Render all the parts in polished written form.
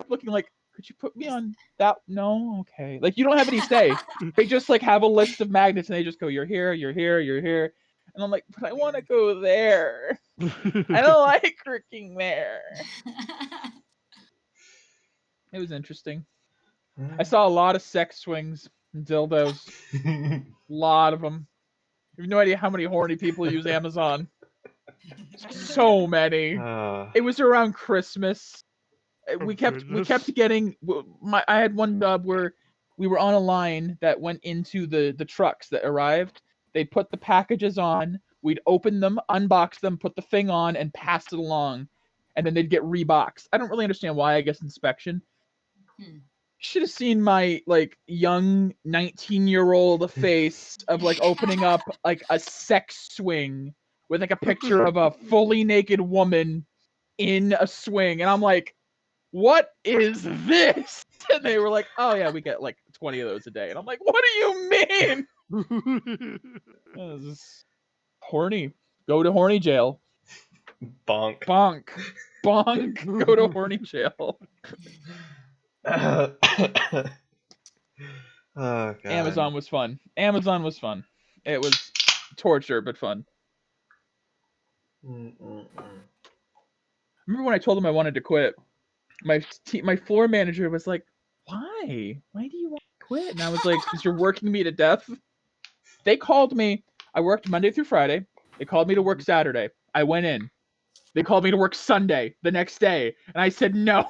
looking like, could you put me on that? No, okay. Like you don't have any say. They just like have a list of magnets and they just go, you're here, you're here, you're here. And I'm like, but I want to go there. I don't like working there. It was interesting. I saw a lot of sex swings and dildos. A lot of them. You have no idea how many horny people use Amazon. So many. It was around Christmas. We kept getting. I had one where we were on a line that went into the trucks that arrived. They'd put the packages on. We'd open them, unbox them, put the thing on, and pass it along. And then they'd get reboxed. I don't really understand why. I guess inspection. Should have seen my like young 19-year-old face of like opening up like a sex swing with like a picture of a fully naked woman in a swing, and I'm like, what is this? And they were like, oh yeah, we get like 20 of those a day. And I'm like, what do you mean? This is horny. Go to horny jail. Bonk. Bonk. Bonk. Go to horny jail. Oh, God. Amazon was fun. Amazon was fun. It was torture, but fun. Remember when I told them I wanted to quit? My floor manager was like, why? Why do you want to quit? And I was like, because you're working me to death. They called me. I worked Monday through Friday. They called me to work Saturday. I went in. They called me to work Sunday the next day. And I said, no,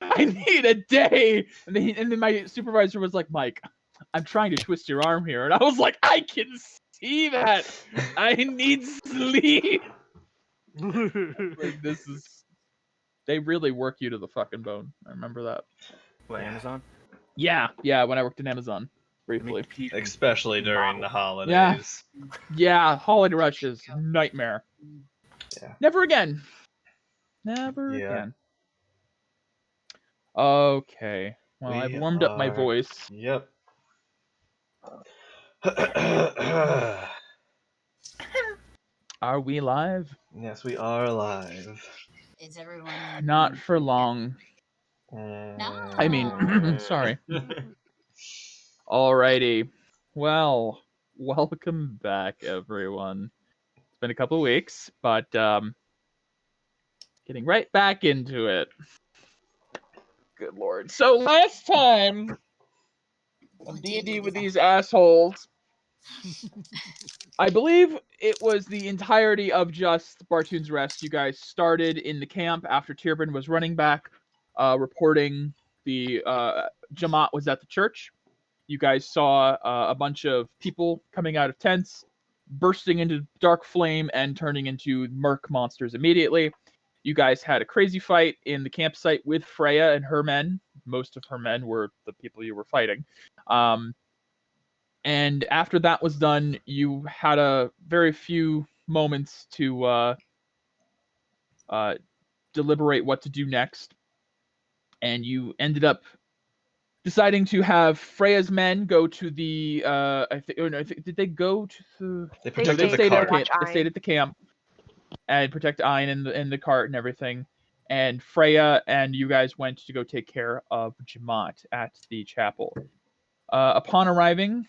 I need a day. And then my supervisor was like, Mike, I'm trying to twist your arm here. And I was like, I can see that. I need sleep. Like, this is... They really work you to the fucking bone. I remember that. What, Amazon? Yeah, when I worked in Amazon briefly. Especially during the holidays. Yeah, holiday rushes, nightmare. Yeah. Never again. Never again. Okay. Well, I've warmed up my voice. Yep. Are we live? Yes, we are live. Is everyone... Not for long. No. I mean, sorry. Alrighty. Well, welcome back, everyone. It's been a couple weeks, but getting right back into it. Good lord. So last time on D&D with these assholes, I believe it was the entirety of just Bartoon's Rest. You guys started in the camp after Tirban was running back, reporting the Jamaat was at the church. You guys saw a bunch of people coming out of tents, bursting into dark flame and turning into merc monsters immediately. You guys had a crazy fight in the campsite with Freya and her men. Most of her men were the people you were fighting. And after that was done, you had a very few moments to deliberate what to do next. And you ended up deciding to have Freya's men go to the did they go to the... They protected the cart. They stayed at the camp and protect Ayn in the cart and everything. And Freya and you guys went to go take care of Jamaat at the chapel. Upon arriving,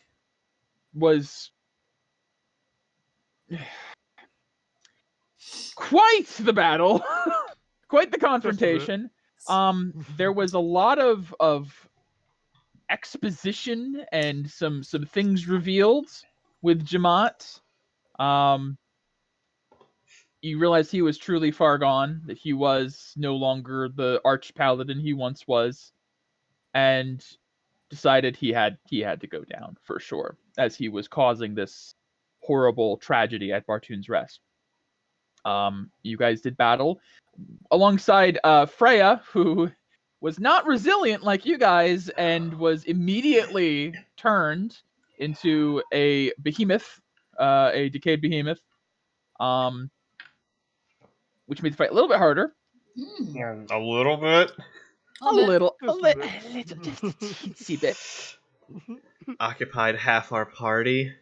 was quite the battle, quite the confrontation. There was a lot of exposition and some things revealed with Jamaat. You realize he was truly far gone, that he was no longer the arch paladin he once was, and decided he had to go down for sure, as he was causing this horrible tragedy at Bartoon's Rest. You guys did battle alongside Freya, who was not resilient like you guys and was immediately turned into a behemoth, a decayed behemoth, which made the fight a little bit harder. Yeah, a little bit. A little, just a teensy bit. Occupied half our party.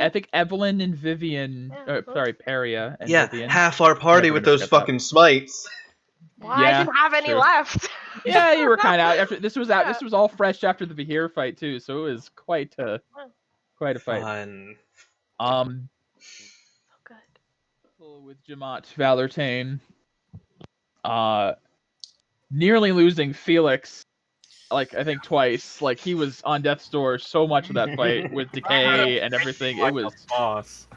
I think Evelyn and Vivian, Paria and Vivian. Half our party with those fucking smites. Well, I didn't have any left. Yeah, you were kind of out after this was out. This was all fresh after the Vahir fight too, so it was quite a fight. Fun. So good. With Jamat Valertain, nearly losing Felix, like I think twice. Like he was on death's door so much of that fight with decay and everything. It was boss.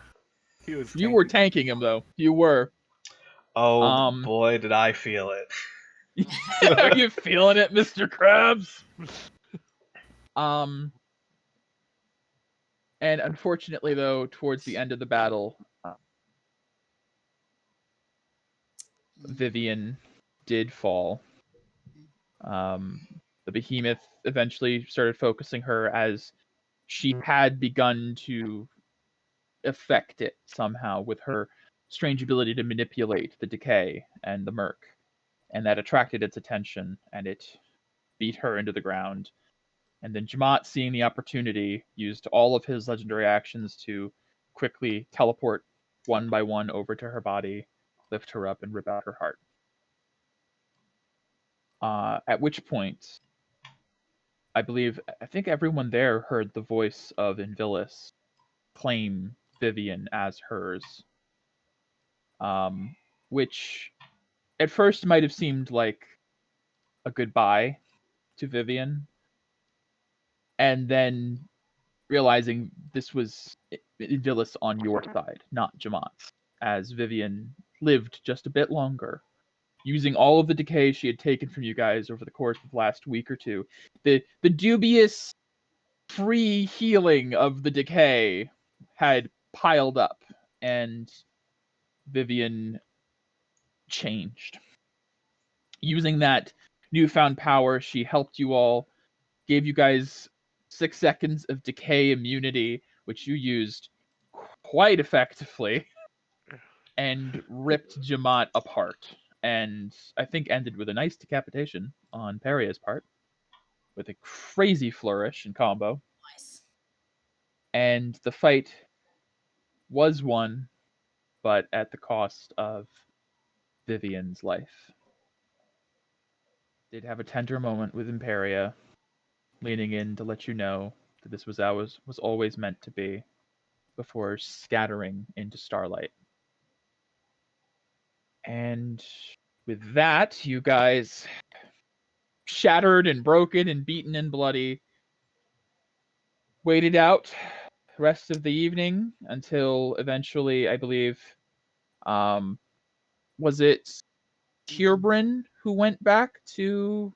He was. You were tanking him though. You were. Oh boy, did I feel it. Are you feeling it, Mr. Krabs? And unfortunately, though, towards the end of the battle, Vivian did fall. The behemoth eventually started focusing her as she had begun to affect it somehow with her strange ability to manipulate the decay and the murk. And that attracted its attention, and it beat her into the ground. And then Jamat, seeing the opportunity, used all of his legendary actions to quickly teleport one by one over to her body, lift her up, and rip out her heart. At which point, I think everyone there heard the voice of Invilis claim Vivian as hers. Which at first might have seemed like a goodbye to Vivian. And then realizing this was Invilis on your side, not Jamat's, as Vivian lived just a bit longer, using all of the decay she had taken from you guys over the course of the last week or two. The dubious free healing of the decay had piled up, and Vivian changed. Using that newfound power, she helped you all, gave you guys 6 seconds of decay immunity, which you used quite effectively, and ripped Jamat apart. And I think ended with a nice decapitation on Peria's part, with a crazy flourish and combo. Nice. And the fight was won, but at the cost of Vivian's life. Did have a tender moment with Imperia, leaning in to let you know that this was always meant to be, before scattering into starlight. And with that, you guys, shattered and broken and beaten and bloody, waited out the rest of the evening until eventually, I believe, was it Kierbrin who went back to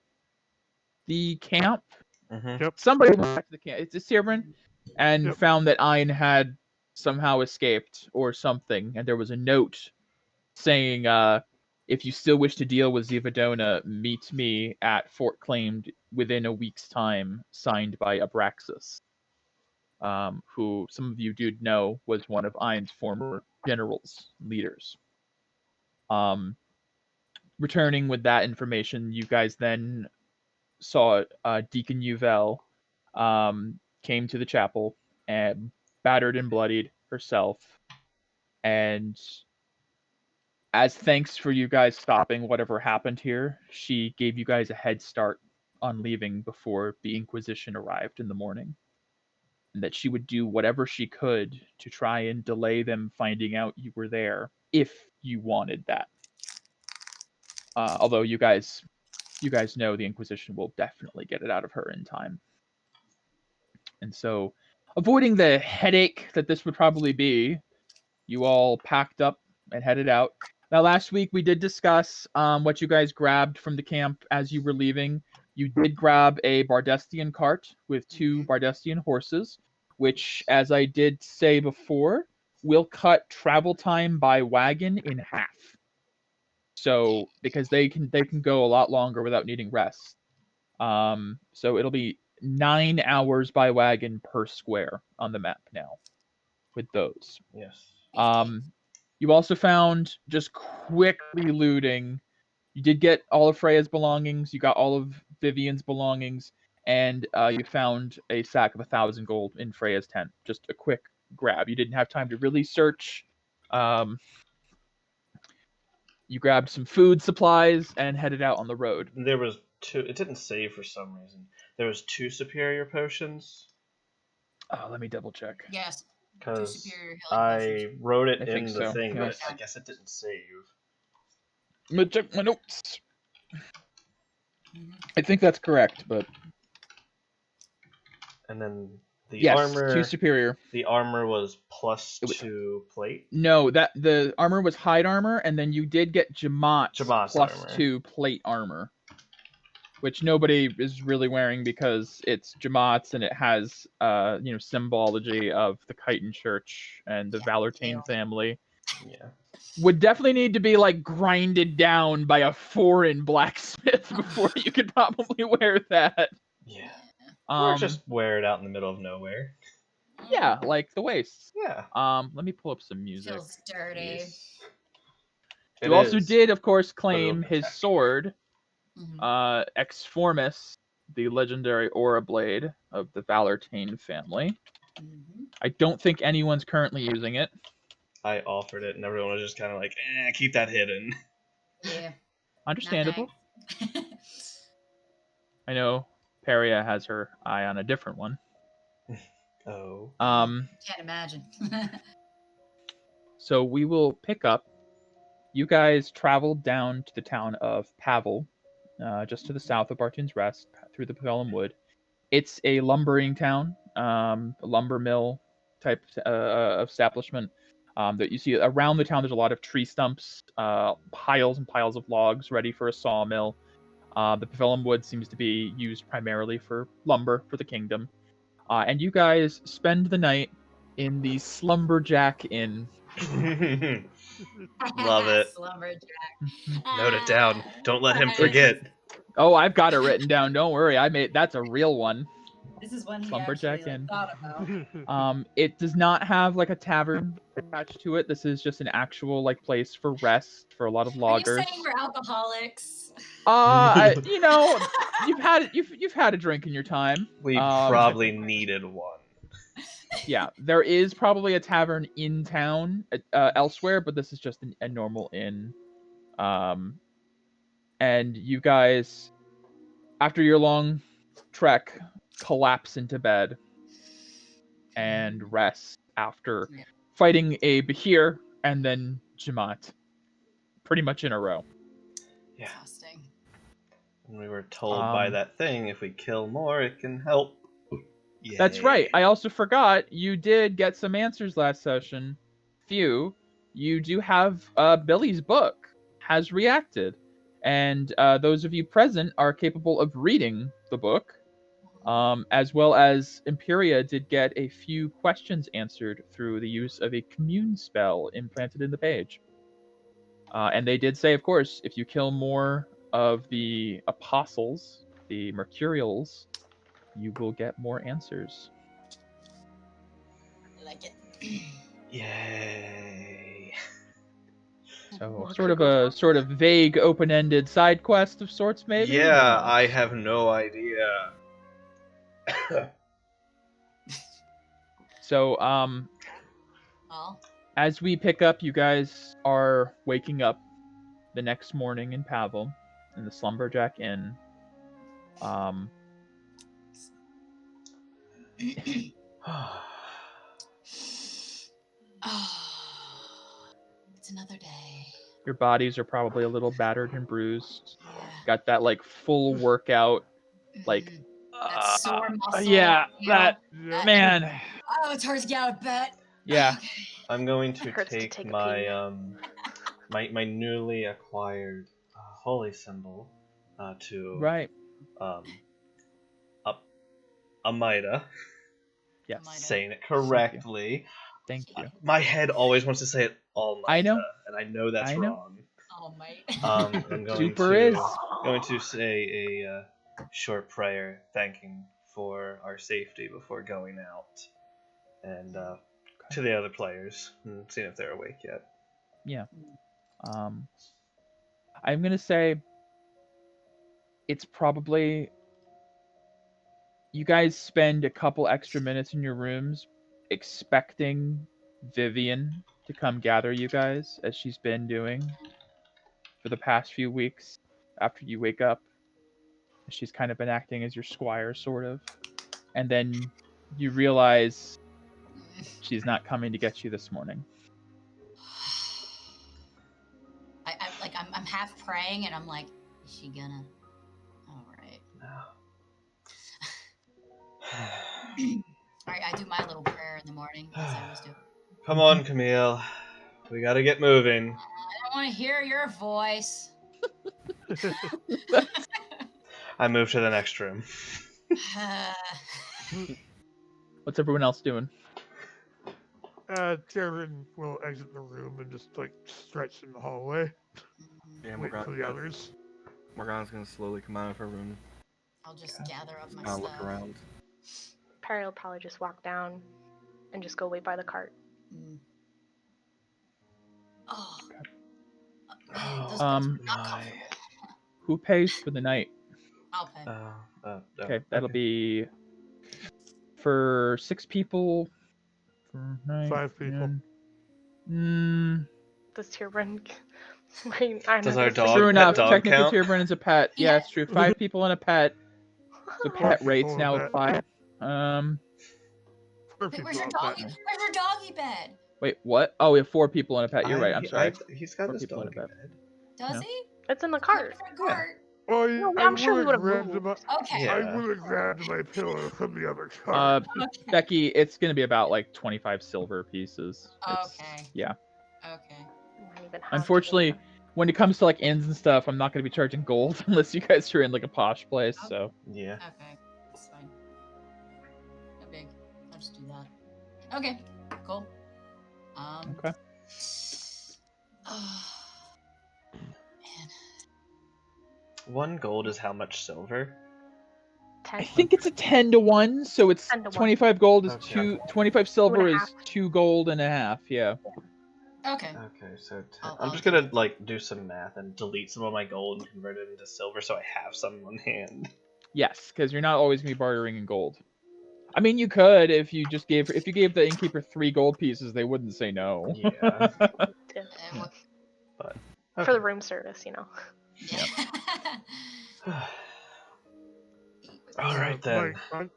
the camp? Mm-hmm. Yep. Somebody went back to the camp. It's Kierbrin, and Yep. found that Ein had somehow escaped or something, and there was a note saying, if you still wish to deal with Zivadona, meet me at Fort Claimed within a week's time, signed by Abraxas, who some of you do know was one of Ein's former generals, leaders. Returning with that information, you guys then saw Deacon Uvel came to the chapel and battered and bloodied herself. And as thanks for you guys stopping whatever happened here, she gave you guys a head start on leaving before the Inquisition arrived in the morning. And that she would do whatever she could to try and delay them finding out you were there, if you wanted that. Although you guys know the Inquisition will definitely get it out of her in time. And so, avoiding the headache that this would probably be, you all packed up and headed out. Now, last week we did discuss what you guys grabbed from the camp as you were leaving. You did grab a Bardestian cart with 2 Bardestian horses, which, as I did say before, will cut travel time by wagon in half. So, because they can go a lot longer without needing rest. So it'll be 9 hours by wagon per square on the map now with those. Yes. You also found, just quickly looting, you did get all of Freya's belongings, you got all of Vivian's belongings, and you found a sack of 1,000 gold in Freya's tent. Just a quick grab. You didn't have time to really search. You grabbed some food supplies and headed out on the road. There was 2. It didn't save for some reason. There was 2 superior potions. Let me double check. Yes. 2 Because superior healing I potions. wrote it I in think the so, thing, yes. but I guess it didn't save. I'm gonna check my notes. Mhm. I think that's correct, but And then the yes, armor. 2 superior. The armor was plus It was- 2 plate. No, that the armor was hide armor, and then you did get Jamat's Jamat's plus armor. 2 plate armor, which nobody is really wearing because it's Jamat's and it has symbology of the Chitin Church and the Valertane family. Yeah. Would definitely need to be like grinded down by a foreign blacksmith before you could probably wear that. Yeah. Or Um, just wear it out in the middle of nowhere. yeah, like the wastes. Yeah. Let me pull up some music. Feels dirty. Yes. You also did, of course, claim it'll his protect. sword, Mhm. Exformus, the legendary Aura blade of the Valertane family. Mhm. I don't think anyone's currently using it. I offered it, and everyone was just kind of like, keep that hidden. Yeah. Understandable. Not nice. I know Peria has her eye on a different one. Oh. Can't imagine. So we will pick up. You guys traveled down to the town of Pavel, just to the south of Bartoon's Rest, through the Pelham Wood. It's a lumbering town, a lumber mill type of establishment. That you see around the town. There's a lot of tree stumps, piles and piles of logs ready for a sawmill. The Pelham Wood seems to be used primarily for lumber for the kingdom. And you guys spend the night in the Slumberjack Inn. Love it. Slumberjack. Note it down. Don't let him It's- forget. Oh, I've got it written down. Don't worry. That's a real one. This is one he Slumberjack actually Inn. thought about. It does not have like a tavern attached to it. This is just an actual like place for rest for a lot of loggers. Are you saying we're alcoholics? You've had a drink in your time. We probably needed one. Yeah, there is probably a tavern in town elsewhere, but this is just a normal inn. And you guys, after your long trek, collapse into bed and rest after fighting a Bahir and then Jamat, pretty much in a row. Yeah. Exhausting. And we were told by that thing, if we kill more, it can help. Yay. That's right. I also forgot you did get some answers last session. Few. You do have Billy's book has reacted, and those of you present are capable of reading the book, as well as Imperia did get a few questions answered through the use of a commune spell implanted in the page. And they did say, of course, if you kill more of the apostles, the Mercurials, you will get more answers. I like it. Yay. So sort of vague, open-ended side quest of sorts, maybe. Yeah, I have no idea. So Well, as we pick up, you guys are waking up the next morning in Pavel, in the Slumberjack Inn. it's another day. Your bodies are probably a little battered and bruised. Yeah. Got that like full workout, like Mhm. That sore muscle. yeah, you know? man. Oh, it's hard to get out of bed. Yeah. Okay. I'm going to Hurts to take take a my my newly acquired holy symbol to Right. Amida. Yes. Saying it correctly. Thank you. My head always wants to say it Almighty, I know. and I know that's wrong. Oh, mate. I'm going Super to is. going to say a short prayer thanking for our safety before going out, and to the other players, and seeing if they're awake yet. Yeah. I'm gonna say it's probably you guys spend a couple extra minutes in your rooms expecting Vivian to come gather you guys as she's been doing. for the past few weeks after you wake up. She's kind of been acting as your squire, sort of. And then you realize she's not coming to get you this morning. I'm half praying and I'm like, is she gonna? All right. All right, I do my little prayer in the morning as I always do. Come on, Camille. We gotta get moving. I don't want to hear your voice. I move to the next room. What's everyone else doing? Karen will exit the room and just like stretch in the hallway. Yeah, Wait for the others. Morgana's gonna slowly come out of her room. I'll just gather up my Kind of stuff. look around. Perry will probably just walk down and just go wait by the cart. Mm. Oh. Man, Oh, those beds are not my. comfortable. Who pays for the night? I'll pay. Okay, that'll be for 6 people. For night, 5 people. Does Tyrburn... Wait, I Does know our this- dog- True pet enough. dog Technically, count? Tyrburn is a pet. Yeah, it's true. 5 people and a pet. So pet people rates and now a at 5. 4 Wait, people where's your on doggy? that. Where's your doggy bed? Wait, what? Oh, we have 4 people and a pet. You're right. I'm sorry. He's got 4 his people in dog a in bed. bed. Does No. he? It's in the cart. Different cart. Oh, No, I I'm sure we would've would've grabbed moved. Okay. Yeah. I would have grabbed my pillow from the other car. Okay. Becky, it's gonna be about like 25 silver pieces. It's- Okay. Yeah. Okay. Might even have Unfortunately, to. when it comes to like inns and stuff, I'm not gonna be charging gold unless you guys are in like a posh place. So Yeah. Okay. That's fine. No big. I'll just do that. Okay. Cool. okay. Oh, man. 1 gold is how much silver? 10. I think it's a 10 to 1, so it's 10 to 1. 25 gold is Okay. 2. 25 silver is 2.5. 2 gold and a half. Yeah. Okay. Okay, so I'll- I'm just gonna like do some math and delete some of my gold and convert it into silver so I have some on hand. Yes, because you're not always gonna be bartering in gold. I mean, you could if you gave the innkeeper 3 gold pieces, they wouldn't say no. Yeah. What- But For the room service, you know. yeah. All right then. Like,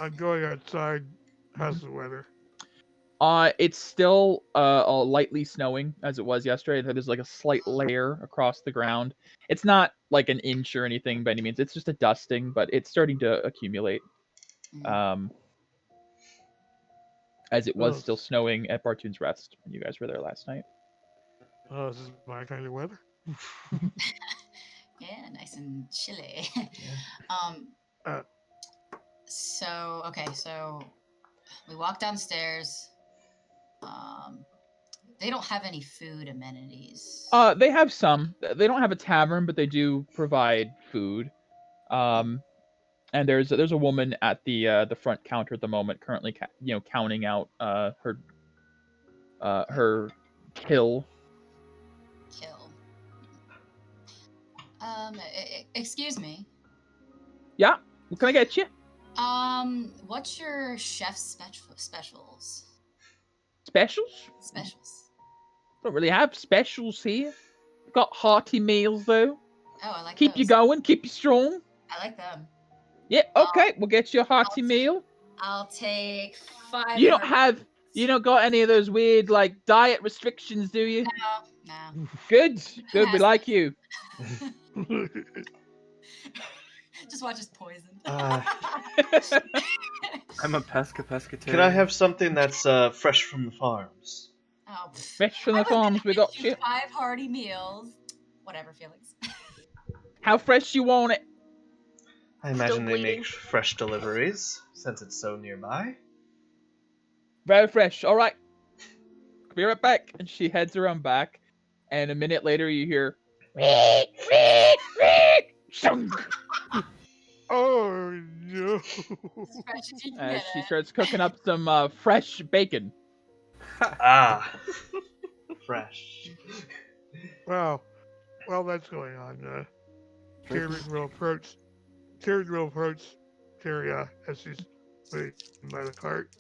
I'm going outside. How's the weather? It's still lightly snowing as it was yesterday. There's like a slight layer across the ground. It's not like an inch or anything by any means. It's just a dusting, but it's starting to accumulate. As it was Oh. still snowing at Bartoon's Rest when you guys were there last night. Oh, this is my kind of weather. Yeah, nice and chilly. Uh. So we walk downstairs. They don't have any food amenities. They have some. They don't have a tavern, but they do provide food. And there's a woman at the front counter at the moment, currently counting out her kill. Excuse me. Yeah, what can I get you? What's your chef's specials? Specials? Specials. Don't really have specials here. Got hearty meals though. Oh, I like Keep you those. going, keep you strong. I like them. Yeah, okay, we'll get you a hearty meal. I'll take 5. You don't got any of those weird like diet restrictions, do you? No. Good, we like you. Just watch us poison. I'm a pescatarian. Can I have something that's fresh from the farms? Oh, Fresh from the farms, we got you. 5 hearty meals. Whatever, Felix. How fresh you want it? I imagine they bleeding. make fresh deliveries since it's so nearby. Very fresh. All right. Be right back. And she heads around back. And a minute later, you hear, "Reek, reek, reek." Shunk. Oh no! As fresh as you can As get she it. starts cooking up some fresh bacon. Ah, fresh. Wow. While that's going on, Karen will approach Tyria as she's waiting by the cart.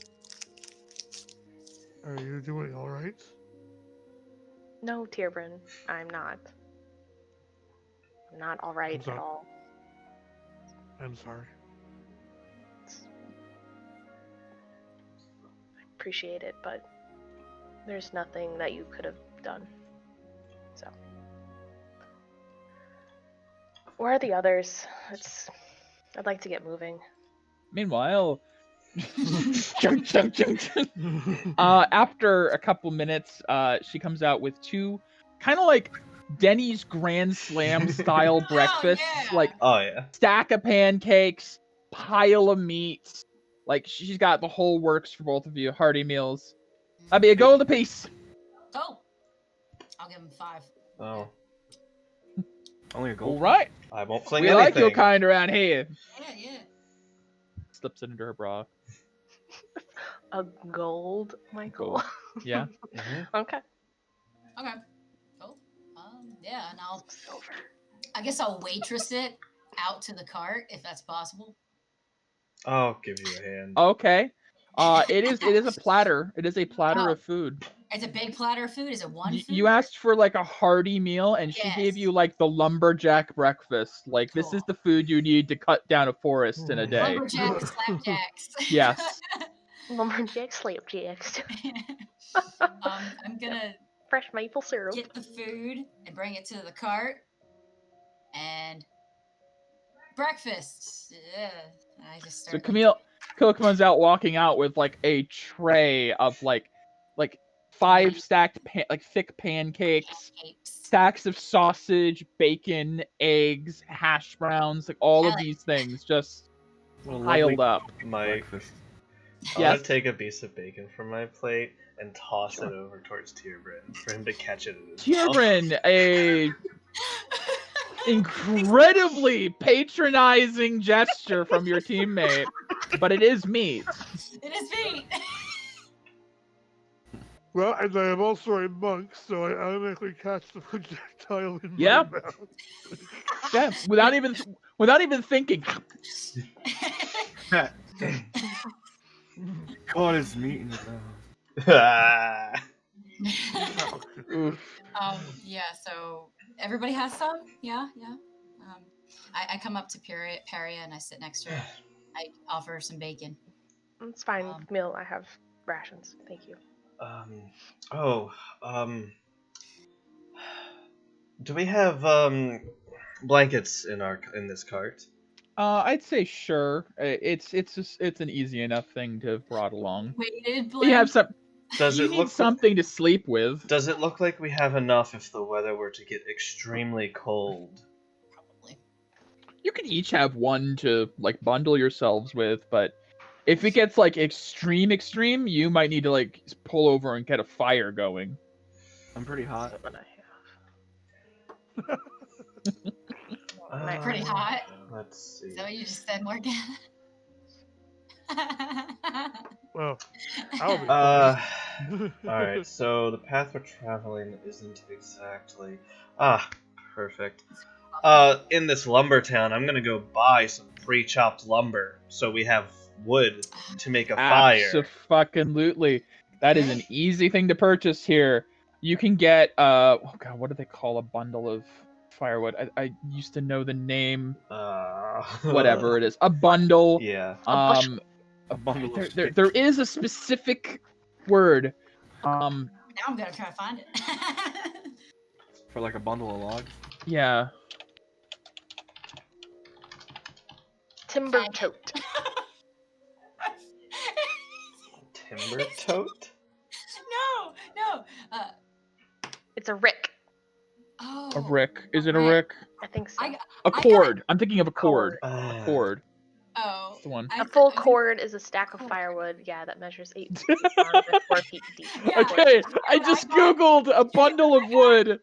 Are you doing all right? No, Tierbrin, I'm not. I'm not all right at sorry. all. I'm sorry. I appreciate it, but there's nothing that you could have done. So, where are the others? I'd like to get moving. Meanwhile, chunk, chunk, chunk, chunk. After a couple minutes, she comes out with two kind of like Denny's Grand Slam style breakfasts, yeah. like Oh yeah. stack of pancakes, pile of meats. Like she's got the whole works for both of you. Hearty meals. That'd be a gold apiece. Oh, I'll give him 5. Oh, Only a gold. All right. I won't cling We anything. like your kind around here. Yeah. Slips it into her bra. A gold, Michael. Gold. Yeah. Mhm. Okay. Okay. Cool. Yeah, and I guess I'll waitress it out to the cart if that's possible. I'll give you a hand. Okay. It is a platter. It is a platter Oh. of food. It's a big platter of food. Is it one food? You asked for like a hearty meal, and she gave Yes. you like the lumberjack breakfast. Like this is Cool. the food you need to cut down a forest in a day. Lumberjack slapjacks. Yes. Lumberjack slapjacks. I'm gonna Fresh maple syrup. get the food and bring it to the cart. And breakfast. Yeah. I just So started Camille comes out walking out with like a tray of like 5 stacked thick pancakes, pancakes. stacks of sausage, bacon, eggs, hash browns, like all of these things just What a piled lovely up. My, breakfast. I'm Yes. gonna take a piece of bacon from my plate and toss it over towards Tierbrin for him to catch it in his mouth. Tierbrin, a incredibly patronizing gesture from your teammate, but it is meat. It is me. Well, and I am also a monk, so I automatically catch the projectile in Yeah. my mouth. Yeah, without even thinking. God, it's meat in the mouth. Ah. Oof. Yeah, so everybody has some? Yeah. I come up to Peria and I sit next to her. I offer her some bacon. It's fine, Um, Camille. I have rations. Thank you. Do we have blankets in this cart? I'd say sure. It's an easy enough thing to have brought along. Weighted You have some. Does You it need look something to sleep with. Does it look like we have enough if the weather were to get extremely cold? Probably. You can each have one to like bundle yourselves with, but if it gets like extreme, you might need to like pull over and get a fire going. I'm pretty hot. That's what I have. Pretty hot. Let's see. Is that what you just said, Morgan? Well, I'll be Alright, so the path we're traveling isn't exactly... perfect. In this lumber town, I'm gonna go buy some pre-chopped lumber, so we have wood to make a fire. Abso-fucking-lutely. That is an easy thing to purchase here. You can get, oh god, what do they call a bundle of firewood? I used to know the name. Whatever it is. A bundle. Yeah. A bundle of There is a specific word. Now I'm gonna try to find it. for like a bundle of logs. Yeah. Timber tote. Timber tote? No. It's a rick. Oh. A rick. Is it a rick? I think so. A cord. I'm thinking of a cord. Ah. A cord. Oh. That's the one. A full cord is a stack of firewood. Yeah, that measures 8 feet long and 4 feet deep. Yeah. Okay, I just googled a bundle of wood.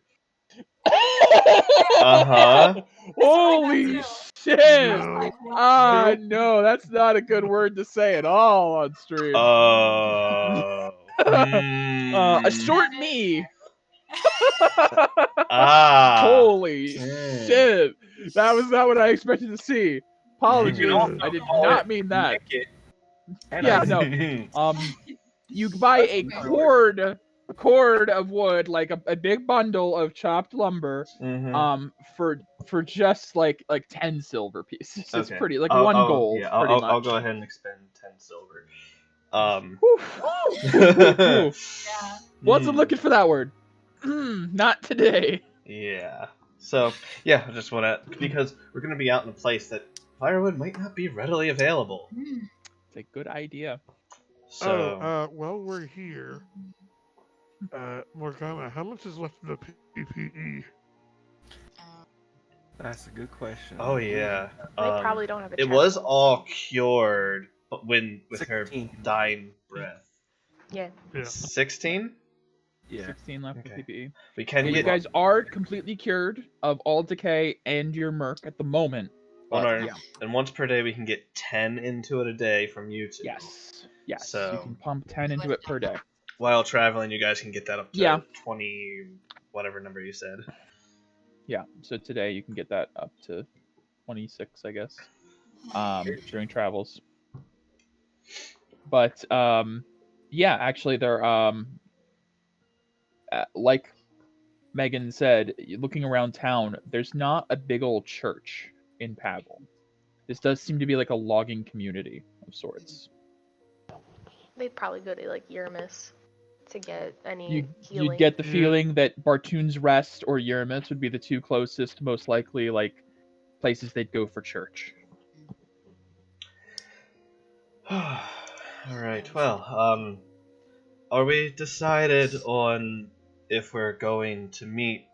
Uh-huh. Holy shit! No. No, that's not a good word to say at all on stream. A short me. Holy shit! That was not what I expected to see. Apologies, I did not mean that. Yeah, no. You buy a cord cord of wood, like a big bundle of chopped lumber, for just like 10 silver pieces. It's Okay. pretty like one gold. Yeah, pretty much. I'll go ahead and expend 10 silver. Ooh. Yeah. Wasn't looking for that word. Not today. Yeah. So, yeah, I just want to, because we're going to be out in a place that firewood might not be readily available. It's a good idea. So, while we're here, Morgana, how much is left of the PPE? That's a good question. oh yeah. They probably don't have a It chest. was all cured with her 16. dying breath. Yeah. Yeah. 16? Yeah. 16 left Okay. of PPE. We can Yeah, get you guys are completely cured of all decay and your merc at the moment. on But, our, yeah. and once per day we can get 10 into it a day from you two. Yes. Yes. So- You can pump 10 into it per day. While traveling, you guys can get that up to Yeah. 20, whatever number you said. Yeah. So today you can get that up to 26, I guess. During travels. But yeah, actually they're like Megan said, looking around town, there's not a big old church in Pavel. This does seem to be like a logging community of sorts. They'd probably go to like Yermis to get any You'd healing. get the feeling that Bartoon's Rest or Yermis would be the two closest, most likely, like places they'd go for church. Alright, well, are we decided on if we're going to meet?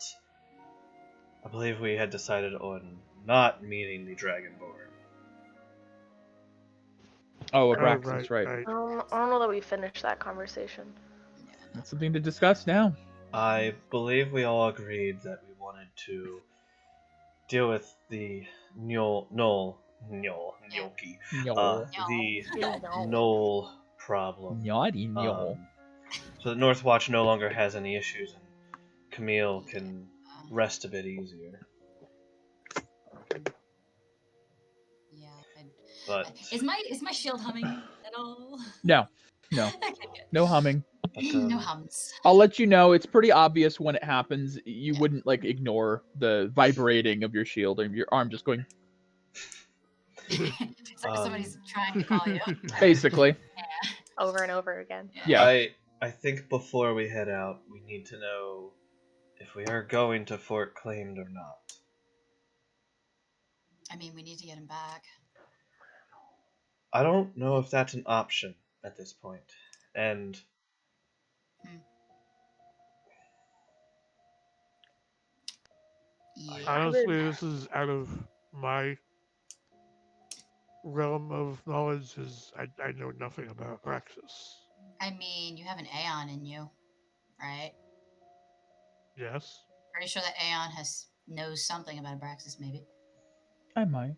I believe we had decided on not meeting the Dragonborn. Oh, Abraxas, right. I don't know that we finished that conversation. That's something to discuss now. I believe we all agreed that we wanted to deal with the Gnolki. Nyol. The No. Gnoll problem. Naughty Nyol. So the Northwatch no longer has any issues, and Camille can rest a bit easier. Yeah. But Is my shield humming at all? No. Okay, good. No humming. but, No hums. I'll let you know. It's pretty obvious when it happens. You wouldn't like ignore the vibrating of your shield and your arm just going. It's like somebody's trying to call you. Basically. Over and over again. Yeah. I think before we head out, we need to know if we are going to Fort Claimed or not. I mean, we need to get him back. I don't know if that's an option at this point. And Yeah. Honestly, this is out of my realm of knowledge. I know nothing about Praxis. I mean, you have an Aeon in you, right? Yes. Pretty sure that Aeon knows something about Abraxas, maybe. I might.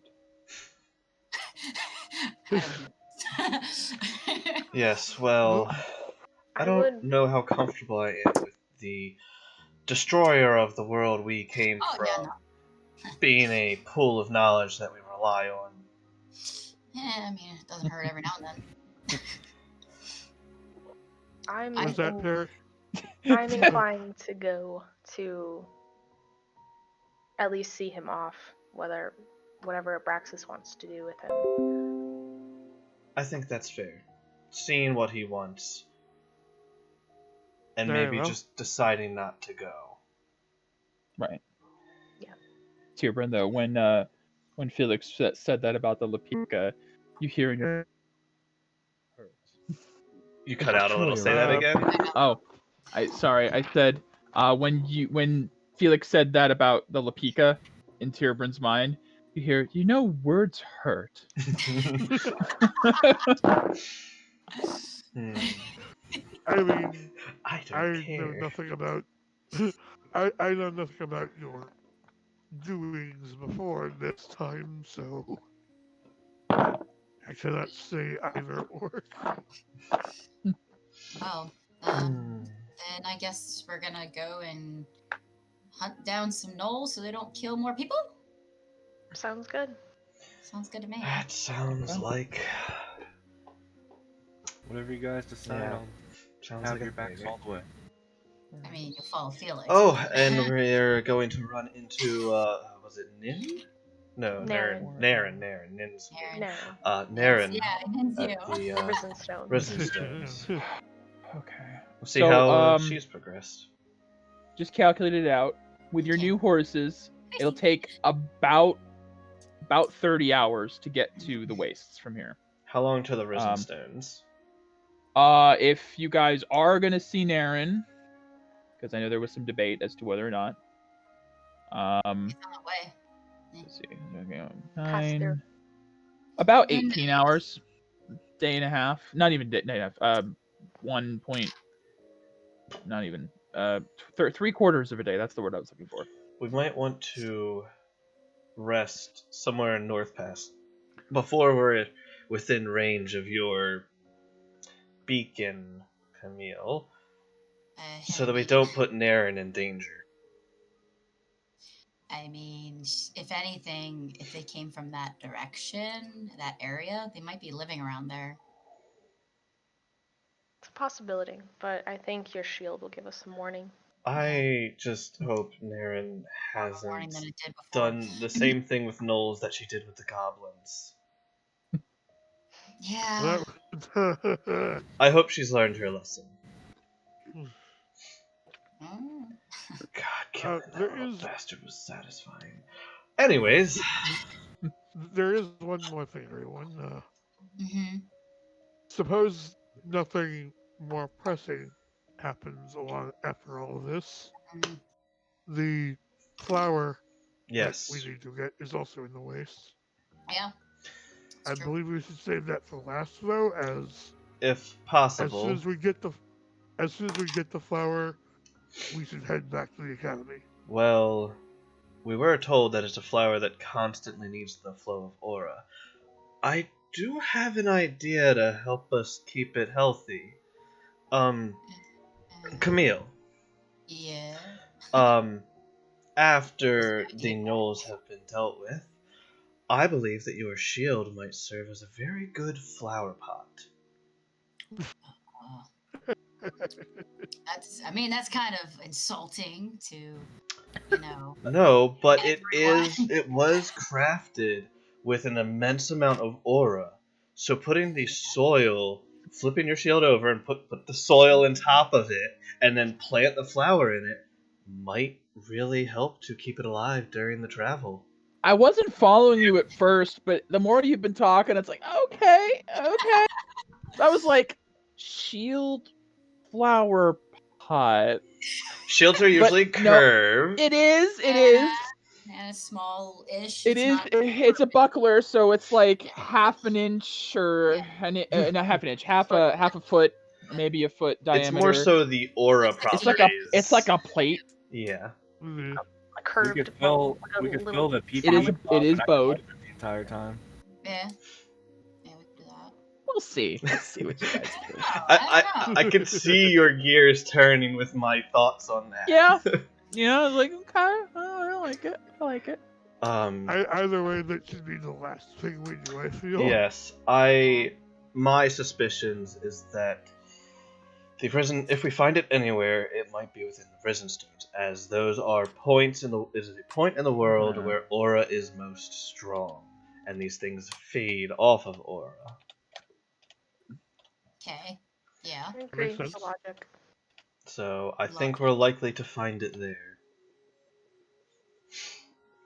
I don't know. yes, well, I don't know how comfortable I am with the destroyer of the world we came from being a pool of knowledge that we rely on. Yeah, I mean, it doesn't hurt every now and then. What's that, Perry? I'm inclined to go to at least see him off, whatever Abraxas wants to do with him. I think that's fair. Seeing what he wants. And Very maybe well. just deciding not to go. Right. Yeah. Tierbrin, though, when Felix said that about the Lapika, you hear in your You cut out a little. Say that again. Oh, I said when Felix said that about the Lapika in Tierbrin's mind, you hear, words hurt. I mean, I don't I care. know nothing about. I know nothing about your doings before this time, so I cannot say either or. Oh, then I guess we're gonna go and hunt down some gnolls so they don't kill more people? Sounds good. Sounds good to me. That sounds like Whatever you guys decide Yeah. on, sounds have like your a backs baby. all the way. I mean, you follow Felix. Oh, but- and we're going to run into, was it Nin? No, Naren. Naren. Nin's Naren. No. Naren. Yeah, and At you. the Risen Stone. Risen Stones. Okay. We'll see So, how she's progressed. Just calculated it out. With your new horses, it'll take about 30 hours to get to the wastes from here. How long to the Risen Stones? If you guys are gonna see Naren, because I know there was some debate as to whether or not. It's on the way. Let's see. Okay, Pass through. 9. About 18 hours. Day and a half. Not even day and a half. 1 point. Not even. 3/4 of a day. That's the word I was looking for. We might want to rest somewhere in North Pass before we're within range of your beacon, Camille, so that we don't put Naren in danger. I mean, if anything, if they came from that direction, that area, they might be living around there. It's a possibility, but I think your shield will give us some warning. I just hope Naren Warning hasn't than it did before. done the same thing with Knowles that she did with the goblins. Yeah. I hope she's learned her lesson. Mm. God, killing that there little is- bastard was satisfying. Anyways, There is one more thing, everyone. Mm-hmm. Suppose nothing more pressing happens after all of this. Mm. The flower yes. that we need to get is also in the waste. Yeah. I It's true. believe we should save that for last, though, as If as possible. soon as we get the flower, we should head back to the academy. Well, we were told that it's a flower that constantly needs the flow of aura. I do have an idea to help us keep it healthy. Camille, Yeah. after the gnolls have been dealt with, I believe that your shield might serve as a very good flower pot. That's kind of insulting to, you know. No, but Everyone. it was crafted with an immense amount of aura. So putting the soil, flipping your shield over and put the soil on top of it, and then plant the flower in it, might really help to keep it alive during the travel. I wasn't following you at first, but the more you've been talking, it's like, okay. I was like, shield flower pot. Shields are usually But no, curved. It is. And small-ish. It's a buckler, so it's like half an inch or not half an inch, half a foot, maybe a foot diameter. It's more so the aura It's properties. like a plate. Yeah. Mhm. A curved We could fill little- the people. It is bowed. the entire time. Yeah. Yeah, we can do that. We'll see. Let's see what you guys do. I can see your gears turning with my thoughts on that. Yeah. I was like, okay, I like it. Either way, that should be the last thing we do, I feel. Yes, my suspicions is that the prison, if we find it anywhere, it might be within the prison stones, as those are points in the point in the world where aura is most strong, and these things feed off of aura. Okay. Yeah. I agree Makes with the sense. logic. So I think we're likely to find it there.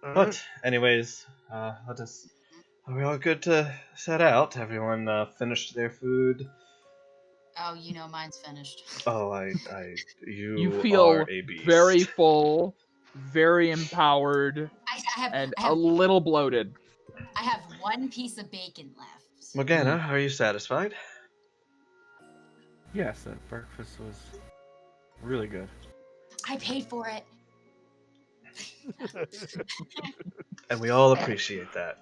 All But right. anyways, are we all good to set out? Everyone finished their food? Oh, mine's finished. Oh, you feel are a beast. very full, very empowered, I and a have little bloated. I have one piece of bacon left. Morgana, are you satisfied? Yes, that breakfast was really good. I paid for it. And we all appreciate that.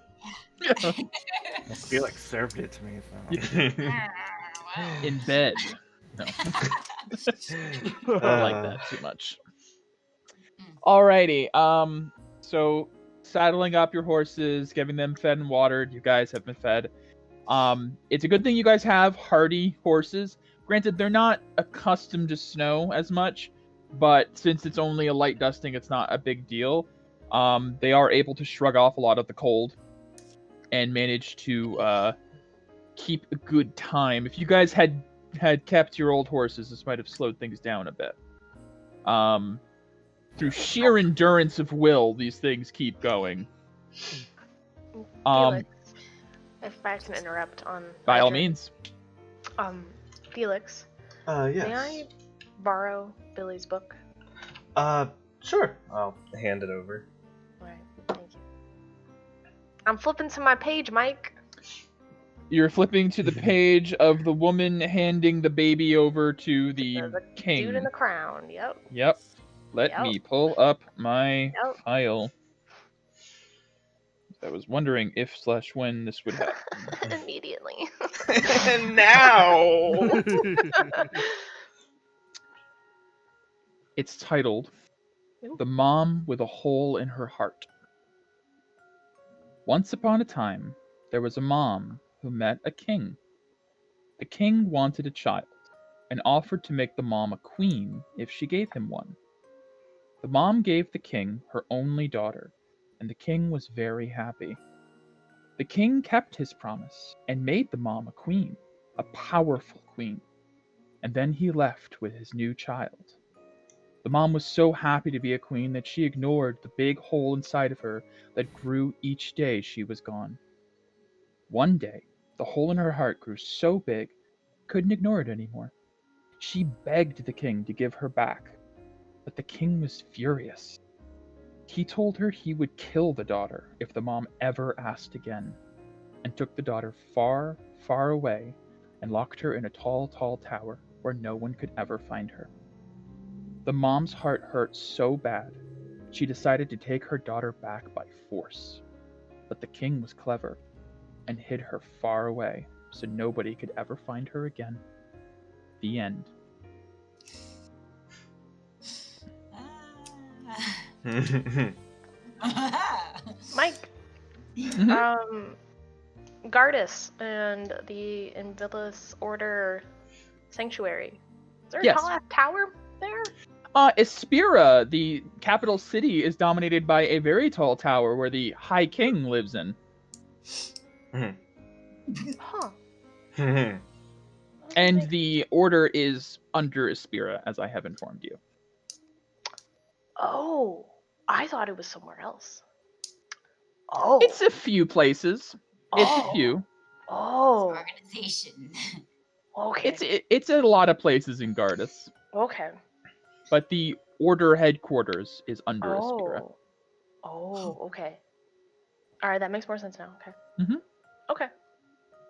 Felix served it to me. So. In bed. No, I like that too much. Alrighty. So saddling up your horses, getting them fed and watered. You guys have been fed. It's a good thing you guys have hardy horses. Granted, they're not accustomed to snow as much, but since it's only a light dusting, it's not a big deal. They are able to shrug off a lot of the cold and manage to keep a good time. If you guys had kept your old horses, this might have slowed things down a bit. Through sheer endurance of will, these things keep going. Felix, if I can interrupt on. By all Roger. means. Felix, Yes. may I borrow Billy's book? Sure. I'll hand it over. Alright, thank you. I'm flipping to my page, Mike. You're flipping to the page of the woman handing the baby over to the king. Dude in the crown, yep. Yep. Let me pull up my file. I was wondering if/when this would happen. Immediately. And now! It's titled, Ooh. The Mom with a Hole in Her Heart. Once upon a time, there was a mom who met a king. The king wanted a child and offered to make the mom a queen if she gave him one. The mom gave the king her only daughter, and the king was very happy. The king kept his promise and made the mom a queen, a powerful queen, and then he left with his new child. The mom was so happy to be a queen that she ignored the big hole inside of her that grew each day she was gone. One day, the hole in her heart grew so big, couldn't ignore it anymore. She begged the king to give her back, but the king was furious. He told her he would kill the daughter if the mom ever asked again, and took the daughter far, far away and locked her in a tall, tall tower where no one could ever find her. The mom's heart hurt so bad, she decided to take her daughter back by force. But the king was clever and hid her far away so nobody could ever find her again. The end. Mike, Gardas and the Invilis Order Sanctuary. Is there a Yes. tall ass tower there? Espira, the capital city, is dominated by a very tall tower where the High King lives in. Huh. And the order is under Espira, as I have informed you. Oh, I thought it was somewhere else. Oh. It's a few places. It's Oh. a few. Oh. Organization. Okay. It's a lot of places in Gardas. Okay. But the order headquarters is under Espira. Oh, okay. Alright, that makes more sense now. Okay. Mhm. Okay.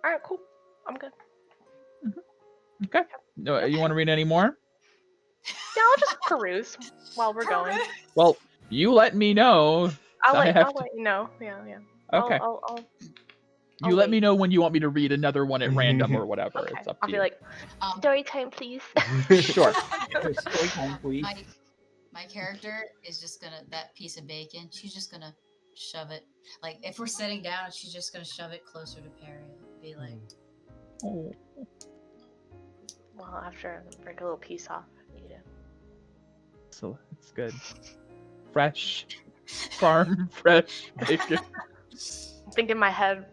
Alright, cool. I'm good. Okay. No, you want to read any more? Yeah, I'll just peruse while we're going. Well, you let me know. I'll I let have to- you know. Yeah. Okay. I'll You let wait. me know when you want me to read another one at random or whatever. Okay. It's up I'll to be you. like, story time, please. Sure. My character is just gonna, that piece of bacon, she's just gonna shove it. Like, if we're sitting down, she's just gonna shove it closer to Perry. Be like, Oh. Well, after I break a little piece off, eat it. So it's good. Fresh. Farm fresh bacon. I think in my head,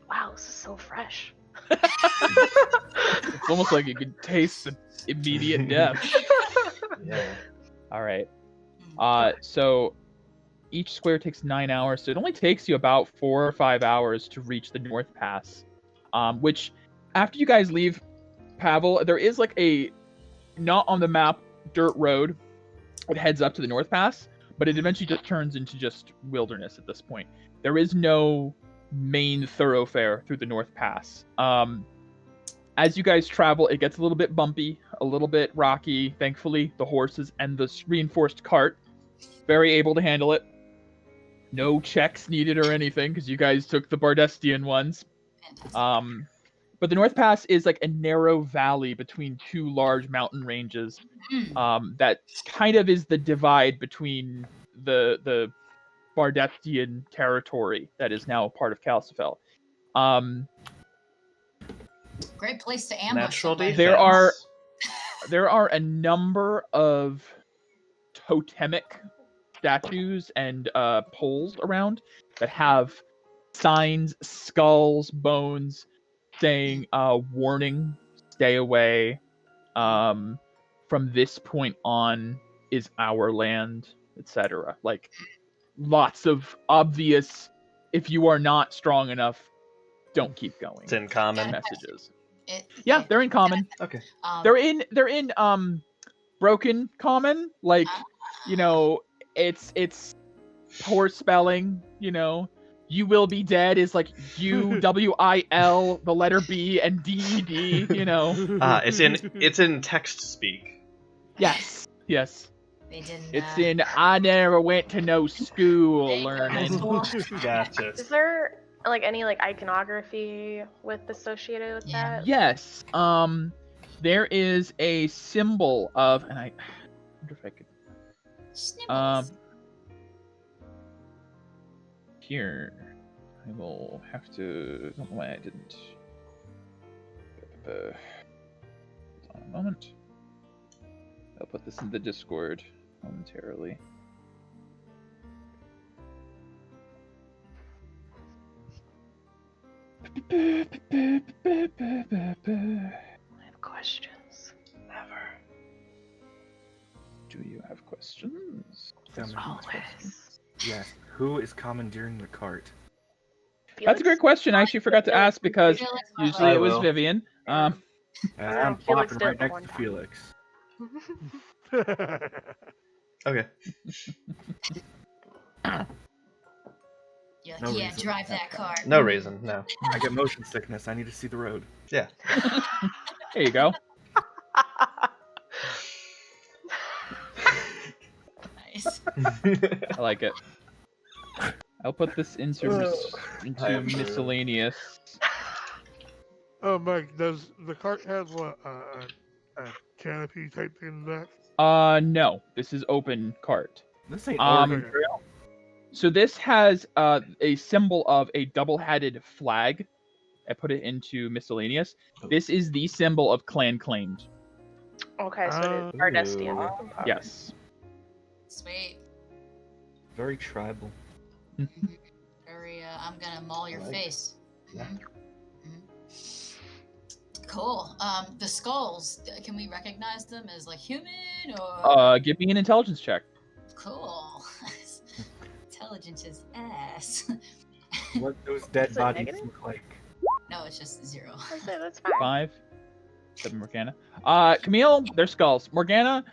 wow, this is so fresh. It's almost like you could taste the immediate death. Yeah. All right. So each square takes 9 hours, so it only takes you about 4 or 5 hours to reach the North Pass. Which, after you guys leave Pavel, there is like a not on the map dirt road that heads up to the North Pass, but it eventually just turns into just wilderness at this point. There is no main thoroughfare through the North Pass. As you guys travel, it gets a little bit bumpy, a little bit rocky. Thankfully, the horses and the reinforced cart, very able to handle it. No checks needed or anything, because you guys took the Bardestian ones. fantastic. But the North Pass is like a narrow valley between two large mountain ranges. That kind of is the divide between the Bardestian territory that is now part of Calcifel. Great place to ambush Natural somebody. defense. There are a number of totemic statues and poles around that have signs, skulls, bones, saying warning, stay away. From this point on is our land, etc. Like lots of obvious, if you are not strong enough, don't keep going. It's in common. Messages. Yeah, They're in common. Okay. They're in broken common. Like, you know, it's poor spelling, you know. You will be dead is like UWIL, the letter B, and DED, you know. It's in text speak. Yes. They didn't. It's in I never went to no school learning. Gotcha. Is there like any like iconography associated with that? Yes. There is a symbol of, and I wonder if I could. Snibbles. Here, I will have to. I don't know why I didn't. Hold on a moment. I'll put this in the Discord momentarily. I have questions. Never. Do you have questions? Always. Yes. Who is commandeering the cart? That's a great question. I actually forgot to ask because usually it was will. Vivian. And I'm Felix plopping did right the next one to time. Felix. Okay. Yeah, No yeah, reason. drive that car. No reason. No. I get motion sickness. I need to see the road. Yeah. There you go. Nice. I like it. I'll put this into I approve. miscellaneous. Oh, Mike, does the cart have what, a canopy type thing in the back? No. This is open cart. This ain't Um, Oregon Trail. So this has a symbol of a double-headed flag. I put it into miscellaneous. This is the symbol of clan claimed. Okay, so it is Ardestian. Yes. Sweet. Very tribal. Very, I'm gonna maul your I like it. face. Yeah. Cool. The skulls, can we recognize them as like human or? Give me an intelligence check. Cool. Intelligence is ass. What those dead Is it bodies negative? look like? No, it's just 0. That's fine. 5. 7 Morgana. Camille, they're skulls. Morgana,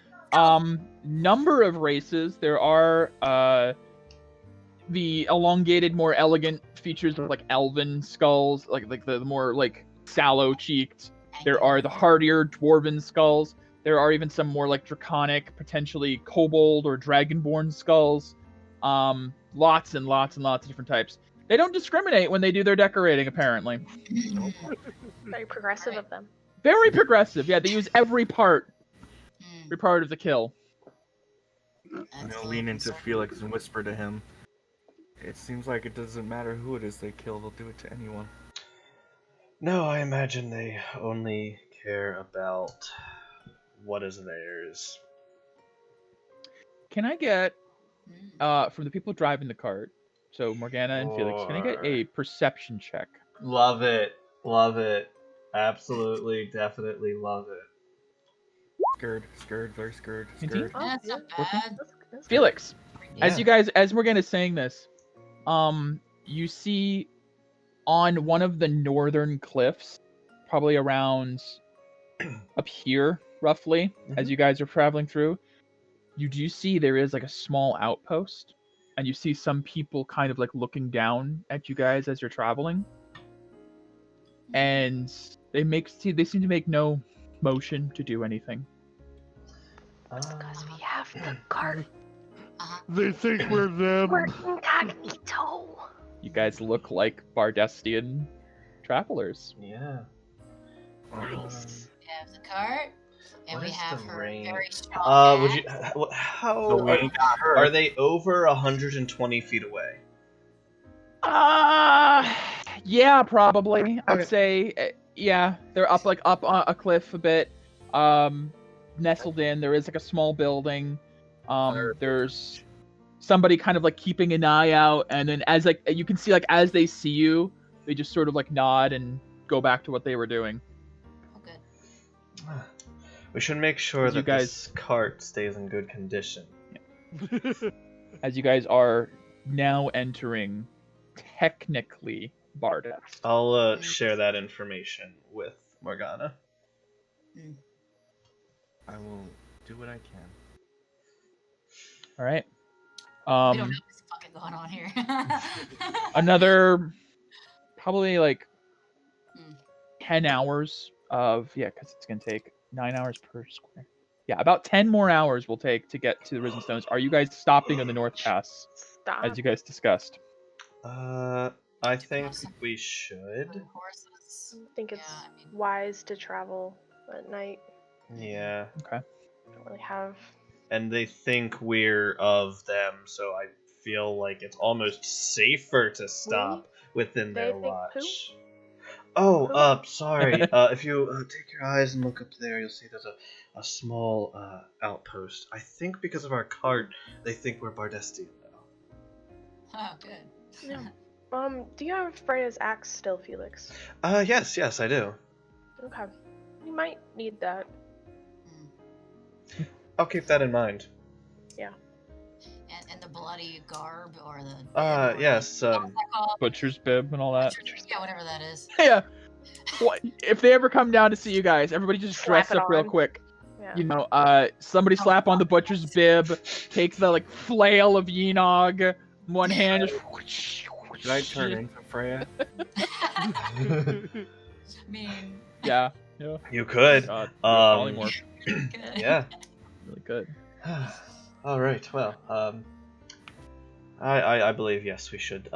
number of races. There are the elongated, more elegant features of like elven skulls, like the more like sallow cheeked. There are the hardier dwarven skulls. There are even some more like draconic, potentially kobold or dragonborn skulls. Lots and lots and lots of different types. They don't discriminate when they do their decorating, apparently. Very progressive of them. Very progressive. Yeah, they use every part of the kill. I'm gonna lean into Felix and whisper to him. It seems like it doesn't matter who it is they kill, they'll do it to anyone. No, I imagine they only care about what is theirs. Can I get from the people driving the cart? So Morgana and Felix, can I get a perception check? Love it. Love it. Absolutely, definitely love it. Scared, very scared. Indeed. Oh, That's not yeah. bad. That's Felix, Yeah. as Morgana's saying this, you see on one of the northern cliffs, probably around up here, roughly, as you guys are traveling through, you do see there is like a small outpost, and you see some people kind of like looking down at you guys as you're traveling, and they seem to make no motion to do anything. because we have the cart. They think we're them. We're incognito. You guys look like Bardestian travelers. Yeah. Nice. We have the cart, and What we is have the her range? very strong Would you? axe. How So we ain't got her. are they over 120 feet away? Yeah, probably. I'd Okay. say, yeah, they're up a cliff a bit, nestled in. There is like a small building. There's somebody kind of like keeping an eye out, and then as like you can see, like as they see you, they just sort of like nod and go back to what they were doing. Oh, good. We should make sure As you that guys- this cart stays in good condition. As you guys are now entering, technically, Bardest. I'll share that information with Morgana. I will do what I can. All right. We don't know what's fucking going on here. Another probably like Mm. 10 hours of because it's gonna take 9 hours per square. Yeah, about 10 more hours will take to get to the Risen Stones. Are you guys stopping on the North Pass Stop. as you guys discussed? I think we should. Horses. I think it's Yeah, I mean- wise to travel at night. Yeah. Okay. Don't really have. And they think we're of them, so I feel like it's almost safer to stop within They their think watch. Who? Oh, sorry. If you take your eyes and look up there, you'll see there's a small outpost. I think because of our cart, they think we're Bardestian now. Oh, good. Yeah. Do you have Freya's axe still, Felix? Yes, I do. Okay. You might need that. I'll keep that in mind. And the bloody garb or the. Yes. What's that called? Butcher's bib and all that. Yeah, whatever that is. Yeah. What if they ever come down to see you guys? Everybody just Slap dress it up real on. quick. Yeah. You know, somebody slap on the butcher's bib, take the like flail of Yenog, one hand just. Should I turn into Freya? I mean. Yeah. You could. God, Um, polymorph. Good. Yeah. Really good. All right. Well, I believe yes, we should.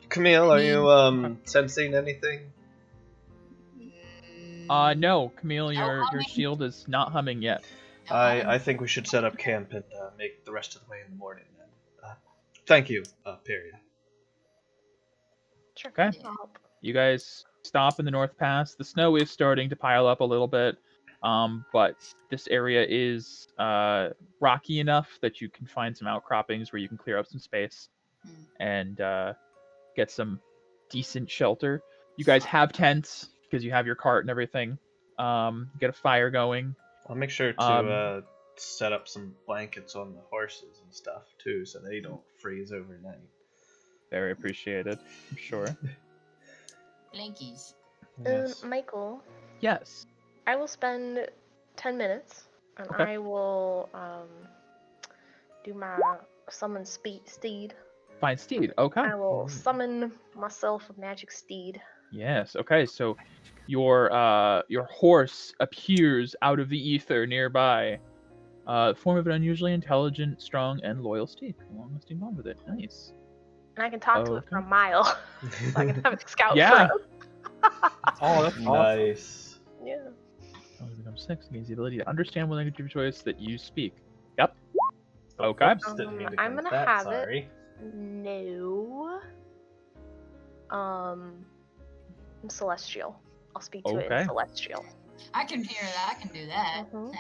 Camille, are you sensing anything? No, Camille, your humming. shield is not humming yet. I think we should set up camp and make the rest of the way in the morning then. Thank you, Peria. Sure. Okay. I'll help. You guys stop in the North Pass. The snow is starting to pile up a little bit, but this area is rocky enough that you can find some outcroppings where you can clear up some space and get some decent shelter. You guys have tents because you have your cart and everything. Get a fire going. I'll make sure to set up some blankets on the horses and stuff too, so they don't freeze overnight. Very appreciated, I'm sure. Blankies. Yes. Michael, Yes. I will spend 10 minutes and Okay. I will do my summon steed. Fine steed. Okay. I will summon myself a magic steed. Yes. Okay. So your horse appears out of the ether nearby. Form of an unusually intelligent, strong, and loyal steed. Along with steam on with it. Nice. And I can talk to it for a Okay. mile. So I can have it scout Yeah. for us. Oh, that's awesome. Nice. Yeah. When you become 6, gains the ability to understand what language of your choice that you speak. Yep. Okay. Oops, didn't mean to I'm count gonna that, have sorry. it. No. I'm celestial. I'll speak to it Okay. in celestial. I can hear that. I can do that. Mhm.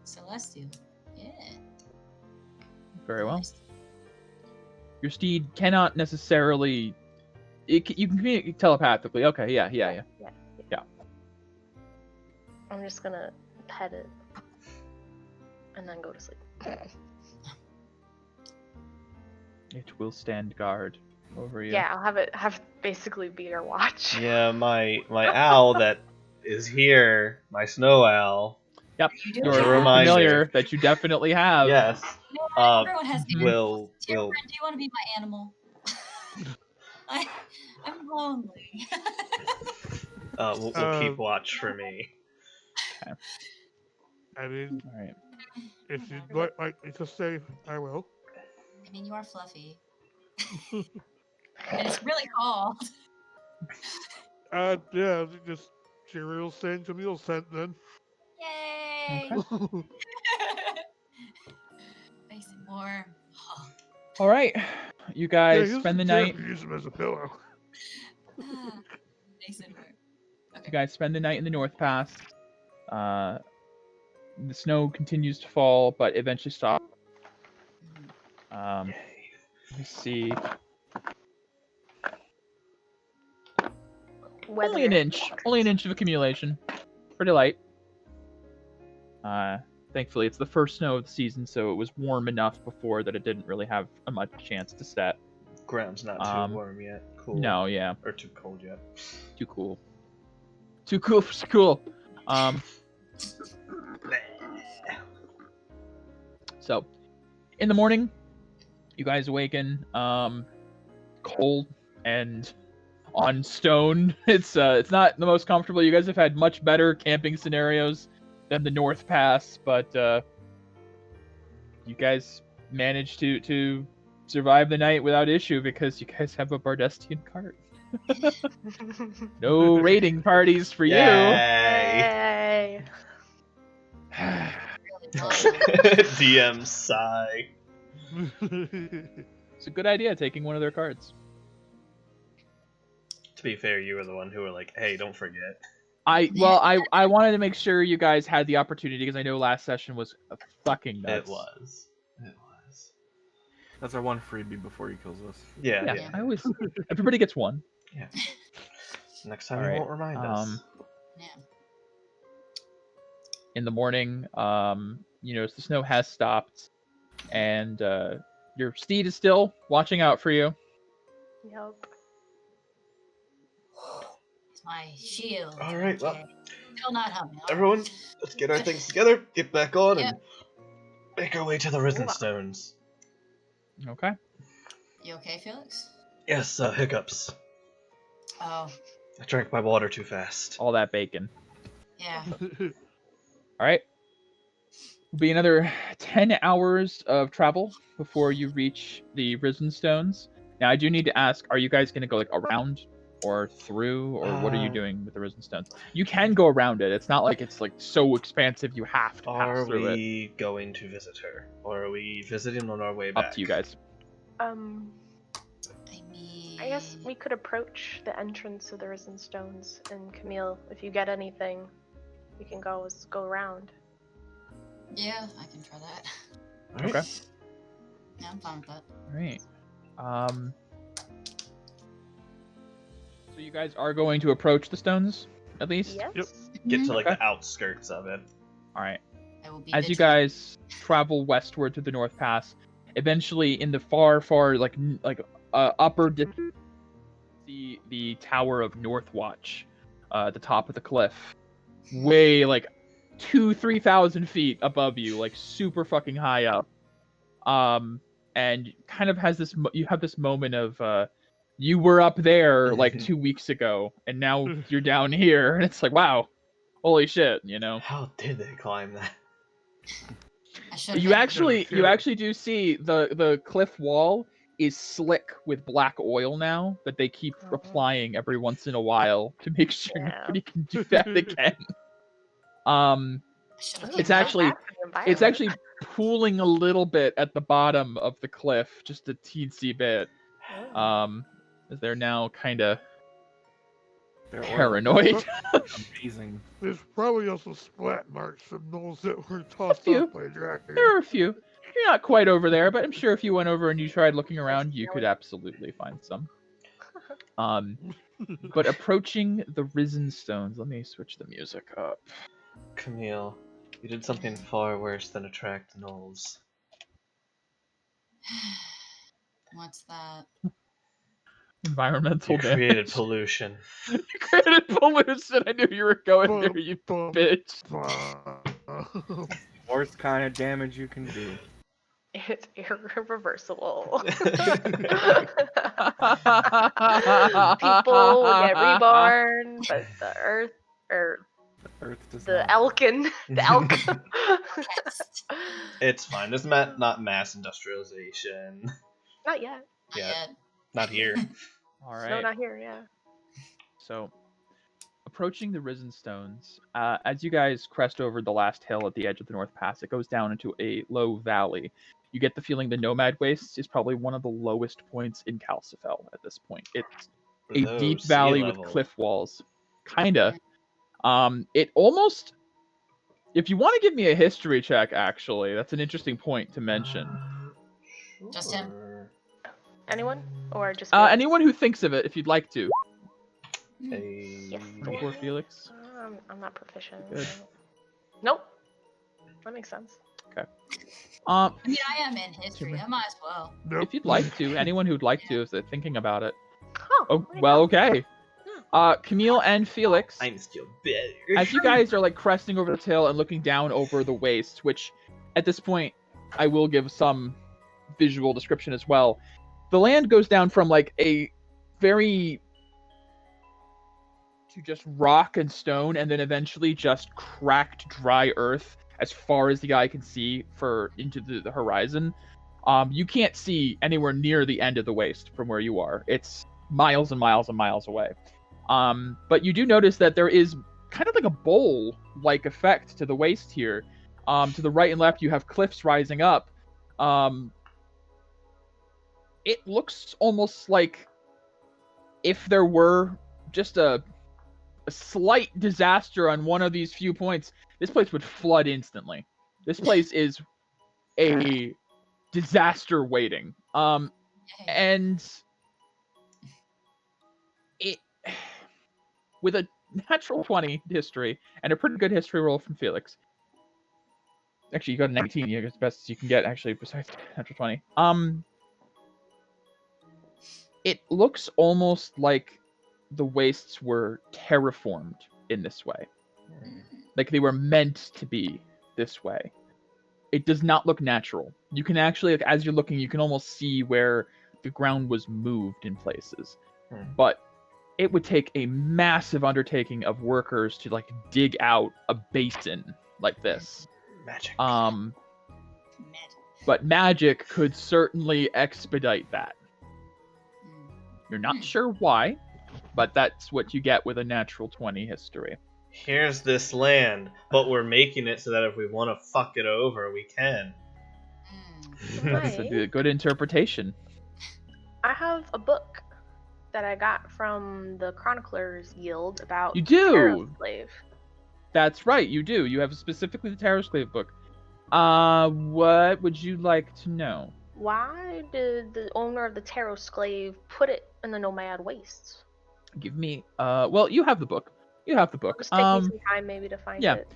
Celestial. Yeah. Very well. Nice. Your steed cannot necessarily. You can communicate telepathically. Okay. Yeah. Yeah. Yeah. I'm just gonna pet it and then go to sleep. It will stand guard over you. Yeah, I'll have it basically be your watch. Yeah, my owl that is here, my snow owl. Yep. You do You're As a have- reminder. familiar that you definitely have. Yes. Everyone has Mhm. Will Dear friend, do you want to be my animal? I'm lonely. will keep watch for me. I mean, All right. if you'd like me to stay, I will. I mean, you are fluffy. And it's really cold. Yeah, just cereal stand to meal scent then. Yay! Okay. Nice and warm. All right. You guys spend the night. Use them as a pillow. Nice and warm. You guys spend the night in the North Pass. the snow continues to fall, but eventually stops. Mhm. Let me see. Weather. Only an inch of accumulation. Pretty light. Thankfully, it's the first snow of the season, so it was warm enough before that it didn't really have a much chance to set. Ground's not too warm yet. Cool. No, yeah. Or too cold yet. Too cool. Too cool for school. So, in the morning, you guys awaken, cold and on stone. It's not the most comfortable. You guys have had much better camping scenarios than the North Pass, but you guys managed to survive the night without issue because you guys have a Bardestian cart. No raiding parties for you. Yay! Yay. DM sigh. It's a good idea taking one of their cards. To be fair, you were the one who were like, "Hey, don't forget." I wanted to make sure you guys had the opportunity because I know last session was fucking nuts. It was. That's our one freebie before he kills us. Yeah. Yeah, I always everybody gets one. Yeah. Next time Alright, you won't remind us. Yeah. In the morning, you notice the snow has stopped, and your steed is still watching out for you. Yup. It's my shield. All right, well, Still not humming. everyone, let's get our things together, get back on, Yep. and make our way to the Risen Stones. Okay. You okay, Felix? Yes, hiccups. Oh, I drank my water too fast. All that bacon. yeah. All right. Will be another 10 hours of travel before you reach the Risen Stones. Now, I do need to ask: are you guys going to go like around or through, or what are you doing with the Risen Stones? You can go around it. It's not like it's like so expansive you have to pass Are through it. we going to visit her, or are we visiting on our way back? Up to you guys. I mean, I guess we could approach the entrance of the Risen Stones, and Camille, if you get anything, you can go around. Yeah, I can try that. All right. Okay. Yeah, I'm fine with that. All right. So you guys are going to approach the stones, at least? Yes. Yep. Get to like Okay. the outskirts of it. All right. I will be As you vigilant. guys travel westward through the North Pass, eventually in the far upper distance, the Tower of Northwatch, at the top of the cliff, way like 2,000-3,000 feet above you, like super fucking high up. And kind of has this you have this moment of you were up there like 2 weeks ago, and now you're down here, and it's like, wow, holy shit, you know. How did they climb that? I should You actually do see the cliff wall is slick with black oil now that they keep Oh. applying every once in a while to make sure Yeah. nobody can do that again. It's It's actually pooling a little bit at the bottom of the cliff, just a teensy bit. As they're now kind of They're paranoid. amazing. There's probably also splat marks from gnolls that were tossed few. off by a dragon. There are a few. You're not quite over there, but I'm sure if you went over and you tried looking around, you could absolutely find some. But approaching the Risen Stones, let me switch the music up. Camille, you did something far worse than attract gnolls. What's that? Environmental You created damage. pollution. You created pollution. I knew you were going there, you bitch. Worst kind of damage you can do. It's irreversible. People will get reborn, but the earth, or Earth does the not. elkin, the elk. It's fine. There's not mass industrialization. Not yet. Not Yeah. yet. Not here. All No, right. not here. Yeah. So, approaching the Risen Stones, as you guys crest over the last hill at the edge of the North Pass, it goes down into a low valley. You get the feeling the Nomad Wastes is probably one of the lowest points in Calcifel at this point. It's a Low deep sea valley level. with cliff walls. Kinda. It almost If you want to give me a history check, actually, that's an interesting point to mention. Just him? Sure. Anyone? Or just Felix? Anyone who thinks of it, if you'd like to. Yes. 24 Felix. I'm not proficient. Good. Nope. That makes sense. I mean, I am in history. I might as well. Nope. If you'd like to, anyone who'd like to, if they're thinking about it. Oh, there you Well, go. okay. Camille and Felix, I'm still better. as you guys are like cresting over the hill and looking down over the waste, which at this point I will give some visual description as well. The land goes down from like a very to just rock and stone, and then eventually just cracked dry earth as far as the eye can see for into the horizon. You can't see anywhere near the end of the waste from where you are. It's miles and miles and miles away. But you do notice that there is kind of like a bowl-like effect to the waste here. To the right and left, you have cliffs rising up. It looks almost like if there were just a slight disaster on one of these few points, this place would flood instantly. This place is a disaster waiting. And it, with a natural 20 history and a pretty good history roll from Felix. Actually, you got a 19. You get the best you can get, actually, besides natural 20. It looks almost like the wastes were terraformed in this way. Like they were meant to be this way. It does not look natural. You can actually, like, as you're looking, you can almost see where the ground was moved in places. But it would take a massive undertaking of workers to like dig out a basin like this. Magic. But magic could certainly expedite that. You're not sure why, but that's what you get with a natural 20 history. Here's this land, but we're making it so that if we want to fuck it over, we can. That's a good interpretation. I have a book that I got from the Chronicler's Guild about You do? Tarot Slave. That's right, you do. You have specifically the Tarot Slave book. What would you like to know? Why did the owner of the Tarot Slave put it in the Nomad Wastes? Give me, well, you have the book. You have the book. Just take me some time maybe to find yeah. it.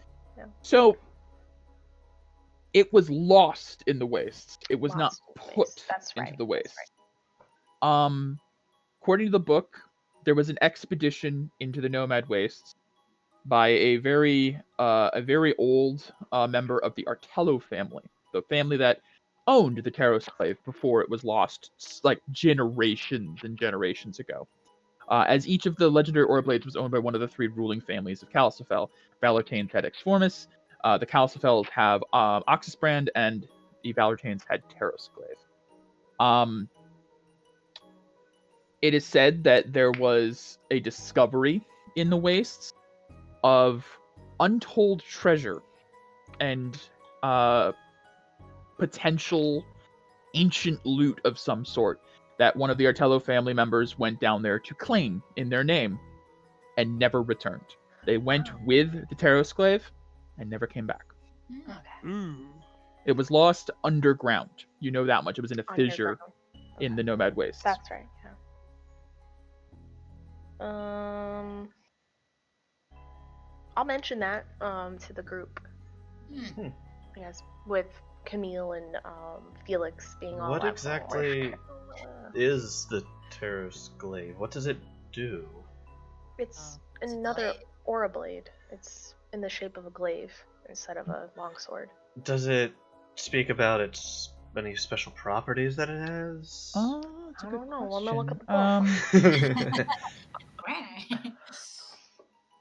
So, it was lost in the wastes. It was not Lost in the put wastes. That's into right. the wastes. That's According to the book, there was an expedition into the Nomad Wastes by a very old member of the Artello family, the family that owned the Tarot Slave before it was lost, like generations and generations ago. As each of the legendary Aurablades was owned by one of the three ruling families of Calcifel, Valartanes had Exformis, the Calcifels have Oxysbrand, and the Valartanes had Tarot Slave. It is said that there was a discovery in the wastes of untold treasure and potential ancient loot of some sort that one of the Artello family members went down there to claim in their name and never returned. They went with the Tarot Slave and never came back. Ooh. It was lost underground. You know that much. It was in a fissure Underground. in the Nomad Wastes. That's right. Yeah. I'll mention that to the group. Yes, with Camille and Felix being all What out exactly for- is the Tarot Slave? What does it do? It's It's a another glaive. aura blade. It's in the shape of a glaive instead of a longsword. Does it speak about its any special properties that it has? That's a I good don't know. Let me look at question. the book.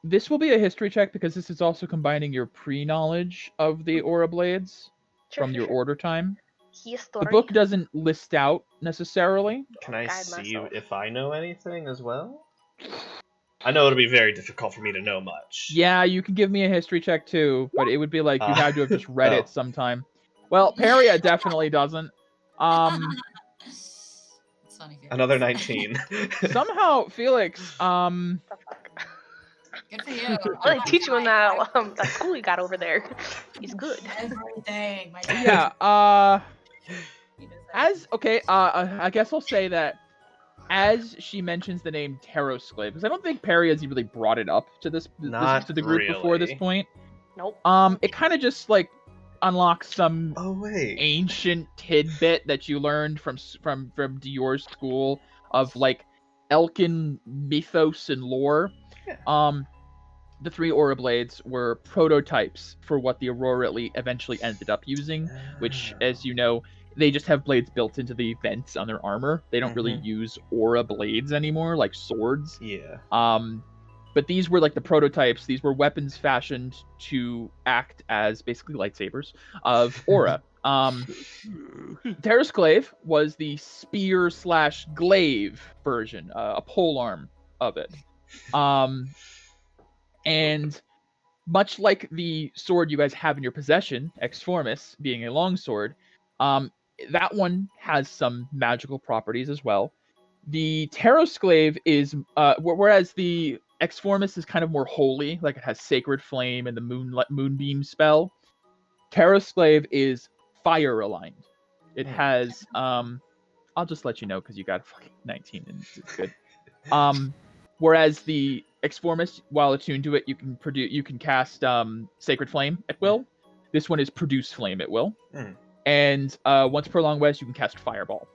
This will be a history check because this is also combining your pre-knowledge of the Aura Blades Sure, from sure, your sure. order time. History. The book doesn't list out necessarily. Can I Guide see myself. if I know anything as well? I know it'll be very difficult for me to know much. Yeah, you can give me a history check too, but it would be like you had to have just read Oh. it sometime. Well, Peria definitely doesn't. It's funny if you're Another 19. Somehow Felix, The fuck? Good for you. Well, they teach you in that school you got over there. He's good. Everything. My dad. Yeah. He does As I guess I'll say that as she mentions the name Terrosclave, because I don't think Perry has really brought it up to Not to the group before this really. point. Nope. It kind of just like unlocks some Oh wait. ancient tidbit that you learned from Dior's school of like Elkin mythos and lore. Yeah. The 3 Aura blades were prototypes for what the Aurora eventually ended up using, which, as you know, they just have blades built into the vents on their armor. They don't really use Aura blades anymore, like swords. Yeah. But these were like the prototypes. These were weapons fashioned to act as basically lightsabers of Aura. Terrasclave was the spear/glaive version, a polearm of it. And much like the sword you guys have in your possession, Exformis, being a longsword, that one has some magical properties as well. The Terrasclave is, whereas the Exformis is kind of more holy, like it has Sacred Flame and the Moonbeam spell. Terrasclave is fire aligned. It has, I'll just let you know because you got fucking 19 and it's good. Whereas the Exformis, while attuned to it, you can cast Sacred Flame at will. This one is Produce Flame at will. And once per long rest, you can cast Fireball.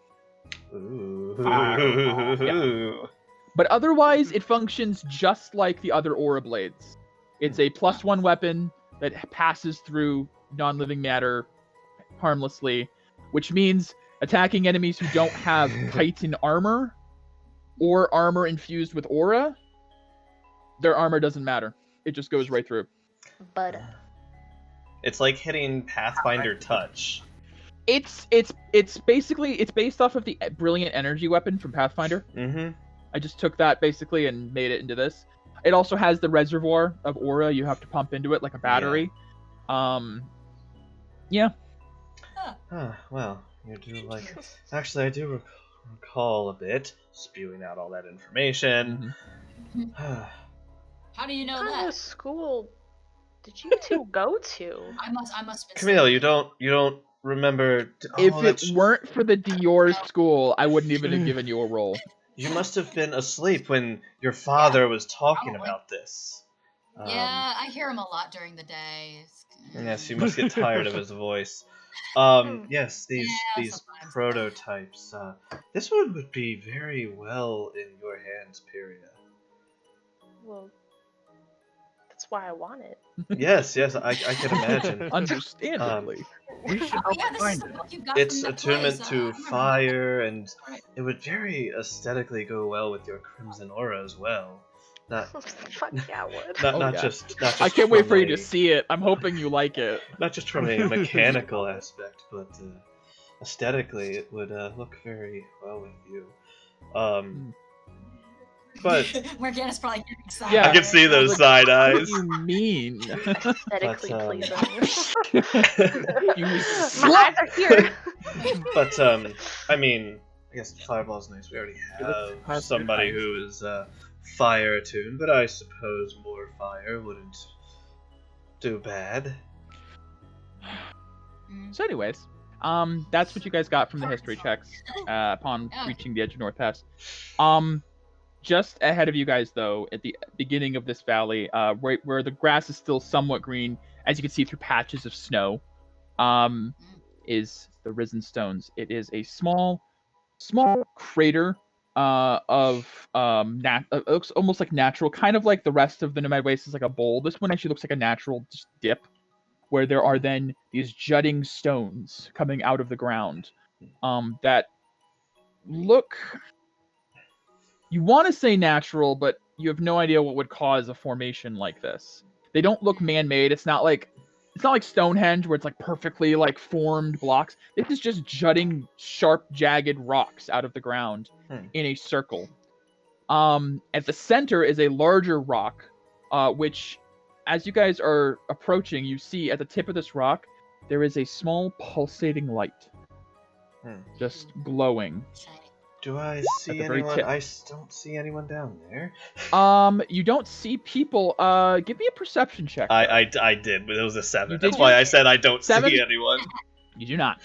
Ooh. Yeah. But otherwise, it functions just like the other Aura blades. It's a +1 weapon that passes through non-living matter harmlessly, which means attacking enemies who don't have Titan armor or armor infused with Aura, their armor doesn't matter. It just goes right through. But It's like hitting Pathfinder Touch. It's basically based off of the Brilliant Energy weapon from Pathfinder. Mm-hmm. I just took that basically and made it into this. It also has the reservoir of Aura you have to pump into it like a battery. Yeah. Well, you do like... Actually, I do recall a bit, spewing out all that information. How do you know what kind that? of school did you two go to? I must have been Camille, you don't remember... If it weren't for the Dior school, I wouldn't even have given you a roll. You must have been asleep when your father was talking about this. Yeah, I hear him a lot during the day. Yes, you must get tired of his voice. Yes, these sometimes. prototypes. This one would be very well in your hands, Pyria. Well, that's why I want it. Yes, I can imagine. Understandably. We should help find it. It's attunement to fire, and it would very aesthetically go well with your Crimson Aura as well. Fuck yeah, I would. Not just I can't wait from for you a- to see it. I'm hoping you like it. Not just from a mechanical aspect, but aesthetically, it would look very well with you. But Morgana's probably getting excited. Yeah. I can see those side What eyes. do you mean? Aesthetically But, pleasing. You My eyes are here. But I mean, I guess Fireball's nice. We already have Have somebody good who is fire attuned, but I suppose more fire wouldn't do bad. So anyways, that's what you guys got from the history checks upon reaching the edge of North Pass. Just ahead of you guys, though, at the beginning of this valley, right where the grass is still somewhat green, as you can see through patches of snow, is the Risen Stones. It is a small crater it looks almost like natural, kind of like the rest of the Nomad Waste is like a bowl. This one actually looks like a natural just dip, where there are then these jutting stones coming out of the ground that look... You want to say natural, but you have no idea what would cause a formation like this. They don't look man-made. It's not like Stonehenge where it's like perfectly like formed blocks. This is just jutting, sharp, jagged rocks out of the ground in a circle. At the center is a larger rock, which, as you guys are approaching, you see at the tip of this rock there is a small pulsating light, just glowing. Shiny. Do I see the very anyone? tip. I don't see anyone down there. You don't see people. Give me a perception check. I did, but it was a 7. You did That's why you? I said I don't 7? see anyone. You do not.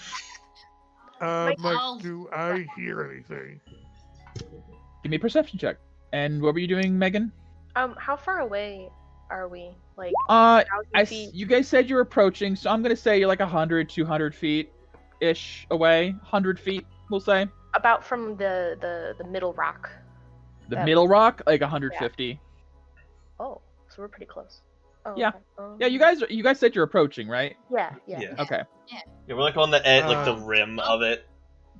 Mike, I'll- do I hear anything? Give me a perception check. And what were you doing, Megan? How far away are we? Like, 1,000 feet? You guys said you're approaching, so I'm gonna say you're like 100, 200 feet ish away. 100 feet, we'll say. About from the middle rock. The middle rock, like 150. Oh, so we're pretty close. Oh, Yeah. okay. Yeah, you guys said you're approaching, right? Yeah. Yeah. Okay. Yeah, we're like on the edge, like the rim of it.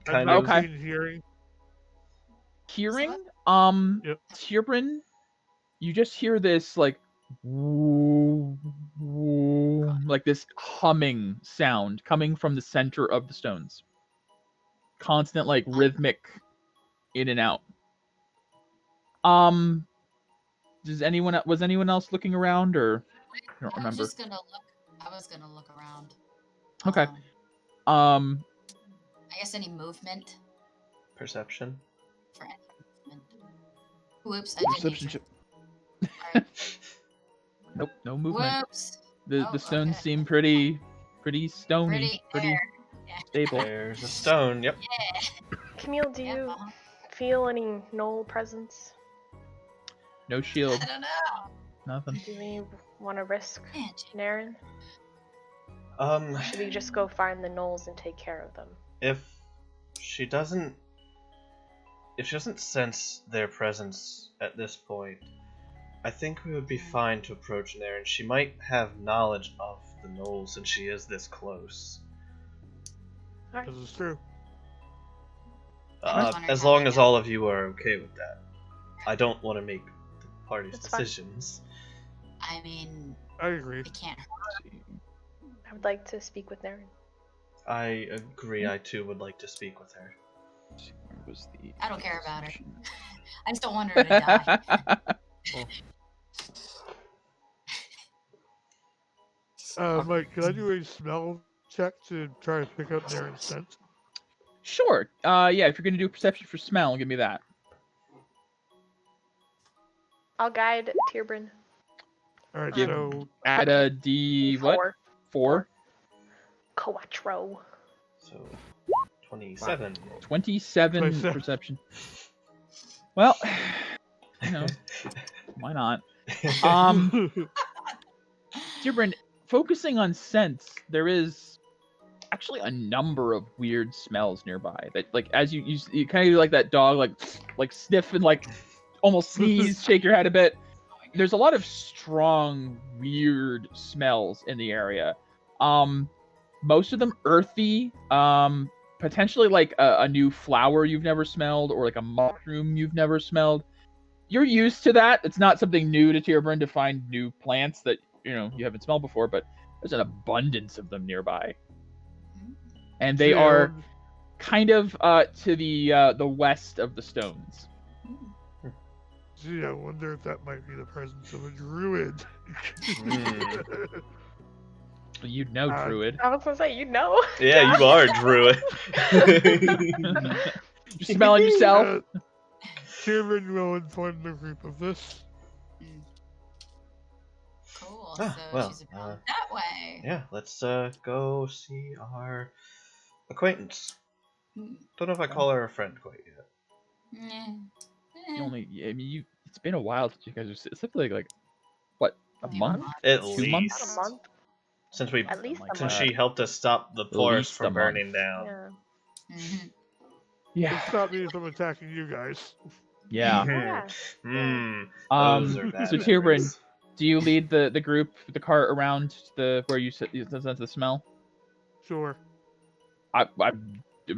Kind of. Okay. Hearing. Hearing, Yep. Tierbrin, you just hear this like woo, woo, like this humming sound coming from the center of the stones. Constant like rhythmic in and out. Was anyone else looking around, or I don't remember. I was gonna look around. Okay. I guess any movement Perception. for any movement. Whoops, I didn't Perception use it. check. Alright. Nope, no movement. Whoops. The Oh, stones okay. seem pretty stony, Pretty there. stable. There's a stone. Yep. Yeah. Camille, do Yep, you uh-huh. feel any Knoll presence? No shield, I don't know. nothing. Do we want to risk Man, Naren? Should we just go find the Knolls and take care of them? If she doesn't sense their presence at this point, I think we would be fine to approach there, and she might have knowledge of the Knoll since she is this close. This is true. As long as all of you are okay with that. I don't want to make the party's That's fine. decisions. I mean, I agree. it can't hurt. I would like to speak with Naren. I agree. I too would like to speak with her. I don't care about her. I just don't want her to die. Mike, can I do a smell check to try to pick up Naren's scent? Sure. Yeah, if you're gonna do perception for smell, give me that. I'll guide Tierbrin. Alright, Give- so Add a D what? 4? Quattro. So, 27. 27 27. perception. Well, you know, why not? Tierbrin, focusing on scents, there is actually a number of weird smells nearby. That, like, as you kind of do like that dog, like sniff and like almost sneeze, shake your head a bit. There's a lot of strong, weird smells in the area. Most of them earthy. Potentially like a new flower you've never smelled, or like a mushroom you've never smelled. You're used to that. It's not something new to Tierbrin to find new plants that you haven't smelled before, but there's an abundance of them nearby, and they are kind of to the west of the stones. Gee, I wonder if that might be the presence of a druid. You'd know, Druid. I was gonna say, you know. Yeah, you are a druid. You're smelling yourself. Chairman will inform the group of this. Cool. Ah, So well, she's about that way. Yeah, let's go see our acquaintance. Don't know if I call her a friend quite yet. It's been a while since you guys are. It's like what, a month? At 2 least. months? A month? Since we At least a since month. she helped us stop the forest least a from month. burning down. Yeah. Yeah. Stop me from attacking you guys. Yeah. Yeah. Those are bad So Tierbrin, memories. do you lead the group, the cart around where you sense the smell? Sure. I'm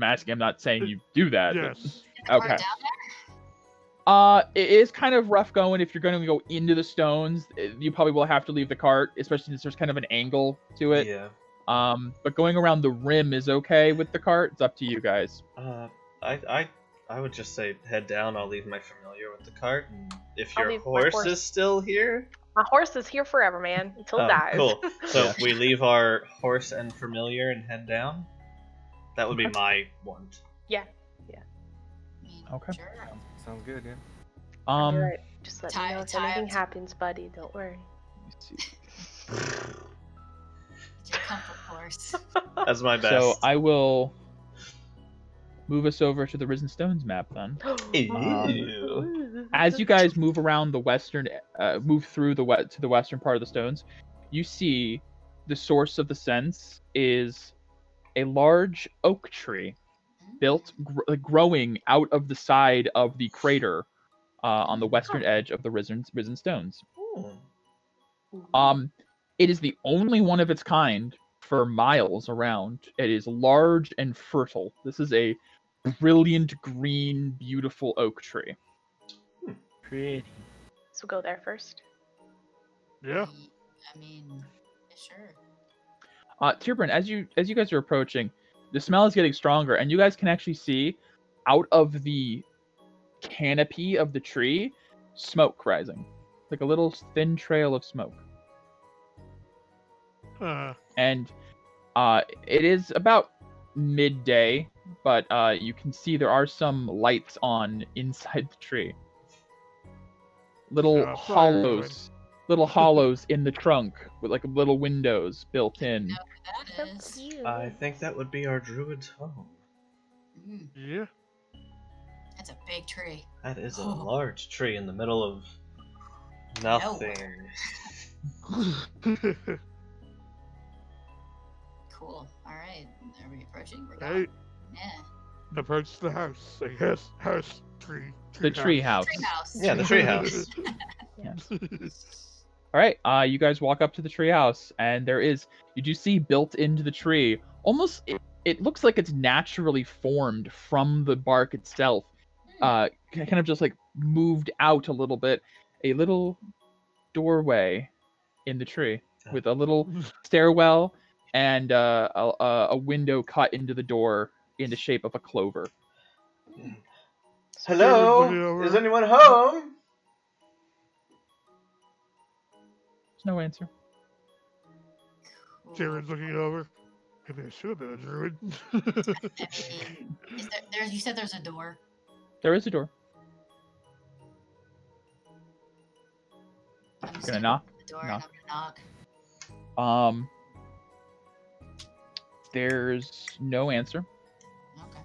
asking. I'm not saying you do that. but- Yes. Okay. Down there? It is kind of rough going if you're going to go into the stones. You probably will have to leave the cart, especially since there's kind of an angle to it. Yeah. But going around the rim is okay with the cart. It's up to you guys. I would just say head down. I'll leave my familiar with the cart. And if I'll your leave my horse horse. is still here, My horse is here forever, man. Until it oh, dies. cool. So Yeah. we leave our horse and familiar and head down. That would be my want. mean, Okay. Sure. Sounds good, yeah. Alright, just let me Tie- know if tie anything up to- happens, buddy. Don't worry. Let me see. It's your comfort course. That's my best. So I will move us over to the Risen Stones map then. Ew. As you guys move around the western, move through to the western part of the stones, you see the source of the sense is a large oak tree built, growing out of the side of the crater on the western edge of the Risen Stones. It is the only one of its kind for miles around. It is large and fertile. This is a brilliant green, beautiful oak tree. Pretty. So go there first. Yeah. I mean, sure. Tierbrand, as you guys are approaching, the smell is getting stronger, and you guys can actually see out of the canopy of the tree smoke rising, like a little thin trail of smoke. And it is about midday, but you can see there are some lights on inside the tree. Little hollows in the trunk with like little windows built in. Know who that is? Cute. I think that would be our druid's home. Mm, Yeah. that's a big tree. That is a Oh. large tree in the middle of nothing. Cool. All right. Are we approaching? We're Hey, going. Yeah. approach the house. I guess house tree. The tree house. Treehouse. Yeah, the treehouse. All right, you guys walk up to the treehouse, and you do see built into the tree, almost it looks like it's naturally formed from the bark itself, kind of just like moved out a little bit, a little doorway in the tree with a little stairwell and a window cut into the door in the shape of a clover. Hello? Is anyone home? There's no answer. Cool. Jared's looking over. Maybe I should have been a druid. I mean, is there? You said there's a door. There is a door. I'm just Gonna knock. open the door and I'm gonna knock. There's no answer. Okay.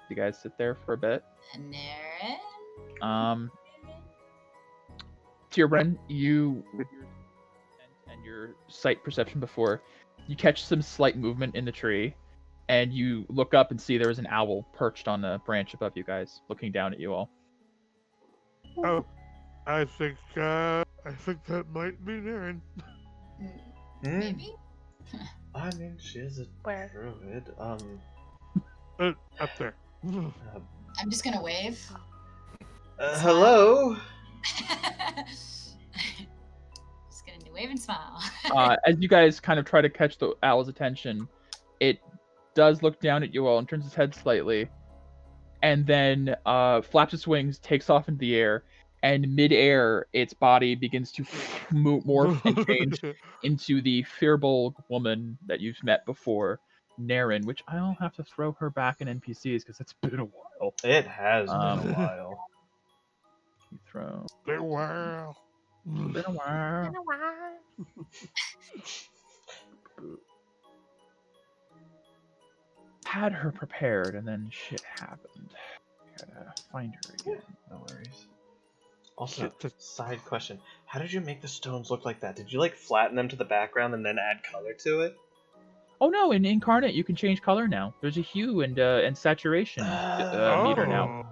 You guys sit there for a bit. And Naren? Tierbren, you with your and your sight perception before, you catch some slight movement in the tree, and you look up and see there is an owl perched on a branch above you guys, looking down at you all. Oh, I think that might be Naren. Maybe? I mean, she is a Where? druid. Up there. I'm just gonna wave. Hello? Just gonna wave and smile. As you guys kind of try to catch the owl's attention, it does look down at you all and turns its head slightly, and then flaps its wings, takes off into the air, and mid-air, its body begins to morph and change into the fearful woman that you've met before, Naren, which I'll have to throw her back in NPCs because it's been a while. It has been Um, a while. You throw. Wow. Been a while. Been a while. Had her prepared, and then shit happened. Gotta find her again. No worries. Also, Shit, just- side question. How did you make the stones look like that? Did you, like, flatten them to the background and then add color to it? Oh no! In Incarnate, you can change color now. There's a hue and saturation meter now.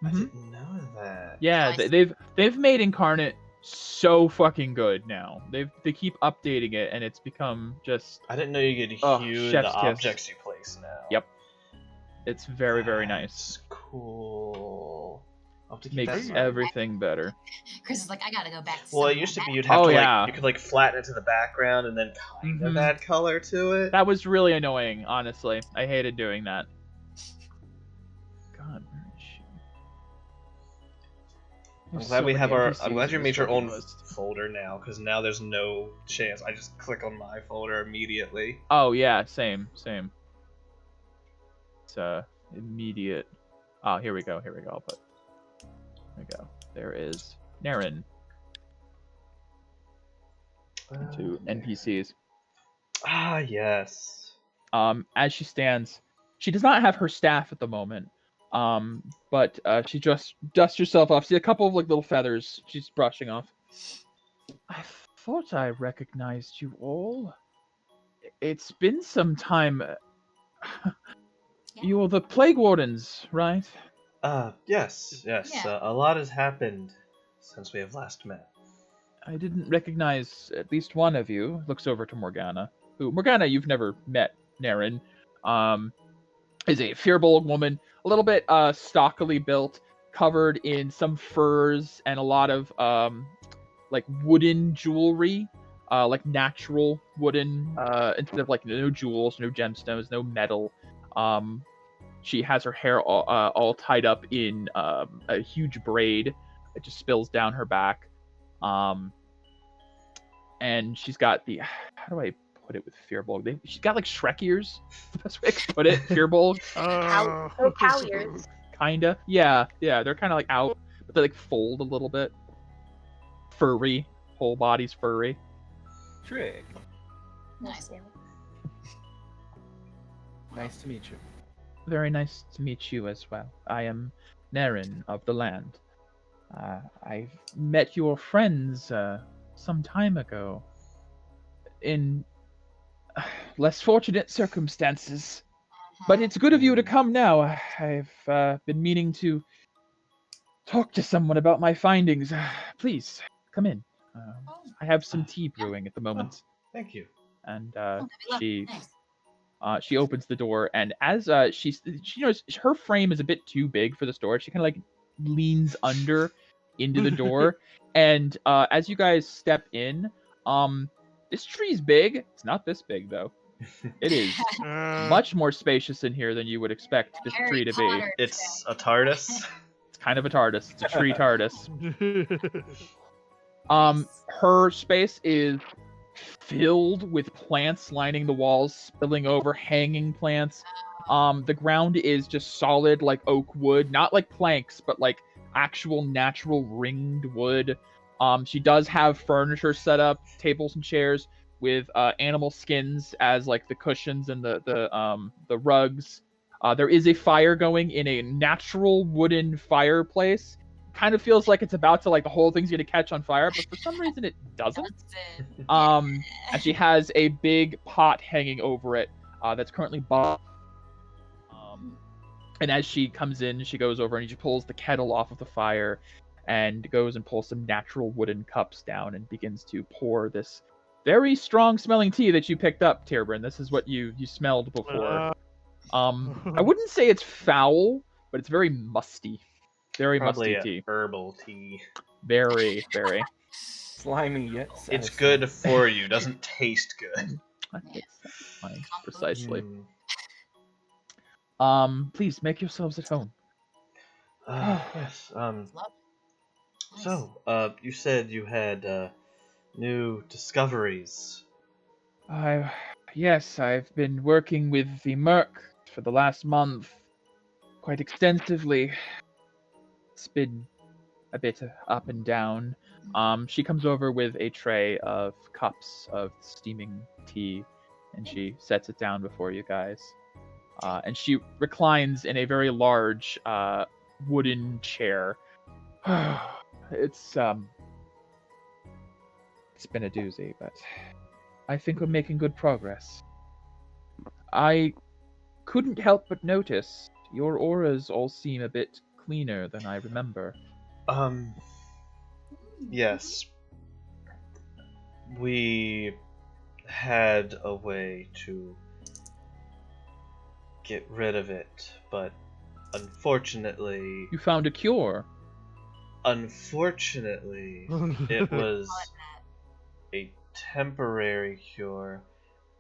I Mhm. didn't know that. Yeah, Nice. they've made Incarnate so fucking good now. They keep updating it, and it's become just I didn't know you could Oh, hue chef's the kiss. objects you place now. Yep. it's very very nice. That's cool. I'll have to keep Makes that in mind. everything better. Chris is like, I gotta go back to Well, it some used to be Nomad. you'd have Oh, to, like, yeah. you could, like, flatten it to the background and then kind of Mhm. add color to it. That was really annoying, honestly. I hated doing that. God, where is she? I'm There's glad so we many have our. NPCs I'm glad in you this made your fucking own list. folder now, because now there's no chance. I just click on my folder immediately. Oh yeah, same. It's immediate. Oh, here we go. I'll put. There we go. There is Naren to NPCs. Ah, yes. As she stands, she does not have her staff at the moment. But she just dusts herself off. See a couple of like little feathers she's brushing off. I thought I recognized you all. It's been some time. You're the Plague Wardens, right? Yes. Yeah. A lot has happened since we have last met. I didn't recognize at least one of you. Looks over to Morgana. Morgana, you've never met Naren. Is a Firbolg woman, a little bit stockily built, covered in some furs and a lot of like wooden jewelry, like natural wooden, instead of like no jewels, no gemstones, no metal. She has her hair all tied up in a huge braid that just spills down her back. And she's got the, how do I put it with Firbolg? She's got like Shrek ears. That's the best way I can put it. Firbolg. Cow ears. Kinda. Yeah. They're kind of like out, but they like fold a little bit. Furry. Whole body's furry. Trick. Nice. Nice to meet you. Very nice to meet you as well. I am Naren of the land. I've met your friends some time ago in less fortunate circumstances. But it's good of you to come now. I've been meaning to talk to someone about my findings. Please, come in. I have some tea brewing at the moment. Thank you. And She. she opens the door, and as she knows her frame is a bit too big for the door, she kind of like leans under into the door. And as you guys step in, this tree's big. It's not this big though. It is much more spacious in here than you would expect this tree to be. It's a TARDIS. It's kind of a TARDIS. It's a tree TARDIS. Her space is filled with plants lining the walls, spilling over, hanging plants. The ground is just solid like oak wood, not like planks, but like actual natural ringed wood. She does have furniture set up, tables and chairs with animal skins as like the cushions and the rugs. There is a fire going in a natural wooden fireplace. Kind of feels like it's about to, like, the whole thing's gonna catch on fire, but for some reason it doesn't. And she has a big pot hanging over it that's currently boiled. And as she comes in, she goes over and she pulls the kettle off of the fire and goes and pulls some natural wooden cups down and begins to pour this very strong smelling tea that you picked up, Tirbryn. This is what you smelled before. I wouldn't say it's foul, but it's very musty. Very Probably musty tea. Herbal tea. Very. Slimy yet satisfying. It's good for you. Doesn't taste good. It's satisfying, precisely. Mm. Please make yourselves at home. Yes. So, you said you had new discoveries. Yes, I've been working with the Merc for the last month quite extensively. It's been a bit up and down. She comes over with a tray of cups of steaming tea, and she sets it down before you guys. And she reclines in a very large wooden chair. It's been a doozy, but I think we're making good progress. I couldn't help but notice your auras all seem a bit cleaner than I remember. Yes. We had a way to get rid of it, but unfortunately... You found a cure. Unfortunately, it was a temporary cure,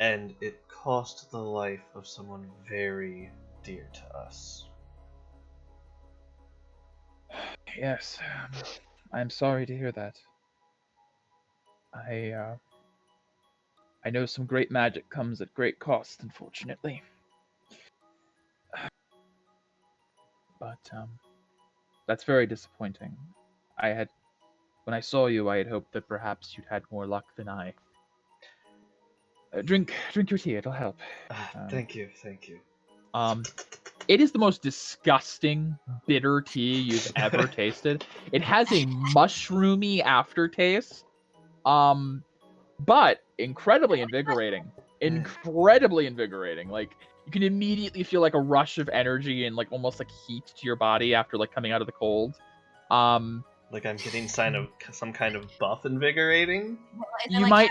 and it cost the life of someone very dear to us. Yes, I'm sorry to hear that. I know some great magic comes at great cost, unfortunately. But that's very disappointing. When I saw you, I had hoped that perhaps you'd had more luck than I. Drink your tea; it'll help. Thank you. It is the most disgusting, bitter tea you've ever tasted. It has a mushroomy aftertaste, but incredibly invigorating. Incredibly invigorating. Like, you can immediately feel like a rush of energy and like almost like heat to your body after like coming out of the cold. Like I'm getting some kind of buff invigorating. You might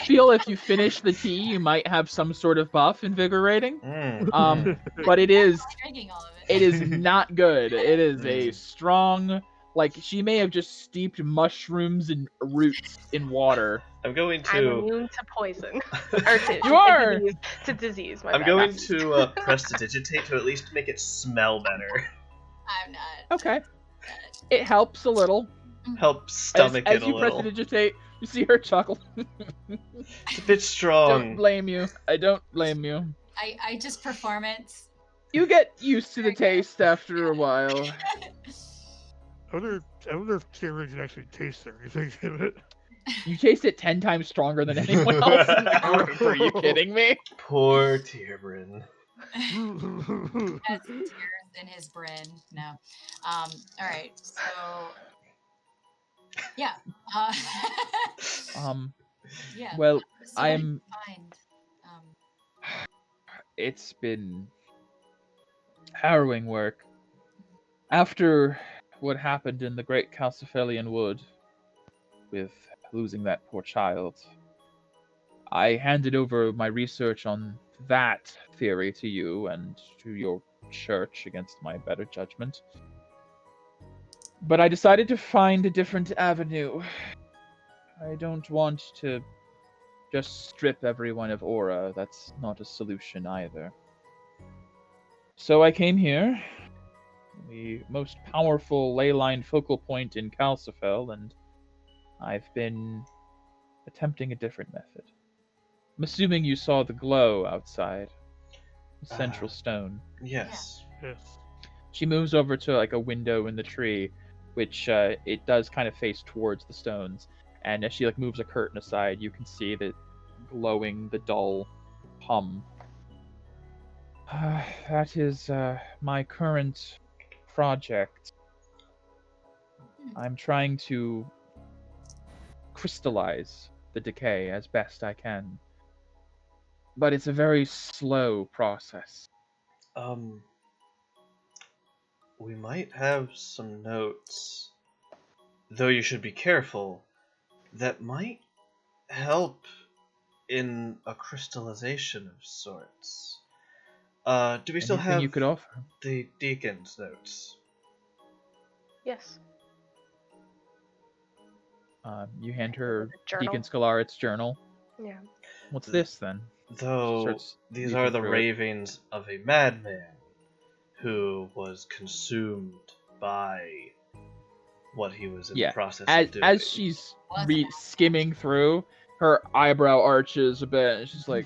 feel if you finish the tea, you might have some sort of buff invigorating. But it is not good. It is a strong, like, she may have just steeped mushrooms and roots in water. I'm going to. I'm immune to poison. Or You are! To disease. I'm going to prestidigitate to at least make it smell better. I'm not. Okay. It helps a little. Help stomach as it a you little. prestidigitate, you see her chuckle. It's a bit strong. Don't blame you. I don't blame you. I just performance. You get used to the taste after a while. I wonder if Tyrion can actually taste everything in it. You taste it 10 times stronger than anyone else in the group. Are you kidding me? Poor Tyrion. Has tears in his brain. No. All right. So. Yeah. Yeah. Well, so what did you find? It's been harrowing work. After what happened in the Great Calciphilian Wood, with losing that poor child, I handed over my research on that theory to you and to your church against my better judgment. But I decided to find a different avenue. I don't want to just strip everyone of aura. That's not a solution either. So I came here, the most powerful ley line focal point in Calcifel, and I've been attempting a different method. I'm assuming you saw the glow outside. The central stone. Yes. Yes. She moves over to like a window in the tree, which it does kind of face towards the stones. And as she like moves a curtain aside, you can see the glowing, the dull hum. That is my current project. I'm trying to crystallize the decay as best I can. But it's a very slow process. We might have some notes, though you should be careful, that might help in a crystallization of sorts. Do we still Anything have you could offer? the deacon's notes? Yes. You hand her Journal. Deacon Scalarit's journal. Yeah. What's this then? Though Starts these leafing are the through it. ravings of a madman who was consumed by what he was in the process of doing. As she's skimming through, her eyebrow arches a bit, and she's like,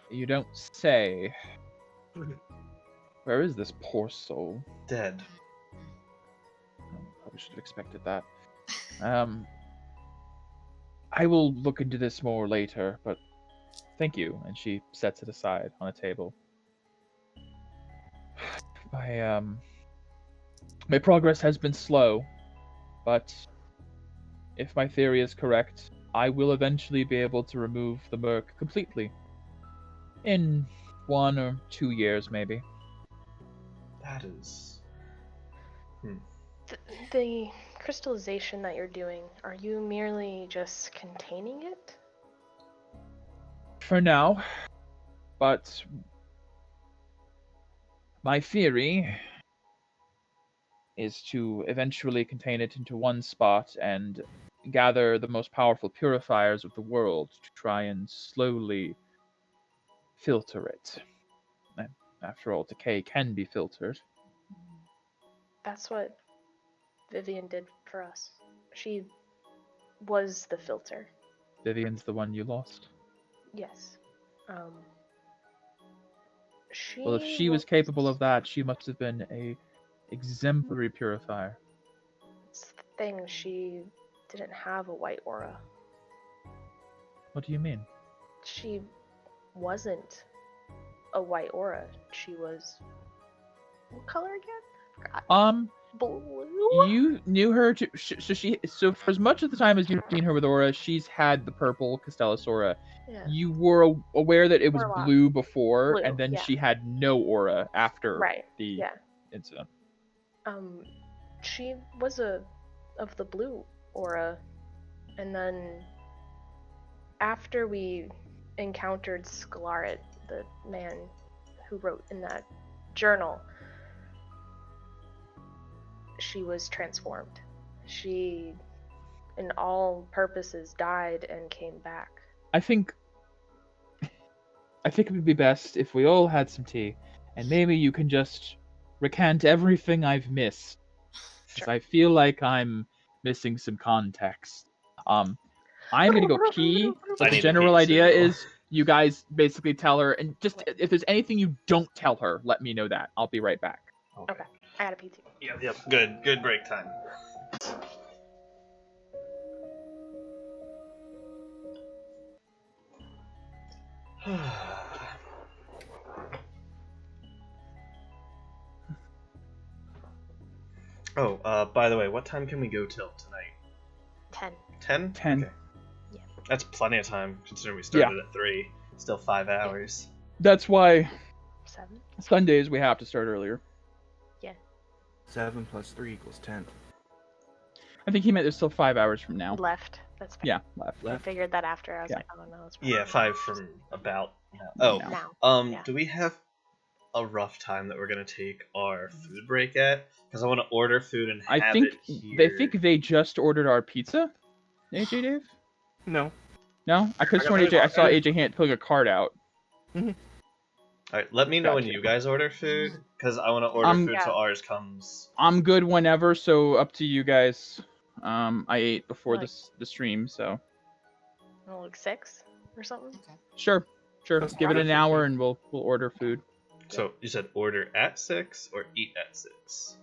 "You don't say. Where is this poor soul?" Dead. Probably should have expected that. I will look into this more later, but thank you. And she sets it aside on a table. My progress has been slow, but if my theory is correct, I will eventually be able to remove the murk completely. In 1 or 2 years, maybe. That is... The crystallization that you're doing, are you merely just containing it? For now, but my theory is to eventually contain it into one spot and gather the most powerful purifiers of the world to try and slowly filter it. And after all, decay can be filtered. That's what Vivian did for us. She was the filter. Vivian's the one you lost. Yes. Well, if she was capable of that, she must have been a Exemplary purifier. It's the thing, she didn't have a white aura. What do you mean? She wasn't a white aura. She was... What color again? Forgot. Blue? You knew her to so for as much of the time as you've seen her with aura, she's had the purple Castellus aura. Yeah. You were aware that it was Warlock. blue before, Blue, and then yeah. she had no aura after Right. the Yeah. incident. She was of the blue aura, and then after we encountered Scalaret, the man who wrote in that journal, she was transformed. She, in all purposes, died and came back. I think it would be best if we all had some tea, and maybe you can just recant everything I've missed. Because I feel like I'm missing some context. I'm gonna go pee, I but the need to general pee, idea too. is you guys basically tell her, and just if there's anything you don't tell her, let me know that. I'll be right back. Okay. I gotta pee too. Yep. Good break time. Oh, by the way, what time can we go till tonight? 10. 10? 10. Okay. Yeah. That's plenty of time, considering we started at 3. Still 5 hours. That's why 7? Sundays we have to start earlier. 7 plus 3 equals 10. I think he meant there's still 5 hours from now. Left. That's fine. Yeah, left. I figured that after. I was Yeah. like, oh no, it's probably Yeah, 5 from about now. Oh, now. Yeah. do we have a rough time that we're gonna take our food break at? Because I want to order food and have I think it here. they think they just ordered our pizza. AJ Dave? No. No? I could have I sworn got AJ. I it. saw AJ hand pulling a card out. Alright, let me know when Gotcha. you guys order food, because I want to order food so ours comes. I'm good whenever, so up to you guys. I ate before Like- the stream, so Oh, like 6 or something? Okay. sure. That's Give it an fine. hour and we'll order food. So you said order at 6 or eat at 6?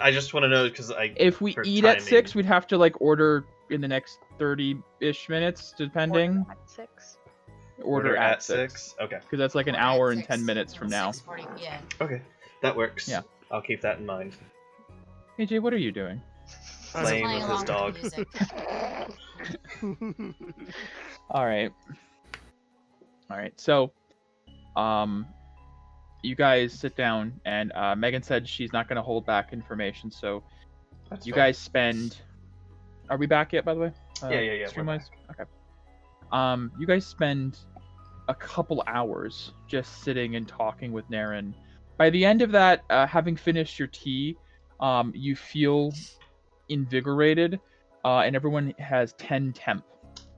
I just want to know because If we for eat at timing. 6, we'd have to like order in the next 30-ish minutes, depending. Order at 6. Order at 6. Okay. Because that's like an Order at hour and 6, 10 minutes from now. 6:40, yeah. Okay, that works. Yeah. I'll keep that in mind. AJ, what are you doing? Playing Playing with his along dog. with the music. Alright. So, you guys sit down, and Megan said she's not going to hold back information, so That's you fine. guys spend... Are we back yet, by the way? Yeah, we're Stream-wise? Okay. You guys spend a couple hours just sitting and talking with Naren. By the end of that, having finished your tea, you feel invigorated, and everyone has 10 temp.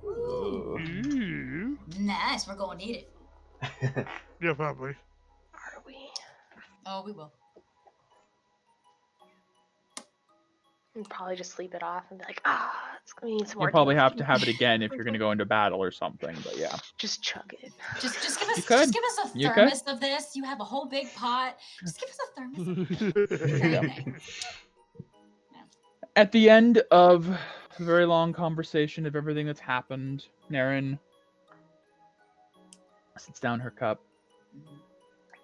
Ooh, Ooh. nice. We're gonna need it. Yeah, probably. Are we? Oh, we will. We'll probably just sleep it off and be like, it's gonna need some You'll more. probably tea." have to have it again if you're going to go into battle or something, but yeah. Just chug it. Just give You us could. a You could. thermos of this. You have a whole big pot. Just give us a thermos. Very Yeah. nice. At the end of a very long conversation of everything that's happened, Naren sits down her cup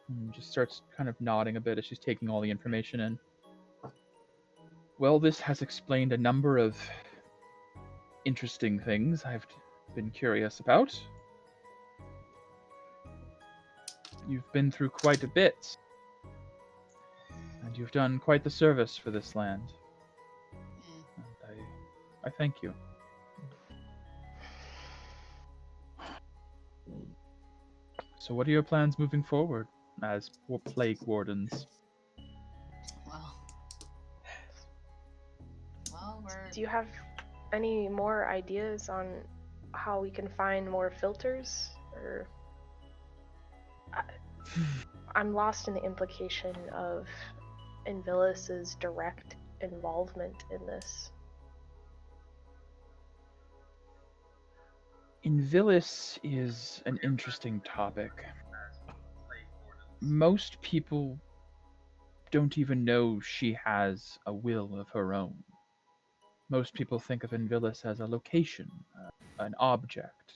and just starts kind of nodding a bit as she's taking all the information in. Well, this has explained a number of interesting things I've been curious about. You've been through quite a bit, and you've done quite the service for this land. And I thank you. So what are your plans moving forward as plague wardens? Well, we're. Do you have any more ideas on how we can find more filters? Or I'm lost in the implication of Invilis's direct involvement in this. Invilis is an interesting topic. Most people don't even know she has a will of her own. Most people think of Invilis as a location, an object,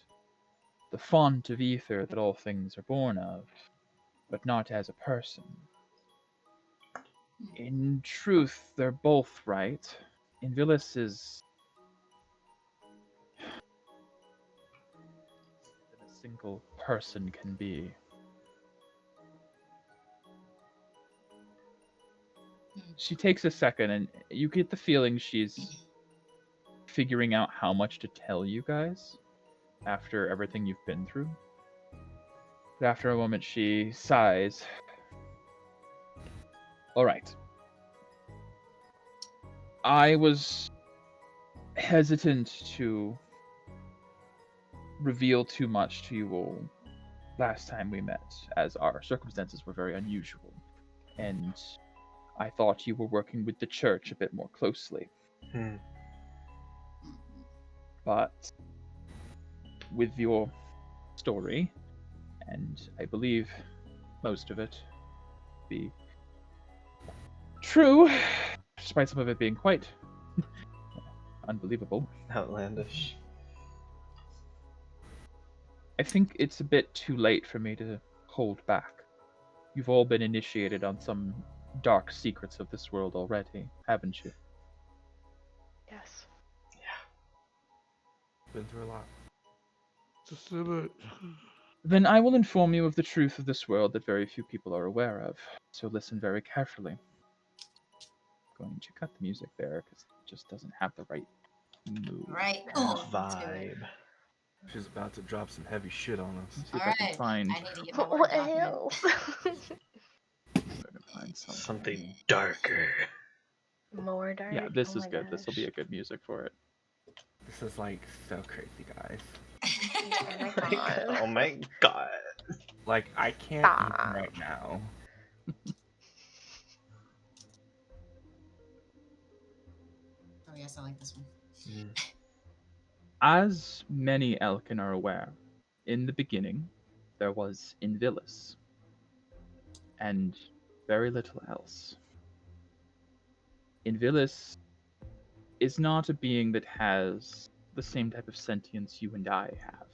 the font of ether that all things are born of, but not as a person. In truth, they're both right. Invilis is than a single person can be. She takes a second, and you get the feeling she's figuring out how much to tell you guys after everything you've been through. But after a moment, she sighs. All right. I was hesitant to reveal too much to you all last time we met, as our circumstances were very unusual, and I thought you were working with the church a bit more closely. But with your story, and I believe most of it be true, despite some of it being quite unbelievable. Outlandish. I think it's a bit too late for me to hold back. You've all been initiated on some dark secrets of this world already, haven't you? Yes. Been through a lot. Just a bit. Then I will inform you of the truth of this world that very few people are aware of, so listen very carefully. I'm going to cut the music there, because it just doesn't have the right mood. Right. Vibe. She's about to drop some heavy shit on us. Let's see if I can Alright. find, I need to get my Word What document. else? if I can find Something darker. More dark. Yeah, this Oh is my good. This will be gosh. a good music for it. This is like so crazy, guys. Oh my god. Oh my god. Like, I can't Stop. even right now. Oh yes, I like this one. As many Elkin are aware, in the beginning, there was Invilis, and very little else. Invilis is not a being that has the same type of sentience you and I have.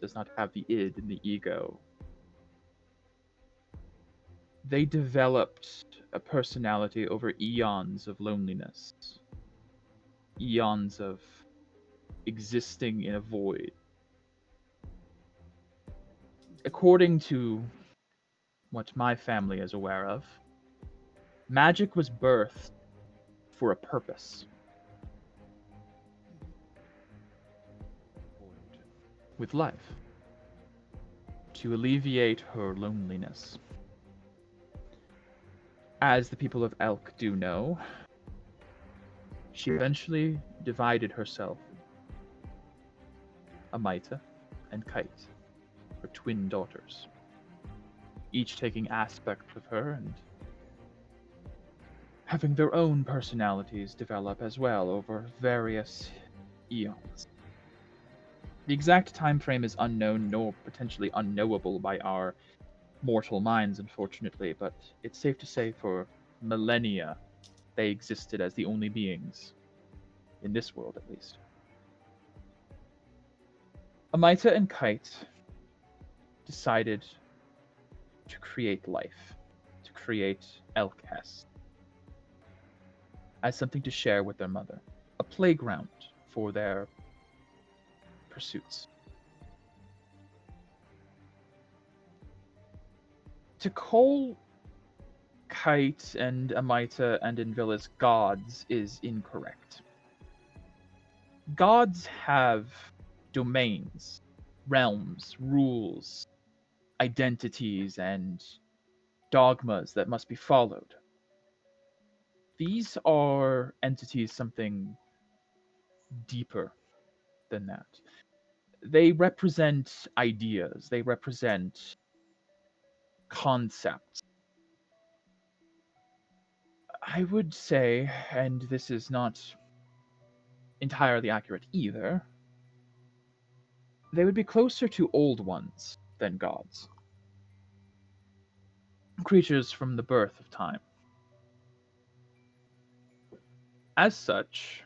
Does not have the id and the ego. They developed a personality over eons of loneliness, eons of existing in a void. According to what my family is aware of, magic was birthed for a purpose. With life. To alleviate her loneliness. As the people of Elk do know, she eventually divided herself. Amita and Kite, her twin daughters, each taking aspects of her and having their own personalities develop as well over various eons. The exact time frame is unknown nor potentially unknowable by our mortal minds, unfortunately, but it's safe to say for millennia they existed as the only beings, in this world at least. Amita and Kite decided to create life, to create Elkes, as something to share with their mother, a playground for their pursuits. To call Kite and Amita and Invilis gods is incorrect. Gods have domains, realms, rules, identities, and dogmas that must be followed. These are entities something deeper than that. They represent ideas, they represent concepts. I would say, and this is not entirely accurate either, they would be closer to old ones than gods. creatures from the birth of time. As such,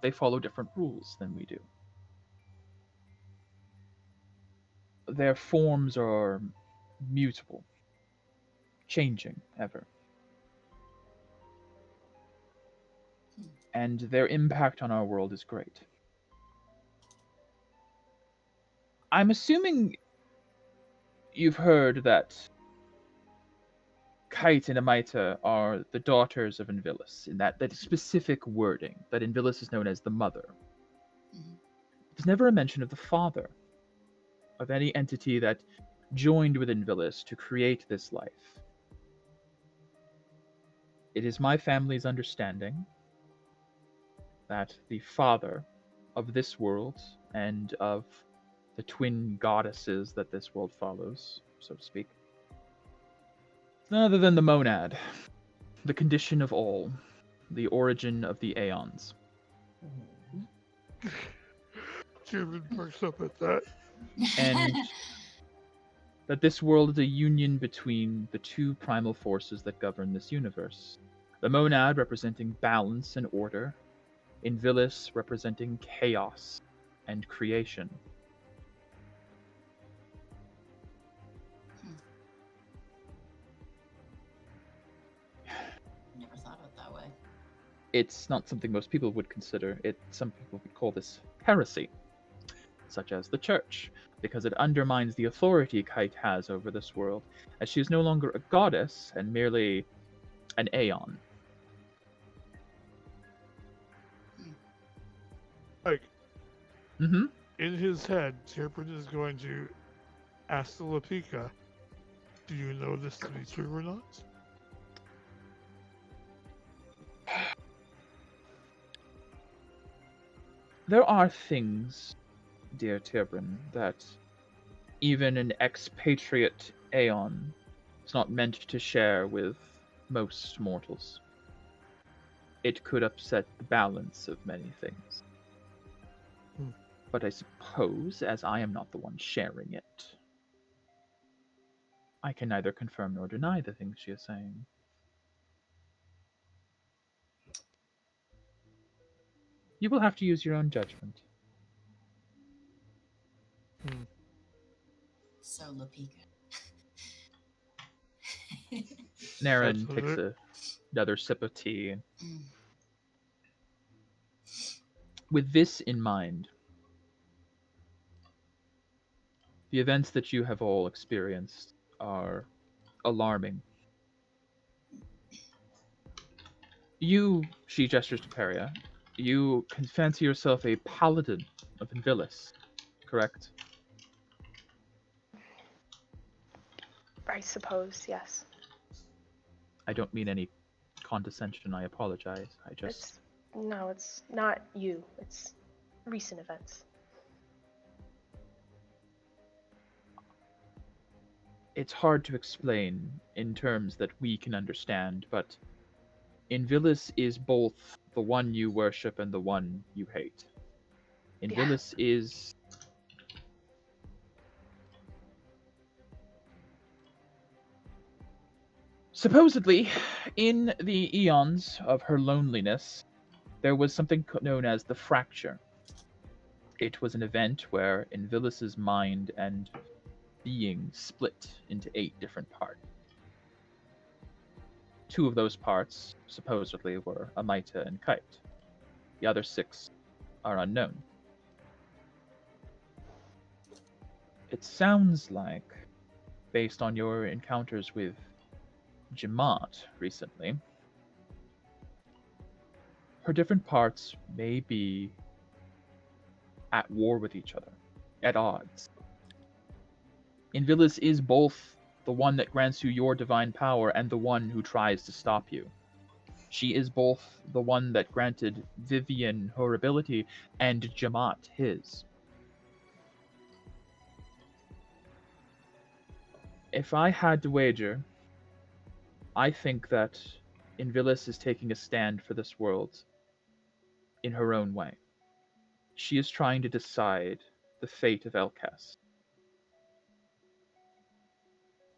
they follow different rules than we do. Their forms are mutable, changing ever. And their impact on our world is great. I'm assuming you've heard that Kite and Amita are the daughters of Invilis, in that specific wording, that Invilis is known as the mother. Mhm. There's never a mention of the father, of any entity that joined with Invilis to create this life. It is my family's understanding that the father of this world and of the twin goddesses that this world follows, so to speak, is none other than the Monad, the condition of all, the origin of the aeons. Jim perks up at that. And that this world is a union between the two primal forces that govern this universe. The Monad representing balance and order, Invilis representing chaos and creation. Never thought of it that way. It's not something most people would consider. Some people would call this heresy, such as the Church, because it undermines the authority Kite has over this world, as she is no longer a goddess and merely an aeon. Like, Mm-hmm. in his head, Tirpin is going to ask the Lapika, do you know this to be true or not? There are things, dear Tirbrin, that even an expatriate aeon is not meant to share with most mortals. It could upset the balance of many things. But I suppose, as I am not the one sharing it, I can neither confirm nor deny the things she is saying. You will have to use your own judgment. So Lopika. Naren That's takes it. another sip of tea. Mm. With this in mind, the events that you have all experienced are alarming. You, she gestures to Peria, you can fancy yourself a paladin of Invilis, correct? I suppose, yes. I don't mean any condescension, I apologize. No, it's not you. It's recent events. It's hard to explain in terms that we can understand, but Invilis is both the one you worship and the one you hate. Invilis is supposedly, in the eons of her loneliness, there was something known as the Fracture. It was an event where Invilis's mind and being split into 8 different parts. 2 of those parts, supposedly, were Amita and Kite. The other 6 are unknown. It sounds like, based on your encounters with Jamaat recently, her different parts may be at war with each other, at odds. Invilis is both the one that grants you your divine power and the one who tries to stop you. She is both the one that granted Vivian her ability and Jamaat his. If I had to wager, I think that Invilis is taking a stand for this world in her own way. She is trying to decide the fate of Elkas.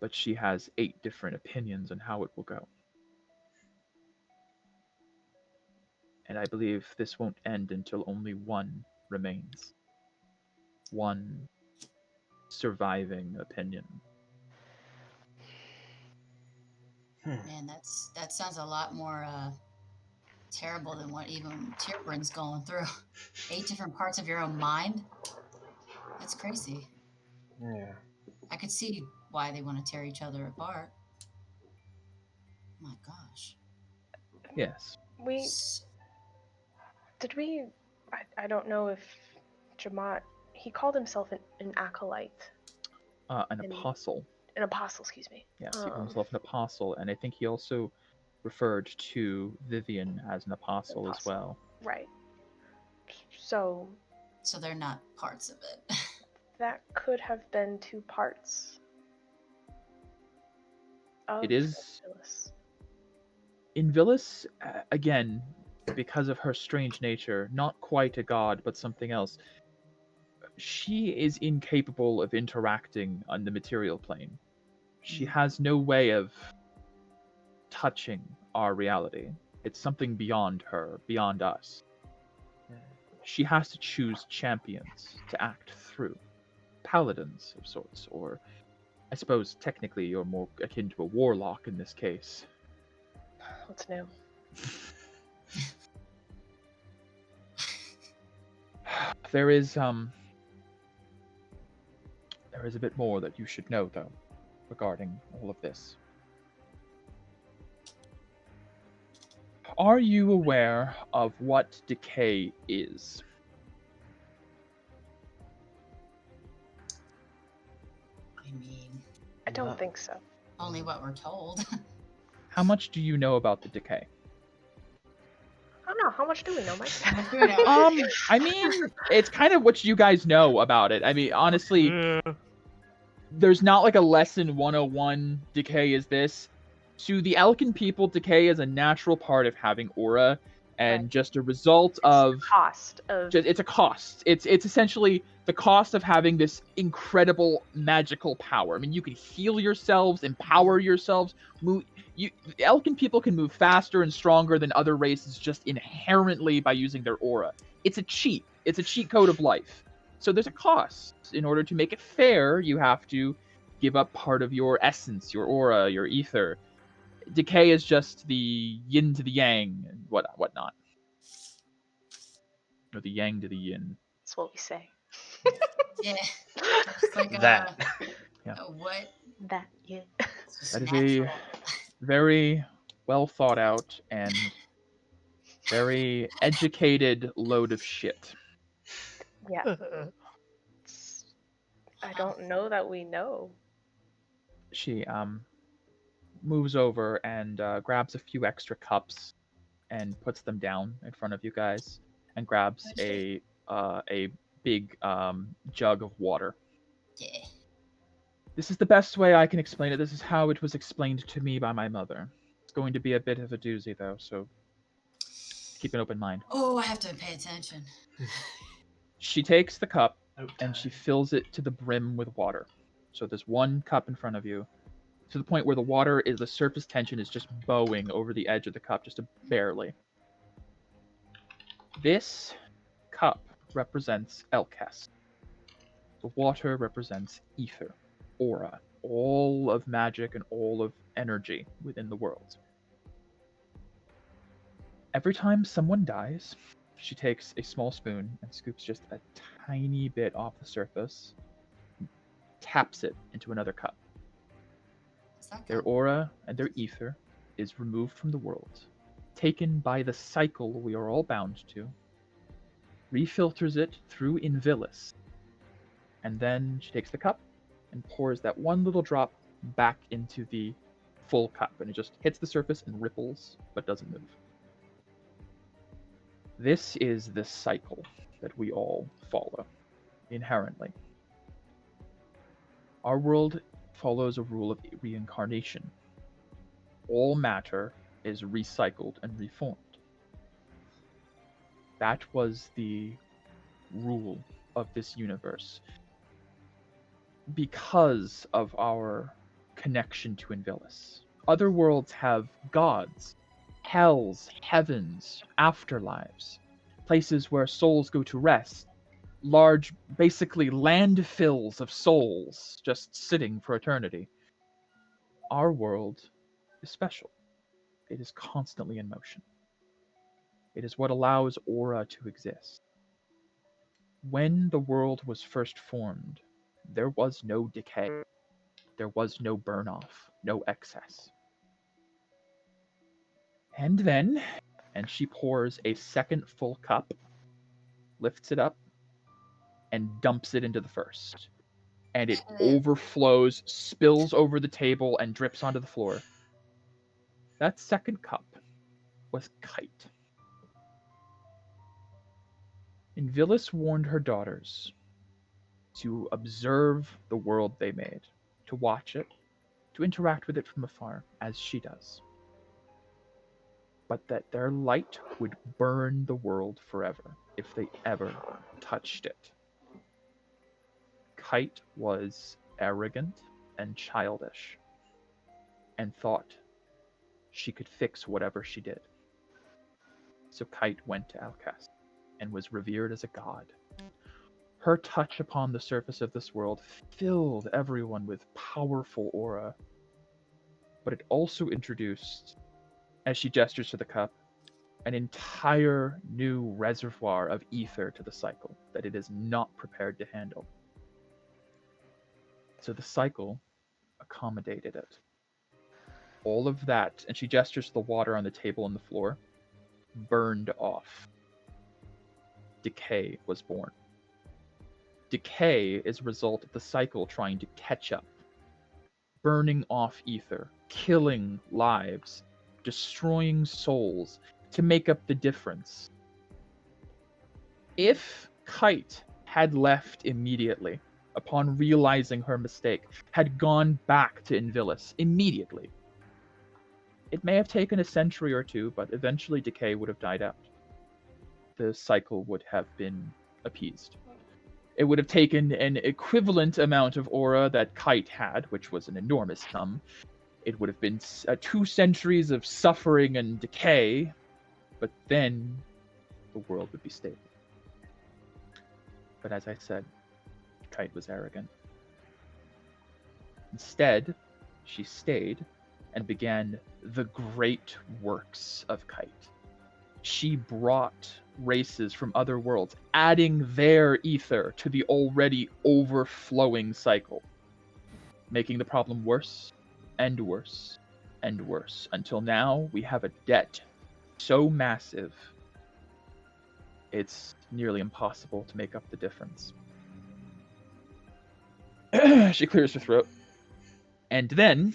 but she has 8 different opinions on how it will go. And I believe this won't end until only one remains. One surviving opinion. Man, that sounds a lot more terrible than what even Tierbrand's going through. 8 different parts of your own mind? That's crazy. Yeah. I could see why they want to tear each other apart. My gosh. Yes. I don't know if Jamat, he called himself an acolyte. An apostle. An apostle, excuse me. Yes, he called himself an apostle, and I think he also referred to Vivian as an apostle as well. Right. So they're not parts of it. that could have been 2 parts. It is. Phyllis. In Villis, again, because of her strange nature, not quite a god, but something else, she is incapable of interacting on the material plane. She has no way of touching our reality. It's something beyond her, beyond us. She has to choose champions to act through. Paladins of sorts, or I suppose technically you're more akin to a warlock in this case. What's new? There is a bit more that you should know, though, regarding all of this. Are you aware of what decay is? I mean, I don't think so. only what we're told. How much do you know about the decay? I don't know. How much do we know, Mike? I mean, it's kind of what you guys know about it. I mean, honestly, Yeah. there's not like a lesson 101 decay is this. To the Elkin people, decay is a natural part of having aura, and Right. just a result of Cost of it's a cost. It's essentially the cost of having this incredible magical power. I mean, you can heal yourselves, empower yourselves. The Elkin people can move faster and stronger than other races just inherently by using their aura. It's a cheat. It's a cheat code of life. So there's a cost. In order to make it fair, you have to give up part of your essence, your aura, your ether. Decay is just the yin to the yang and whatnot. Or the yang to the yin. That's what we say. Yeah. It's like That. what? That yeah. It's just That is natural. a very well thought out and very educated load of shit. Yeah. I don't know that we know. She moves over and grabs a few extra cups and puts them down in front of you guys, and grabs a big jug of water. Yeah. This is the best way I can explain it. This is how it was explained to me by my mother. It's going to be a bit of a doozy though, so keep an open mind. Oh, I have to pay attention. She takes the cup Okay. and she fills it to the brim with water. So there's one cup in front of you, to the point where the surface tension is just bowing over the edge of the cup, just barely. This cup represents Elkes. The water represents ether, aura, all of magic and all of energy within the world. Every time someone dies, she takes a small spoon and scoops just a tiny bit off the surface, taps it into another cup. What's that Their called? aura and their ether is removed from the world, taken by the cycle we are all bound to, refilters it through Invilis, and then she takes the cup and pours that one little drop back into the full cup, and it just hits the surface and ripples, but doesn't move. This is the cycle that we all follow, inherently. Our world follows a rule of reincarnation. All matter is recycled and reformed. That was the rule of this universe. Because of our connection to Invilis. Other worlds have gods, hells, heavens, afterlives, places where souls go to rest, large, basically landfills of souls just sitting for eternity. Our world is special. It is constantly in motion. It is what allows Aura to exist. When the world was first formed, there was no decay. There was no burn-off, no excess. And then, and she pours a second full cup, lifts it up, and dumps it into the first. And it overflows, spills over the table, and drips onto the floor. That second cup was Kite. Invilis warned her daughters to observe the world they made, to watch it, to interact with it from afar, as she does. But that their light would burn the world forever if they ever touched it. Kite was arrogant and childish, and thought she could fix whatever she did. So Kite went to Alcast and was revered as a god. Her touch upon the surface of this world filled everyone with powerful aura, but it also introduced, as she gestures to the cup, an entire new reservoir of ether to the cycle that it is not prepared to handle. So the cycle accommodated it. All of that, and she gestures to the water on the table and the floor, burned off. Decay was born. Decay is a result of the cycle trying to catch up, burning off ether, killing lives, destroying souls to make up the difference. If Kite had left immediately, upon realizing her mistake, had gone back to Invilis immediately, it may have taken a century or two, but eventually decay would have died out. The cycle would have been appeased. It would have taken an equivalent amount of aura that Kite had, which was an enormous sum. It would have been 2 centuries of suffering and decay, but then the world would be stable. But as I said, Kite was arrogant. Instead, she stayed and began the great works of Kite. She brought races from other worlds, adding their ether to the already overflowing cycle, making the problem worse and worse and worse, until now we have a debt so massive it's nearly impossible to make up the difference. She clears her throat, and then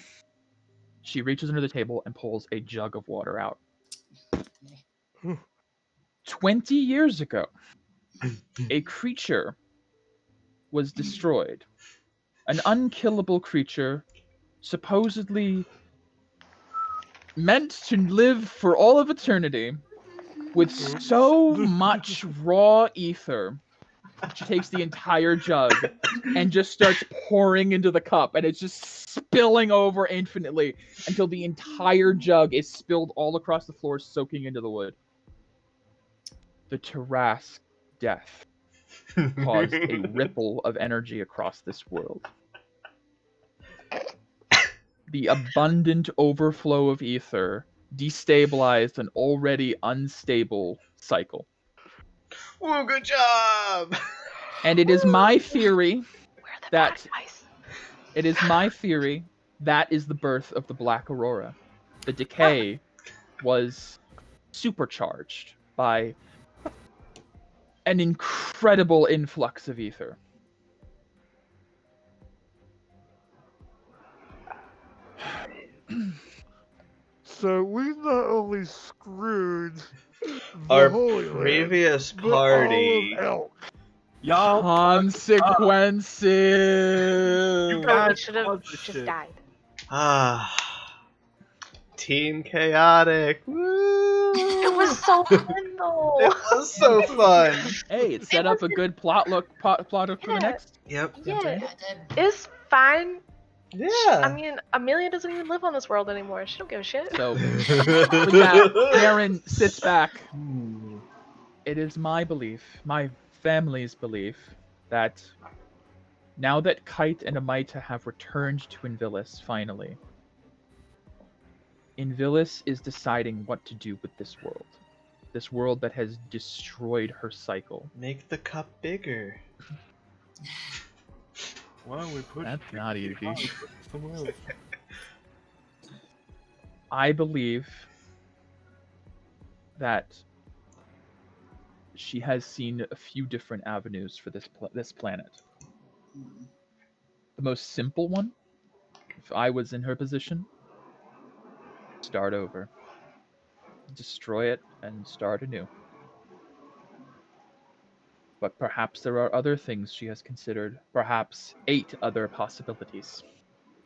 she reaches under the table and pulls a jug of water out. 20 years ago, a creature was destroyed. An unkillable creature, supposedly meant to live for all of eternity, with so much raw ether. She takes the entire jug and just starts pouring into the cup, and it's just spilling over infinitely until the entire jug is spilled all across the floor, soaking into the wood. The Tarask death caused a ripple of energy across this world. The abundant overflow of ether destabilized an already unstable cycle. Woo, good job! And it is my theory that It is that is the birth of the Black Aurora. The decay was supercharged by an incredible influx of ether. So we not only screwed the Our Holy Land, previous but party. all of Elk. Y'all Consequences. You Oh, guys we should have caused this just shit. died. Team Chaotic. Woo! It was so fun though. It was so fun. Hey, it set up a good plot for the Yeah. next. Yep. Yeah, Yeah, it's fine. Yeah. I mean, Amelia doesn't even live on this world anymore. She don't give a shit. So, with that, Aaron sits back. Hmm. It is my belief, my family's belief, that now that Kite and Amita have returned to Invilis finally, Invilis is deciding what to do with this world. This world that has destroyed her cycle. Make the cup bigger. Why don't we push? That's not easy. Somewhere else. I believe that she has seen a few different avenues for this planet. Mm. The most simple one, if I was in her position, start over. Destroy it and start anew. But perhaps there are other things she has considered, perhaps 8 other possibilities,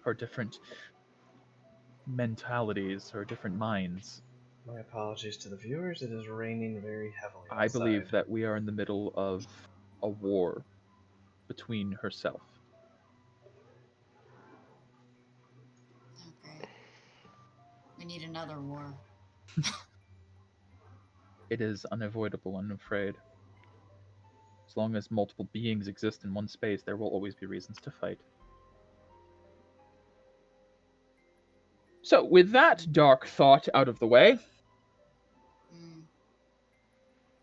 or different mentalities, or different minds. My apologies to the viewers. It is raining very heavily outside. I believe that we are in the middle of a war between herself. Okay. We need another war. It is unavoidable, I'm afraid. As long as multiple beings exist in one space, there will always be reasons to fight. So, with that dark thought out of the way, Mm.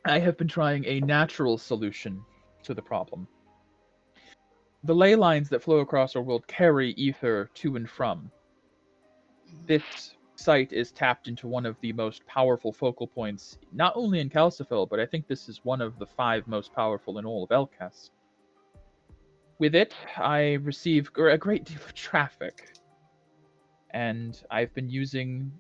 I have been trying a natural solution to the problem. The ley lines that flow across our world carry ether to and from. Mhm. This site is tapped into one of the most powerful focal points, not only in Calcifil, but I think this is one of the 5 most powerful in all of Elcas. With it, I receive a great deal of traffic, and I've been using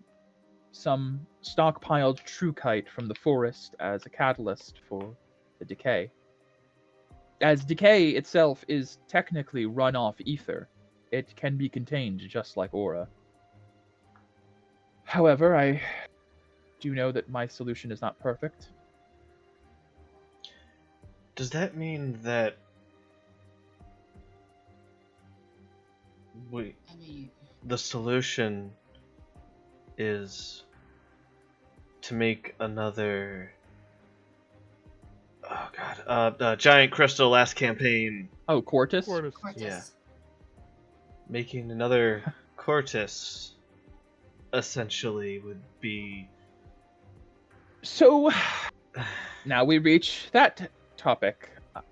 some stockpiled Truekite from the forest as a catalyst for the decay. As decay itself is technically run-off ether, it can be contained just like aura. However, I do know that my solution is not perfect. Does that mean that I mean, the solution is to make another giant crystal last campaign, Oh, Quartus? Quartus. Cortez. Yeah. making another Cortus essentially would be So, now we reach that topic. Mm.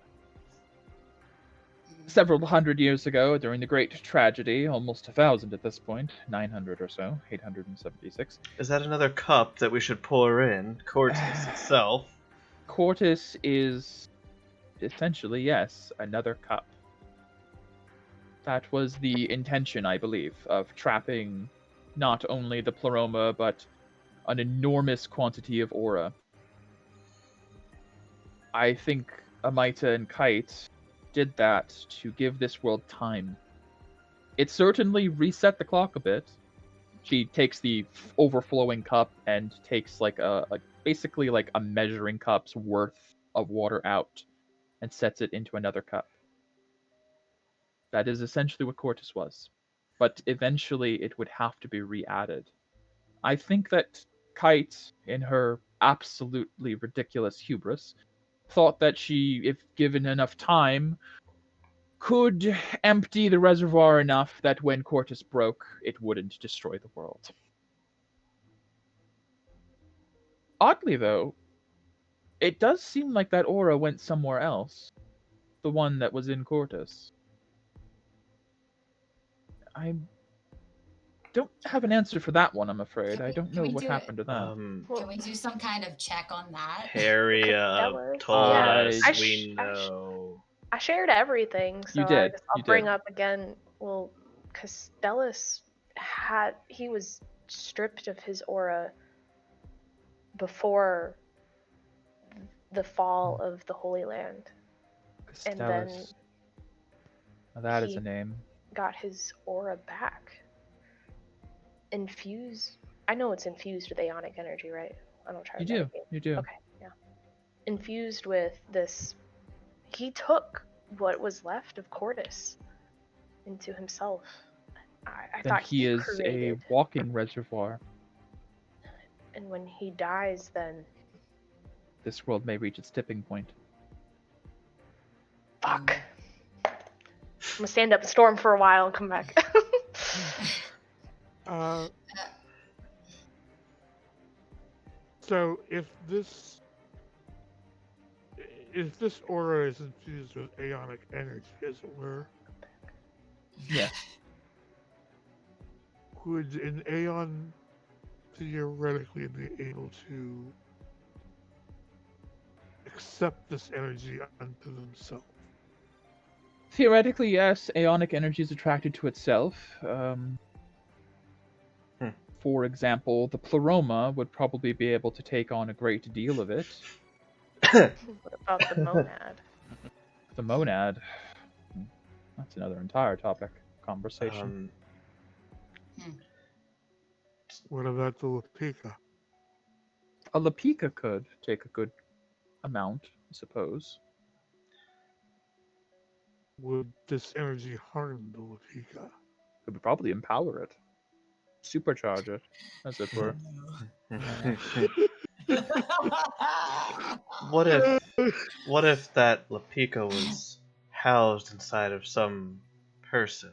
Several hundred years ago, during the Great Tragedy, almost 1,000 at this point, 900 or so, 876, Is that another cup that we should pour in? Cortus itself. Quartus is essentially, yes, another cup. That was the intention, I believe, of trapping not only the pleroma, but an enormous quantity of aura. I think Amita and Kite did that to give this world time. It certainly reset the clock a bit. She takes the overflowing cup and takes basically like a measuring cup's worth of water out and sets it into another cup. That is essentially what Cortus was. But eventually it would have to be re-added. I think that Kite, in her absolutely ridiculous hubris, thought that she, if given enough time, could empty the reservoir enough that when Cortus broke, it wouldn't destroy the world. Oddly, though, it does seem like that aura went somewhere else. The one that was in Cortus. I don't have an answer for that one, I'm afraid. I don't Can know we what do it? happened to that. Can we do some kind of check on that? Area of Costellas. Taurus, Yeah. we know. I shared everything, so You did, I guess I'll you bring did. up again. Well, Costellas he was stripped of his aura before the fall of the Holy Land, and then Costellas. Now that is he a name. got his aura back. Infused. I know it's infused with Aeonic energy, right? I don't try You to do. metagame. You do. Okay, yeah. Infused with this, he took what was left of Cordis into himself, I Then thought he is created. a walking reservoir. And when he dies, then This world may reach its tipping point. fuck. I'm gonna stand up and storm for a while and come back. So if this aura is infused with aeonic energy, as it were, Yes. would an aeon theoretically be able to accept this energy unto themselves? Theoretically, yes. Aeonic energy is attracted to itself. For example, the pleroma would probably be able to take on a great deal of it. What about the monad? The monad. That's another entire topic conversation. What about the Lapika? A Lapika could take a good amount, I suppose. Would this energy harm the Lapika? It would probably empower it. Supercharge it, as it were. What if that Lapika was housed inside of some person?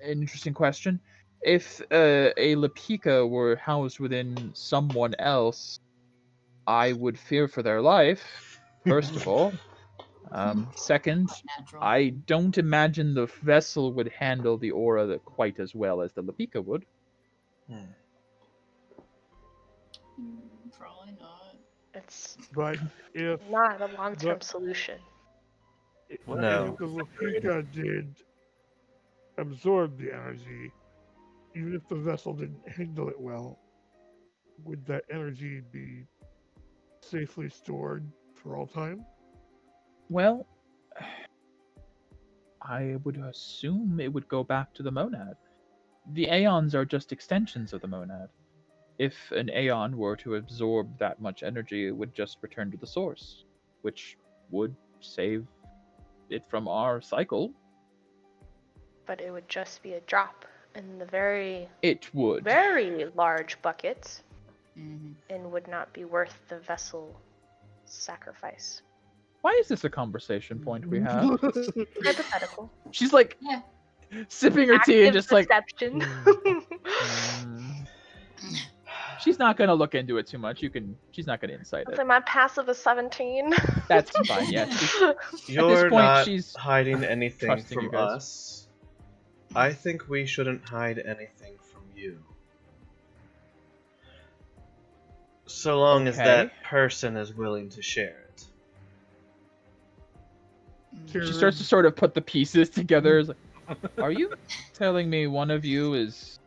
An interesting question. If a Lapika were housed within someone else, I would fear for their life, first of all. Second, Natural. I don't imagine the vessel would handle the aura quite as well as the Lapika would. Probably not. It's But if not a long-term solution. No. if the Lapika did absorb the energy, even if the vessel didn't handle it well, would that energy be safely stored for all time? Well, I would assume it would go back to the monad. The aeons are just extensions of the monad. If an aeon were to absorb that much energy, it would just return to the source, which would save it from our cycle. But it would just be a drop in the very, It would. very large bucket Mm-hmm. and would not be worth the vessel sacrifice. Why is this a conversation point we have? Hypothetical. She's like Yeah. sipping her tea and Active just like perception. she's not gonna look into it too much. She's not gonna incite I'll it. say my passive is 17. That's fine, yeah. You're point, not she's hiding anything trusting you from guys. us. I think we shouldn't hide anything from you. So long as Okay. that person is willing to share it. She starts to sort of put the pieces together. It's like, are you telling me one of you is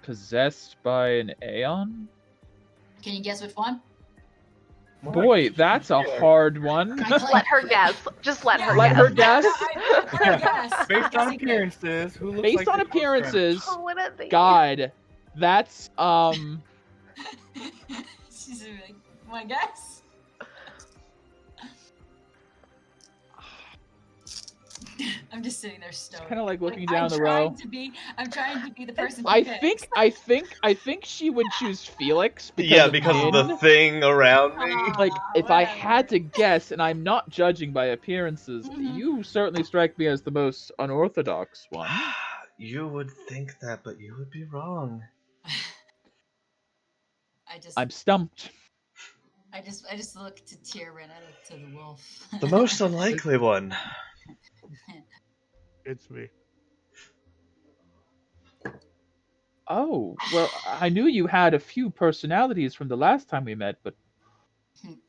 possessed by an aeon? Can you guess which one? Boy, that's a hard one. Let her guess. Just let her Let guess. her guess? Based on appearances, who looks Based like on the close friend? appearances, Oh, what are they? God, that's She's like, my guess. I'm just sitting there stoned. kind of like looking down the row. I'm trying to be the person. I who think she would choose Felix. Because of the Din. thing around me. Like, if I had to guess, and I'm not judging by appearances, you certainly strike me as the most unorthodox one. You would think that, but you would be wrong. I'm stumped. I just look to Tyrion. I look to the wolf. The most unlikely one. It's me. Oh, well, I knew you had a few personalities from the last time we met, but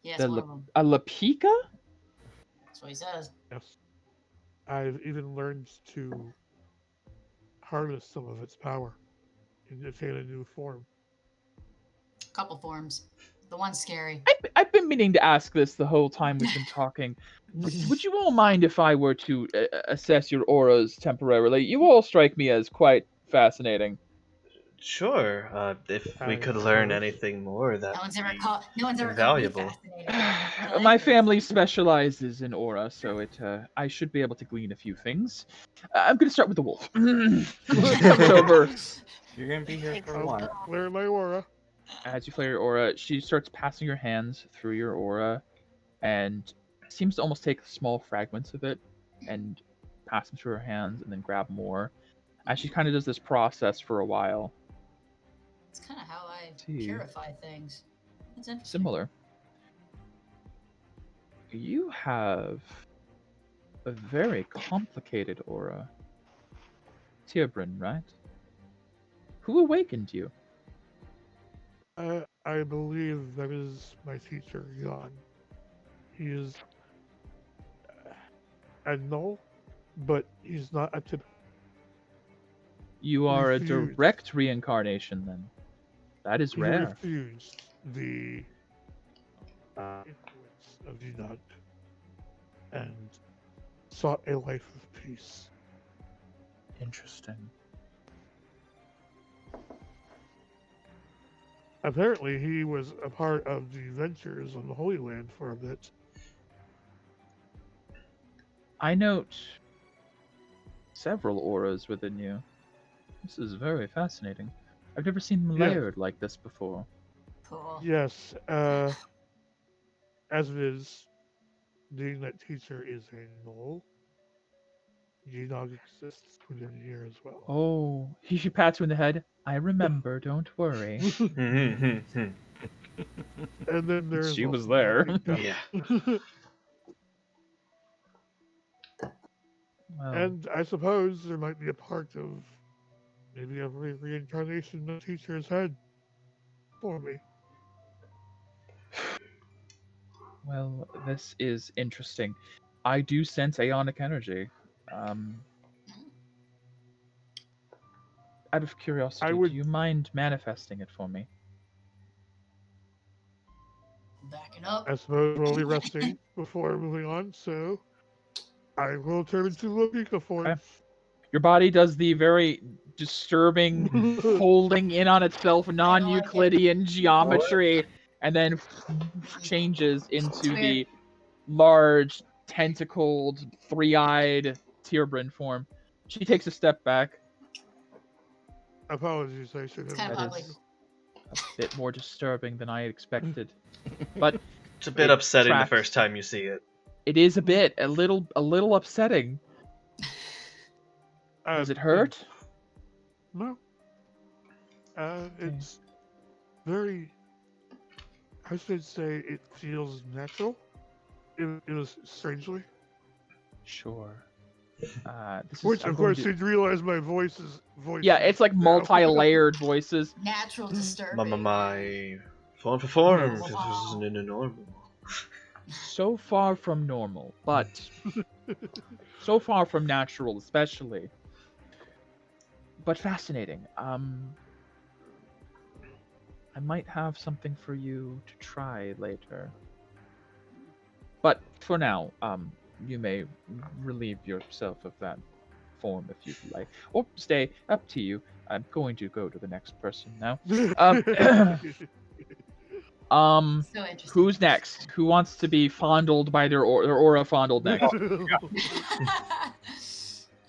Yes, the one of them. a Lapika? That's what he says. Yes. I've even learned to harness some of its power and attain a new form. Couple forms. The one's scary. I've been meaning to ask this the whole time we've been talking. Would you all mind if I were to assess your auras temporarily? You all strike me as quite fascinating. Sure. If we I could learn suppose. anything more, that No would one's ever be called. No one's ever called me invaluable. fascinating. I like My this. family specializes in aura, so I should be able to glean a few things. I'm going to start with the wolf. Comes over. You're gonna be here Thanks. for a I'll while. flare my aura. As you flare your aura, she starts passing your hands through your aura and seems to almost take small fragments of it and pass them through her hands and then grab more. As she kind of does this process for a while. It's kind of how I See. purify things. It's interesting. Similar. You have a very complicated aura. Tierbrin, right? Who awakened you? I believe that is my teacher, Jan. He is a null, but he's not a typical. You are a Refused. direct reincarnation, then. That is He rare. refused the influence of Jan and sought a life of peace. Interesting. Apparently, he was a part of the ventures on the Holy Land for a bit. I note several auras within you. This is very fascinating. I've never seen them Yeah. layered like this before. Cool. Yes, as it is, being that teacher is a null, Genog exists within here as well. Oh, she pats you in the head. I remember, don't worry. And then there's She was also there. Yeah. Well, And I suppose there might be a part of maybe a reincarnation the teacher has had for me. well, this is interesting. I do sense aeonic energy. Out of curiosity, would- do you mind manifesting it for me? Backing up. I suppose we'll be resting before moving on, so I will turn into Lopika form. Okay. Your body does the very disturbing folding in on itself non-Euclidean geometry and then changes into weird. the large, tentacled, three-eyed Tierbrin form. She takes a step back. Apologies, I should It's have. kind of That ugly. is a bit more disturbing than I expected. But It's a bit It upsetting tracks. the first time you see it. it is a little upsetting. Does it hurt? No. It's very. I should say it feels natural. It was strangely. Sure. This Which, is, I'm of going course, to- you'd realize my voice is. Yeah, it's like now. multi-layered voices. Natural disturbing. My phone performed. It wasn't in a normal. So far from normal, but so far from natural, especially. But fascinating. I might have something for you to try later. But for now, you may relieve yourself of that form if you'd like, or stay. Up to you. I'm going to go to the next person now. So interesting. Who's next? Who wants to be fondled by their aura fondled next?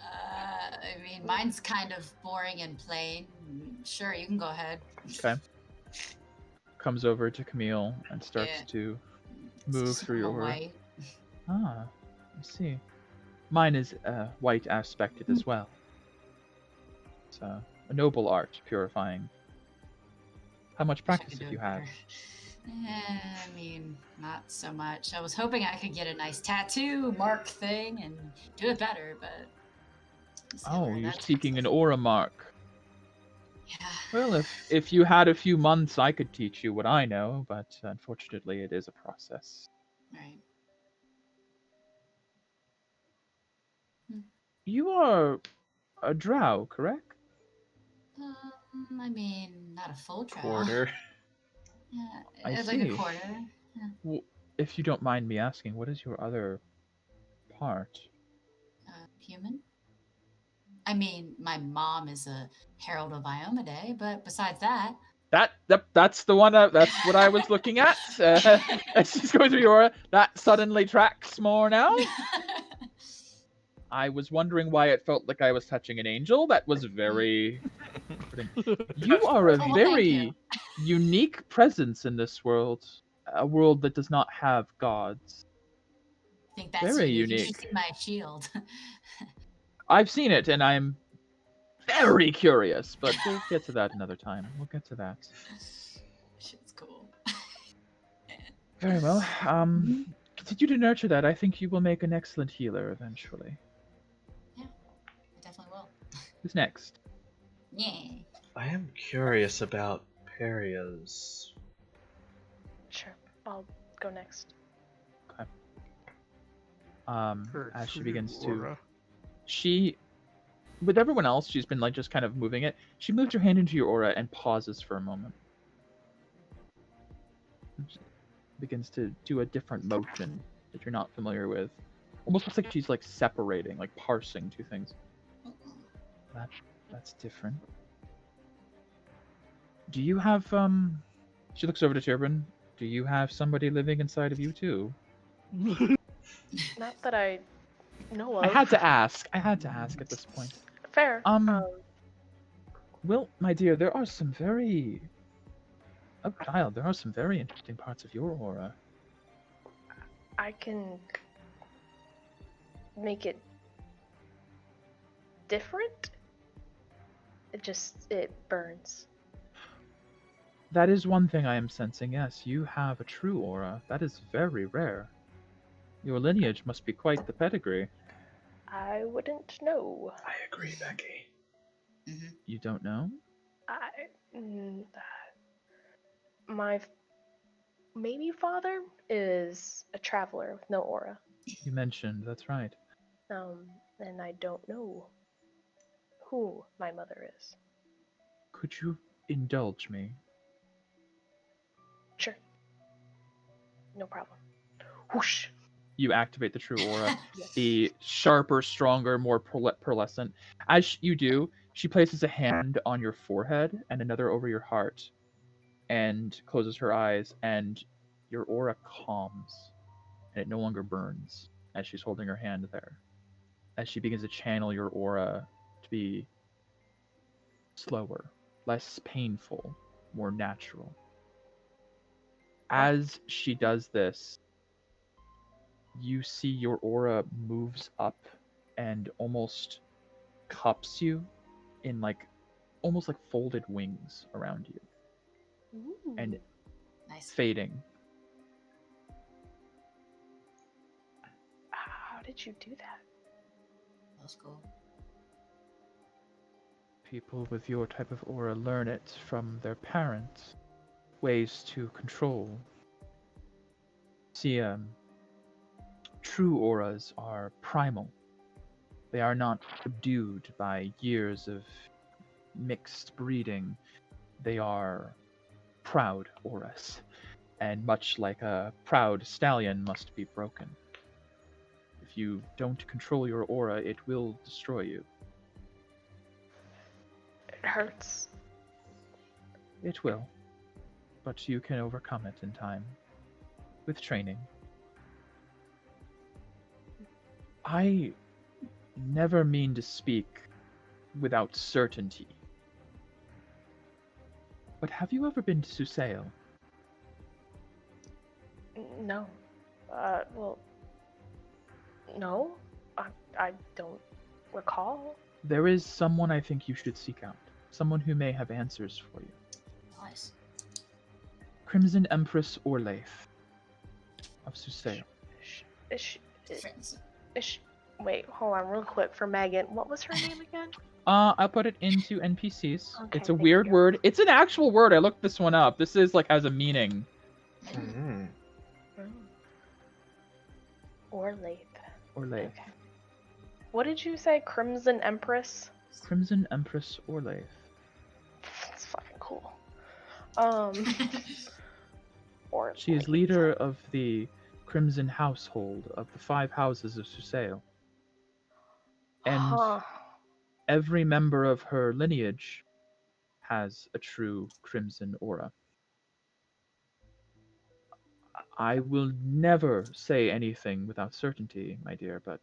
I mean, mine's kind of boring and plain. Sure, you can go ahead. Okay. Comes over to Camille and starts Yeah. to It's move just through your normal aura. white. Ah, I see. Mine is white aspected as well. It's a noble art, purifying. How much Wish I practice could have do you it had? better. I mean, not so much. I was hoping I could get a nice tattoo mark thing and do it better, but. we'll see Oh, where you're that seeking takes an us. aura mark. Yeah. Well, if you had a few months, I could teach you what I know, but unfortunately, it is a process. Right. You are a drow, correct? I mean, not a full trial. Quarter. Yeah, I it's like a see. quarter. Well, if you don't mind me asking, what is your other part? Human. I mean, my mom is a Herald of Iomade, but besides that, That's the one. That's what I was looking at. As she's going through your aura, that suddenly tracks more now. I was wondering why it felt like I was touching an angel. That was very. You are a Oh, well, thank very you. unique presence in this world. A world that does not have gods. I think that's Very unique. You should unique. see my shield. I've seen it, and I'm very curious. But we'll get to that another time. We'll get to that. Shit's cool. Very well. Continue to nurture that. I think you will make an excellent healer eventually. Yeah, I definitely will. Who's next? Yeah. I am curious about Peria's. Sure, I'll go next. Her As she true begins to, aura. she, with everyone else, she's been like just kind of moving it. She moves her hand into your aura and pauses for a moment. She begins to do a different motion that you're not familiar with. Almost looks like she's like separating, like parsing two things. That's different. Do you have She looks over to Tirban. Do you have somebody living inside of you too? Not that I know of. I had to ask. I had to ask at this point. Fair. Well, my dear, there are some very... Oh, child, there are some very interesting parts of your aura. I can make it different. It burns. That is one thing I am sensing, yes. You have a true aura. That is very rare. Your lineage must be quite the pedigree. I wouldn't know. I agree, Becky. You don't know? My maybe father is a traveler with no aura. You mentioned, that's right. And I don't know who my mother is. Could you indulge me? Sure. No problem. Whoosh. You activate the true aura. Yes. The sharper, stronger, more pearlescent. As you do, she places a hand on your forehead and another over your heart and closes her eyes, and your aura calms and it no longer burns as she's holding her hand there. As she begins to channel your aura to be slower, less painful, more natural. As she does this, you see your aura moves up and almost cups you in like almost like folded wings around you. Ooh. And Nice. fading. How did you do that? That was cool. People with your type of aura learn it from their parents. Ways to control. See, true auras are primal. They are not subdued by years of mixed breeding. They are proud auras, and much like a proud stallion must be broken. If you don't control your aura, it will destroy you. It hurts. It will, but you can overcome it in time, with training. I never mean to speak without certainty, but have you ever been to Susail? No. Well, no. I don't recall. There is someone I think you should seek out. Someone who may have answers for you. Nice. Crimson Empress Orlaith of Susail. Wait, hold on real quick for Megan. What was her name again? I'll put it into NPCs. Okay, It's a thank weird you. word. It's an actual word. I looked this one up. This is like has a meaning. Mm. Orlaith. Orlaith. Okay. What did you say? Crimson Empress? Crimson Empress Orlaith. That's fucking cool. Orlaith. She is leader of the Crimson Household of the 5 houses of Susail. And every member of her lineage has a true crimson aura. I will never say anything without certainty, my dear, but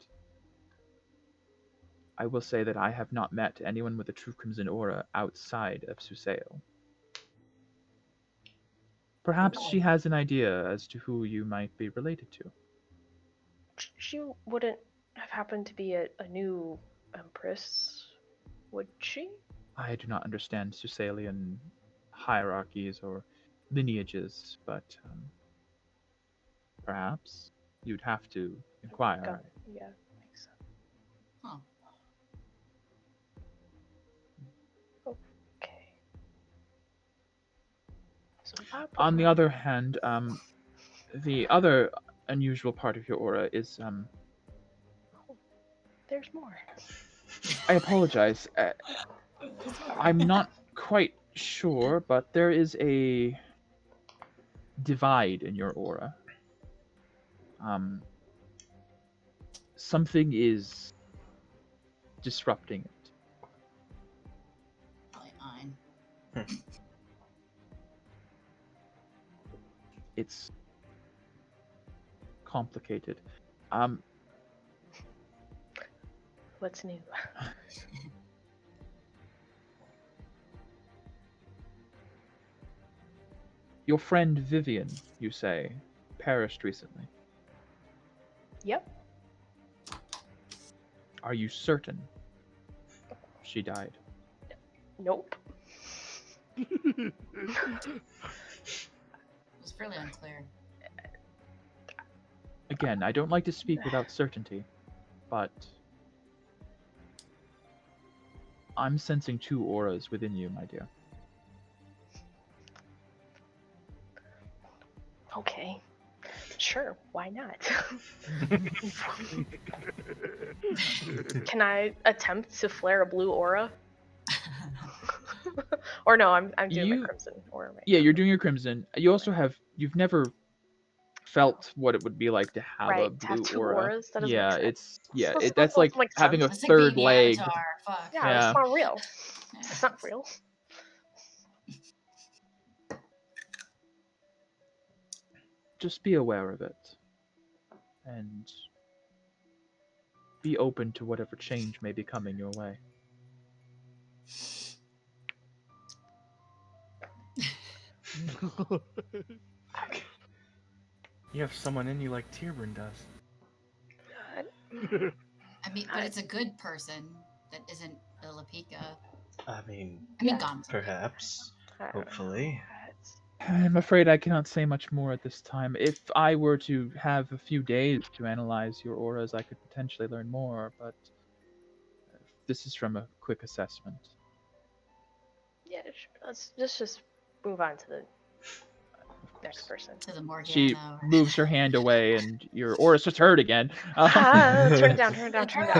I will say that I have not met anyone with a true crimson aura outside of Suseo. Perhaps she has an idea as to who you might be related to. She wouldn't have happened to be a new empress, would she? I do not understand Susalian hierarchies or lineages, but perhaps you'd have to inquire. Yeah, makes sense. Huh. Okay. So Bob On the would- other hand, the other unusual part of your aura is, there's more. I apologize. I'm not quite sure, but there is a divide in your aura. Something is disrupting it. Probably mine. It's complicated. What's new? Your friend Vivian, you say, perished recently. Yep. Are you certain she died? Nope. It was fairly unclear. Again, I don't like to speak without certainty, but I'm sensing two auras within you, my dear. Okay. Sure, why not? Can I attempt to flare a blue aura? Or no, I'm doing my crimson aura right Yeah, you're doing your crimson. You also you've never felt what it would be like to have a right, to blue have two aura. auras? That doesn't Yeah, make sense. it's that's like Makes having a sense. It's like third being leg. the Avatar. Fuck. Yeah, Yeah. it's not real. Yeah. It's not real. Just be aware of it. And be open to whatever change may be coming your way. You have someone in you like Tierbrin does. I mean, but it's a good person that isn't a Lapika. I mean, Gone. perhaps. I don't know. Hopefully. I'm afraid I cannot say much more at this time. If I were to have a few days to analyze your auras, I could potentially learn more, but this is from a quick assessment. Yeah, sure. Let's just move on to the Of course. next person. To the Morgana. She or- moves her hand away, and your aura starts hurt again. Turn it down, turn it down, turn it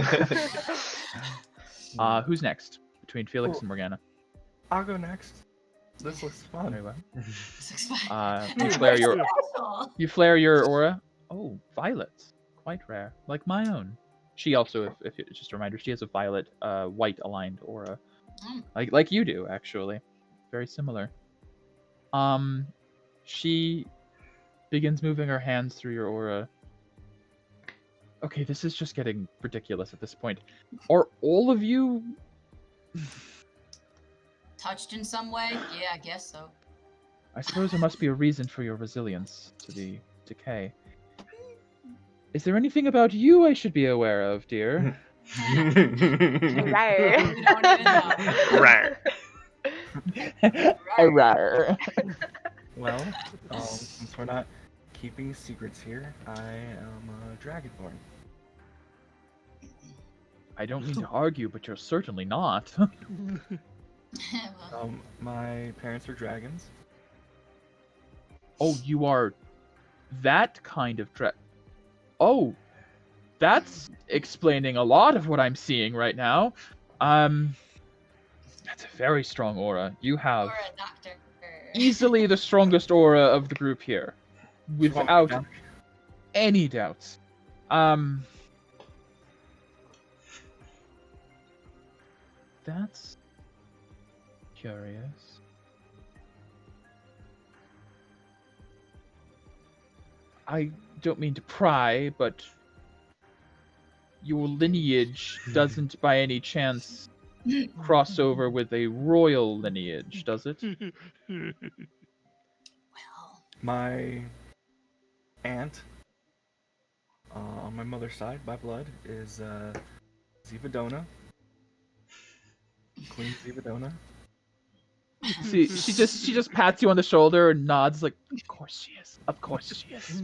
down. Who's next? Between Felix and Morgana. I'll go next. This looks fun. Very well. 6'5". You flare your aura. Oh, violet. Quite rare. Like my own. She also, if it's just a reminder, she has a violet, white aligned aura. Like you do, actually. Very similar. She begins moving her hands through your aura. Okay, this is just getting ridiculous at this point. Are all of you Touched in some way? Yeah, I guess so. I suppose there must be a reason for your resilience to the decay. Is there anything about you I should be aware of, dear? Right. We don't even know. Rawr. Well, since we're not keeping secrets here, I am a dragonborn. I don't mean to argue, but you're certainly not. Well, My parents are dragons. Oh, you are that kind of Oh, that's explaining a lot of what I'm seeing right now. That's a very strong aura. You have or a doctor. easily the strongest aura of the group here, without any doubts. That's curious. I don't mean to pry, but your lineage doesn't by any chance cross over with a royal lineage, does it? Well, My aunt, on my mother's side, by blood, is Zivadona. Queen Zivadona. See, she just pats you on the shoulder and nods like, "Of course she is. Of course she is."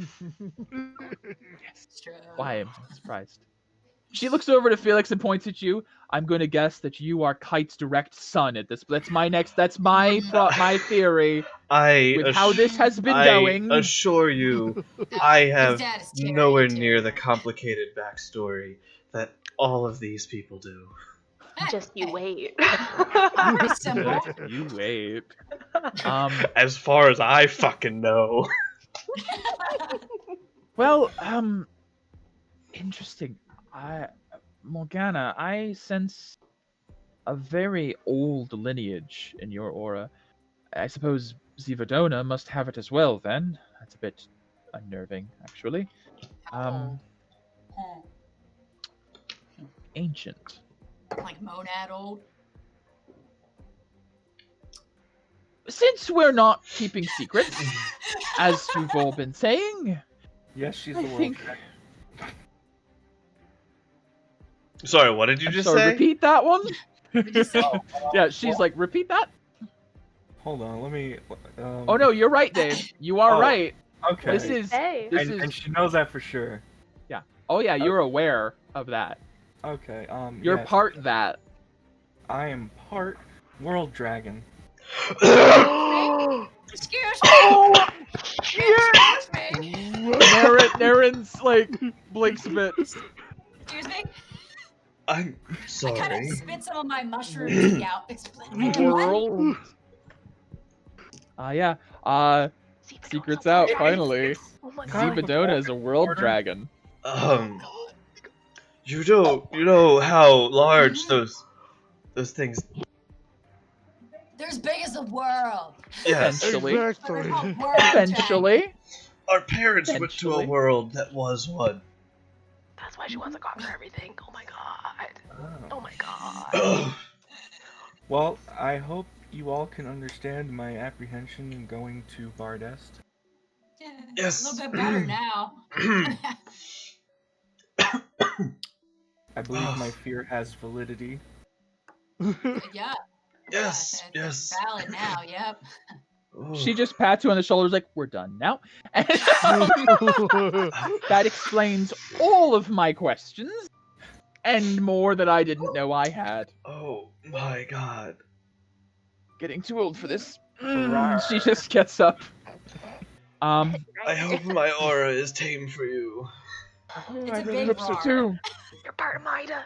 Yes. it's true. Why am I surprised? She looks over to Felix and points at you. I'm going to guess that you are Kite's direct son at this. That's my my theory with how this has been going. I assure you, I have dad is Terry, nowhere too. near the complicated backstory that all of these people do. Just you wait. Very simple. You wait. As far as I fucking know. Well, interesting. Morgana, I sense a very old lineage in your aura. I suppose Zivadona must have it as well, then. That's a bit unnerving, actually. Oh. Ancient. Like Monad old. Since we're not keeping secrets, as you've all been saying, Yes, she's I the world. think... Sorry, what did you I'm just sorry, say? repeat that one? What did you say? Yeah, she's like, repeat that? Hold on, let me. Oh no, you're right, Dave. You are Oh. right. Okay. This is... Hey. This and is... she knows that for sure. Oh yeah, you're aware of that. Okay. You're yes, part that. I am part world dragon. Excuse me. Excuse me. Naren's like blinks a bit. Excuse me. I'm I kind sorry. of spit some of my mushroom tea out. World. Yeah. Secret's out finally. Oh my god. Zivadona is a world dragon. You know how large those things. They're as big as the world. Yes, Eventually. They're Exactly. called world Eventually. our parents went to a Eventually. world that was one. That's why she wants to conquer everything. Oh my god. Oh my god. Ugh. Well, I hope you all can understand my apprehension in going to Bardest. dragons. Yes. A little bit better now. I believe my fear has validity. Yeah. Yes, It's yes. valid now. Yep. Ooh. She just pats you on the shoulders like, we're done now. And that explains all of my questions. And more that I didn't know I had. Oh my god. Getting too old for this. She just gets up. I hope my aura is tame for you. It's I a really big hope so roar. too. You're part of Mida.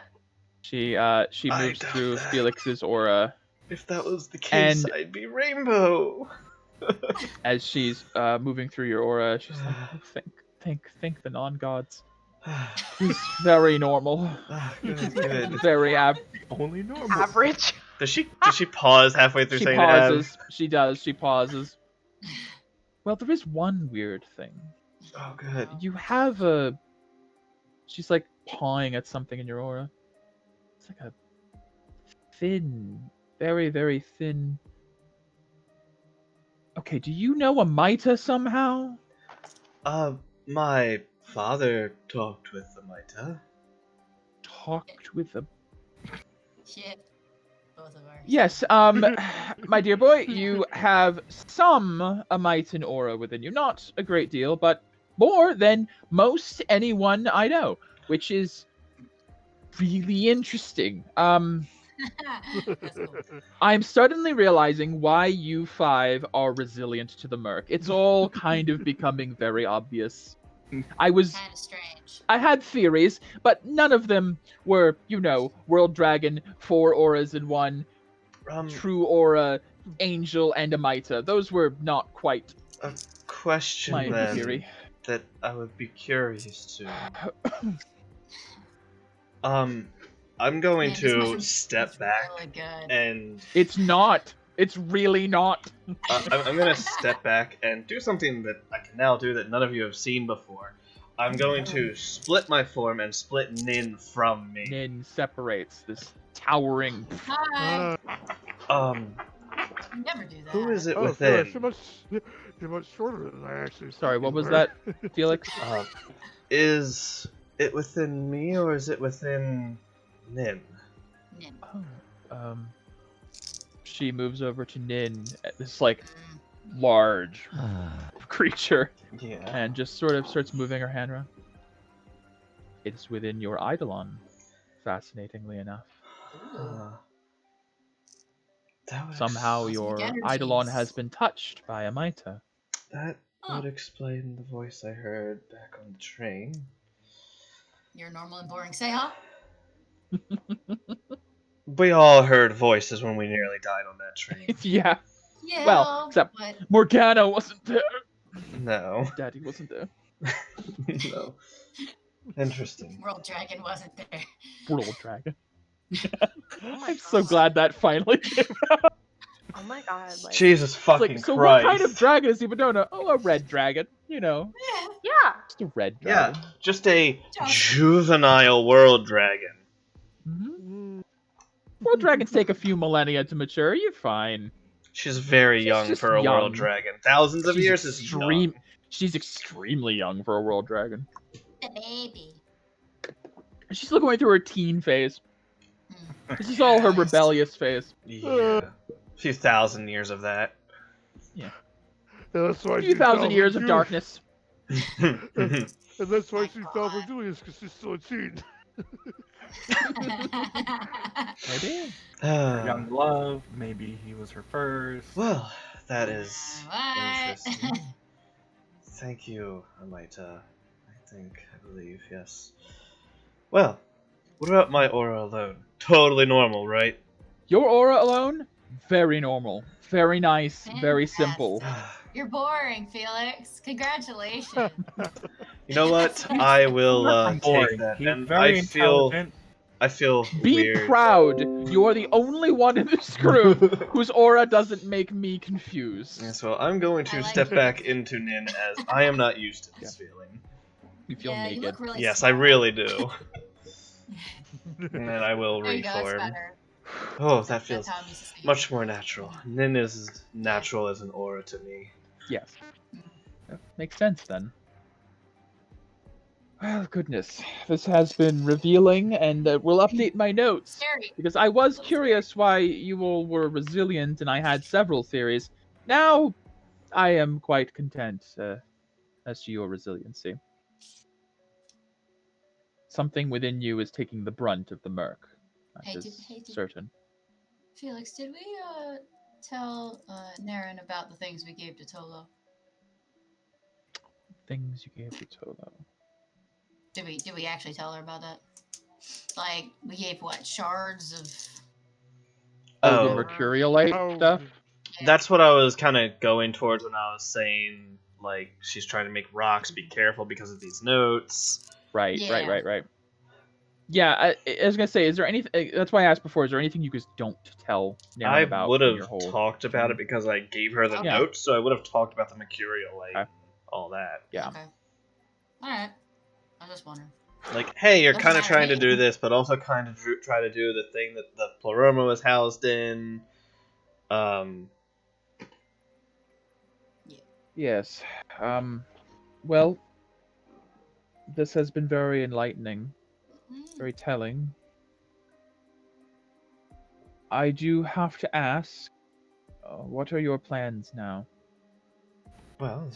She I moves doubt through that. Felix's aura If that was the case, And- I'd be rainbow. as she's moving through your aura. She's like, oh, think the non-gods. He's very normal, Good, good. very Only normal. Average. Does she pause halfway through She saying pauses. She does. She pauses. Well, there is one weird thing. Oh, good. You have a. She's like pawing at something in your aura. It's like a thin, very, very thin. Okay, do you know a Mita somehow? My father talked with the Mita. Talked with a. Shit. Both of ours. Yes, my dear boy, you have some Amitan aura within you. Not a great deal, but more than most anyone I know, which is really interesting. That's cool. I'm suddenly realizing why you five are resilient to the Merc. It's all kind of becoming very obvious. I Kind of strange. had theories, but none of them were, World Dragon, 4 auras in one, True Aura, Angel, and Amita. Those were not quite A question my then theory. that I would be curious to. I'm going Man, this to mushroom step tastes back really good. and It's not. It's really not. I'm gonna step back and do something that I can now do that none of you have seen before. I'm going to split my form and split Nin from me. Nin separates this towering. Hi. Um, You never do that. who is it Oh, Felix, within? you're much shorter than I actually Sorry, thought what you was were. that, Felix? Is it within me or is it within Nin? Nin. Oh, she moves over to Nin, this like Mm. large creature, Yeah. and just sort of starts moving her hand around. It's within your eidolon, fascinatingly enough. Ooh. That would Somehow Cosmic your energies. eidolon has been touched by a Maita. that Huh. would explain the voice I heard back on the train. You're normal and boring. Say, huh? We all heard voices when we nearly died on that train. Yeah, Yeah. Well, except- But Morgana wasn't there. No. Daddy wasn't there. No. Interesting. World Dragon wasn't there. World Dragon. Oh my I'm so God. glad that finally came out. Oh my god, like Jesus It's fucking like, so Christ. what kind of dragon is he? But no. Oh, a red dragon. You know, Yeah. yeah. just a red Yeah, dragon. just a Just- juvenile world dragon. Mhm. World dragons take a few millennia to mature. You're fine. She's very She's young just for a world young. dragon. Thousands of She's years is extreme. young. She's extremely young for a world dragon. The baby. She's still going through her teen phase. Mm. This is all her Yes. rebellious phase. Yeah. A few thousand years of that. Yeah, that's why A she few thousand fell years for of Julius. darkness. And that's why My she fell for God. Julius, because she's still a teen. Maybe. Her young love, maybe he was her first. Well, that is What? interesting. Thank you, Amita. I believe, yes. Well, what about my aura alone? Totally normal, right? Your aura alone, very normal, very nice, very simple. You're boring, Felix. Congratulations. You know what? I will Far from take boring. that. He's And very I feel Be weird. proud. You are the only one in this group whose aura doesn't make me confused. And so I'm going to I like step it. back into Nin as I am not used to this feeling. You feel Yeah, you naked. look really Yes, small. I really do. And then I will There you go, it's reform. better. Oh, that That's feels how I'm used to seeing much more natural. Nin is as natural as an aura to me. Yes. That makes sense then. Well, goodness. This has been revealing, and we'll update my notes. Scary. Because I was curious why you all were resilient, and I had several theories. Now, I am quite content as to your resiliency. Something within you is taking the brunt of the murk. That Hey, is did- certain. Felix, did we tell Naren about the things we gave to Tolo? Things you gave to Tolo. Did we actually tell her about that? Like, we gave what, shards of Oh, the Oh. mercurialite Oh, stuff? That's what I was kind of going towards when I was saying, like, she's trying to make rocks be careful because of these notes. Right. Yeah. Yeah, I was gonna say, is there anything? That's why I asked before. Is there anything you guys don't tell Naren I about? would in have your whole talked about it thing? because I gave her the Yeah. notes, so I would have talked about the mercurialite Okay. and all that. Yeah. Okay. Alright. I was just wondering. Like, hey, you're Doesn't kind of matter trying to me. do this, but also kind of try to do the thing that the Pleroma was housed in. Yes. Well, this has been very enlightening, very telling. I do have to ask, what are your plans now? Well,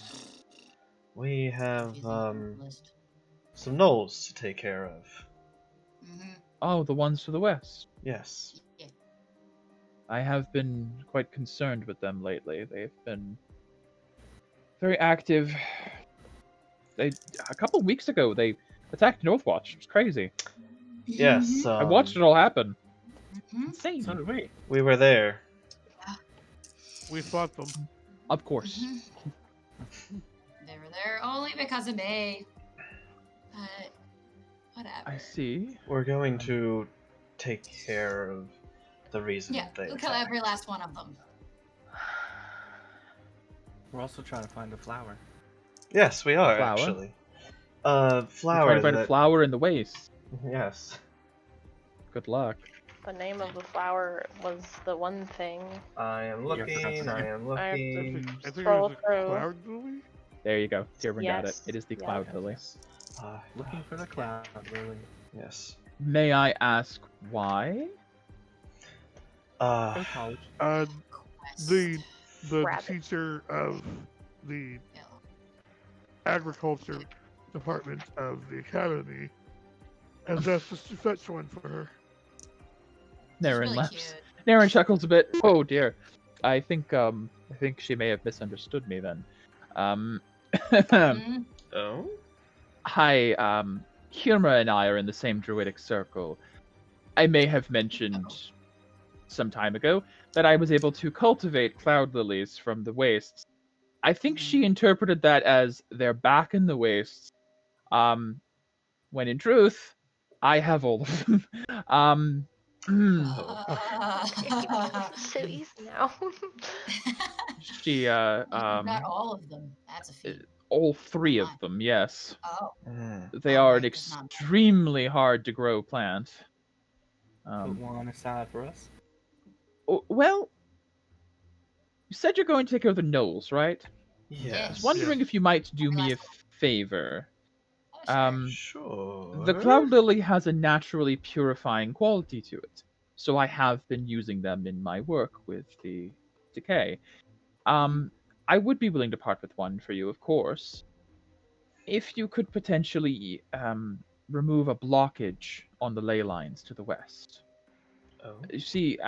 we have Mm-hmm. some gnolls to take care of. Oh, the ones to the west. Yes. Yeah. I have been quite concerned with them lately. They've been very active. A couple weeks ago, they attacked Northwatch. It was crazy. Yes. I watched it all happen. Mm-hmm. Insane. So did we. We were there. we fought them. Of course. They were there only because of me. But whatever. I see. We're going to take care of the reason Yeah, they we'll kill attacked. every last one of them. We're also trying to find a flower. Yes, we are Flower? actually. We're Flower trying to find a that. flower in the waste. Yes. Good luck. The name of the flower was the one thing. I am Yeah, I forgot looking. the I name. am I have to- looking. I think Scroll it was through. a cloud lily. There you go. Tierman got it. Yes. It is the Yeah. cloud lily. Looking for the cloud, really. Yes. May I ask why? Go to college. Quest. The Rabbit. teacher of the Yeah. agriculture department of the academy has asked us to fetch one for her. It's Naren really laughs. cute. Naren chuckles a bit. Oh dear. I think she may have misunderstood me then. Mhm. Oh. Hi, Hirma and I are in the same druidic circle. I may have mentioned some time ago that I was able to cultivate cloud lilies from the wastes. I think she interpreted that as they're back in the wastes. When in truth, I have all of them. So easy now. She You got all of them. That's a feat. all three of them, yes. Oh, They Oh, are right, an there's not extremely hard to grow plant. Put one aside for us. Well, you said you're going to take care of the gnolls, right? I Yes. was wondering if you might do me a favor. oh, sure. Sure. The cloud lily has a naturally purifying quality to it, so I have been using them in my work with the decay. I would be willing to part with one for you, of course, if you could potentially remove a blockage on the ley lines to the west. Oh. You see,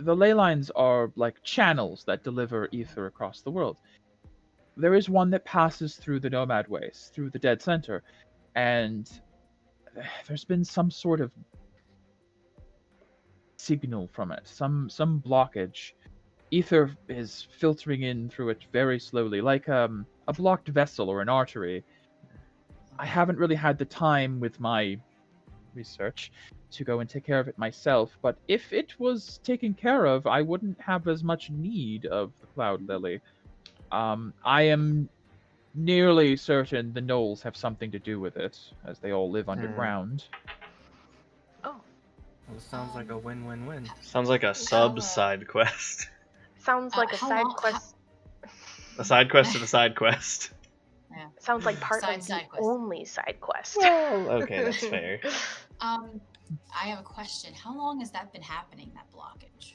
the ley lines are like channels that deliver ether across the world. There is one that passes through the Nomad waste, through the dead center, and there's been some sort of signal from it, some blockage. Ether is filtering in through it very slowly, like a blocked vessel or an artery. I haven't really had the time with my research to go and take care of it myself, but if it was taken care of, I wouldn't have as much need of the cloud lily. I am nearly certain the gnolls have something to do with it, as they all live underground. Oh, Well, this sounds like a win-win-win. Sounds like a sub side quest. sounds like a how side long- quest. A side quest and a side quest. Yeah. Sounds like part Side of the quest. only side quest. Well, okay, that's fair. I have a question. How long has that been happening, that blockage?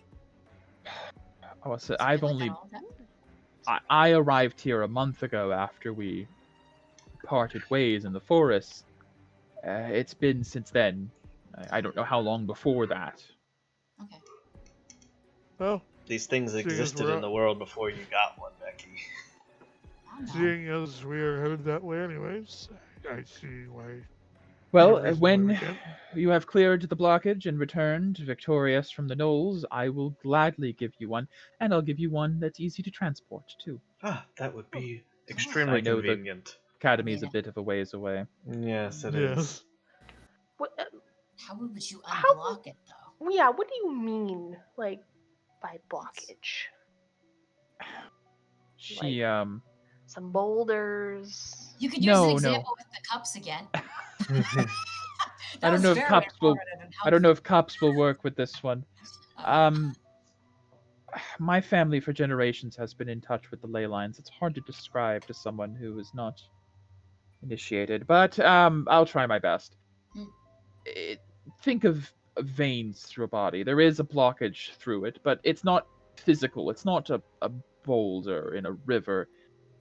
Oh, so Has it I've been like only that all the time? I arrived here a month ago after we parted ways in the forest. It's been since then. I don't know how long before that. Okay. Well, These things Seeing as existed we're in the world before you got one, Becky. I don't know. seeing as we are headed that way anyways, I see why. Well, reason why we when can't. you have cleared the blockage and returned victorious from the gnolls, I will gladly give you one, and I'll give you one that's easy to transport too. Ah, that would be I extremely know the convenient. Academy's Yeah. a bit of a ways away. Yes, it is. Yes. What, How would you How- unblock it, though? yeah, what do you mean, like, by blockage? She Some boulders. You could use No, an no. example with the cups again. I don't know if cups will. I don't know if cups will work with this one. My family for generations has been in touch with the ley lines. It's hard to describe to someone who is not initiated, but I'll try my best. Hmm. Think of veins through a body. There is a blockage through it, but it's not physical. It's not a boulder in a river.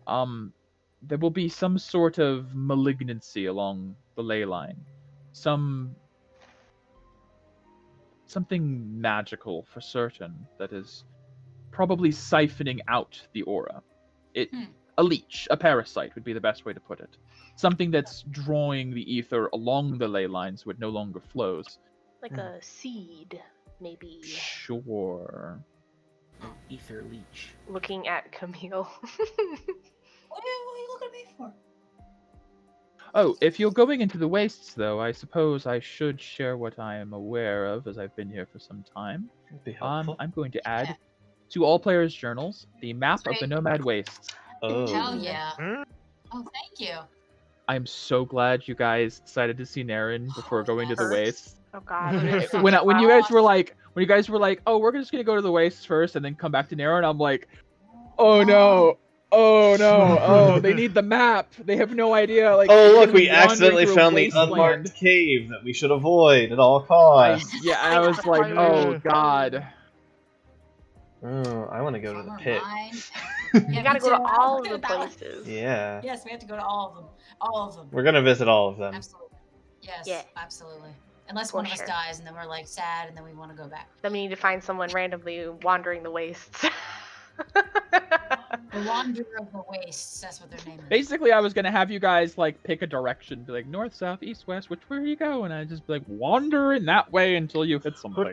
There will be some sort of malignancy along the ley line. Something magical for certain that is probably siphoning out the aura. A leech, a parasite would be the best way to put it. Something that's drawing the ether along the ley lines so it no longer flows. Like a seed, maybe. Sure. Ether leech. Looking at Camille. What are you looking at me for? Oh, if you're going into the wastes, though, I suppose I should share what I am aware of, as I've been here for some time. It'd be helpful. I'm going to Yeah. add to all players' journals the map of the Sweet. Nomad Wastes. Oh. Hell yeah. Huh? Oh, thank you. I'm so glad you guys decided to see Naren before going to the First. wastes. Oh God. When you guys were like, oh, we're just gonna go to the wastes first and then come back to Naren, I'm like, oh no. Oh no! Oh, they need the map. They have no idea. Like, Oh they're look, gonna we be wandering accidentally through a found the wasteland. unmarked cave that we should avoid at all costs. I was like, oh god. Oh, I want to go to the Summer pit. mine. You Yeah, gotta me go to too. all of Look the at that one. places. Yeah. Yes, we have to go to all of them. All of them. We're gonna visit all of them. Absolutely. Yes, Yeah. absolutely. Unless For one of us sure. dies and then we're like sad and then we want to go back. Then we need to find someone randomly wandering the wastes. The Wanderer of the Wastes, that's what their name is. Basically, I was gonna have you guys like pick a direction, be like north, south, east, west. Which way are you go? And I just be like wander in that way until you hit something.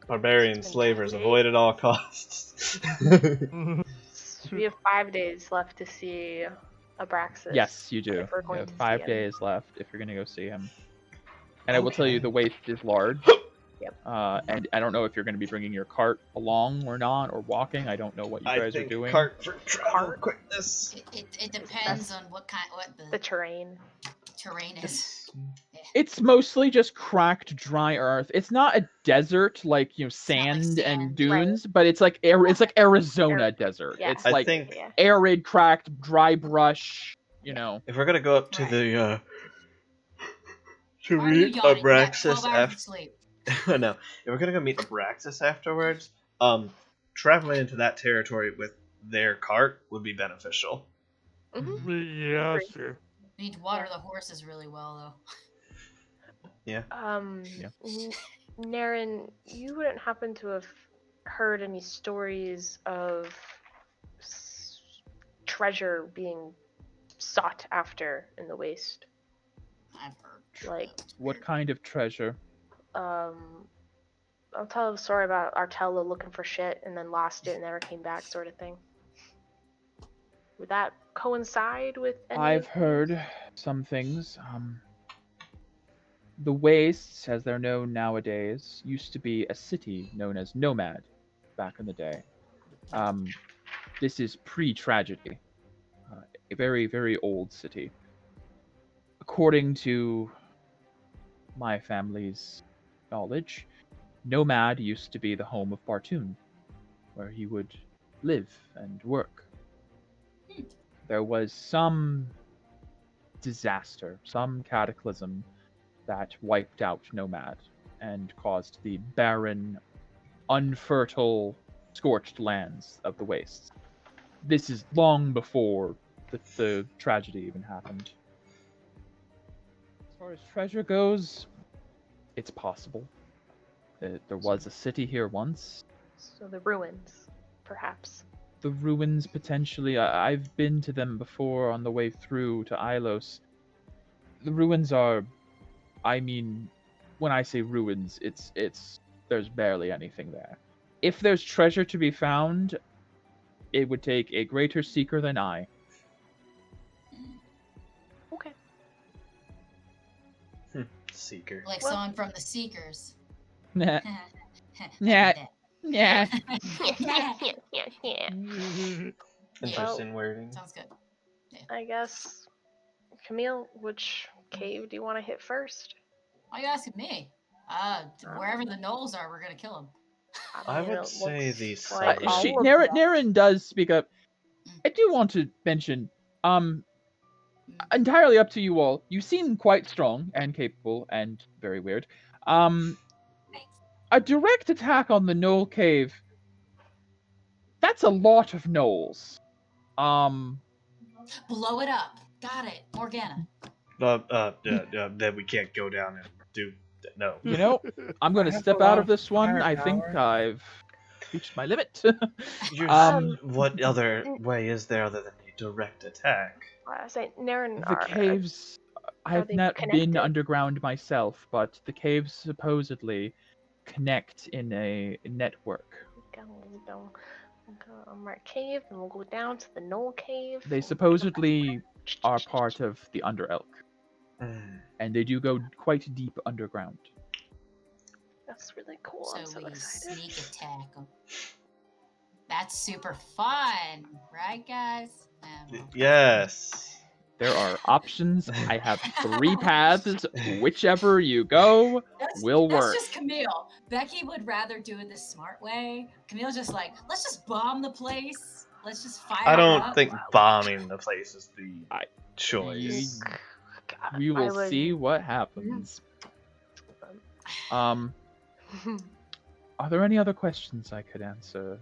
Barbarian slavers, avoid at all costs. We have 5 days left to see Abraxas. Yes, you do. If we're You going have to see 5 him. days left if you're gonna go see him. And I will tell you, Okay. the waste is large. Yep. And I don't know if you're gonna be bringing your cart along or not, or walking. I don't know what you I guys are think doing. cart for travel Cart? quickness. It depends on what The the terrain. terrain is. It's mostly just cracked, dry earth. It's not a desert like not like sand and sand, dunes, but it's like it's like Arizona desert. Yeah. It's I like think Yeah. arid, cracked, dry brush. You know. if we're gonna go up to Right. the to Why are you meet yawning? You got 12 Abraxas hours of after sleep. no, if we're gonna go meet Abraxas afterwards, traveling into that territory with their cart would be beneficial. Mm-hmm. Yeah, Agree. sure. We need to water the horses really well, though. Yeah. Naren, you wouldn't happen to have heard any stories of treasure being sought after in the waste? I've heard. Like, What kind of treasure? I'll tell a story about Artella looking for shit and then lost it and never came back, sort of thing. Would that coincide with any I've of heard some things. The Wastes, as they're known nowadays, used to be a city known as Nomad back in the day. This is pre-tragedy. A very, very old city. According to my family's knowledge, Nomad used to be the home of Bartoon, where he would live and work. There was some disaster, some cataclysm that wiped out Nomad and caused the barren, unfertile, scorched lands of the wastes. This is long before the tragedy even happened. As far as treasure goes, it's possible. There was a city here once. So the ruins, perhaps. The ruins, potentially. I've been to them before on the way through to Ilos. The ruins are... I mean, when I say ruins, it's there's barely anything there. If there's treasure to be found, it would take a greater seeker than I. Okay. Seeker. Like Well- someone from the Seekers. Nah. Yeah. Yeah. Yeah. Interesting wording. Sounds good. I guess, Camille, which cave do you want to hit first? Why are you asking me? Wherever the gnolls are, we're gonna kill them. I mean, would it say looks the like southern- all of Naren, them. Naren does speak up. I do want to mention, entirely up to you all. You seem quite strong and capable and very weird. A direct attack on the Knoll Cave. That's a lot of gnolls. Blow it up. Got it. Morgana. Then we can't go down and do. No. You know, I'm going to I have step a lot out of of this one. I firepower. think I've reached my limit. What other way is there other than a direct attack? I say, Naren, The are caves. I have they not been connected? underground myself, but the caves supposedly connect in a network. Mark Cave, and we'll go down to the Knoll Cave. They and supposedly are part of the Underelk, Mm. and they do go quite deep underground. That's really cool. I'm so we excited. sneak attack 'em. That's super fun, right, guys? Well, Yes. There are options. I have 3 paths. Whichever you go will that's work. just Camille. Becky would rather do it the smart way. Camille's just like, let's just bomb the place. Let's just fire I it don't up. think bombing the place is the I- choice. God, We I will would- see what happens. Are there any other questions I could answer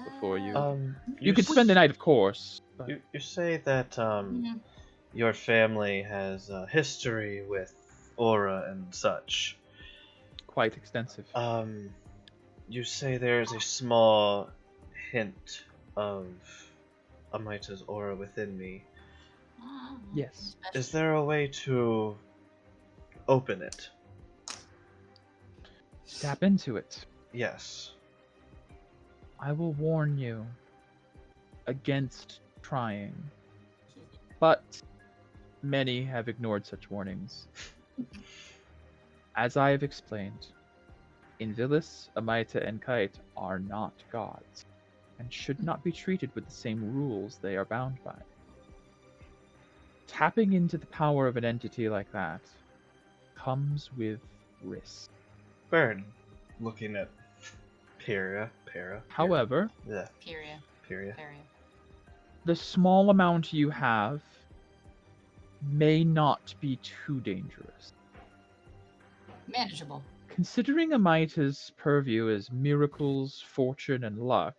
before you? You could spend the night, of course. But You say that your family has a history with Aura and such. quite extensive. You say there's a small hint of Amita's aura within me. Yes. Is there a way to open it? Tap into it. Yes. I will warn you against trying. But many have ignored such warnings. As I have explained, in Villis, Amita, and Kite are not gods, and should not be treated with the same rules they are bound by. Tapping into the power of an entity like that comes with risk. Bird. Looking at Para. However, Yeah, Period. Para. the small amount you have may not be too dangerous. Manageable. Considering Amita's purview is miracles, fortune, and luck,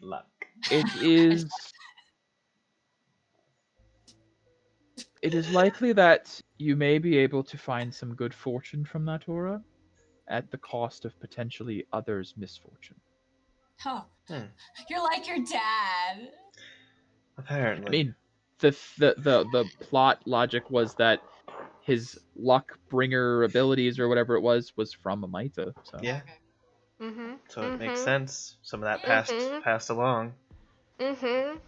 Luck. it is likely that you may be able to find some good fortune from that aura at the cost of potentially others' misfortune. Oh, Hmm. you're like your dad. Apparently. I mean, the plot logic was that his luck bringer abilities or whatever it was from Amita. So Yeah. Mm-hmm. So it makes Mhm. sense. Some of that Mhm. passed along. Mm-hmm.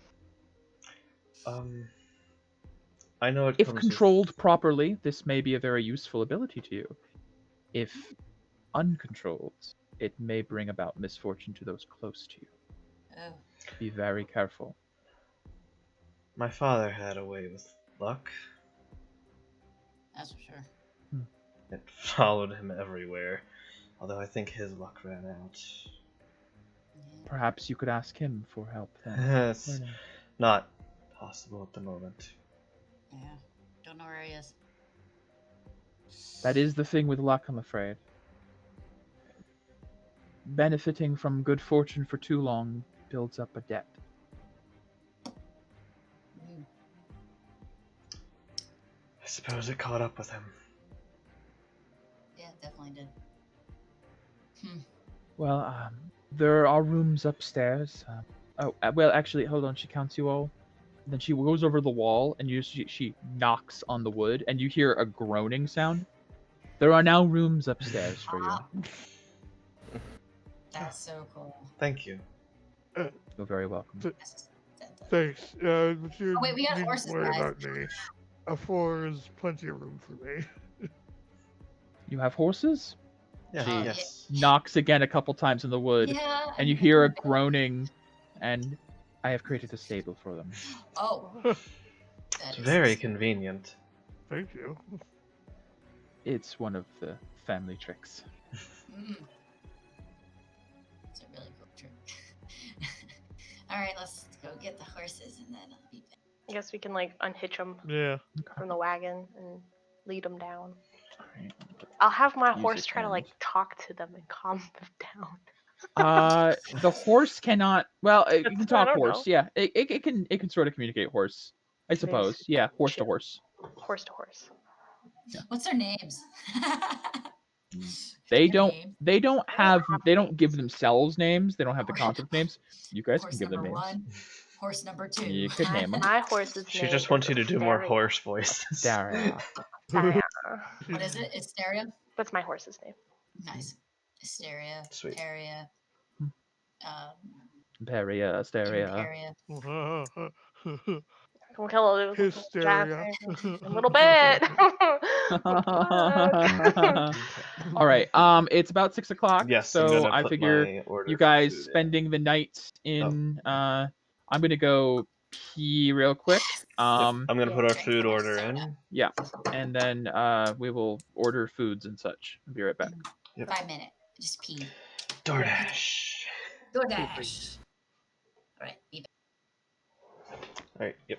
I know it if comes controlled properly, this may be a very useful ability to you. If uncontrolled, it may bring about misfortune to those close to you. Oh, Be very careful. my father had a way with luck. that's for sure. It followed him everywhere. Although I think his luck ran out. Yeah. Perhaps you could ask him for help then. It's Learning. not possible at the moment. Yeah. Don't know where he is. That is the thing with luck, I'm afraid. Benefiting from good fortune for too long builds up a debt. Mm. I suppose it caught up with him. Yeah, definitely did. Well, there are rooms upstairs. Well, actually, hold on. She counts you all. Then she goes over the wall, and she knocks on the wood, and you hear a groaning sound. There are now rooms upstairs for you. That's so cool. Thank you. You're very welcome. Thanks. But you Oh, wait, we got needn't horses, worry guys. about me. A 4 is plenty of room for me. You have horses? Yeah, She yes. knocks again a couple times in the wood, Yeah. and you hear a groaning, and I have created a stable for them. Oh. It's That is very so- convenient. Thank you. It's one of the family tricks. Mm. It's a really cool trick. All right, let's go get the horses and then I'll be back. I guess we can like unhitch them Yeah. from the wagon and lead them down. Alright. I'll have my Use horse it try to then. like talk to them and calm them down. The horse cannot. Well, you can I talk don't horse. know. Yeah, it can sort of communicate horse. I suppose. Yeah, horse to chill. horse. Horse to horse. What's their names? They Their don't. names. They don't have. have They don't give names. themselves names. They don't have the concept names. You guys Horse can give them number names. 1, horse number 2. You could name 'em. My horse's She name just wants is you to do more Asteria. horse voices. Daria. Asteria. What is it? Hysteria? That's my horse's name. Nice. Hysteria. Sweet. Area. Peria, Asteria. area. We'll kill Hysteria. a little bit. All right. It's about 6 o'clock. Yes, I'm so gonna I put figure my order you for guys food in. spending the night in. I'm gonna go pee real quick. I'm gonna put our Drink food more order soda. in. Yeah, and then we will order foods and such. I'll be right back. Yep. 5 minute. Just pee. DoorDash. DoorDash. All right. Be back. All right. Yep.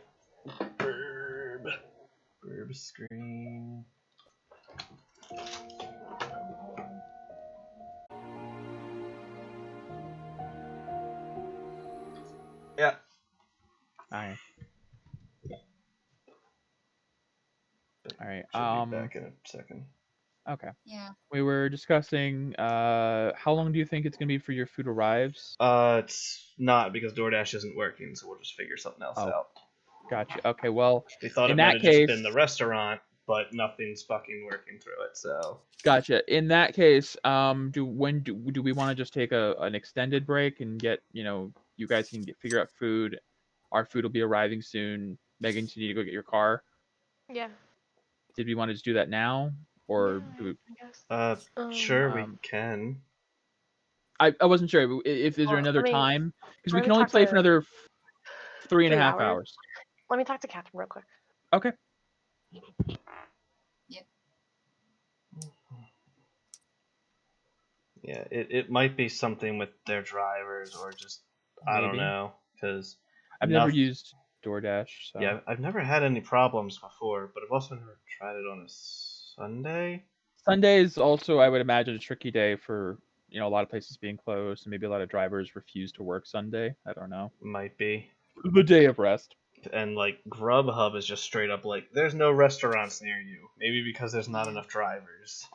Burb screen. Yeah. All right. Should be back in a second. Okay. Yeah. We were discussing. How long do you think it's gonna be for your food arrives? It's not because DoorDash isn't working, so we'll just figure something else Oh. out. Gotcha. Okay. Well, We thought in it might that have just case, been the restaurant, but nothing's fucking working through it. So gotcha. In that case, do we want to just take an extended break and get you guys can figure out food. Our food will be arriving soon. Megan, you need to go get your car. Yeah. Did we want to just do that now, or Yeah, do we? I guess. sure we Um, can. I wasn't sure if there's Well, another let me- time because we let me can only talk play to- for another 3.5 3 hours? hours. Let me talk to Catherine real quick. Okay. Yeah, it might be something with their drivers or just I don't Maybe. know because I've never used DoorDash, so yeah, I've never had any problems before, but I've also never tried it on a Sunday. Sunday is also, I would imagine, a tricky day for a lot of places being closed, and maybe a lot of drivers refuse to work Sunday. I don't know. Might be. The day of rest. And like Grubhub is just straight up like there's no restaurants near you. Maybe because there's not enough drivers.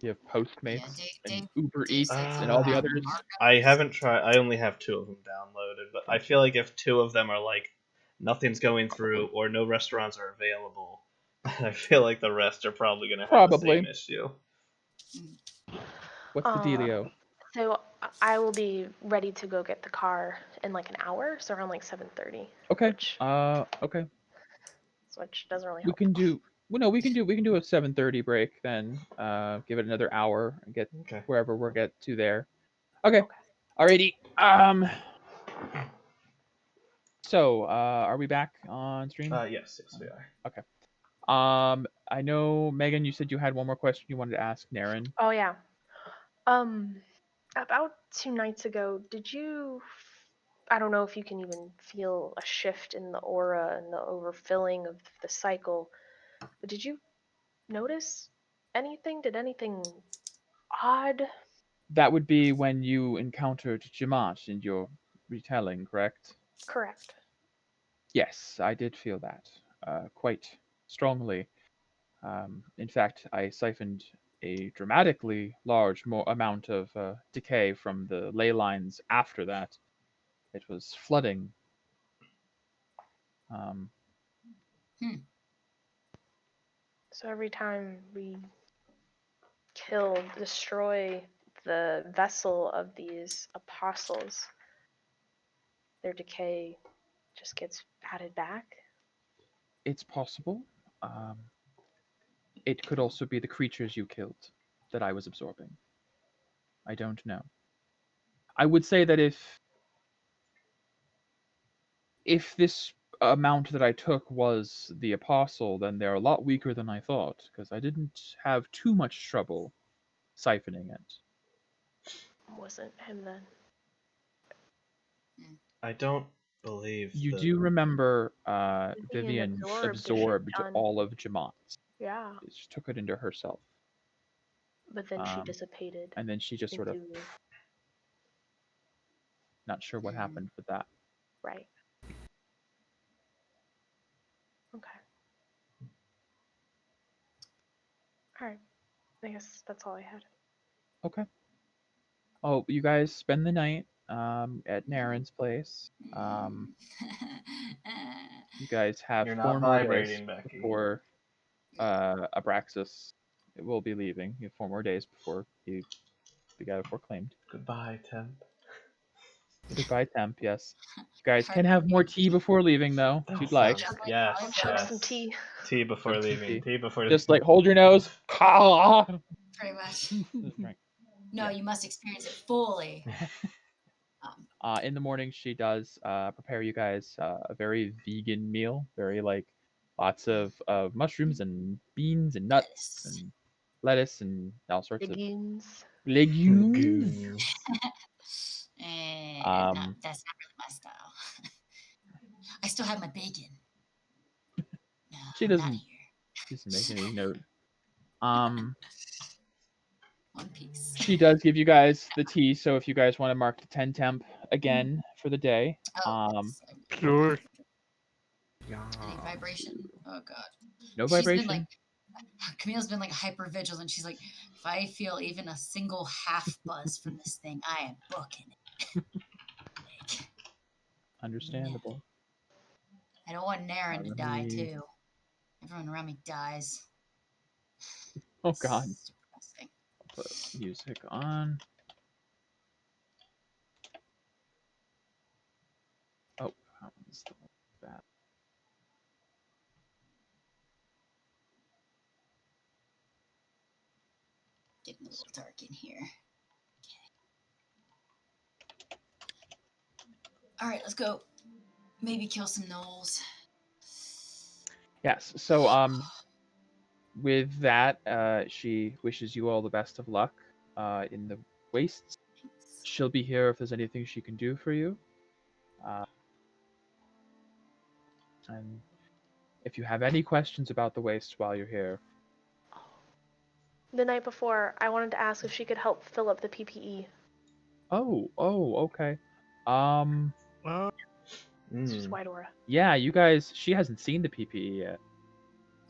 You have Postmates Dave- and Uber Dave Eats said and all the to, others. mark up I his- haven't tried. I only have 2 of them downloaded, but I feel like if 2 of them are like nothing's going through or no restaurants are available, I feel like the rest are probably gonna have the Probably. same issue. What's the dealio? So I will be ready to go get the car in like an hour, so around like 7:30. Okay. Which Okay. doesn't really We help. can do. Well, no, we can do a 7:30 break then. Give it another hour and get Okay. wherever we'll get to there. Okay. Okay. Alrighty. So, are we back on stream? Yes, we are. Okay. I know Megan, you said you had one more question you wanted to ask Naren. Oh yeah. About 2 nights ago, did you? I don't know if you can even feel a shift in the aura and the overfilling of the cycle, but did you notice anything? Did anything odd? That would be when you encountered Jamat in your retelling, correct? Correct. Yes, I did feel that quite strongly. In fact, I siphoned a dramatically large amount of decay from the ley lines after that. It was flooding. So every time we destroy the vessel of these apostles, their decay just gets added back. It's possible. It could also be the creatures you killed that I was absorbing. I don't know. I would say that if this amount that I took was the apostle, then they're a lot weaker than I thought, because I didn't have too much trouble siphoning it. Wasn't him then. I don't believe You do remember Vivian absorbed John. all of Jamat's. Yeah, She took it into herself. but then she dissipated. And then she just sort of into- not sure what happened with that. Right. Okay. All right. I guess that's all I had. Okay. Oh, you guys spend the night at Naren's place. You guys have You're 4 not more days vibrating, Becky. before Abraxas will be leaving. You have 4 more days before he got proclaimed. Goodbye, Temp. Goodbye, temp. Yes. You guys can have more tea before leaving, though, if you'd like. Just like Yes, I'll Chug yes. some tea. Tea before Chug some leaving. tea. Tea before Just like hold your nose. Pretty much. Right. No, Yeah. you must experience it fully. In the morning, she does prepare you guys a very vegan meal, very like lots of mushrooms and beans and nuts Lettuce. and lettuce and all sorts of Legumes. legumes. Goons. And no, Um, that's not really my style. I still have my bacon. No, She not doesn't. here. She doesn't make any note. Um, One piece. she does give you guys the tea, so if you guys want to mark the 10 temp again for the day, Oh, yes, I- Sure. Yeah. Any vibration? Oh god. no She's vibration. been like Camille's been like hyper vigilant. She's like, if I feel even a single half buzz from this thing, I am booking it. Like, Understandable. I don't want Naren to Let die me- too. Everyone around me dies. Oh God. It's depressing. Put music on. Oh, that one's the bad. Getting a little dark in here. Okay. All right, let's go. Maybe kill some gnolls. Yes. So with that, she wishes you all the best of luck in the wastes. Thanks. She'll be here if there's anything she can do for you. And if you have any questions about the wastes while you're here, The night before, I wanted to ask if she could help fill up the PPE. okay. Um, It's just Mm. White Aura. yeah, you guys. She hasn't seen the PPE yet.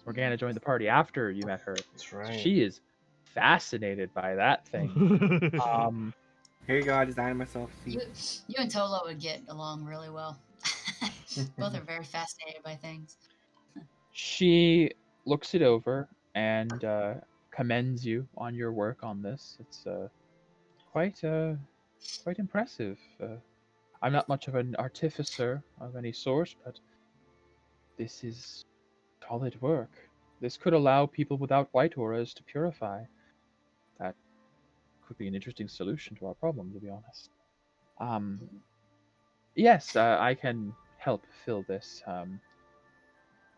Morgana joined the party after you met her. That's right. She is fascinated by that thing. Here you go, I designed myself a You, seat. you and Tolo would get along really well. Both are very fascinated by things. She looks it over and commends you on your work on this. It's quite impressive. I'm not much of an artificer of any sort, but this is solid work. This could allow people without white auras to purify. That could be an interesting solution to our problem, to be honest. Yes, I can help fill this. In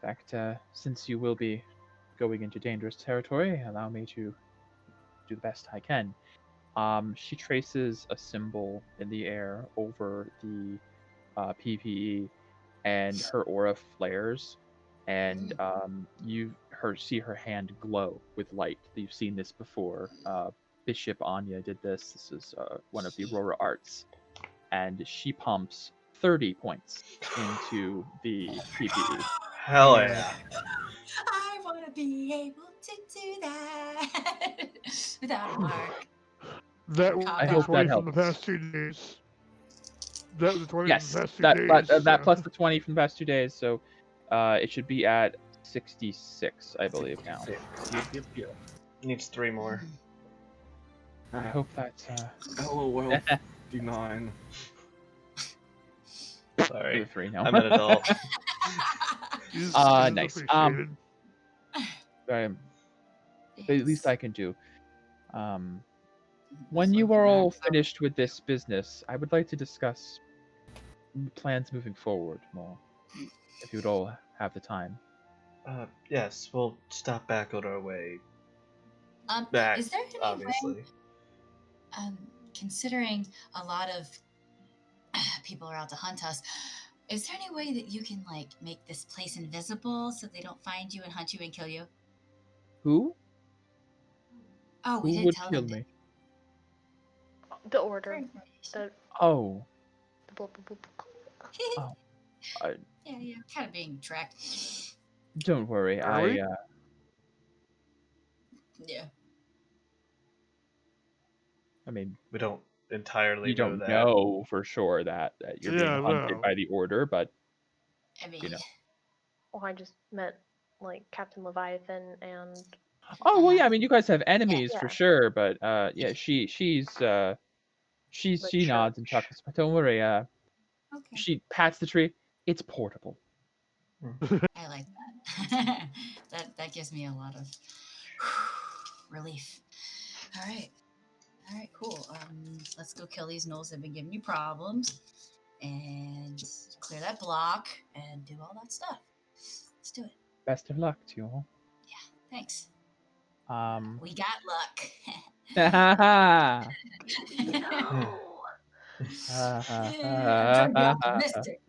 fact, since you will be going into dangerous territory, allow me to do the best I can. She traces a symbol in the air over the PPE, and her aura flares, and you see her hand glow with light. You've seen this before. Bishop Anya did this. This is one of the Aurora arts, and she pumps 30 points into the PPE. Hell yeah. I want to be able to do that without a mark. That was I the hope 20 that from the helps. past 2 days. That was the 20 Yes, from the past 2 that days. that plus the 20 from the past 2 days, so it should be at 66, I believe now. Yep. Needs 3 more. I hope that's LOL 59. Sorry. 3 now. I'm an adult. Is Nice. appreciated. Sorry, the least I can do. When Just you looking are all around. finished with this business, I would like to discuss plans moving forward more. If you would all have the time. Yes, we'll stop back on our way Is there any obviously. way, considering a lot of people are out to hunt us, is there any way that you can like make this place invisible so they don't find you and hunt you and kill you? Who? Oh, we Who didn't would tell kill them. me? The order. The Oh, blah, blah, blah, blah. oh. I, yeah, kind of being tracked. don't worry. Are we? Yeah. I mean, We don't entirely you know don't that. know for sure that you're being Yeah, hunted no. by the order, but I mean, you know. Oh, I just meant like Captain Leviathan and Oh well, yeah. I mean, you guys have enemies Yeah. for sure, but yeah, she's She The nods and church. chuckles. But don't worry. Okay. She pats the tree. It's portable. I like that. that gives me a lot of relief. All right, cool. Let's go kill these gnolls that've been giving you problems, and clear that block, and do all that stuff. Let's do it. Best of luck to you all. Thanks. We We got luck. I'm trying to be optimistic.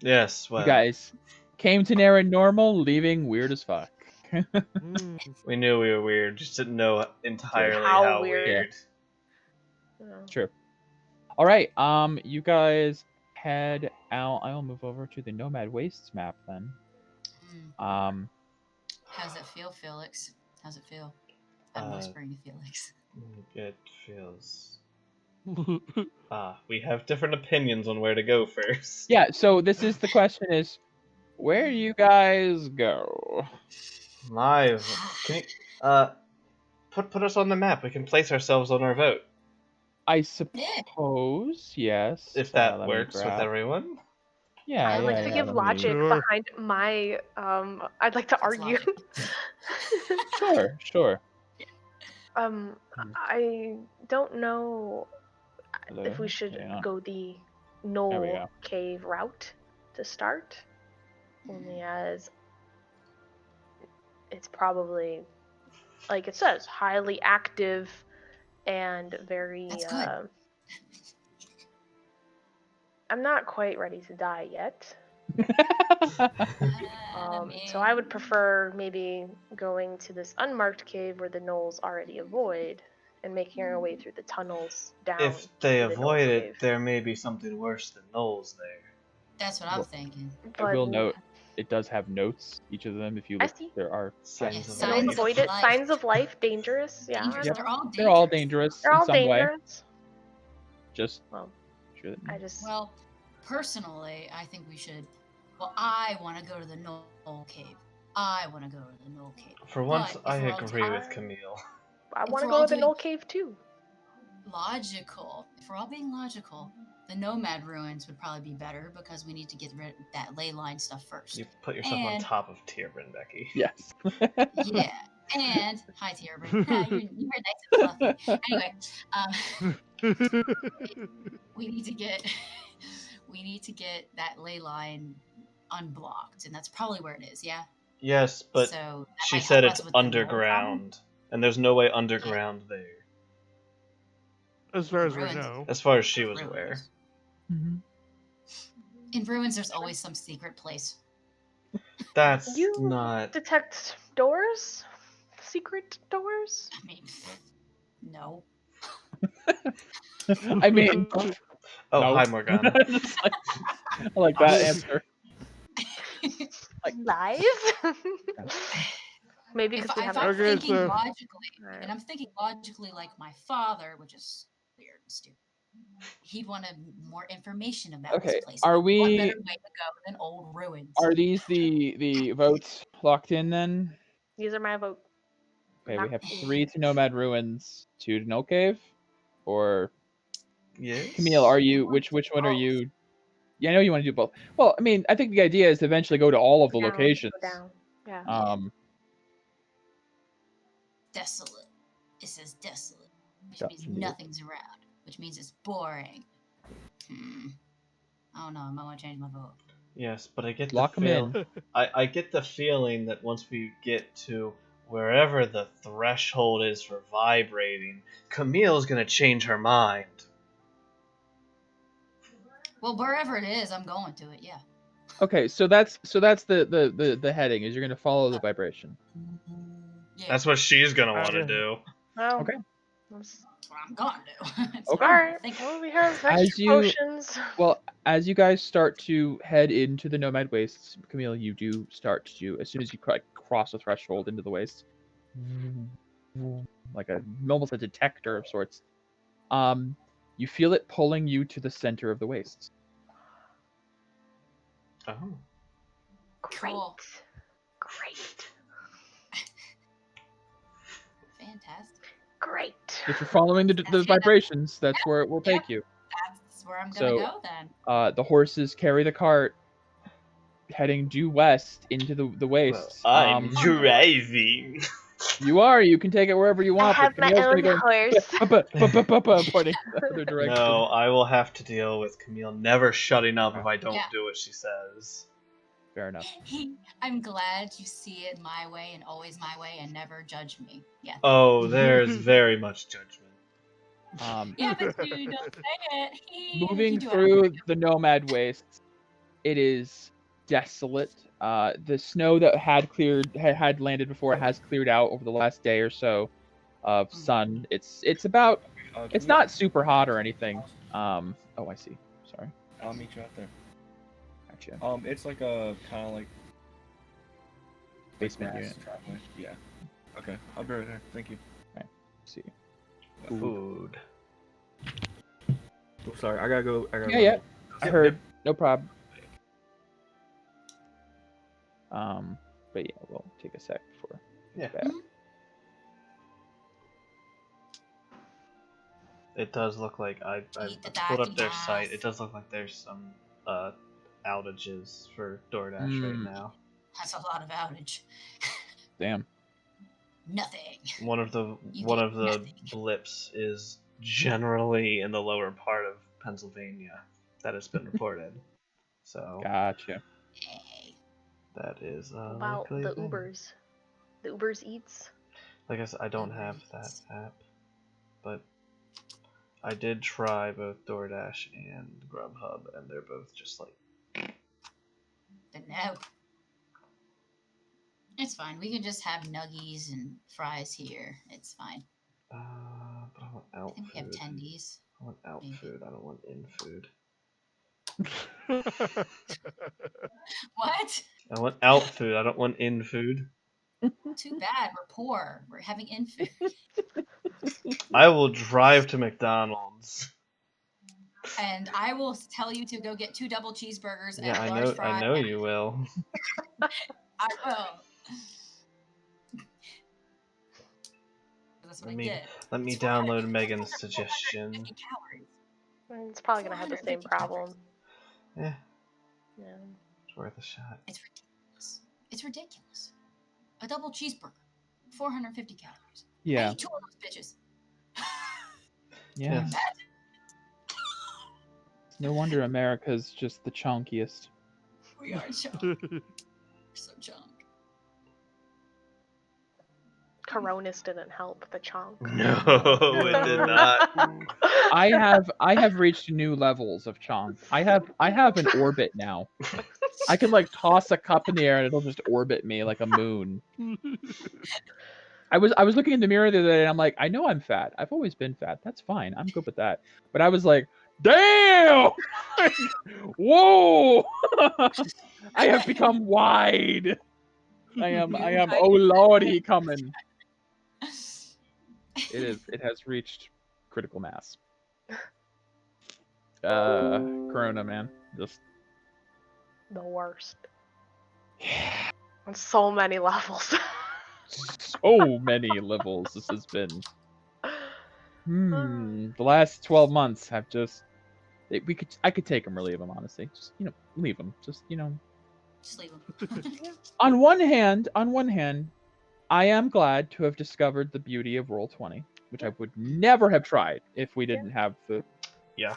Yes, You well, guys came to Nara normal, leaving weird as fuck. we knew we were weird, just didn't know entirely How how weird. weird. Yeah. True. All right. You guys head out. I'll move over to the Nomad Wastes map then. How's it feel, Felix? How's it feel? I'm whispering to Felix. It feels. We have different opinions on where to go first. Yeah. So this is the question: is where you guys go? Live. Can you put us on the map? We can place ourselves on our vote. I suppose yes. If that let me works with grab- everyone. Yeah. I'd like to give let me- logic Sure. behind my. I'd like to argue. Sure. I don't know Hello? if we should Hang on. go the There we Knoll go. Cave route to start, only as it's probably, like it says, highly active and very. That's good. I'm not quite ready to die yet. So I would prefer maybe going to this unmarked cave where the gnolls already avoid and making our way through the tunnels down. If they to the Knoll avoid it, Cave. there may be something worse than gnolls there. That's what I'm thinking. I will But note it does have notes. Each of them, if you I look, see. there are Signs Yeah, of I don't signs life. of avoid it. life. Signs of life, dangerous. Yeah, Dangerous. I They're know. all dangerous. They're all dangerous They're in all some way. dangerous. Just Well, sure that I just. Well, personally, I think we should. Well, I want to go to the Knoll Cave. I want to go to the Knoll Cave. For once, But if I we're all agree with I- Camille. I if want to we're go all to the doing- Knoll Cave too. Logical. If we're all being logical, the Nomad ruins would probably be better because we need to get rid of that ley line stuff first. You put yourself on And- top of Tierbrin, Becky. yes. Yeah. And hi, Tierbrin. you're nice and fluffy. Anyway, we need to get that ley line unblocked, and that's probably where it is. Yeah. Yes, but so that she might said help it's us with the Knoll problem. underground, and there's no way underground there, As far as we Ruins. know. as far as she was Ruins. aware. Mhm. In ruins, there's always some secret place. That's You not. detect doors, secret doors. I mean, no. I mean, Oh, no. hi, Morgana. Just like- I like that answer. Lies. Maybe If, because we if have. I'm Okay, thinking so- logically, Alright. and I'm thinking logically like my father, which is weird and stupid, he'd want more information about Okay, this place. are What we- better way to go than old ruins? Are these the votes locked in then? These are my vote. Okay, we have Locked in. 3 to Nomad Ruins, 2 to Knoll Cave, or Yes. Camille, are you which one are you? Yeah, I know you want to do both. Well, I mean, I think the idea is to eventually go to all of the Down, locations. Go down. Yeah. Desolate. It says desolate, which Yeah, means indeed. nothing's around, which means it's boring. I don't know. I might want to change my vote. Yes, but I get Lock the 'em feel. in. I get the feeling that once we get to wherever the threshold is for vibrating, Camille's gonna change her mind. Well, wherever it is, I'm going to it. Yeah. Okay, so that's the heading is you're gonna follow the vibration. Yeah. That's what she's gonna want to Okay. do. Well, Okay. that's- That's what I'm going to do. It's Okay. what I'm Alright. thinking. Well, we have extra As you- potions. Well, as you guys start to head into the Nomad Wastes, Camille, you do start to, as soon as you cross the threshold into the wastes, like almost a detector of sorts, you feel it pulling you to the center of the wastes. Oh. Great. Cool. Great. Fantastic. Great. If you're following the That's vibrations, that's where it will take you. That's where I'm gonna So, go then. The horses carry the cart, heading due west into the Well, wastes. I'm driving. You are. You can take it wherever you I want. have But my Camille's own gonna go horse. pointing the other direction. No, I will have to deal with Camille never shutting up if I don't Yeah. do what she says. Fair enough. I'm glad you see it my way and always my way and never judge me. Yeah. Oh, there's very much judgment. Yeah, but you don't say it. Moving You do through the Nomad wastes, it is desolate. The snow that had landed before has cleared out over the last day or so of sun. It's not super hot or anything. Oh, I see. Sorry. I'll meet you out there. Gotcha. It's like a kind of like Basement grass unit. driveway. Yeah. Okay, I'll be right there. Thank you. See. Food. Oh, sorry, I gotta go. Yeah. I Yep, heard. No problem. But yeah, we'll take a sec before. Yeah. Back. It does look like I Eat the pulled up dacky their ass. site. It does look like there's some outages for DoorDash right now. That's a lot of outage. Damn. Nothing. One of the You one get of the nothing. blips is generally in the lower part of Pennsylvania that has been reported. So Gotcha. Hey. that is About likely the a thing. Ubers. The Ubers Eats. Like I said, I don't have that app, but I did try both DoorDash and Grubhub, and they're both just like. But no. It's fine. We can just have nuggies and fries here. It's fine. But I want I out think we have food. tendies. I want out maybe. food. I don't want in food. What? I want out food. I don't want in food. Too bad. We're poor. We're having infant. I will drive to McDonald's. And I will tell you to go get 2 double cheeseburgers Yeah, and I a large know. fry. I know you will. I will. That's what I get. Let me It's download 400 Megan's 450 suggestion. calories. It's probably gonna have the same 450 problem. Yeah, Yeah. it's worth a shot. It's ridiculous. It's ridiculous. A double cheeseburger, 450 calories. I Yeah. ate 2 of those bitches. Yeah. Yes. No wonder America's just the chunkiest. We are chunk. We're so chunk. Coronas didn't help the chunk. No, it did not. I have reached new levels of chunk. I have an orbit now. I can like toss a cup in the air and it'll just orbit me like a moon. I was looking in the mirror the other day and I'm like, I know I'm fat. I've always been fat. That's fine. I'm good with that. But I was like, damn! Whoa! I have become wide. I am oh lordy coming. It has reached critical mass. Corona, man. Just The worst. On so many levels. so many levels this has been. The last 12 months have just I could take them or leave them, honestly. Just leave them. Just Just leave them. on one hand, I am glad to have discovered the beauty of Roll20, which I would never have tried if we didn't have the Yeah.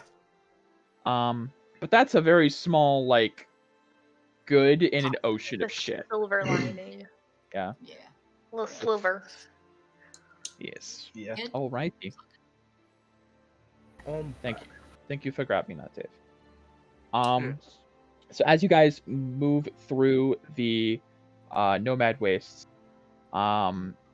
but that's a very small like good in an ocean The of shit. silver lining. Yeah. Yeah. Little sliver. Yes. Yeah. Good. Alrighty. Thank you for grabbing that, Dave. Yes. So as you guys move through the Nomad wastes,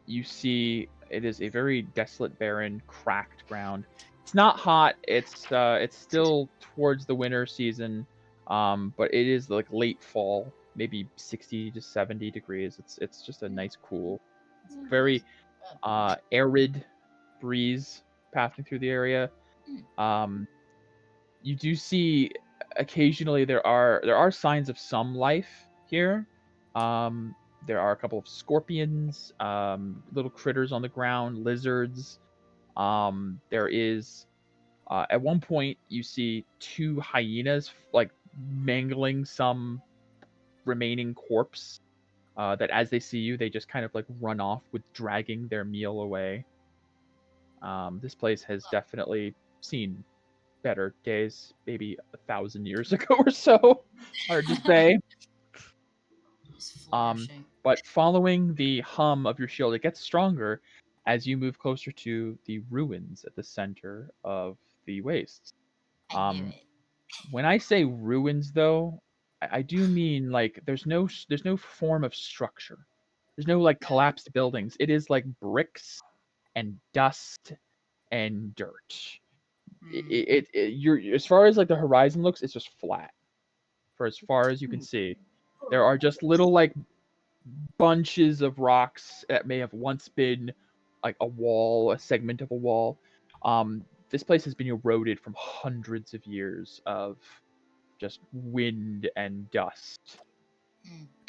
you see it is a very desolate, barren, cracked ground. It's not hot. It's still towards the winter season, but it is like late fall, maybe 60 to 70 degrees. It's just a nice, cool, very arid breeze passing through the area. You do see occasionally there are signs of some life here. There are a couple of scorpions, little critters on the ground, lizards, There is at one point you see two hyenas like mangling some remaining corpse. That as they see you, they just kind of like run off with dragging their meal away. This place has definitely seen better days, maybe 1,000 years ago or so. Hard to say. Just flourishing. But following the hum of your shield, it gets stronger as you move closer to the ruins at the center of the wastes. I knew it. When I say ruins, though, I do mean like there's no form of structure. There's no like collapsed buildings. It is like bricks and dust and dirt. You're as far as like the horizon looks, it's just flat. For as far as you can see, there are just little like bunches of rocks that may have once been like a wall, a segment of a wall. This place has been eroded from hundreds of years of just wind and dust.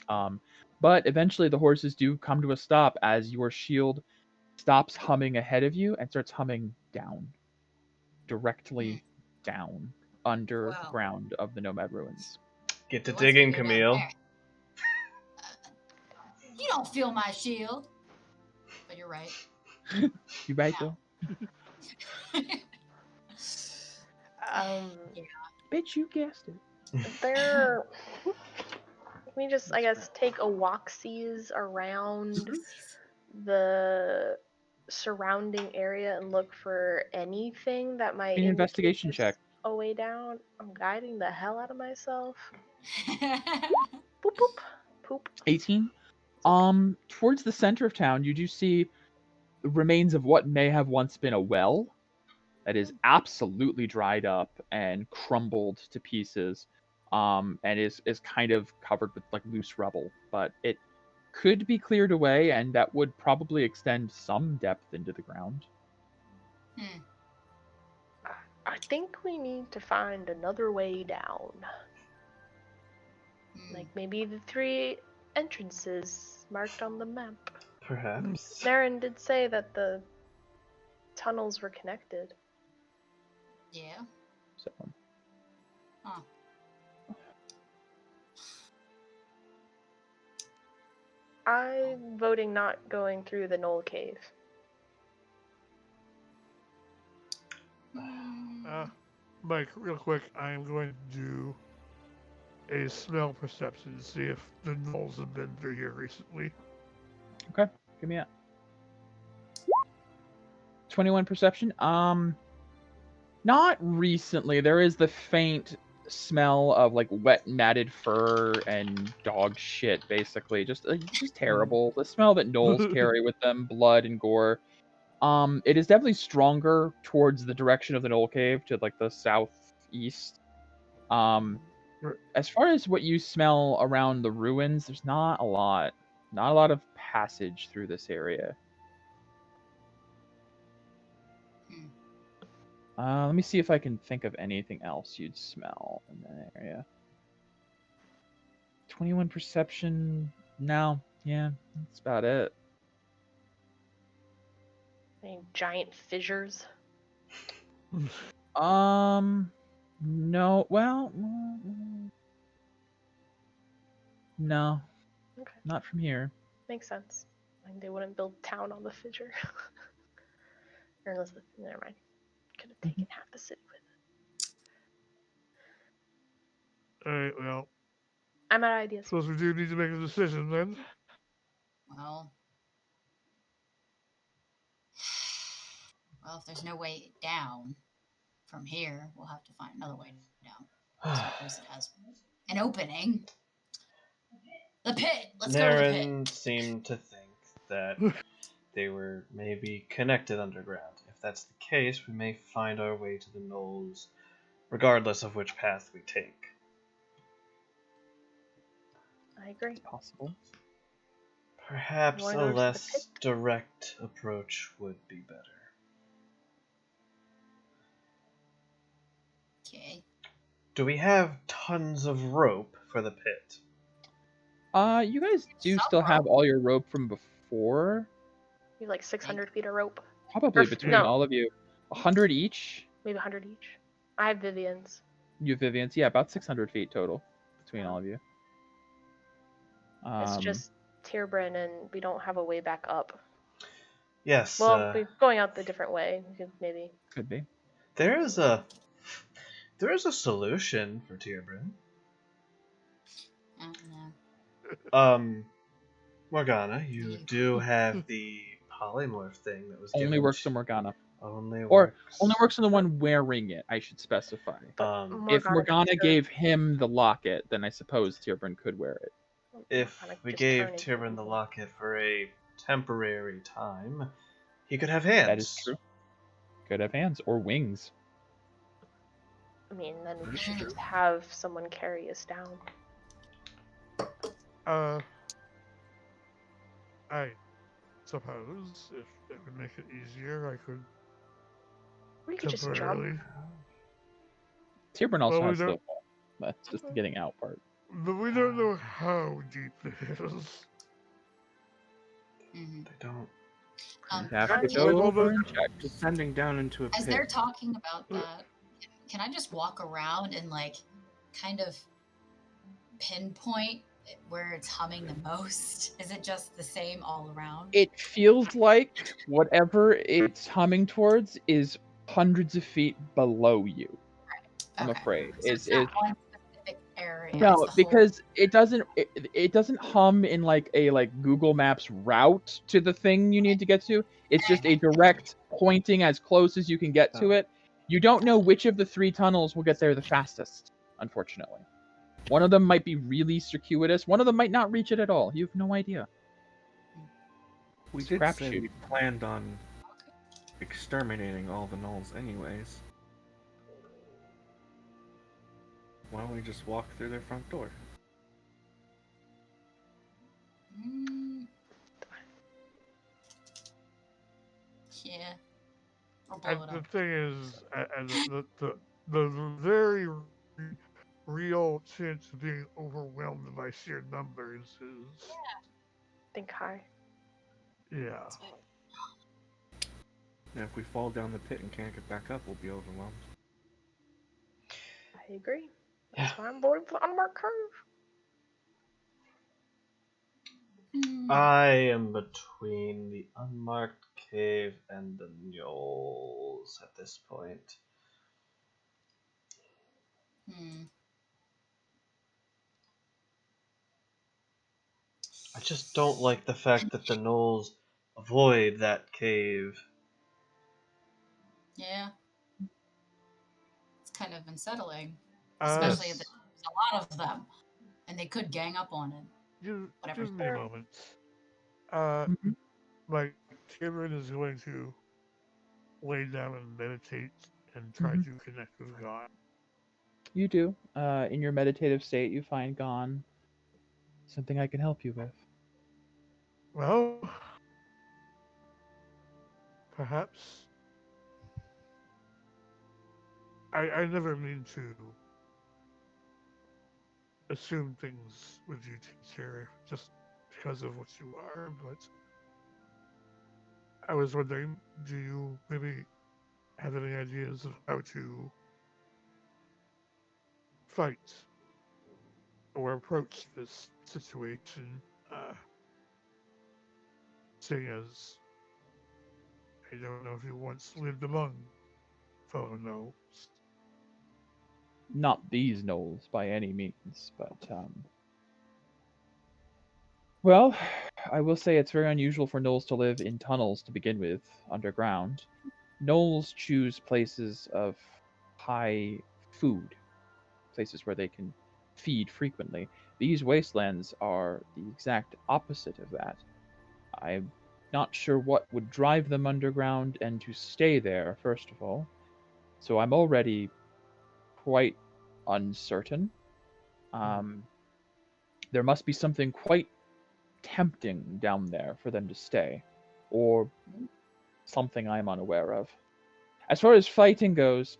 But eventually the horses do come to a stop as your shield stops humming ahead of you and starts humming down. Directly down underground of the Nomad ruins. Get to What's it digging, do down Camille. there? You don't feel my shield. But you're right. You right though? Bitch, you guessed it. There. Let me just, I guess, take a walk-sees around the surrounding area and look for anything that might An investigation indicate check. a way down. I'm guiding the hell out of myself. Boop boop. Poop. 18. Towards the center of town, you do see the remains of what may have once been a well that is absolutely dried up and crumbled to pieces, and is kind of covered with like loose rubble. But it could be cleared away, and that would probably extend some depth into the ground. I think we need to find another way down. Like maybe the 3 entrances marked on the map. Perhaps. Naren did say that the tunnels were connected. Yeah. So. Huh. I'm voting not going through the Knoll Cave. Mike, real quick, I'm going to do a smell perception to see if the gnolls have been through here recently. Okay, give me that. 21 perception. Not recently. There is the faint smell of like wet matted fur and dog shit, basically. Just terrible. The smell that gnolls carry with them, blood and gore. It is definitely stronger towards the direction of the Knoll Cave, to like the southeast. As far as what you smell around the ruins, there's not a lot. Not a lot of passage through this area. Let me see if I can think of anything else you'd smell in that area. 21 perception. No, yeah, that's about it. Any giant fissures? No. Well, no. Okay. Not from here. Makes sense. Like they wouldn't build town on the fissure. Or unless never mind. Could have taken half the city with it. Alright, well. I'm out of ideas. Suppose we do need to make a decision then. Well, if there's no way down from here, we'll have to find another way down. So of course it has an opening. The pit! Let's go to the pit. Naren seemed to think that they were maybe connected underground. If that's the case, we may find our way to the knolls, regardless of which path we take. I agree. It's possible. Perhaps Wanna a go to the less pit? direct approach would be better. Okay. Do we have tons of rope for the pit? You guys do still have all your rope from before. You have like 600 feet of rope. probably Or between no. all of you, 100 each. Maybe 100 each. I have Vivian's. You have Vivian's, yeah, about 600 feet total between all of you. It's just Tierbrin, and we don't have a way back up. Yes. Well, we're going out the different way. We could maybe. Could be. There is a solution for Tierbrin. I don't know. Morgana, you do have the polymorph thing that was Only given works to- on Morgana. Only Or works. only works on the one wearing it, I should specify. If Morgana can gave him the locket, then I suppose Tierbrin could wear it. If Morgana we just gave turn into Tierbrin the people. locket for a temporary time, he could have hands. That is true. Could have hands or wings. I mean, then we That's should true. just have someone carry us down. I suppose if it would make it easier, I could We could just jump. temporarily. Tierbrin also Well, we has the don't- wall. That's just the getting out part. But we don't know how deep it is. Hmm. They don't. Um, You have to Like, go all over the- and check. Descending down into a as pit. they're talking about that, can I just walk around and like kind of pinpoint where it's humming the most? Is it just the same all around? It feels like whatever it's humming towards is hundreds of feet below you. I'm Okay. afraid. So it's not one specific area. it's the No, whole- because it doesn't hum in like a Google Maps route to the thing you need to get to. It's just a direct pointing as close as you can get to it. You don't know which of the 3 tunnels will get there the fastest, unfortunately. One of them might be really circuitous. One of them might not reach it at all. You have no idea. We It's did crapshoot. say we planned on exterminating all the gnolls anyways. Why don't we just walk through their front door? Mm. Yeah. Or blow And it the up. thing is, and the very real chance of being overwhelmed by sheer numbers is, Think high. yeah. And if we fall down the pit and can't get back up, we'll be overwhelmed. I agree. That's why I'm voting for the unmarked curve. Hmm. I am between the unmarked cave and the gnolls at this point. Hmm. I just don't like the fact that the gnolls avoid that cave. Yeah. It's kind of unsettling. Uh, Especially if there's a lot of them. And they could gang up on it. Whatever. Give me a moment. Mhm. My Cameron is going to lay down and meditate and try Mhm. to connect with God. You do. In your meditative state, you find Gone. Something I can help you with. Well, perhaps. I never mean to assume things with you, teacher, just because of what you are, but I was wondering, do you maybe have any ideas of how to fight or approach this situation? Seeing as I don't know if you once lived among fellow gnomes. Not these gnolls by any means, but well, I will say it's very unusual for gnolls to live in tunnels to begin with, underground. Gnolls choose places of high food, places where they can feed frequently. These wastelands are the exact opposite of that. I'm not sure what would drive them underground and to stay there, first of all. So I'm already quite uncertain. There must be something quite tempting down there for them to stay, or something I'm unaware of. As far as fighting goes,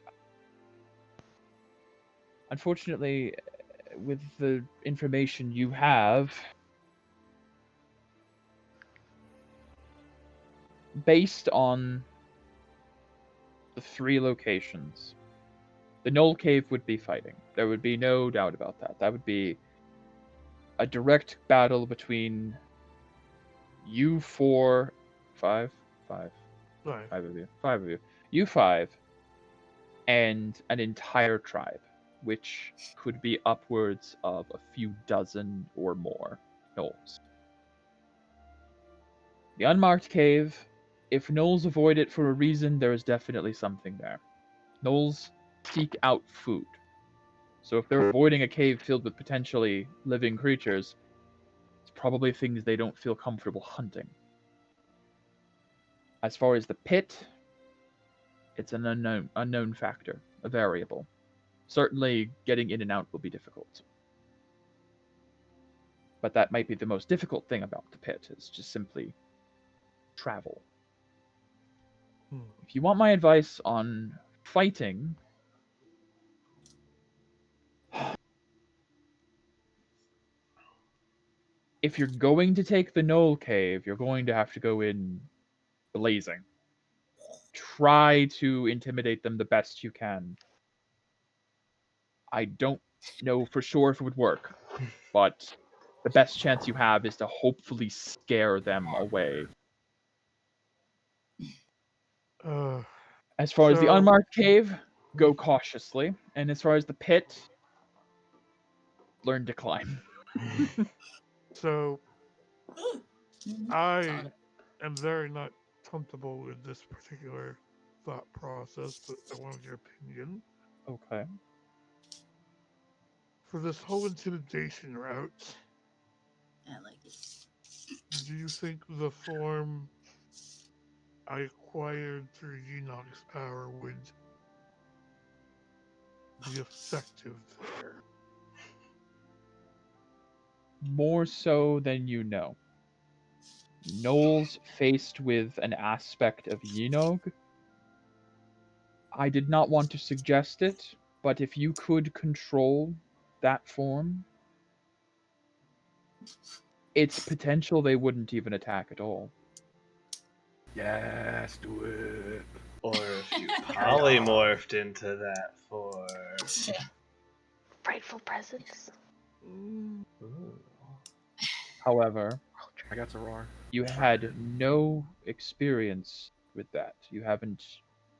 unfortunately, with the information you have, based on the 3 locations, the Knoll Cave would be fighting. There would be no doubt about that. That would be a direct battle between you 4, 5, 5, Right. 5 of you, 5 of you, you 5, and an entire tribe, which could be upwards of a few dozen or more gnolls. The unmarked cave, if gnolls avoid it for a reason, there is definitely something there. Gnolls seek out food. So if they're avoiding a cave filled with potentially living creatures, it's probably things they don't feel comfortable hunting. As far as the pit, it's an unknown factor, a variable. Certainly, getting in and out will be difficult. But that might be the most difficult thing about the pit, is just simply travel. If you want my advice on fighting, if you're going to take the Knoll Cave, you're going to have to go in blazing. Try to intimidate them the best you can. I don't know for sure if it would work, but the best chance you have is to hopefully scare them away. As far as the So- unmarked cave, go cautiously. And as far as the pit, learn to climb. So I am very not comfortable with this particular thought process, but I wanted your opinion. Okay. For this whole intimidation route, I like it. do you think the form I acquired through Enoch's power would be effective there? More so than you know. Knowles faced with an aspect of Yinog. I did not want to suggest it, but if you could control that form, it's potential they wouldn't even attack at all. Yes, do it. Or if you polymorphed into that form. Frightful presence. Ooh. However, I got to roar. you had no experience with that. You haven't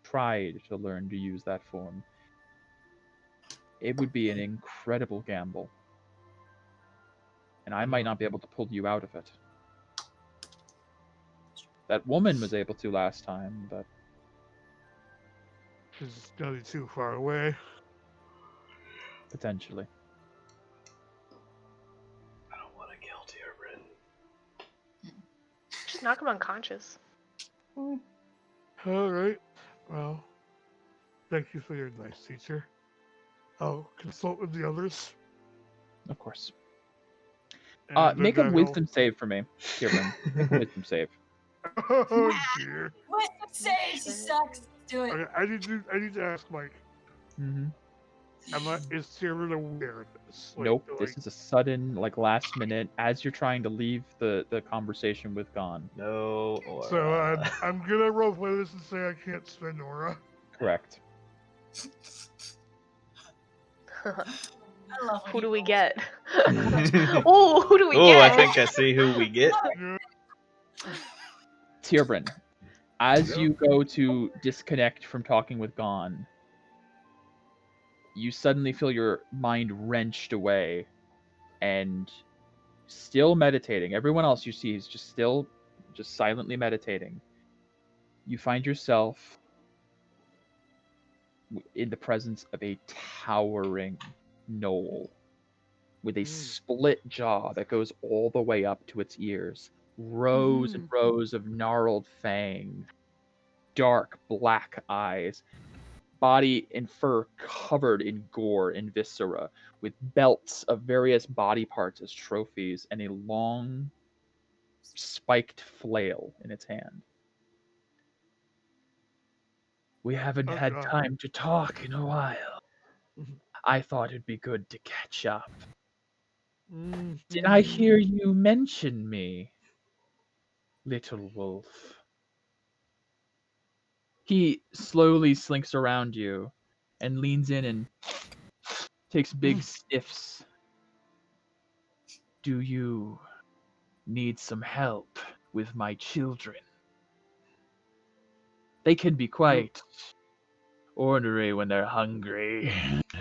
tried to learn to use that form. It would be an incredible gamble. And I might not be able to pull you out of it. That woman was able to last time, but It's gonna be too far away. potentially. I don't want to kill Tierbrin. Just knock him unconscious. Alright. Well, thank you for your advice, teacher. I'll consult with the others. Of course. and Make a then wisdom save for me, Kieran. Make a wisdom save. Oh dear. What say? She sucks. Do it. Okay, I need to ask Mike. Mm-hmm. Is Tierbrin aware of this? Nope. This is a sudden, last minute, as you're trying to leave the conversation with Gon. No, or. So I'm gonna roleplay this and say I can't spend aura. Correct. I love when Who do you we roll. get? Oh, who do we Oh, get? I think I see who we get. Yeah. Tierbrin, as Yep. you go to disconnect from talking with Gon, you suddenly feel your mind wrenched away and still meditating. Everyone else you see is just silently meditating. You find yourself in the presence of a towering gnoll with a split jaw that goes all the way up to its ears, rows and rows of gnarled fangs, dark black eyes, body and fur covered in gore and viscera, with belts of various body parts as trophies, and a long spiked flail in its hand. We haven't Oh, had God. time to talk in a while. I thought it'd be good to catch up. Did I hear you mention me, little wolf? He slowly slinks around you and leans in and takes big sniffs. Do you need some help with my children? They can be quite ornery when they're hungry.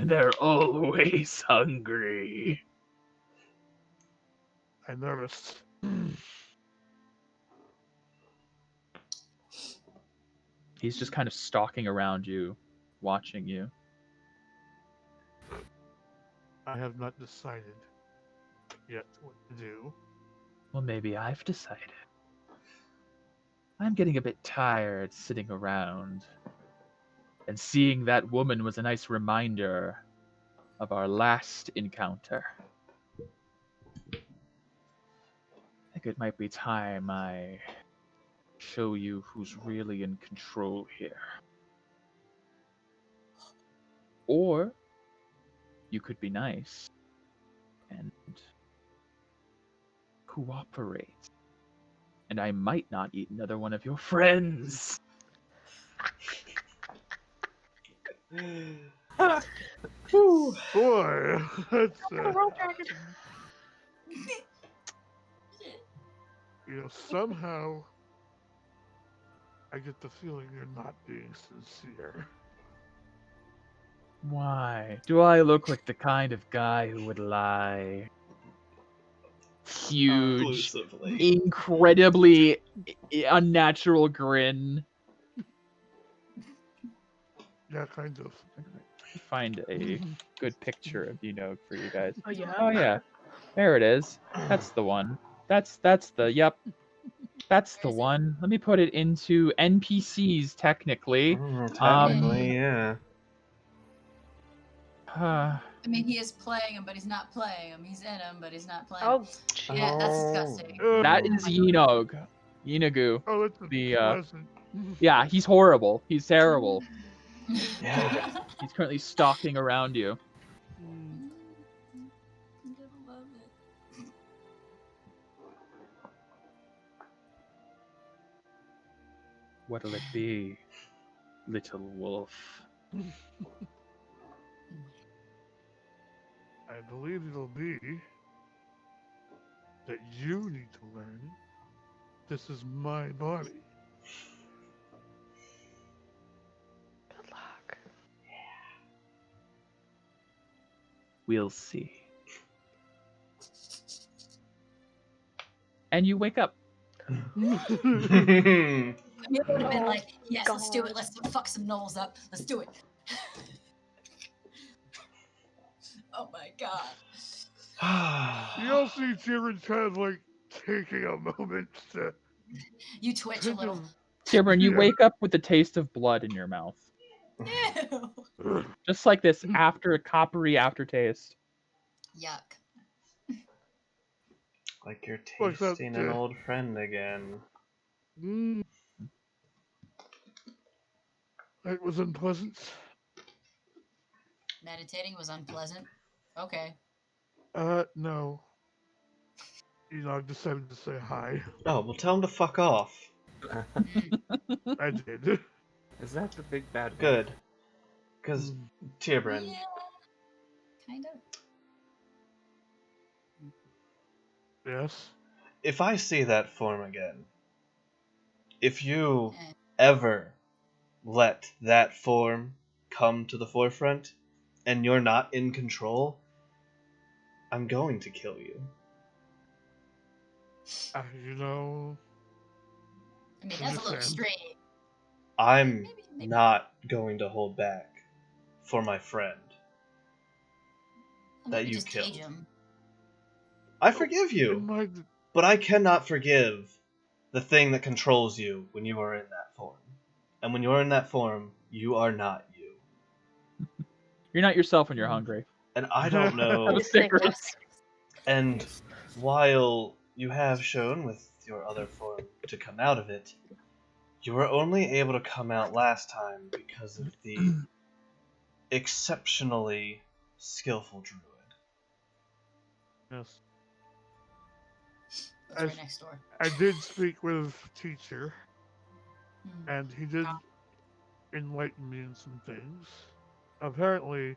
They're always hungry. I noticed. He's just kind of stalking around you, watching you. I have not decided yet what to do. Well, maybe I've decided. I'm getting a bit tired sitting around. And seeing that woman was a nice reminder of our last encounter. I think it might be time I show you who's really in control here. Or you could be nice and cooperate. And I might not eat another one of your friends. Whew. Boy, that's somehow I get the feeling you're not being sincere. Why? Do I look like the kind of guy who would lie? Huge, Exclusively. incredibly unnatural grin. Yeah, kind of. Find a good picture of Enoch for you guys. Oh yeah. Oh yeah, there it is. That's the one. That's the yep. That's the Where is it? one. Let me put it into NPCs technically. Technically, yeah. Uh, I mean, he is playing him, but he's not playing him. He's in him, but he's not playing. Oh, Yeah, that's Oh. disgusting. that is Yenog. Yenagu. Oh, that's The, pleasant. Yeah, he's horrible. He's terrible. Yeah. He's currently stalking around you. Mm. I'm gonna love it. What'll it be, little wolf? I believe it'll be that you need to learn this is my body. good luck. We'll see. And you wake up. It would have been like, yes, let's do God. it. Let's fuck some gnolls up. Let's do it. Oh my god. You'll see Tyrion kind of like taking a moment to. You twitch a little. Tibrin, you Yeah. wake up with the taste of blood in your mouth. Ew. Just like this after a coppery aftertaste. Yuck. Like you're What's up, tasting an Jeff? old friend again. It was unpleasant. Meditating was unpleasant. Okay. No. Enoch decided to say hi. Oh, well tell him to fuck off. I did. Is that the big bad guy? Good. Because, Tibrin, Yeah. Kind of. Yes. if I see that form again, if you Eh. ever let that form come to the forefront, and you're not in control, I'm going to kill you. You know. I mean, that's a little Understand. extreme. I'm Maybe. not going to hold back for my friend. Well, that maybe you just cage killed. him. I forgive you, My, but I cannot forgive the thing that controls you when you are in that form. And when you're in that form, you are not you. You're not yourself when you're hungry. And I don't know. Have a Snickers. And while you have shown with your other form to come out of it, you were only able to come out last time because of the exceptionally skillful druid. yes. That's right next door. I did speak with teacher, Hmm. and he did enlighten me in some things. Apparently,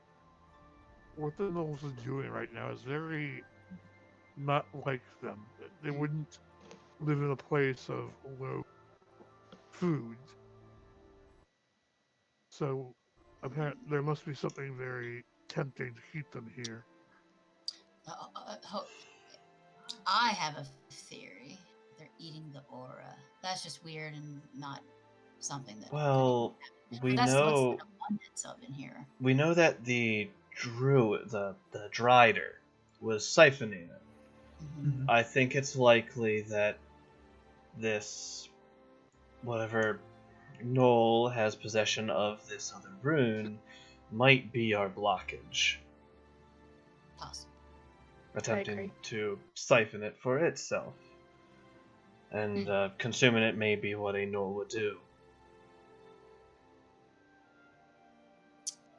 what the Knolls are doing right now is very not like them. They wouldn't live in a place of low food. So, apparently, there must be something very tempting to keep them here. I have a theory. They're eating the aura. That's just weird and not something that. Well, we that's what's know an abundance of in here. we know that the druid, the Drider, was siphoning it. Mhm. I think it's likely that this whatever Knoll has possession of this other rune might be our blockage. Possible. Attempting agree. to siphon it for itself. And consuming it may be what a Knoll would do.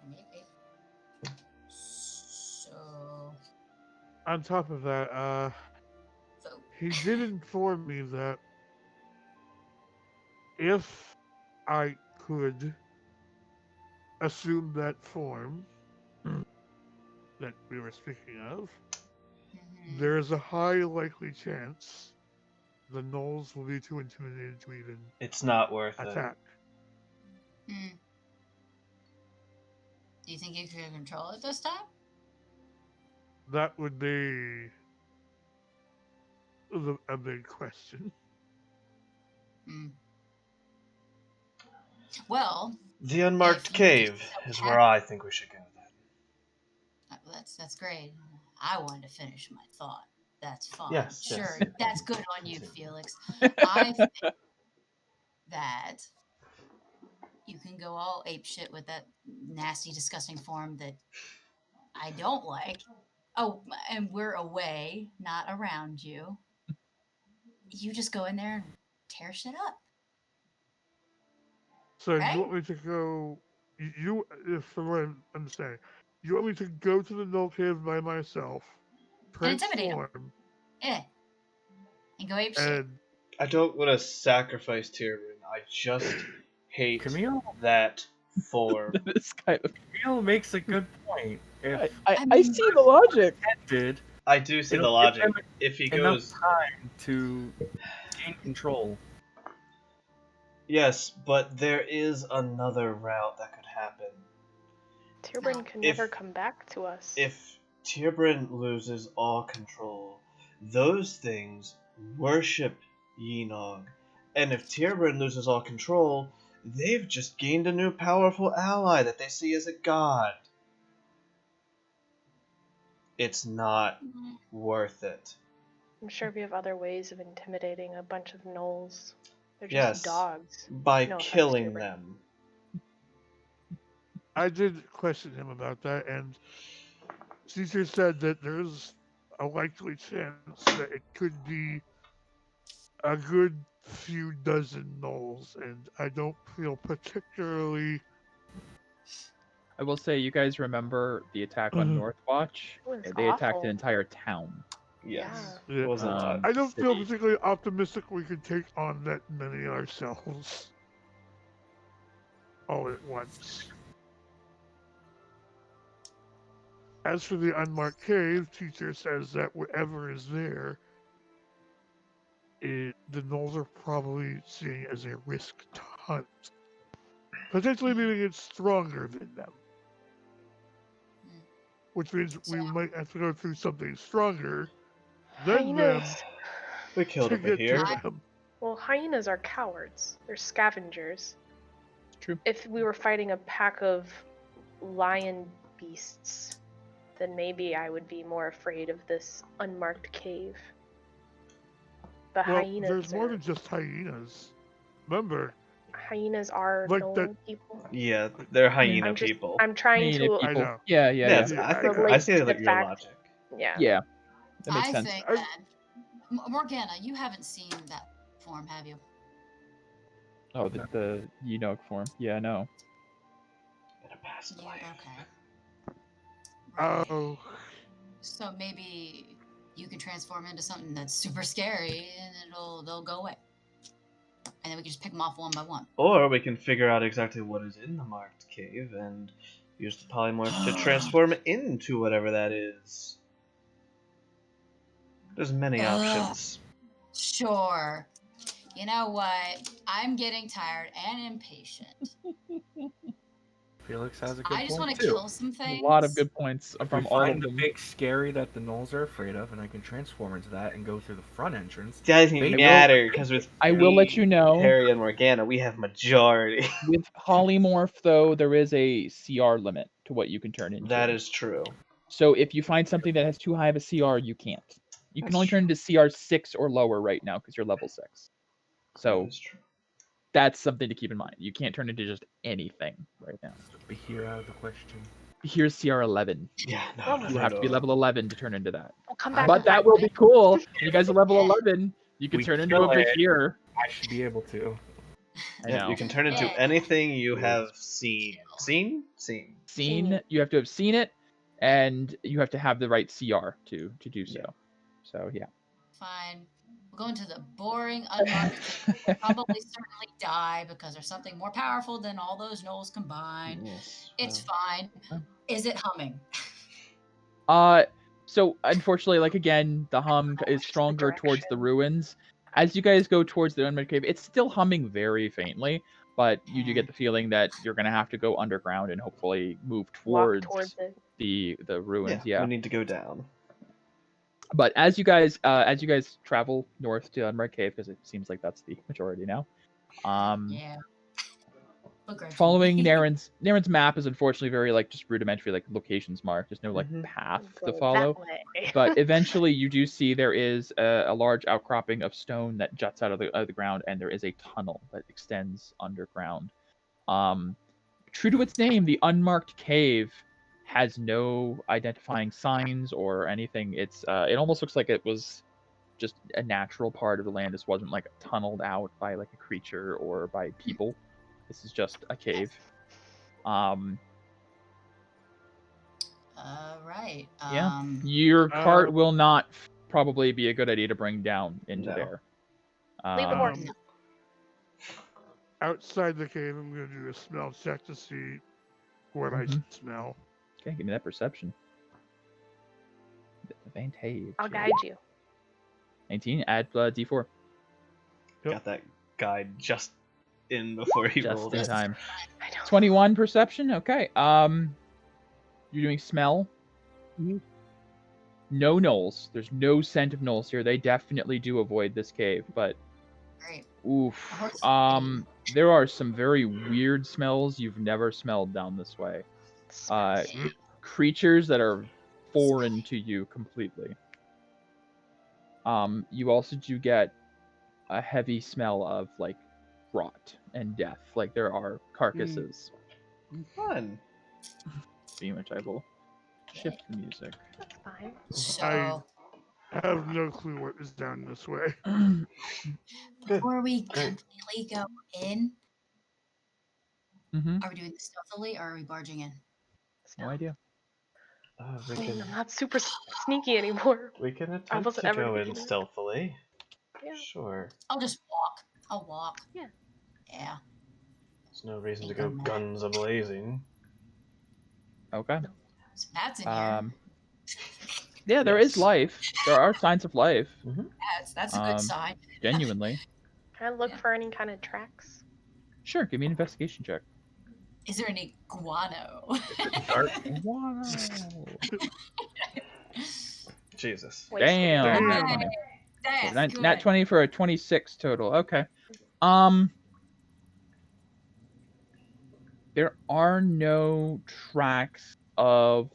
Maybe. So. On top of that, So. he did inform me that if I could assume that form that we were speaking of, Mhm. there is a high likely chance the Knolls will be too intimidated to even It's not worth it. attack. Hmm. Do you think you can control it this time? That would be a big question. Hmm. Well, The Unmarked if you Cave just is have- where I think we should go then. that's great. I wanted to finish my thought. That's fine. Yes, Sure, yes. that's good on you, Continue. Felix. I think that you can go all ape shit with that nasty, disgusting form that I don't like. Oh, and we're away, not around you. You just go in there and tear shit up. So Right? you want me to go? You, if from what I'm understanding, you want me to go to the Knoll Cave by myself, And intimidate 'em. transform, Yeah. And go ape shit. and I don't want to sacrifice Tyrion. I just hate Camille, that form. This kind of. Camille makes a good point. If I mean, see the logic. did I do see the It'll give logic. him If he enough goes, time to gain control. yes, but there is another route that could happen. Tyrburn can If- never come back to us. If Tyrion loses all control, those things worship Yenog. And if Tyrion loses all control, they've just gained a new powerful ally that they see as a god. It's not worth it. I'm sure we have other ways of intimidating a bunch of gnolls. They're just Yes, dogs. by No offense, killing Tyrion. them. I did question him about that, and Caesar said that there's a likely chance that it could be a good few dozen Knolls, and I don't feel particularly. I will say, you guys remember the attack on Mhm. Northwatch? It was They attacked awful. an entire town. Yes, Yeah. it was a lot. I don't feel City. particularly optimistic we could take on that many ourselves all at once. As for the unmarked cave, teacher says that whatever is there, the gnolls are probably seeing it as a risk to hunt. Potentially meaning it's stronger than them. Mm. Which means So- we might have to go through something stronger than them Hyenas. We killed to it get here. to them. Well, hyenas are cowards. They're scavengers. True. If we were fighting a pack of lion beasts, then maybe I would be more afraid of this unmarked cave. But Well, hyenas there's more are than just hyenas. Remember, hyenas are like gnoll that- people. Yeah, they're hyena I'm just people. I'm trying Hyena to I people. know. Yeah, yeah, Yes, yeah. I think Relate I see to the your fact- logic. yeah. Yeah. That makes I sense. think I've- that Morgana, you haven't seen that form, have you? Oh, the Enoch form. Yeah, no. In a past life. Okay. Right. Oh, So maybe you can transform into something that's super scary and they'll go away. then we can just pick them off one by one. Or we can figure out exactly what is in the marked cave and use the polymorph to transform into whatever that is. There's many options. Sure. You know what? I'm getting tired and impatient. Felix has a good I just point want to too. kill some things. A lot of good points If from we all of find the them. big scary that the gnolls are afraid of, and I can transform into that and go through the front entrance. Doesn't They will- matter, because with I will let me, you know. Harry and Morgana, we have majority. With polymorph, though, there is a CR limit to what you can turn into. That is true. So if you find something that has too high of a CR, you can't. You can That's only turn into CR 6 or lower right now because you're level 6. So That is true. that's something to keep in mind. You can't turn into just anything right now. Be here out of the question. Here's CR 11. Yeah, Oh no, my You no, have to be no. level 11 to turn into that. We'll come back. But with that will be cool. When you guys are level Yeah. 11, you can We turn into kill a it. Bashir. I should be able to. I Yep, know. you can turn into Yeah. anything you Yes. have seen. Seen? Seen. Seen, you have to have seen it, and you have to have the right CR to do so. Yeah. So yeah. Fine. We'll go into the boring, unmarked cave. We'll probably certainly die because there's something more powerful than all those gnolls combined. Yes. It's fine. Is it humming? So unfortunately, like again, the hum is stronger towards the ruins. As you guys go towards the unmarked cave, it's still humming very faintly, but you do get the feeling that you're gonna have to go underground and hopefully move Walk towards towards it. the ruins. We need to go down. But as you guys travel north to Unmarked Cave, because it seems like that's the majority now. Yeah. Begrudgingly. Following Naren's map is unfortunately very like just rudimentary, like locations marked. There's no like Mhm. path Go to that follow. way. But eventually you do see there is a large outcropping of stone that juts out of the ground, and there is a tunnel that extends underground. True to its name, the Unmarked Cave has no identifying signs or anything. It almost looks like it was just a natural part of the land. This wasn't like tunneled out by like a creature or by people. This is just a cave. Right. Yeah. Your cart Um, will not probably be a good idea to bring down into No. there. Leave the horse. Outside the cave, I'm going to do a smell check to see what I Mhm. smell. Okay, give me that perception. Advantage. I'll guide you. 19, add D4. Yep. Got that guy just in before he Just rolled in it. time. I know. 21 perception. Okay. You're doing smell. Mhm. No gnolls. There's no scent of gnolls here. They definitely do avoid this cave, but Great. oof. A horse. There are some very weird smells you've never smelled down this way. Creatures that are foreign to you completely. You also do get a heavy smell of like rot and death. Like there are carcasses. Fun. Being which I will shift the music. That's fine. So, I have no clue what is down this way. before we Great. completely go in, Mm-hmm. are we doing this stealthily or are we barging in? No idea. We I mean, can I'm not super sneaky anymore. attempt wasn't to ever go in thinking of it. stealthily. Yeah. Sure. I'll just walk. I'll walk. Yeah. Yeah. There's no reason to Ain't go no guns a blazing. Okay. So that's in here. Yeah, there is Yes. life. There are signs of life. That's a good sign. Genuinely. Can I look Yeah. for any kind of tracks? Sure, give me an investigation check. Is there any guano? Dark. Wow. Jesus. Wasted. Damn. Damn. That's Nat good. 20 for a 26 total. Okay. There are no tracks of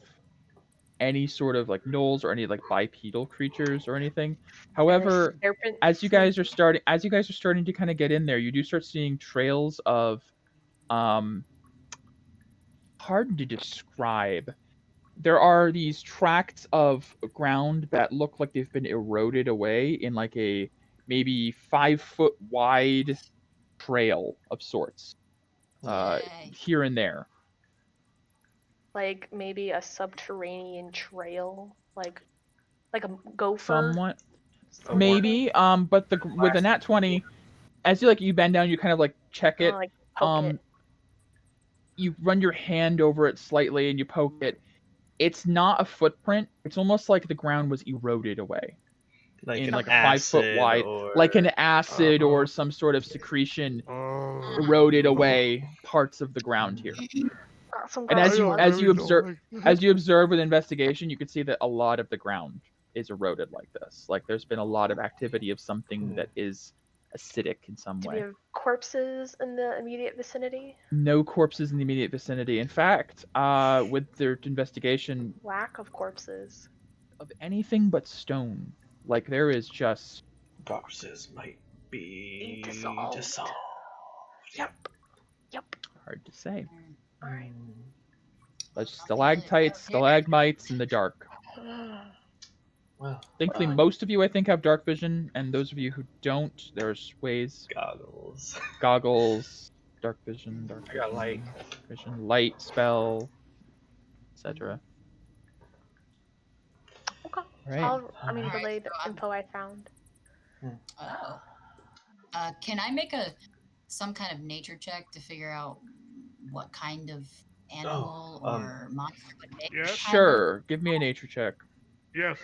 any sort of like gnolls or any like bipedal creatures or anything. However, Serpent as you guys are starting to kind of get in there, you do start seeing trails of hard to describe. There are these tracts of ground that look like they've been eroded away in like a maybe 5 foot wide trail of sorts. Yay. Here and there. like maybe a subterranean trail, like a gopher. Somewhat. Somewhat. Maybe. But with the nat 20, as you bend down, you kind of like check it. Like poke it. You run your hand over it slightly and you poke it. It's not a footprint. It's almost like the ground was eroded away. Like in an like a 5 foot acid wide, or... like an acid Uh-huh. or some sort of secretion Oh. eroded away parts of the ground here. Got some And as ground you blood. observe with investigation, you can see that a lot of the ground is eroded like this. Like there's been a lot of activity of something that is acidic in some Do we way. have corpses in the immediate vicinity? No corpses in the immediate vicinity. In fact, with their investigation, Lack of corpses. of anything but stone, like there is just Corpses might be dissolved. Yep. hard to say. All right. But stalactites, stalagmites in the dark. Well, Thankfully, most of you, I think, have dark vision, and those of you who don't, there's ways. goggles. Goggles, dark vision, I got light. vision, light spell, etc. Okay. Right. I'll Alright, relay the so I'm- info I found. Oh. Can I make some kind of nature check to figure out what kind of animal or monster would make Yes. this kind Sure. Give me a nature check. Yes.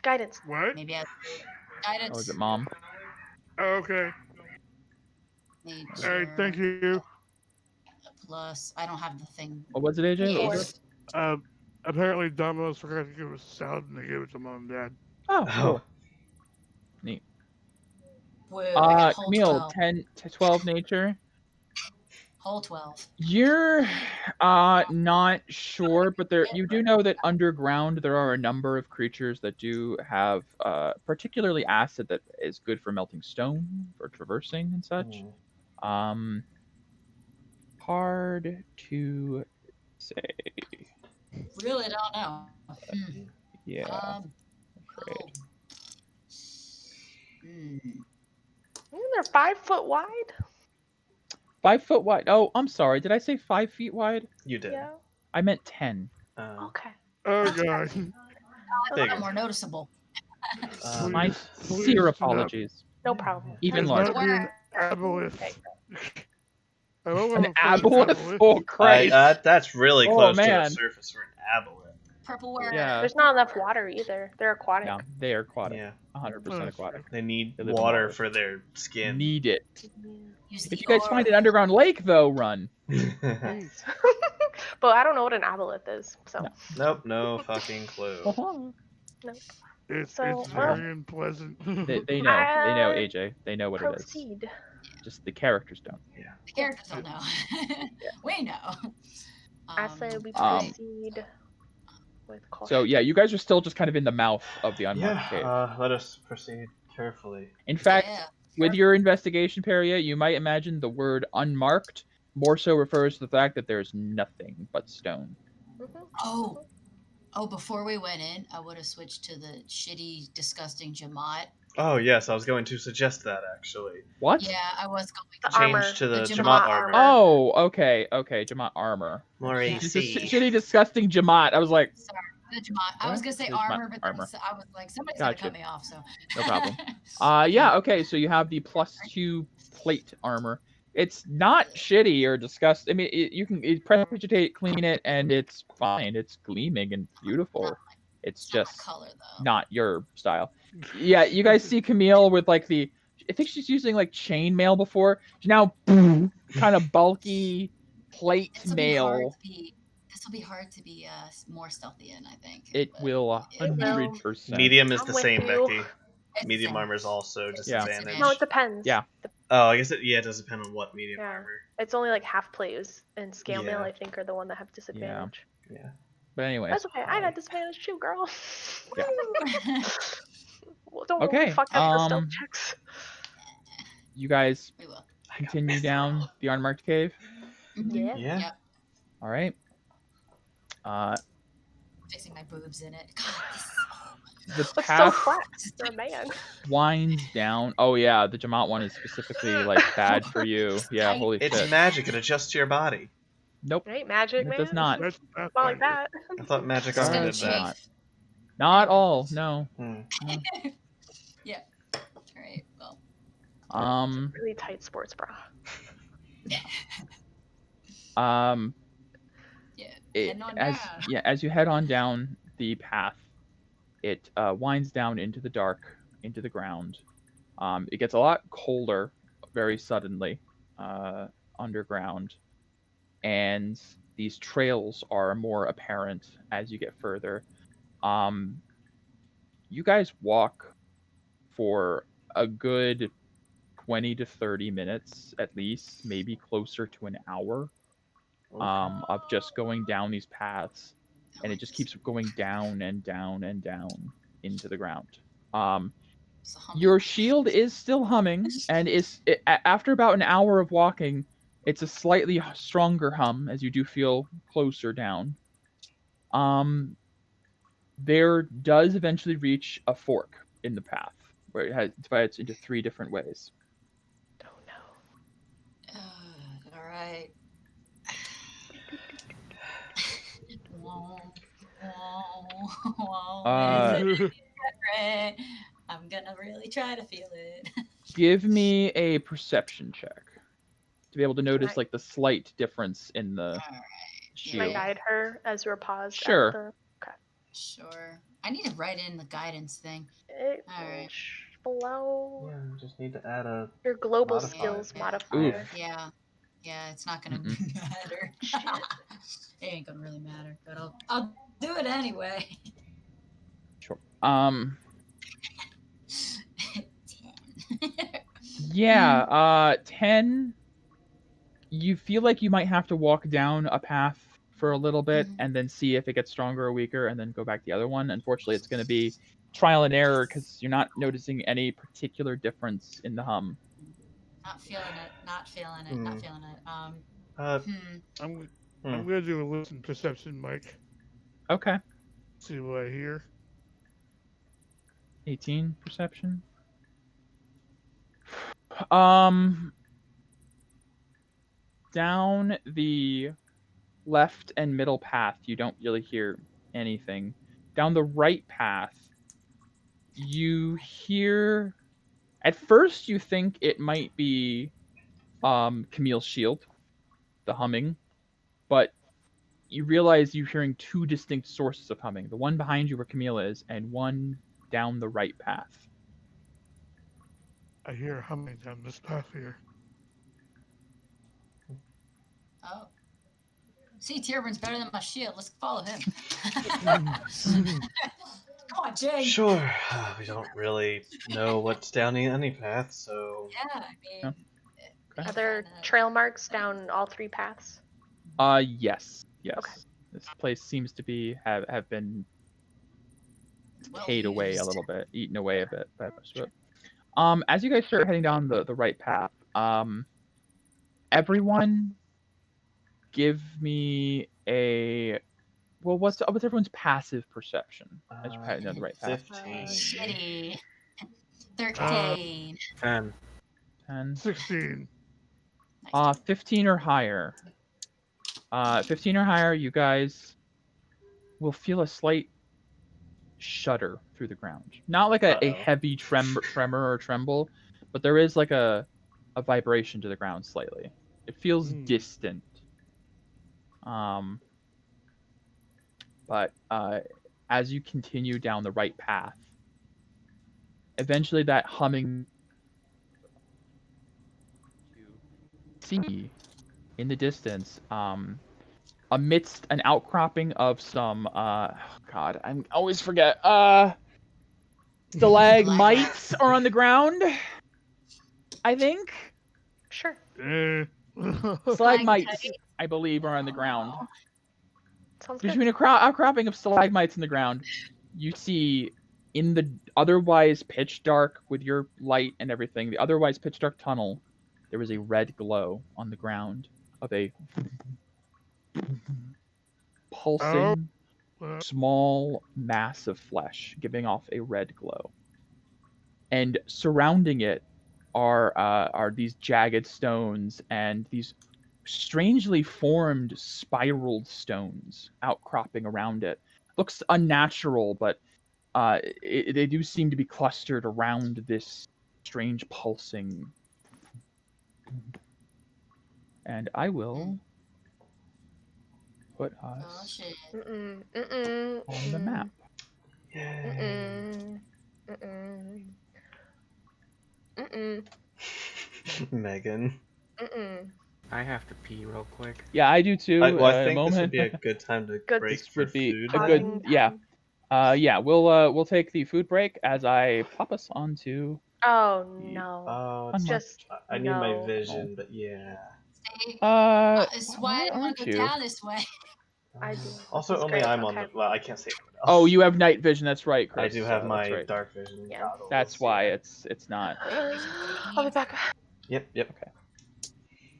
Guidance. What? of- Maybe as Oh, guidance. is it mom? Okay. Nature All right. Thank you. plus. I don't have the thing. What was it, AJ? What was it? Yes. Apparently Domino's forgot to give us salad and they gave it to mom and dad. Oh, cool. Whoa, I got whole Camille, 12. 10 to 12 nature. Whole 12. You're not sure, but you do know that underground there are a number of creatures that do have particularly acid that is good for melting stone, for traversing and such. Hard to say. Really don't know. Yeah. Cool. They're 5 foot wide. 5 foot wide. Oh, I'm sorry. Did I say 5 feet wide? You did. Yeah. I meant 10. Okay. Oh god. A little more noticeable. My please sincere stop. apologies. No problem. Even Does larger. not be an aboleth. I don't An want to aboleth? Oh, Christ. That's really Oh, close to the man. surface for an aboleth. Purple where? Yeah. There's not enough water either. They're aquatic. No, they are aquatic. Yeah, 100% aquatic. they need They live in water water. for their skin. Need it. Use If the you guys aura. find an underground lake, though, run. But I don't know what an aboleth is, so. No. Nope, no fucking clue. It's So, very unpleasant. They know, AJ. They know what it is. Proceed. Just the characters don't. The characters don't know. We know. I say we Um, proceed with caution. So, yeah, you guys are still just kind of in the mouth of the unmarked cave. Let us proceed carefully. In fact, yeah. with your investigation, Peria, you might imagine the word unmarked more so refers to the fact that there's nothing but stone. Mhm. Oh, before we went in, I would have switched to the shitty, disgusting Jamat. Oh yes, I was going to suggest that actually. What? Yeah, I was going The to. Change armor. to the The Jamat Jamat armor. Oh, okay, Jamat armor. More Yeah. Just a AC. shitty, disgusting Jamat. I was like, Sorry, the Jamat. I was What? going to say The Jamat armor, but armor. I was like, somebody's Gotcha. going to cut me off, so. no problem. Yeah, okay, so you have the +2 plate armor. It's not shitty or disgusting. I mean, you can prestidigitate, clean it, and it's fine. It's gleaming and beautiful. It's It's not my just color, though. not your style. Yeah, you guys see Camille with like I think she's using like chainmail before. She's now kind of bulky plate This will be hard mail. to be. This will be hard to be more stealthy in, I think. It but will it will. 100%. Medium is I'm the with same, you. Becky. It's the Medium same. armor is also disadvantage. No, it depends. Yeah. Oh, I guess it does depend on what medium Yeah. armor. It's only like half plates and scale mail, Yeah. I think, are the one that have disadvantage. Yeah. But anyway. That's okay. I got disadvantage too, girl. Yeah. Well, don't Okay, fuck up the stealth um, checks. You guys We will. continue down the unmarked cave. Yeah. Yeah. Yep. All right. Fixing my boobs in it. God, this is The It's so path flat. You're a man. winds down. Oh yeah, the Jamat one is specifically like bad for you. Yeah, holy It's shit. magic. It adjusts to your body. Nope, Right? Magic, it man. does not. That's Not like that. I thought magic Sorry, armor did it's that. not. Not all. No. Hmm. Yeah. All right. Well. Really tight sports bra. Yeah, It, heading on as down. as you head on down the path, it winds down into the dark, into the ground. It gets a lot colder very suddenly underground, and these trails are more apparent as you get further. You guys walk for a good 20 to 30 minutes at least, maybe closer to an hour, of just going down these paths, and it just keeps going down and down and down into the ground. Your shield is still humming, and after about an hour of walking, it's a slightly stronger hum as you do feel closer down. There does eventually reach a fork in the path where it divides into 3 different ways. Oh no. All right. I'm gonna really try to feel it. Give me a perception check to be able to notice I- like the slight difference in the Alright, Can I shield. guide her as we're paused Sure. at the... Sure. I need to write in the guidance thing. Alright. Below Yeah, you just need to add a. your global Modifier. skills Yeah. modifier. Yeah. Yeah, it's not gonna Mm-mm. matter. It ain't gonna really matter, but I'll do it anyway. Sure. 10. Yeah, 10. You feel like you might have to walk down a path for a little bit and then see if it gets stronger or weaker and then go back the other one. Unfortunately, it's going to be trial and error because you're not noticing any particular difference in the hum. Not feeling it. Not feeling it. Not feeling it. I'm gonna do a listen perception, Mike. Okay. See what I hear. 18 perception. Down the left and middle path, you don't really hear anything. Down the right path, you hear. At first, you think it might be Camille's shield, the humming, but you realize you're hearing 2 distinct sources of humming. The one behind you where Camille is, and one down the right path. I hear humming down this path here. Oh. See, Tierburn's better than my shield. Let's follow him. Come on, Jay. Sure. We don't really know what's down any path, so. Yeah, I mean. Okay. Are there trail marks down all 3 paths? Yes. Okay. This place seems to be have been Well decayed away a used. little bit, eaten away a bit by most of it. As you guys start heading down the right path, everyone give me a what's everyone's passive perception as you're heading down the right path? 15. Shitty. 13. 10. 10. 16. 15 or higher. 15 or higher, you guys will feel a slight shudder through the ground. Not like a heavy tremor or tremble, but there is like a vibration to the ground slightly. It feels distant. But as you continue down the right path, eventually that humming you see in the distance, amidst an outcropping of some God, I always forget. Stalagmites are on the ground, I think. Sure. Stalagmites, I believe, are on the ground. Sounds good. Between outcropping of stalagmites in the ground, you see in the otherwise pitch dark with your light and everything, the otherwise pitch dark tunnel, there was a red glow on the ground of a pulsing small mass of flesh giving off a red glow. And surrounding it are these jagged stones and these strangely formed spiraled stones outcropping around it. Looks unnatural, but they do seem to be clustered around this strange pulsing And I will put Oh us shit. on the map. Yay. Megan. I have to pee real quick. Yeah, I do too. Well, I in a think this would moment. be a good time to Good. break This for would be food. a then. good yeah. Yeah, we'll take the food break as I pop us onto. Oh the no. Oh, unmarked Just I need my no. vision, but yeah. See, Why I don't want aren't to go you? down this way. I do. Also, That's only great. I'm on Okay. the. Well, I can't say anyone else. Oh, you have night vision. That's right, Chris. I do have That's my right. dark vision Yeah. goggles. That's why yeah. it's not. I'll be back. Yep. Okay.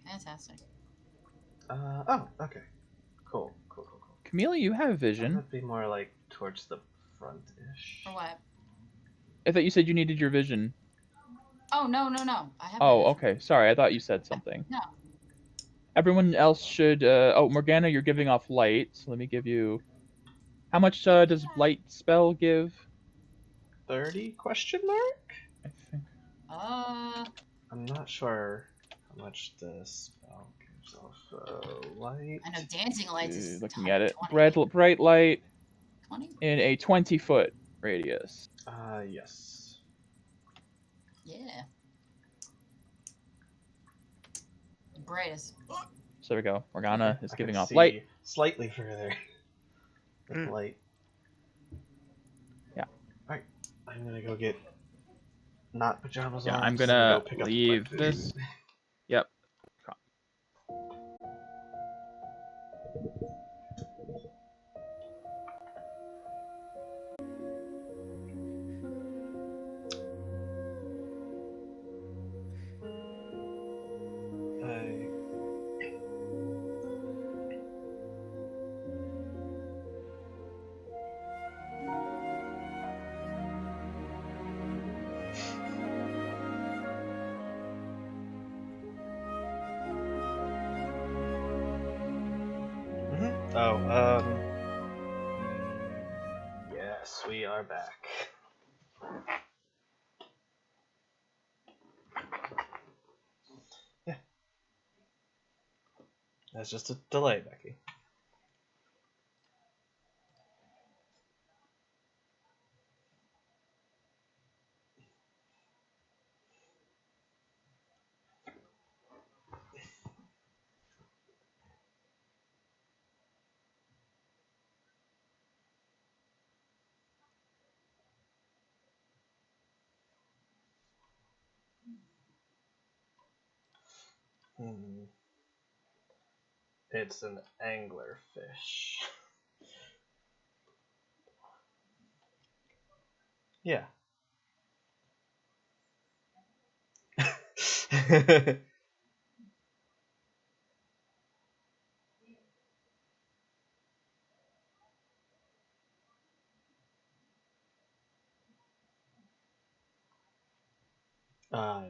Fantastic. Oh. Okay. Cool. Camila, you have I'm vision. gonna be more like towards the front-ish. For what? I thought you said you needed your vision. Oh no. I have. Oh, my vision. okay. Sorry, I thought you said something. No. Everyone else should. Oh, Morgana, you're giving off light. So let me give you. How much does light spell give? 30 question mark? I think. I'm not sure how much the spell gives off light. I know dancing lights is Looking at it, 20. bright light 20? in a 20-foot radius. Yes. Yeah. Brightest. So there we go. Morgana is I giving can off see light. slightly further. With light. Yeah. Alright, I'm gonna go get not pajamas Yeah, on. I'm so gonna go pick up leave my food. this. Yep. Yes, we are back. Yeah. That's just a delay, Becky. It's an anglerfish. Yeah. uh,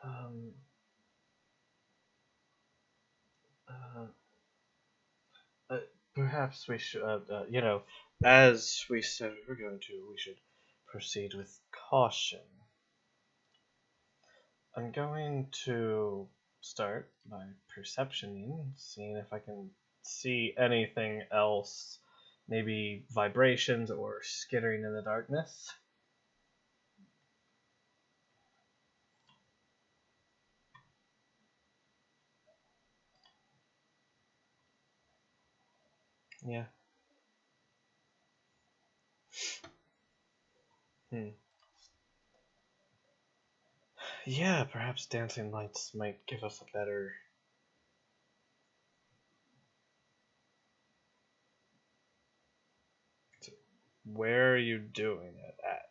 um, perhaps we should, as we said we're going to, we should proceed with caution. I'm going to start by perceptioning, seeing if I can see anything else, maybe vibrations or skittering in the darkness. Yeah. Yeah, perhaps dancing lights might give us a better. Where are you doing it at?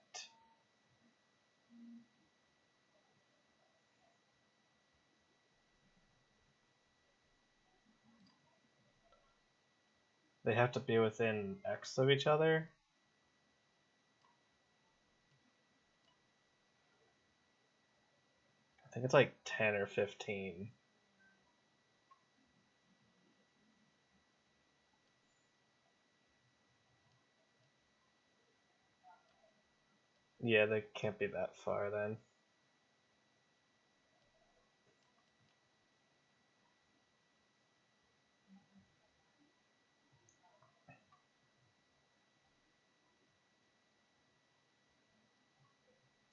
They have to be within X of each other? think it's like 10 or 15. Yeah, they can't be that far then.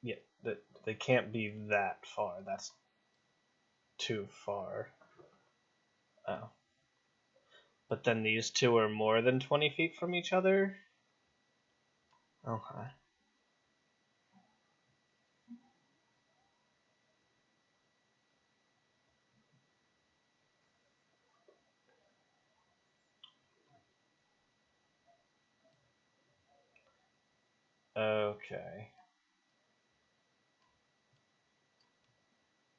Yeah, they can't be that far. That's too far. Oh. But then these two are more than 20 feet from each other? Okay. Okay.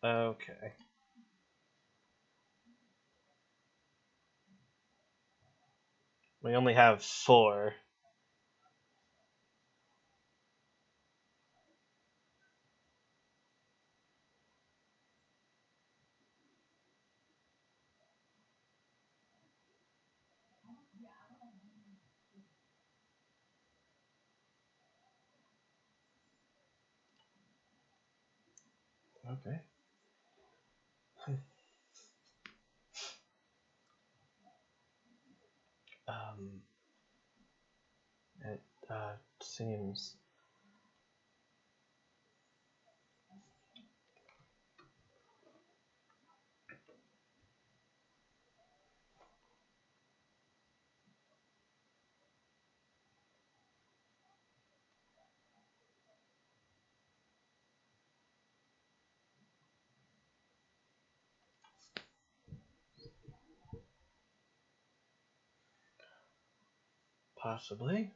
Okay. We only have 4. Okay. um, it seems possibly.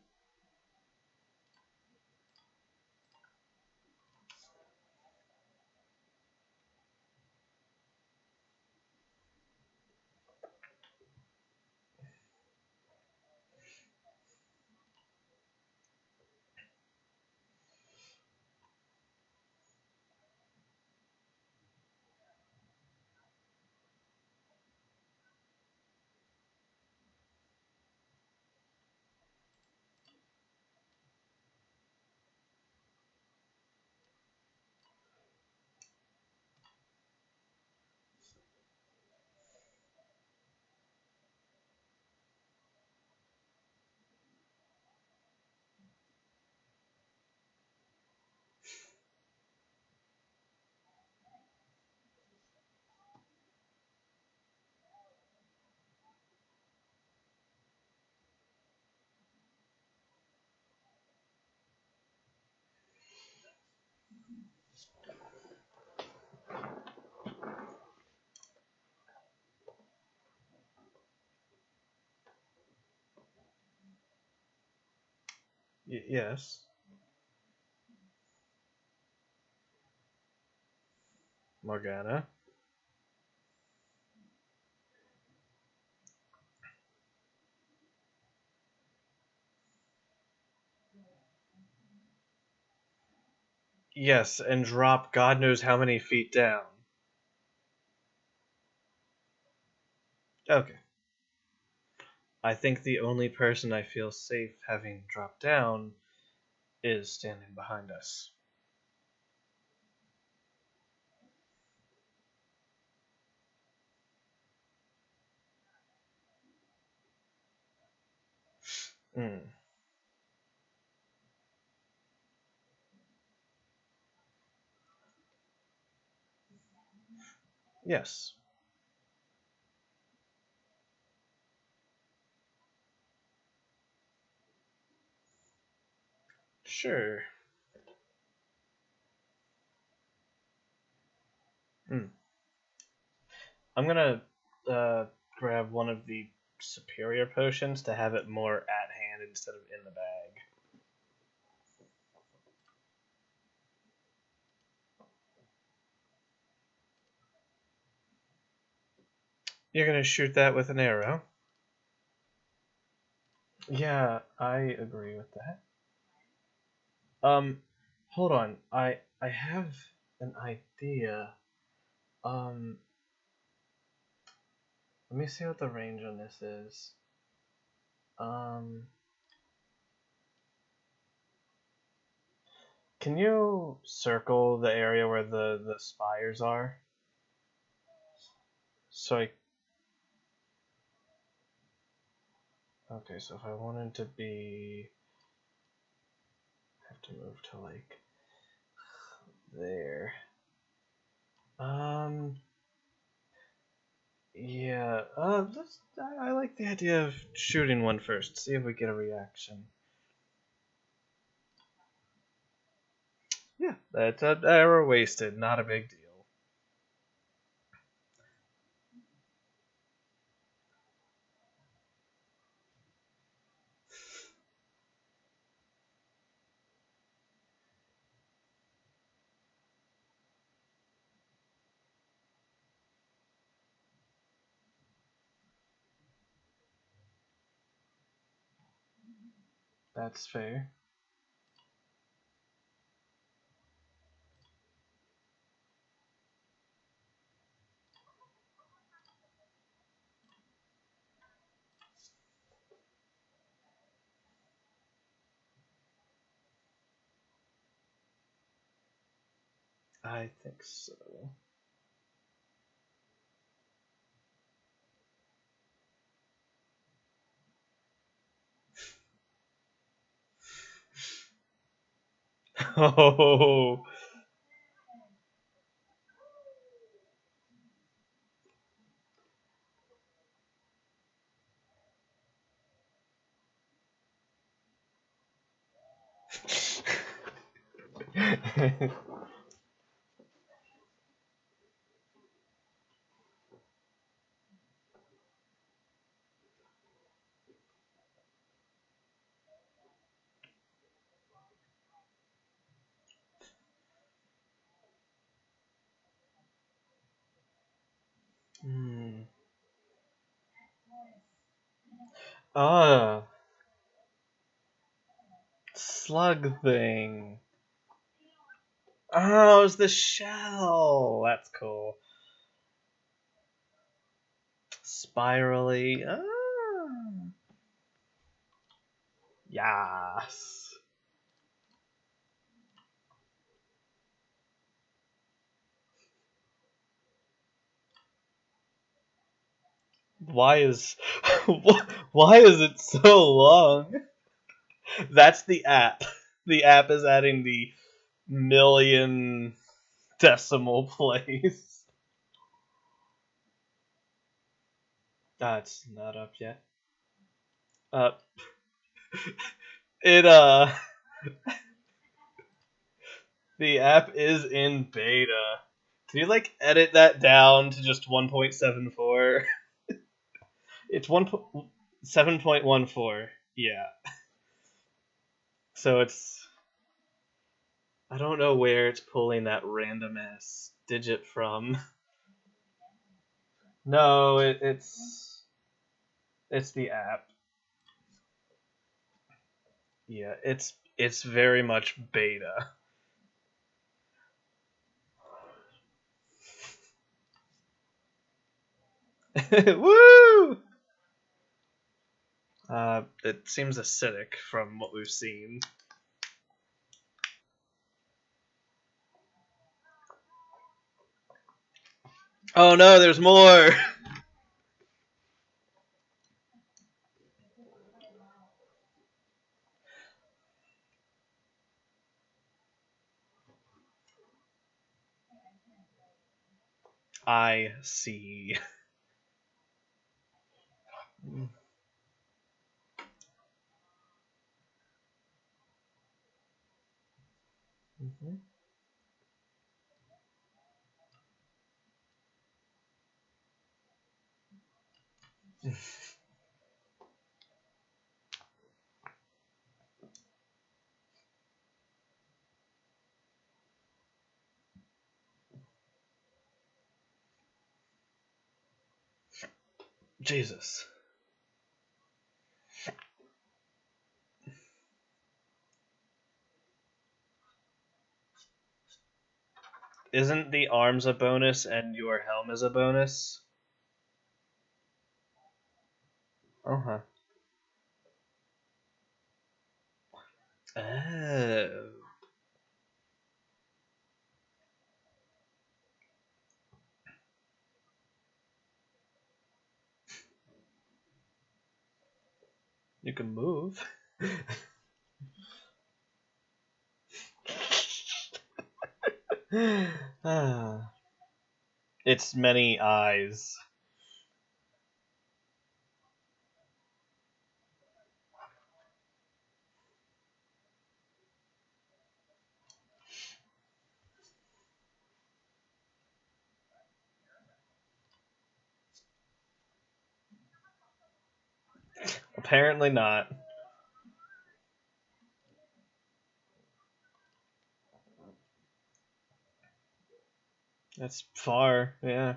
Yes. Morgana. Yes, and drop God knows how many feet down. Okay. I think the only person I feel safe having dropped down is standing behind us. Hmm. Yes. Sure. Hmm. I'm gonna grab one of the superior potions to have it more at hand instead of in the bag. You're gonna shoot that with an arrow? Yeah, I agree with that. Hold on. I have an idea. Let me see what the range on this is. Can you circle the area where the spires are? So okay, so if I wanted to be, I have to move to like there. Yeah. I like the idea of shooting one first. See if we get a reaction. Yeah, that's an arrow wasted. Not a big deal. That's fair. I think so. Oh. Ah, slug thing. Oh, it's the shell. That's cool. Spirally. Ah. Yes. Why is why is it so long? That's the app. The app is adding the million decimal place. That's not up yet. Uh, it the app is in beta. Can you like edit that down to just 1.74? It's 7.14. Yeah. So it's, I don't know where it's pulling that random ass digit from. No, it's the app. Yeah, it's very much beta. Woo! It seems acidic from what we've seen. Oh no, there's more! I see. Mhm. Jesus. Isn't the arms a bonus and your helm is a bonus? Uh-huh. Oh. You can move. It's many eyes. Apparently not. That's far, yeah.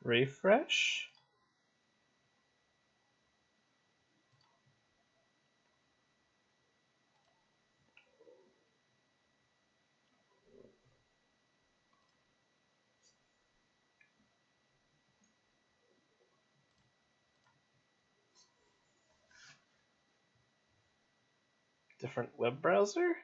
Refresh? Different web browser?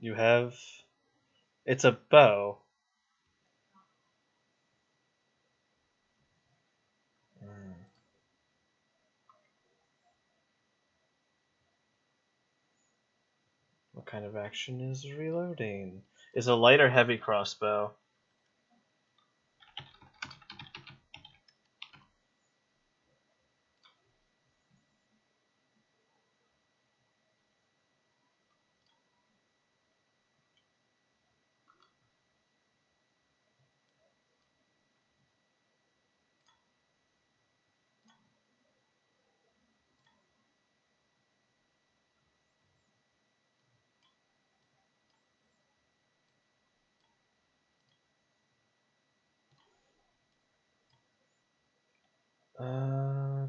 You have... It's a bow. What kind of action is reloading? Is a light or heavy crossbow? Uh,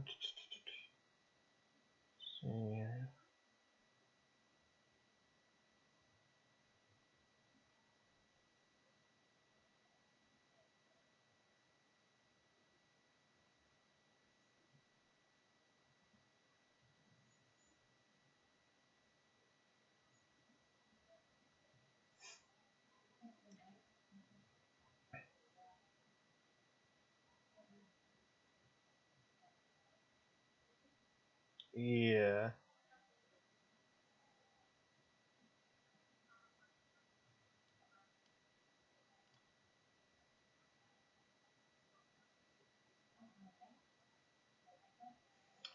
yeah.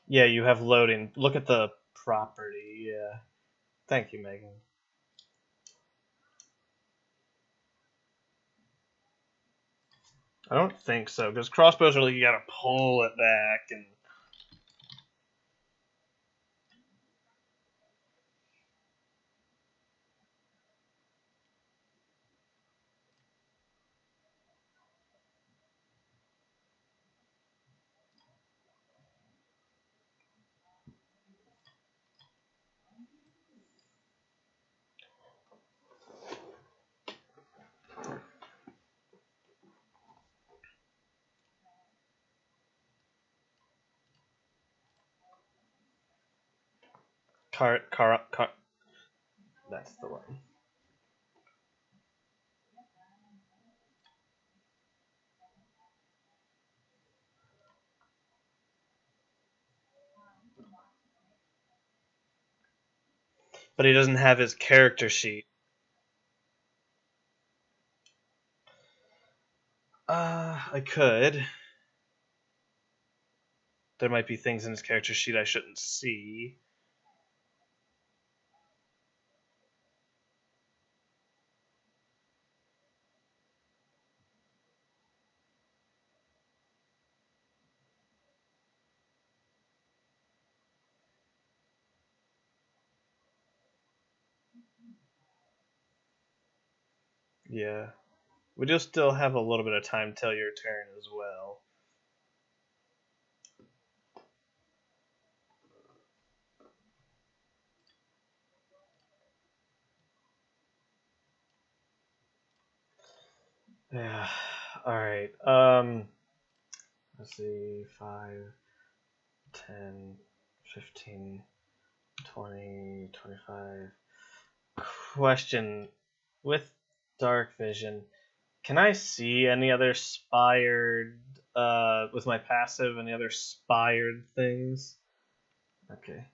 Yeah, you have loading. Look at the property, yeah. Thank you, Megan. I don't think so, because crossbows are like you gotta pull it back and. Car. That's the one. But he doesn't have his character sheet. I could. There might be things in his character sheet I shouldn't see. Yeah. We do still have a little bit of time till your turn as well. Yeah. Alright. Let's see. 5, 10, 15, 20, 25. Question. With dark vision, can I see any other spired, with my passive, any other spired things? Okay.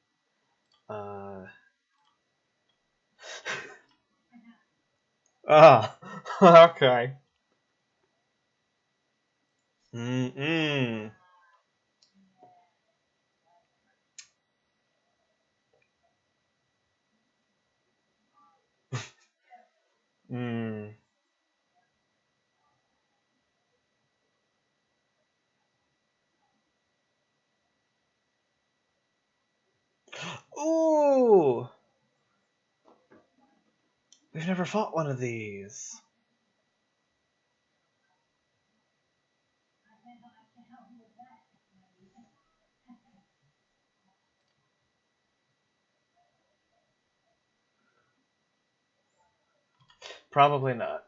Ah, okay. Mm-mm. Mm. Ooh! We've never fought one of these. Probably not.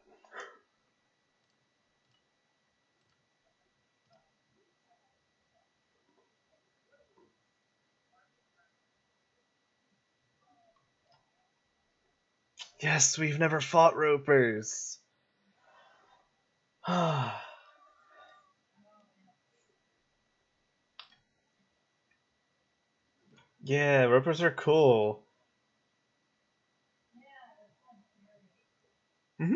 Yes, we've never fought ropers. Yeah, ropers are cool. Hmm.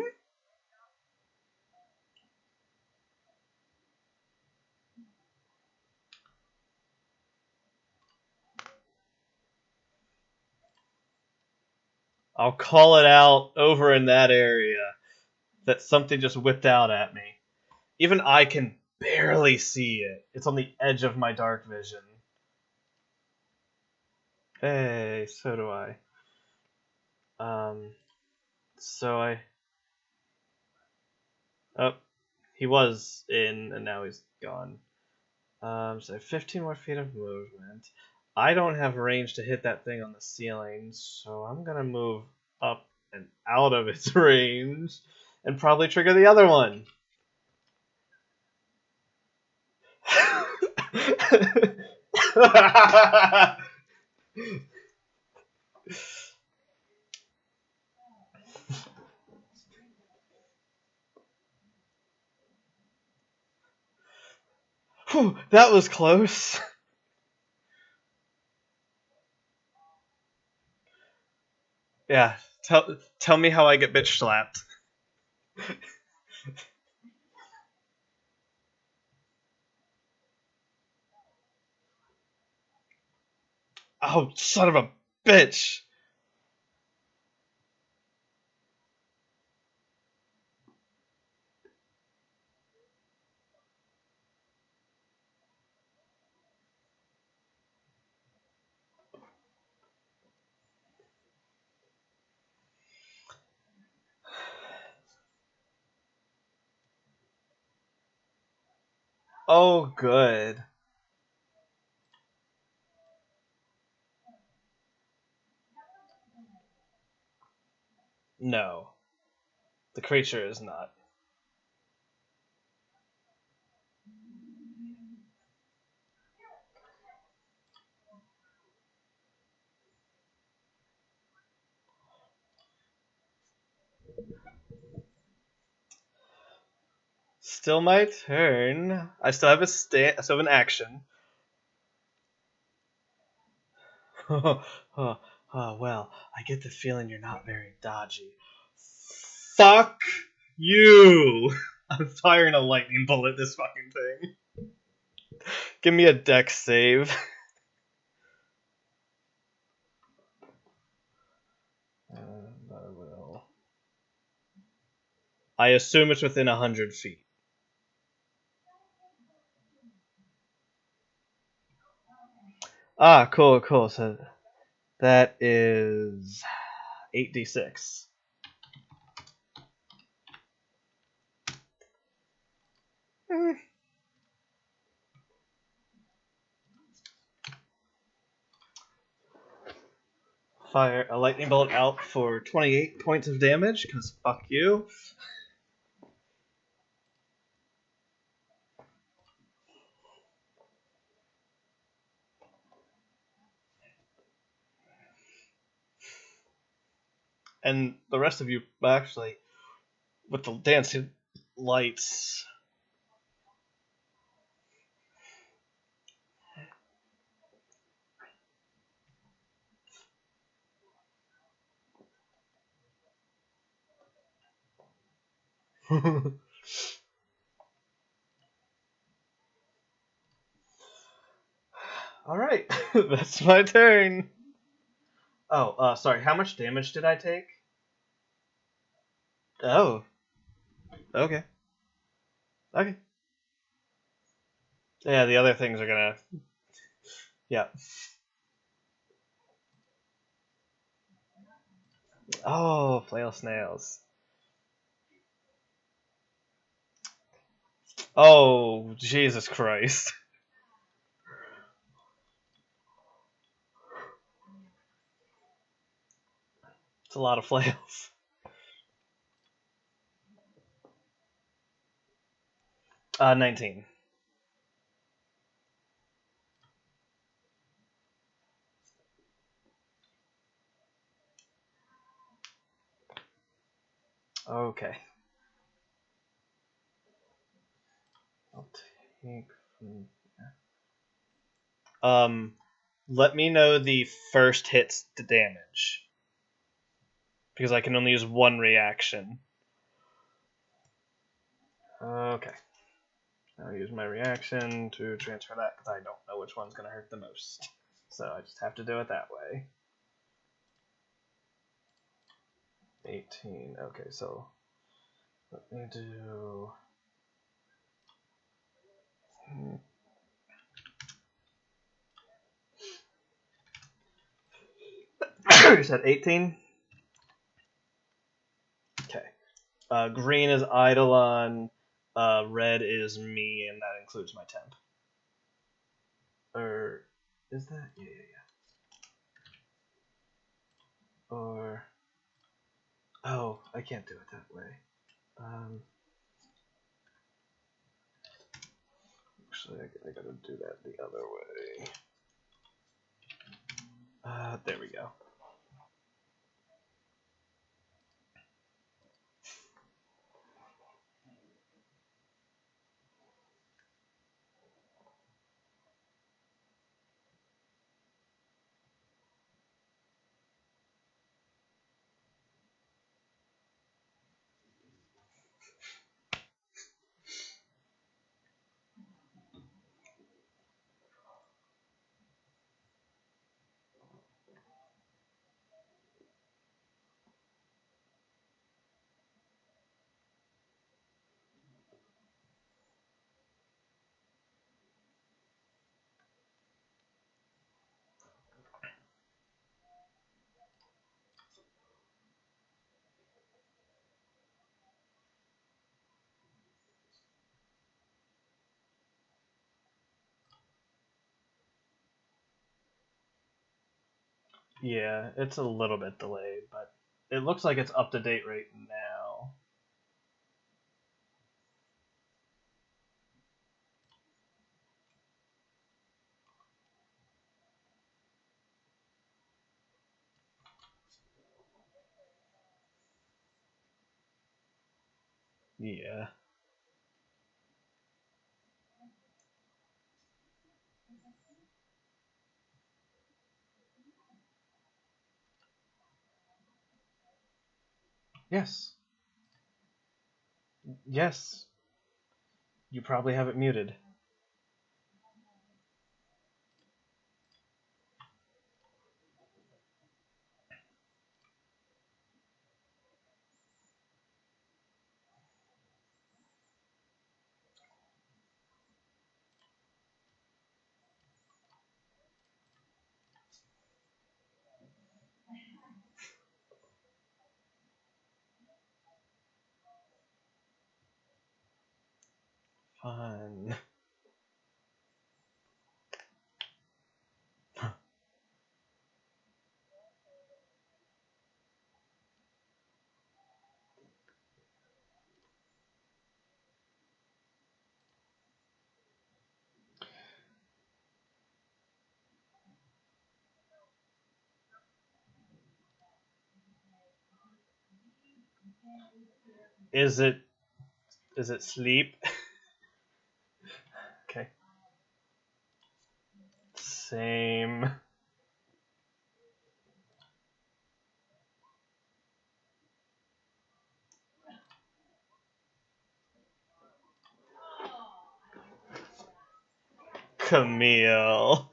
I'll call it out over in that area that something just whipped out at me. Even I can barely see it. It's on the edge of my dark vision. Hey, so do I. So I... Oh, he was in, and now he's gone. So 15 more feet of movement. I don't have range to hit that thing on the ceiling, so I'm gonna move up and out of its range, and probably trigger the other one. Whew, that was close. Yeah, tell me how I get bitch slapped. Oh, son of a bitch! Oh, good. No. The creature is not. Still my turn. I still have I still have an action. Well, I get the feeling you're not very dodgy. Fuck you! I'm firing a lightning bolt at this fucking thing. Give me a dex save. And I will. I assume it's within 100 feet. Ah, cool. So that is 8d6. Fire a lightning bolt out for 28 points of damage, because fuck you. And the rest of you, actually, with the dancing lights. Alright, that's my turn. Oh, sorry, how much damage did I take? Oh, okay. Okay. Yeah, the other things are gonna... Yeah. Oh, flail snails. Oh, Jesus Christ. It's a lot of flails. 19. Okay. I'll take from... let me know the first hit's the damage. Because I can only use one reaction. Okay. I'll use my reaction to transfer that, because I don't know which one's going to hurt the most. So I just have to do it that way. 18. Okay, so let me do... You said 18? Okay. Green is Eidolon, red is me, and that includes my temp. Or is that? Yeah. Or oh, I can't do it that way. Actually, I gotta do that the other way. There we go. Yeah, it's a little bit delayed, but it looks like it's up to date right now. Yeah. Yes. Yes. You probably have it muted. Fun. Is it sleep? Okay. Same. Camille.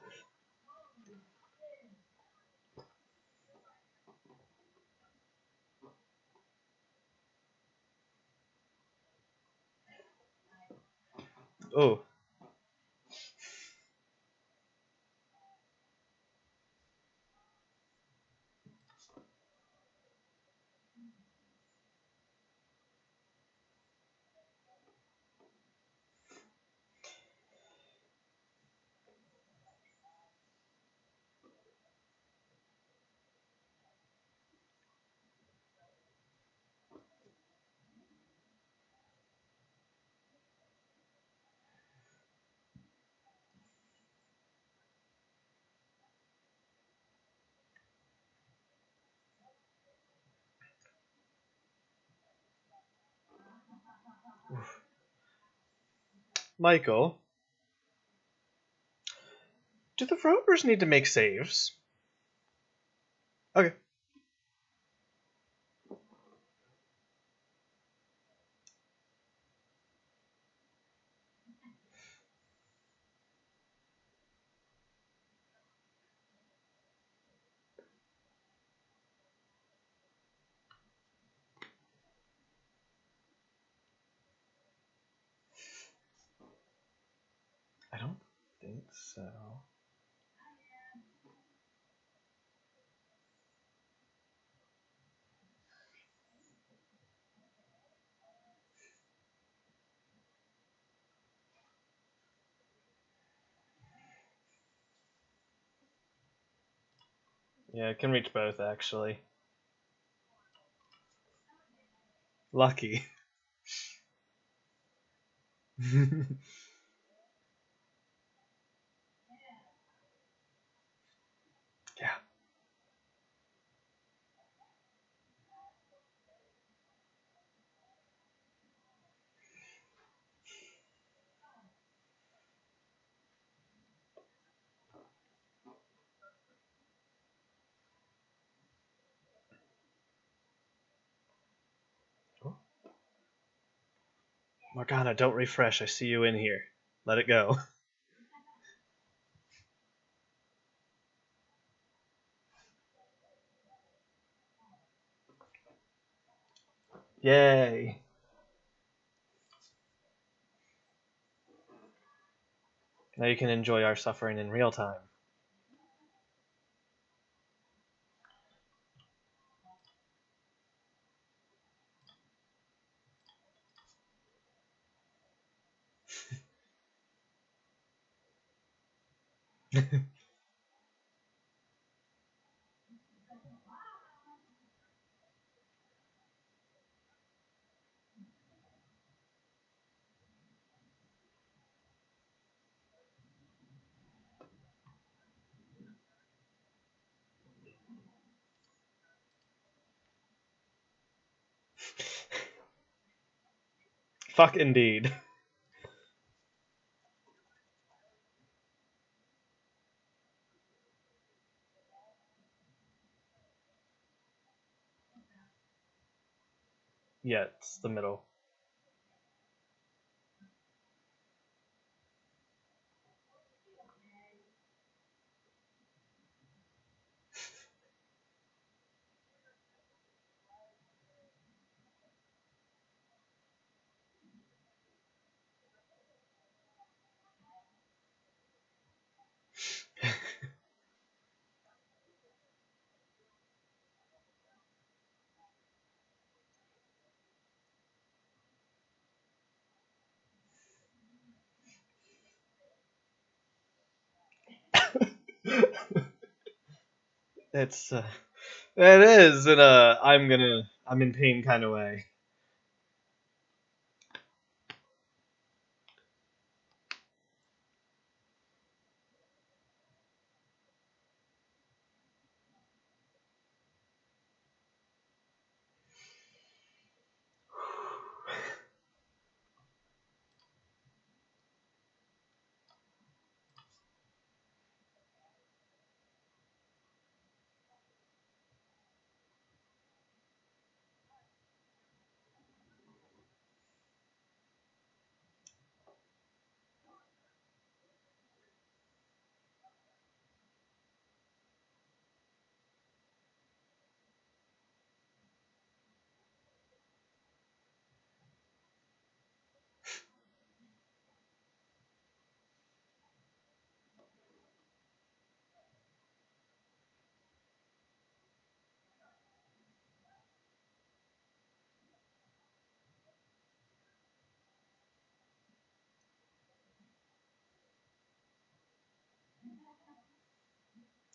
Oh. Michael, do the rovers need to make saves? Okay. I don't think so. Yeah, it can reach both, actually. Lucky. Yeah. Oh. Morgana, don't refresh. I see you in here. Let it go. Yay. Now you can enjoy our suffering in real time. Fuck indeed. Yeah, it's the middle. It's it is in a I'm in pain kind of way.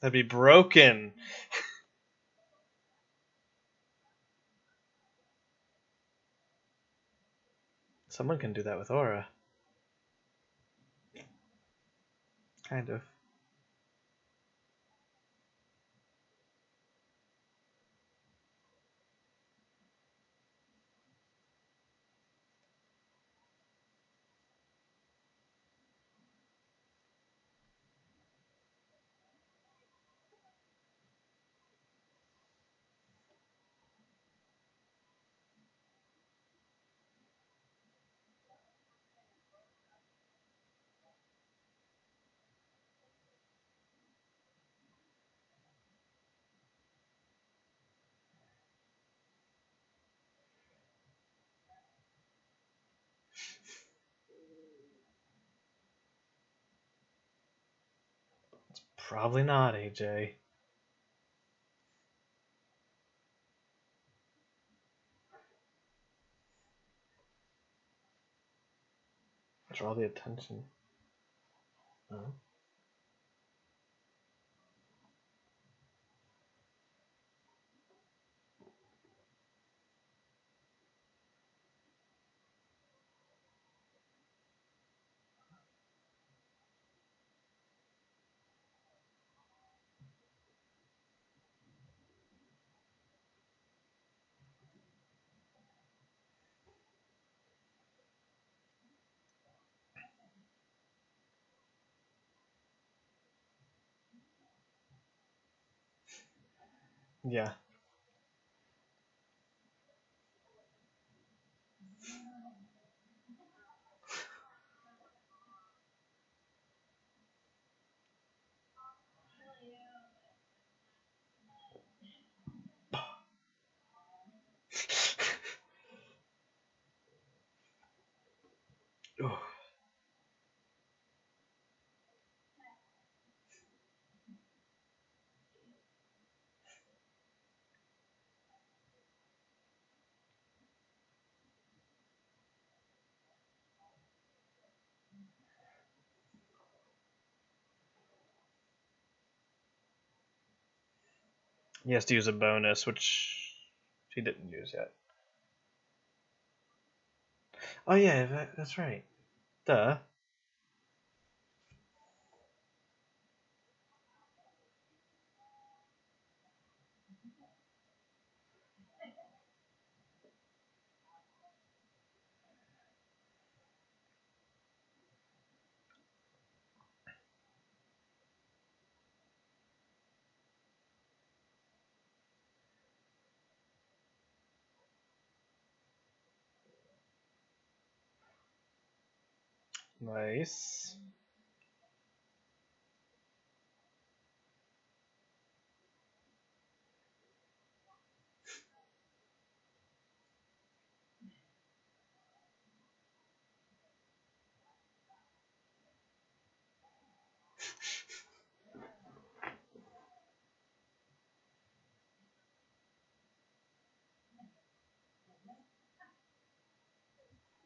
That'd be broken. Someone can do that with Aura. Kind of. Probably not, AJ. Draw the attention. Oh. Yeah. Oh. He has to use a bonus, which he didn't use yet. Oh yeah, that's right. Duh. Nice.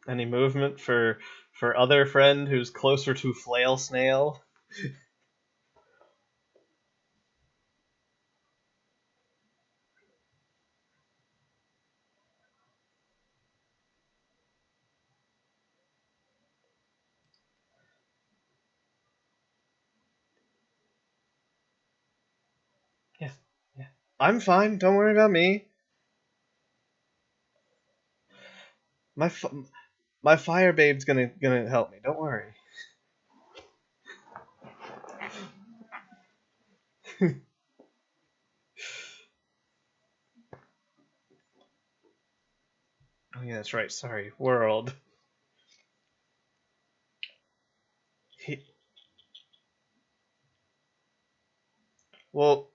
Any movement for other friend who's closer to Flail Snail? Yes. Yeah. I'm fine. Don't worry about me. My fire babe's gonna help me. Don't worry. Oh yeah, that's right. Sorry, world. He, well,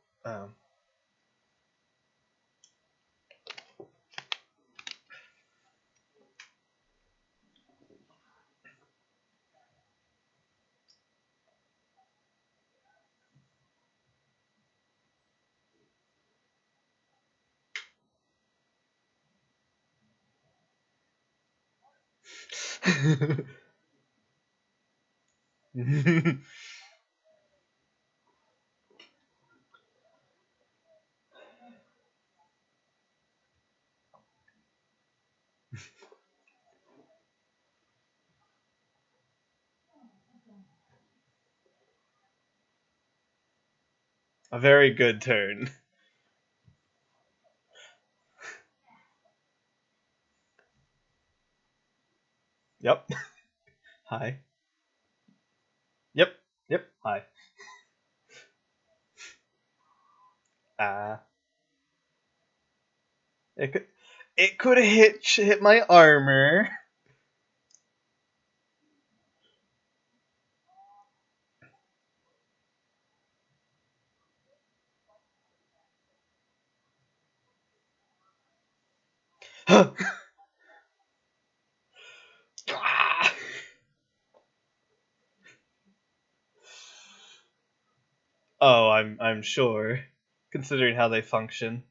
a very good turn. Yep. Hi. Yep. Yep. Hi. It could have hit my armor. Oh, I'm sure, considering how they function.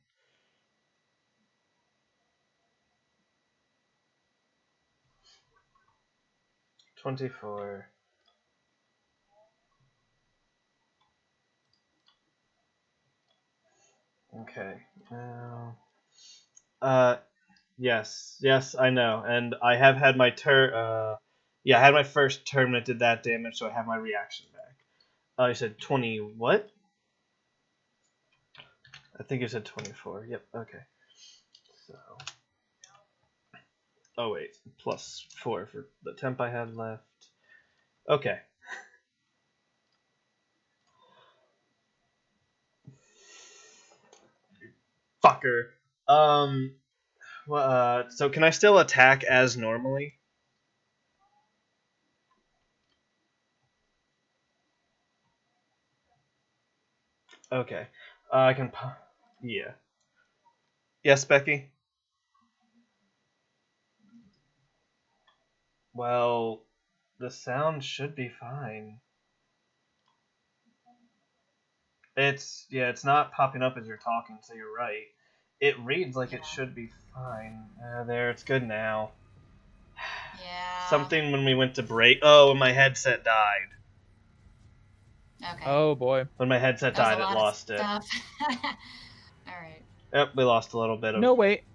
24. Okay. Now, yes, I know, and I have had my yeah, I had my first turn when it did that damage, so I have my reaction back. You said 20 what? I think you said 24. Yep. Okay. So. Oh wait, plus 4 for the temp I had left. Okay. Fucker. So can I still attack as normally? Okay. I can. Yeah. Yes, Becky. Well, the sound should be fine. It's not popping up as you're talking, so you're right. It reads like it should be fine. There, it's good now. Yeah. Something when we went to break. Oh, when my headset died. Okay. Oh boy. When my headset died, it lost it. All right. Yep, we lost a little bit of. No wait.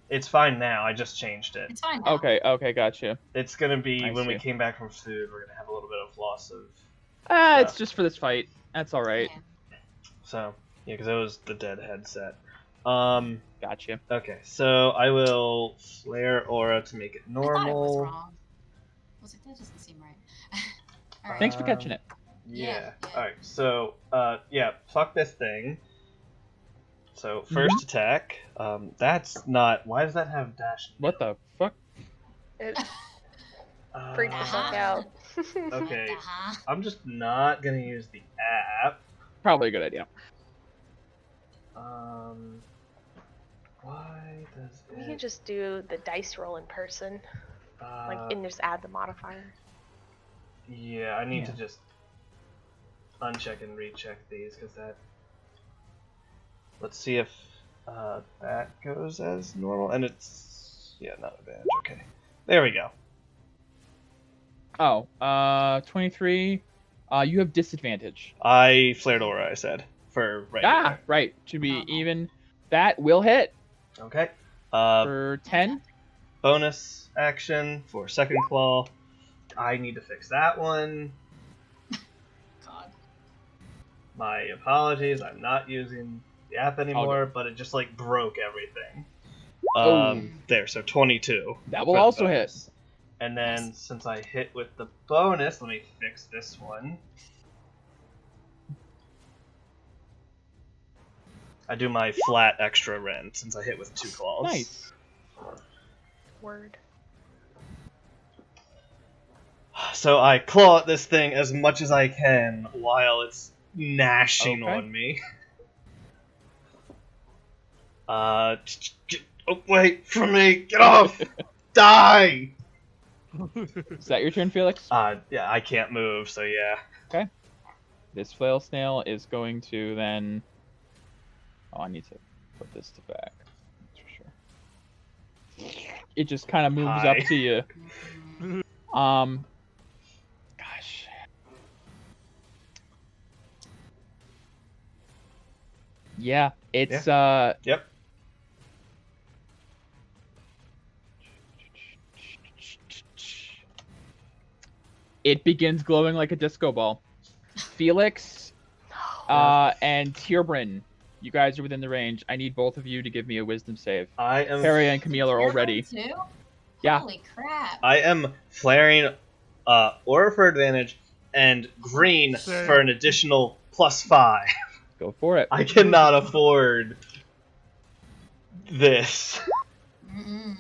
It's fine now. I just changed it. It's fine now. Okay, gotcha. It's gonna be I when we see. came back from food. We're gonna have a little bit of loss of. It's just for this fight. That's all right. Yeah. So yeah, because it was the dead headset. Gotcha. Okay, so I will flare aura to make it I thought it was normal. wrong. I was like, that doesn't seem right. All right. Thanks for catching it. Yeah. Yeah. Alright, so yeah, fuck this thing. So first attack. That's not. Why does that have dash? What the fuck? It, Freak the fuck out. Okay, Uh-huh. I'm just not gonna use the app. Probably a good idea. Why does We it? can just do the dice roll in person, and just add the modifier. Yeah, I need to Yeah. just uncheck and recheck these because that. Let's see if that goes as normal, and it's not advantage. Okay, there we go. Oh, 23. You have disadvantage. I flared aura. I said for regular. Right. To be Uh-huh. even, that will hit Okay. for 10. Bonus action for second claw. I need to fix that one. God. My apologies. I'm not using the app anymore, but it just like broke everything. There, so 22. That will for the also hit. bonus. And then since I hit with the bonus, let me fix this one. I do my flat extra rend since I hit with 2 claws. Nice. Word. So I claw at this thing as much as I can while it's gnashing Okay. on me. Get away from me! Get off! Die! Is that your turn, Felix? Yeah, I can't move, so yeah. This flail snail is going to then. Oh, I need to put this to back. That's for sure. It just kind of moves up Hi. to you. Mm, Gosh. Yeah, it's Yep. It begins glowing like a disco ball. Felix and Tierbrin, you guys are within the range. I need both of you to give me a wisdom save. I am. Perry and Camille are all You're ready. going too? Yeah. Holy crap. I am flaring aura for advantage and green Same. for an additional +5. Go for it. I cannot afford this. Mm-mm.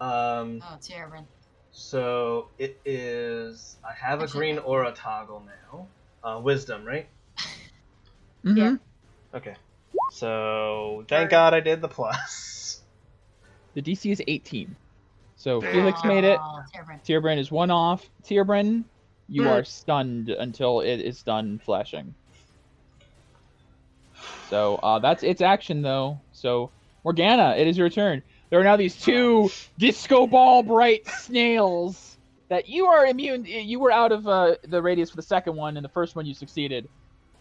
Um. Oh, Tierbrin. So it is. I have a green aura toggle now. Wisdom, right? Mhm. Yeah. Okay. So thank God I did the plus. The DC is 18. So Damn. Felix made it. Oh, Tierbrin. Tierbrin is 1 off. Tierbrin, you are stunned until it is done flashing. So that's its action, though. So Morgana, it is your turn. There are now these 2 disco ball bright snails that you are immune. You were out of the radius for the second one, and the first one you succeeded.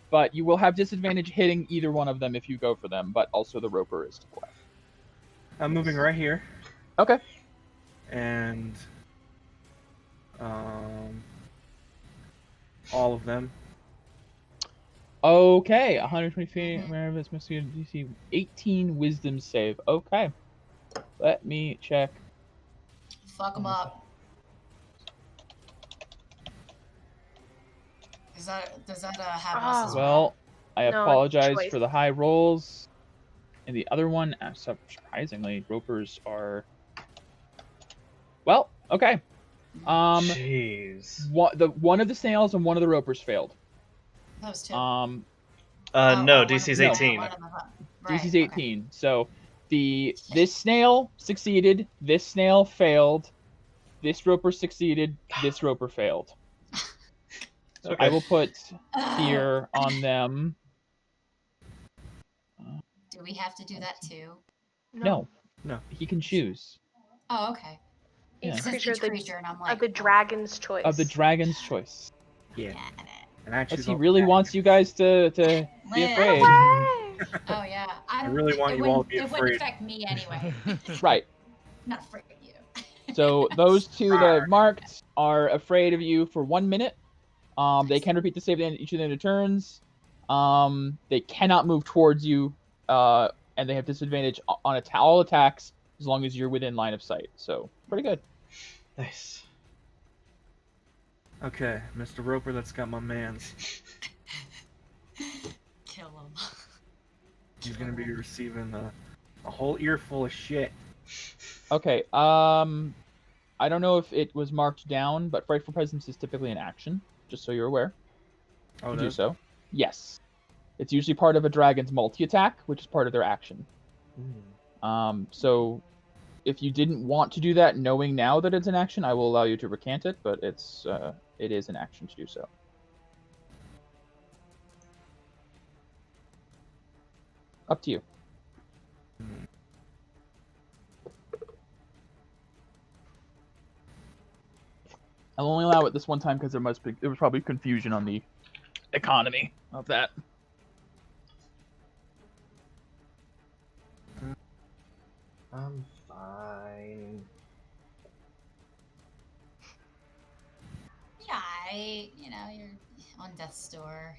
But you will have disadvantage hitting either one of them if you go for them. But also the roper is to play. I'm moving right here, Okay. and all of them. Okay, 120 feet. Where this must be DC 18 wisdom save. Okay. Let me check. Fuck them up. Does that have us as Well, I No, apologize choice. for the high rolls. And the other one, surprisingly, ropers are. Well, okay. Jeez. One of the snails and one of the ropers failed. Those 2. No, one DC's of them- 18. one of them- right, DC's okay. 18. So this snail succeeded. This snail failed. This roper succeeded. This roper failed. So Okay. I will put fear on them. Do we have to do that too? No, No. he can choose. Oh, okay. Yeah. It says Creature each creature, and I'm like, Of the dragon's choice. Of the dragon's choice. Yeah. Got it. And I choose Unless he all really that. wants you guys to be Live. afraid. Away! Oh yeah. I really want it you all to wouldn't- be It afraid. wouldn't affect me anyway. Right. Not afraid of you. So those 2 that I've marked are afraid of you for 1 minute. They can repeat the save at each of their turns. They cannot move towards you, and they have disadvantage on all attacks as long as you're within line of sight. So pretty good. Nice. Okay, Mr. Roper, that's got my mans. Kill him. He's gonna be receiving a whole earful of shit. Okay. I don't know if it was marked down, but Frightful Presence is typically an action, just so you're aware. Oh, To no. do so. Yes. It's usually part of a dragon's multi-attack, which is part of their action. So if you didn't want to do that, knowing now that it's an action, I will allow you to recant it, but it is an action to do so. Up to you. I'll only allow it this one time because there was probably confusion on the economy of that. I'm fine. Yeah, you're on death's door,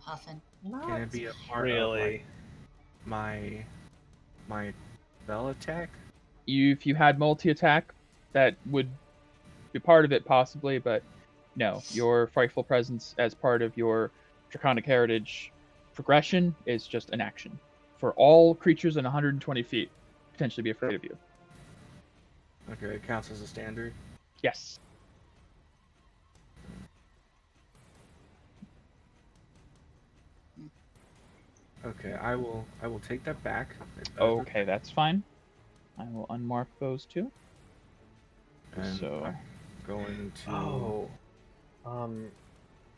huffing. Can it be a part Really? of like, my spell attack? If you had multi-attack, that would be part of it possibly, but no. Your Frightful Presence as part of your Draconic Heritage progression is just an action. For all creatures in 120 feet, potentially be afraid of you. Okay, it counts as a standard. Yes. Okay, I will take that back. Okay, that's fine. I will unmark those two. And So I'm going to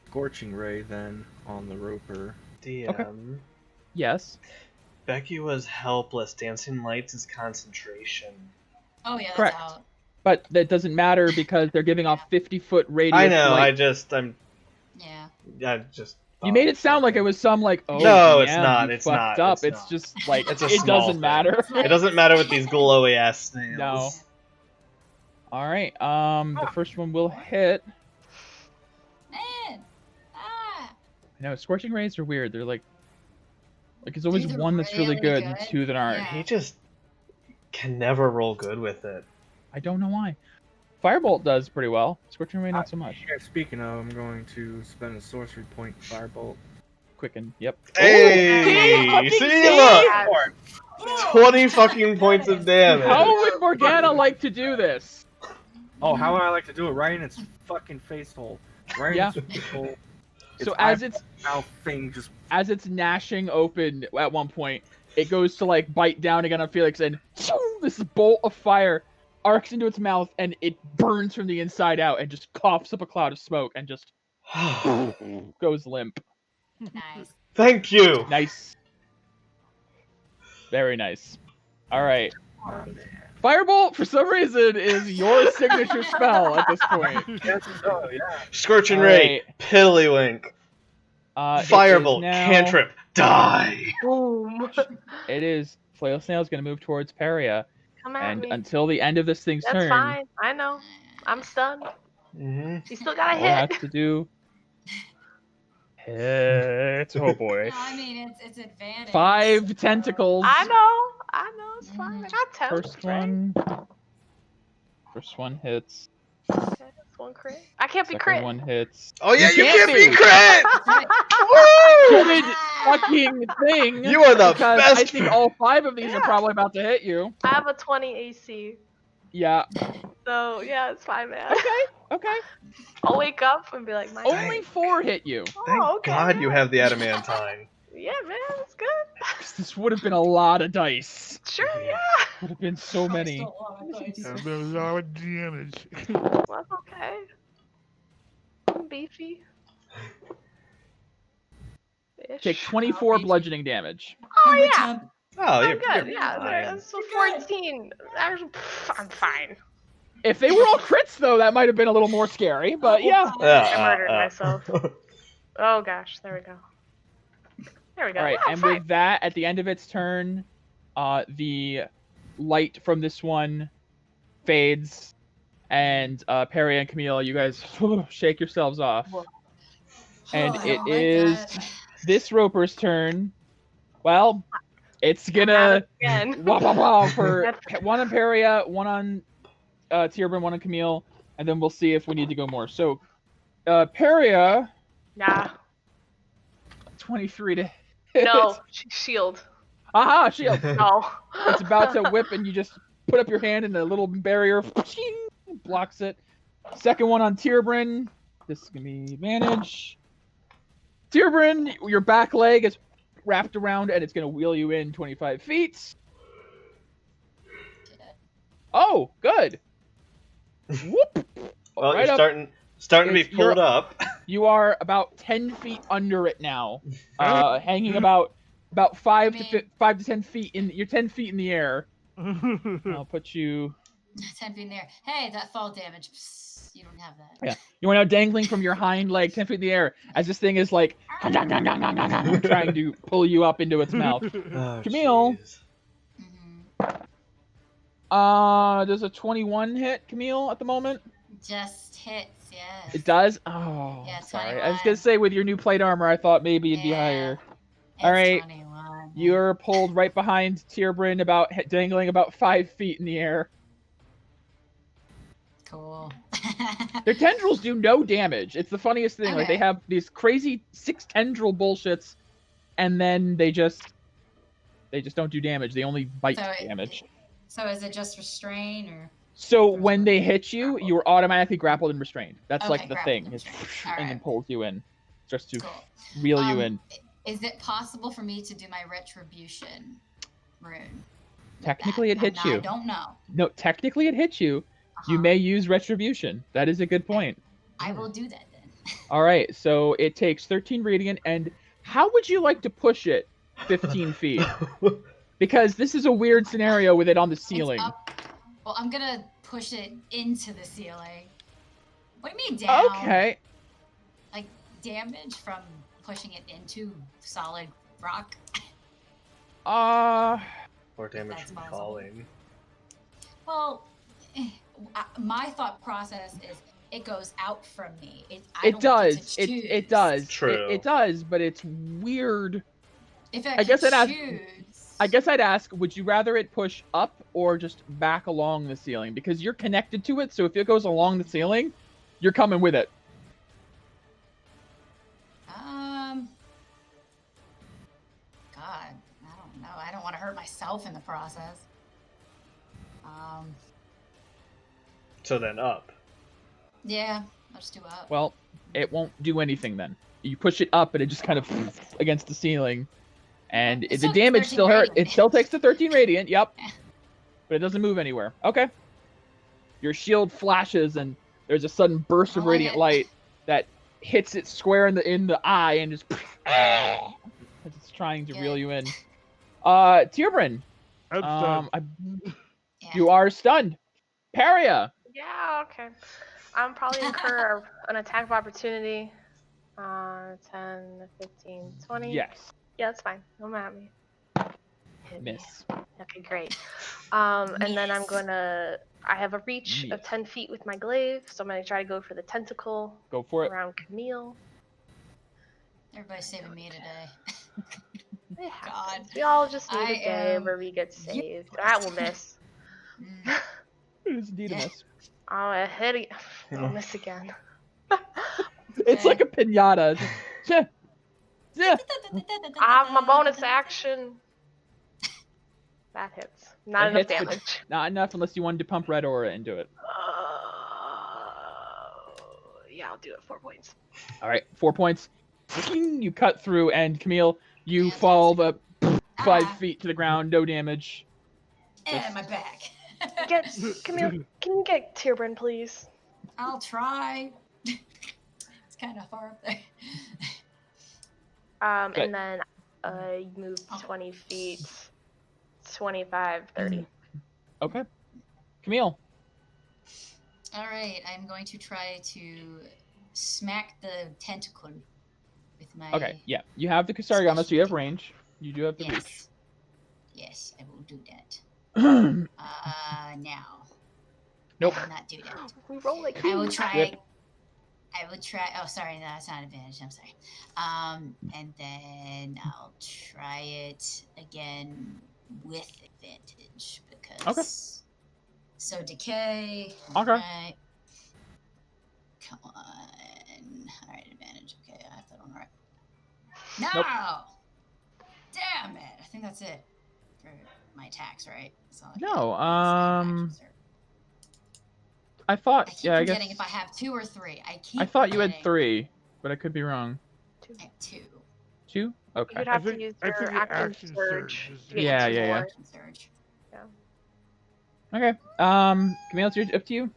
Scorching Ray then on the Roper. DM. Okay. Yes. Becky was helpless. Dancing Lights is concentration. Oh yeah, that's Correct. out. But that doesn't matter because they're giving off 50-foot radius. I know. light. Yeah. You made it sound like it was some like, oh, No, it's damn, not, you it's fucked not, up. it's It's not. just like It's a it small doesn't thing. matter. It doesn't matter with these glowy ass snails. No. All right. The first one will hit. Man. Ah. I know scorching rays are weird. They're like there's always Either one that's really really good and good, two that aren't. yeah. He just can never roll good with it. I don't know why. Firebolt does pretty well. Scorching ray not so much. Yeah, speaking of, I'm going to spend a sorcery point Firebolt. Quicken. Yep. Hey! See, look! 20 fucking points of damage. How would Morgana like to do this? Oh, how would I like to do it? Right in its fucking face hole. Right Yeah. in its face hole. So as it's mouth thing just gnashing open at one point, it goes to like bite down again on Felix, and this bolt of fire arcs into its mouth, and it burns from the inside out, and just coughs up a cloud of smoke, and just goes limp. Nice. Thank you! Nice. Very nice. All right. oh, man. Firebolt, for some reason, is your signature spell at this point. Oh, yeah. Scorching All Ray, right. Piddlywink, It is Firebolt, now- Cantrip, die! Boom. It is. Flail Snail is going to move towards Peria, Come at and me. until the end of this thing's That's turn, fine. I know. I'm stunned. Mm-hmm. She still got a all it has hit. to do. Hit. Oh boy. No, I mean it's advantage. 5 tentacles. I know. It's fine. I got 10. First one. First one hits. Okay, that's one crit. I can't be Second crit. one hits. Oh yeah, you can't can't be be. crit! Good Woo! fucking thing. You are the because I best. think all 5 of these are Yeah. probably about to hit you. I have a 20 AC. Yeah. So, yeah, it's fine, man. Okay. I'll wake up and be like, my Only 4 hit you. Thank Oh, okay. God you have the adamantine. Yeah, man, that's good. This would have been a lot of dice. Sure, yeah. Would have been so many. And there's a lot of damage. Well, that's okay. I'm beefy. Take 24 bludgeoning damage. Oh, yeah. Oh, I'm you're good. you're Yeah, fine. that's 14. I'm fine. If they were all crits, though, that might have been a little more scary. But yeah. I murdered myself. Oh, gosh. There we go. There we go. All right, Yeah, and fine. with that, at the end of its turn, the light from this one fades, and Perry and Camille, you guys shake yourselves off. And Oh, I it don't like is that. this Roper's turn. Well, it's At gonna it again. wah, wah, wah, for one on Peria, one on Tierbin, one on Camille, and then we'll see if we need to go more. So, Peria, Nah. 23 to hit. No. Shield. Aha, shield. No. It's about to whip, and you just put up your hand, and a little barrier Blocks it. Second one on Tierbrin. This is gonna be advantage. Tierbrin, your back leg is wrapped around and it's gonna wheel you in 25 feet. Oh, good. Whoop. Well, Right you're up. starting to be pulled up. You are about 10 feet under it now, hanging about 5 to 10 feet in. You're 10 feet in the air. I'll put you 10 feet in the air. Hey, that fall damage. Psst, you don't have that. Yeah, you are now dangling from your hind leg 10 feet in the air as this thing is like trying to pull you up into its mouth. Oh, Camille. jeez. Does a 21 hit Camille at the moment? Just hits, yes. It does? Oh, Yeah, sorry. I was 21. going to say with your new plate armor, I thought maybe it'd be higher. All right. 21, You're pulled right behind Tierbrin, dangling about 5 feet in the air. Cool. Their tendrils do no damage. It's the funniest thing. Like, they have these crazy 6 tendril bullshits, and then they just don't do damage. They only bite damage. So is it just restrain or? So when they hit you, you are automatically grappled and restrained. That's like the thing. And then pulls you in, just to reel you in. Is it possible for me to do my retribution rune? Technically, it hits you. I don't know. No, technically it hits you. You may use retribution. That is a good point. I will do that then. All right, so it takes 13 radiant, and how would you like to push it 15 feet? Because this is a weird scenario with it on the ceiling. Well, I'm gonna push it into the ceiling. What do you mean down? Okay. Like damage from pushing it into solid rock? Or damage from falling. Well, my thought process is it goes out from me. It does. It does. True. It does, but it's weird. If I guess I guess I'd ask, would you rather it push up or just back along the ceiling? Because you're connected to it, so if it goes along the ceiling, you're coming with it. God, I don't know. I don't want to hurt myself in the process. So then up. Yeah, I'll just do up. Well, it won't do anything then. You push it up and it just kind of against the ceiling. And the damage still hurt. It still takes the 13 radiant, yep. But it doesn't move anywhere. Okay. Your shield flashes and there's a sudden burst of radiant light that hits it square in the eye and just as it's trying to reel you in. Tierbrin. You are stunned. Paria. Yeah, okay. I'm probably incur an attack of opportunity. 10, 15, 20. Yes. Yeah, that's fine. Don't mad at me. Miss. Okay, great. And then I have a reach of 10 feet with my glaive, so I'm going to try to go for the tentacle. Go for it. Around Camille. Everybody's saving me today. God. We all just need a day where we get saved. That will miss. It is indeed a miss. Oh, I hit it. I'll miss again. It's like a pinata. I have my bonus action. That hits. Not enough damage. Not enough unless you wanted to pump Red Aura into it. Yeah, I'll do it. 4 points. All right, 4 points. You cut through, and Camille, you fall 5 feet to the ground. No damage. And my back. Camille, can you get Tierbrin, please? I'll try. It's kind of far up there. And then you move 20 feet, 25, 30. Okay. Camille. All right, I'm going to try to smack the tentacle with my... Okay, yeah. You have the Kusarigama, so you have range. You do have the reach. Yes, I will do that. Now. Nope. I will not do that. We roll like I will try... Oh, sorry, no, that's not advantage. I'm sorry. And then I'll try it again with advantage because. Okay. So decay. Okay. Right. Come on. All right, advantage. Okay, I have that on right. No. Nope. Damn it! I think that's it for my attacks, right? No. I I thought, keep yeah, I forgetting guess. if I have 2 or 3. I thought you had forgetting. 3, but I could be wrong. I have 2. 2? Okay. You'd have to use your the action surge is to get Yeah, you yeah, two yeah. more. Action surge. Okay. Camille, it's up to you.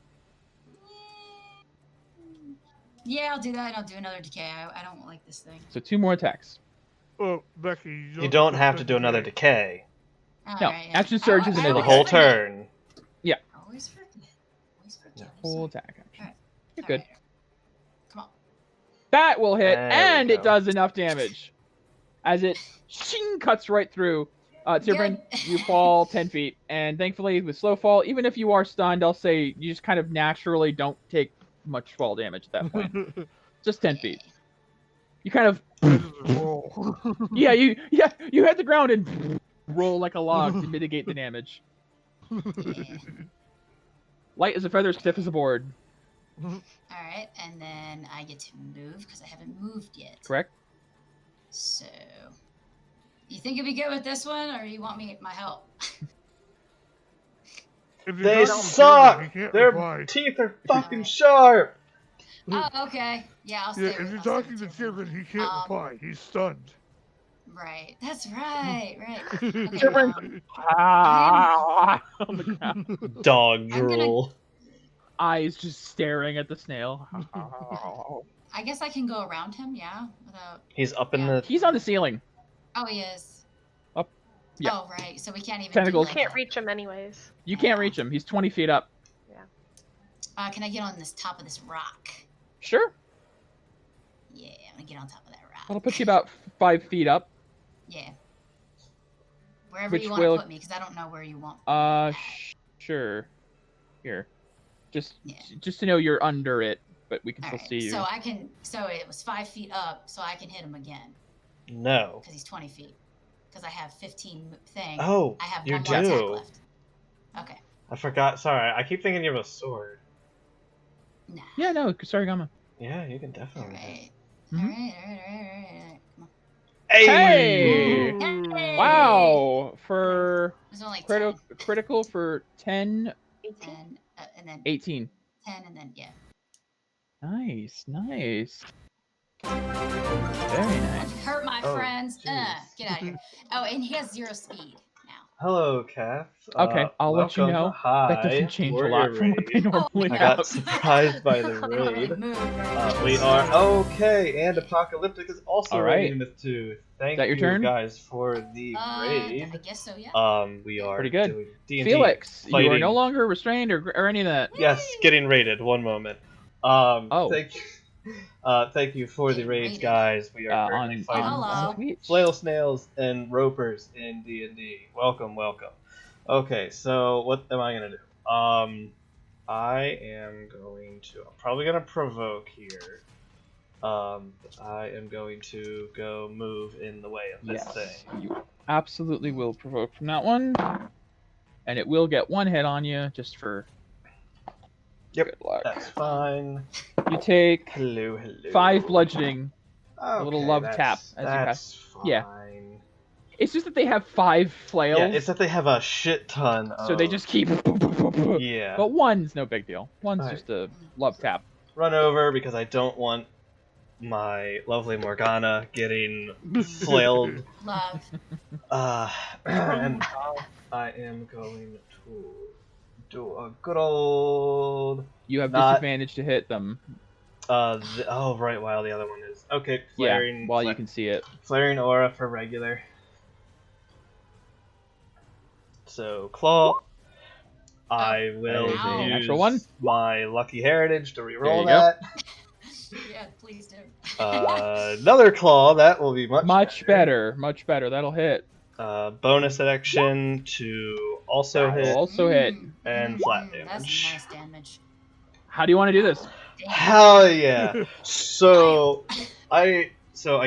Yeah, I'll do that. I'll do another decay. I don't like this thing. So 2 more attacks. Oh, Becky, You don't have to do another decay No, Alright, yeah. action surge isn't for a the decay. whole turn. Always forget. Always forget. I'm Full sorry. attack action. Alright. You're good. Alright. Come on. That will hit, There we and it go. does enough damage. As it shing, cuts right through. Tirvin, Good. you fall 10 feet. And thankfully, with slow fall, even if you are stunned, I'll say you just kind of naturally don't take much fall damage at that point. Just 10 feet. You kind of, roll. you hit the ground and roll like a log to mitigate the damage. Yeah. Light as a feather, stiff as a board. Alright, and then I get to move because I haven't moved yet. Correct? So, you think you'll be good with this one, or do you want my help? If you're They talking to suck! him, he can't Their reply. teeth are fucking Alright. sharp! Oh, okay. Yeah, I'll stay Yeah, with if you're I'll stay talking with to Tirvin. Tirvin, he can't reply. He's stunned. Right. That's right. Right. Tirvin. Okay, On the ground. Dog I'm gonna- drool. Eyes just staring at the snail. I guess I can go around him, yeah? Without... He's up in Yeah. the. He's on the ceiling. Oh, he is. Up. Yeah. Oh, right. So we can't even Tentacles. do Can't like reach him anyways. You can't reach him. He's 20 feet up. Can I get on this top of this rock? Sure. Yeah, I'm gonna get on top of that rock. That'll put you about 5 feet up. Yeah. Wherever Which you want will- to put me, because I don't know where you want. Sure. Here. Just Yeah. just to know you're under it, but we can still Alright, see you. so I can. So it was 5 feet up, so I can hit him again No. because he's 20 feet. Because I have 15 thing. Oh, I have you one more attack do. left. Okay. I forgot. Sorry, I keep thinking you have a sword. Nah. Yeah, no, Kusarigama. Yeah, you can definitely. Alright. Mhm. Alright. Come on. Hey! Hey! Wow! For It was only 10. critical for 10, 18. And then 18. 10, and then, yeah. Nice, nice. Very nice. Hurt my Oh, friends. jeez. Get out of here. Oh, and he has 0 speed now. Hello, Kath. Okay, I'll let you welcome. know. Hi. That doesn't change a Warrior lot from what they Raid. normally Oh, I have. got surprised by the raid. Move. We are okay, and Apocalyptic is also All right. raiding with 2. Thank that your you turn? guys for the I raid. guess so, yeah. We are Pretty good. doing D&D. Felix, you are fighting- no longer restrained or any of that. Yes, getting raided. One moment. Thank you for the Getting raids, raided. guys. We are currently On fighting hello. Twitch. flail snails and ropers in D&D. Welcome, welcome. Okay, so what am I gonna do? I am going to. I'm probably gonna provoke here. I am going to go move in the way of this Yes, thing. you absolutely will provoke from that one. And it will get 1 hit on you, just for Yep, good luck. that's fine. You take Hello, hello. 5 bludgeoning. Okay, little love that's- tap as you that's pass. Yeah. fine. It's just that they have 5 flails, Yeah, it's that they have a shit ton of. so they just keep. Yeah. But 1's no big deal. 1's Alright. just a love tap. Run over because I don't want my lovely Morgana getting flailed. Love. And I am going to do a good old. You have Not- disadvantage to hit them. Oh right, while the other one is okay. Flaring. Yeah, while you can see it. Flaring aura for regular. So claw. I will Ow. use Natural one. my lucky heritage to There reroll you go. that. Yeah, please do. Another claw that will be much Better. Much better. That'll hit. Bonus action to also That'll hit. also hit. And flat That's damage. nice damage. How do you want to do this? Damn. Hell yeah! So I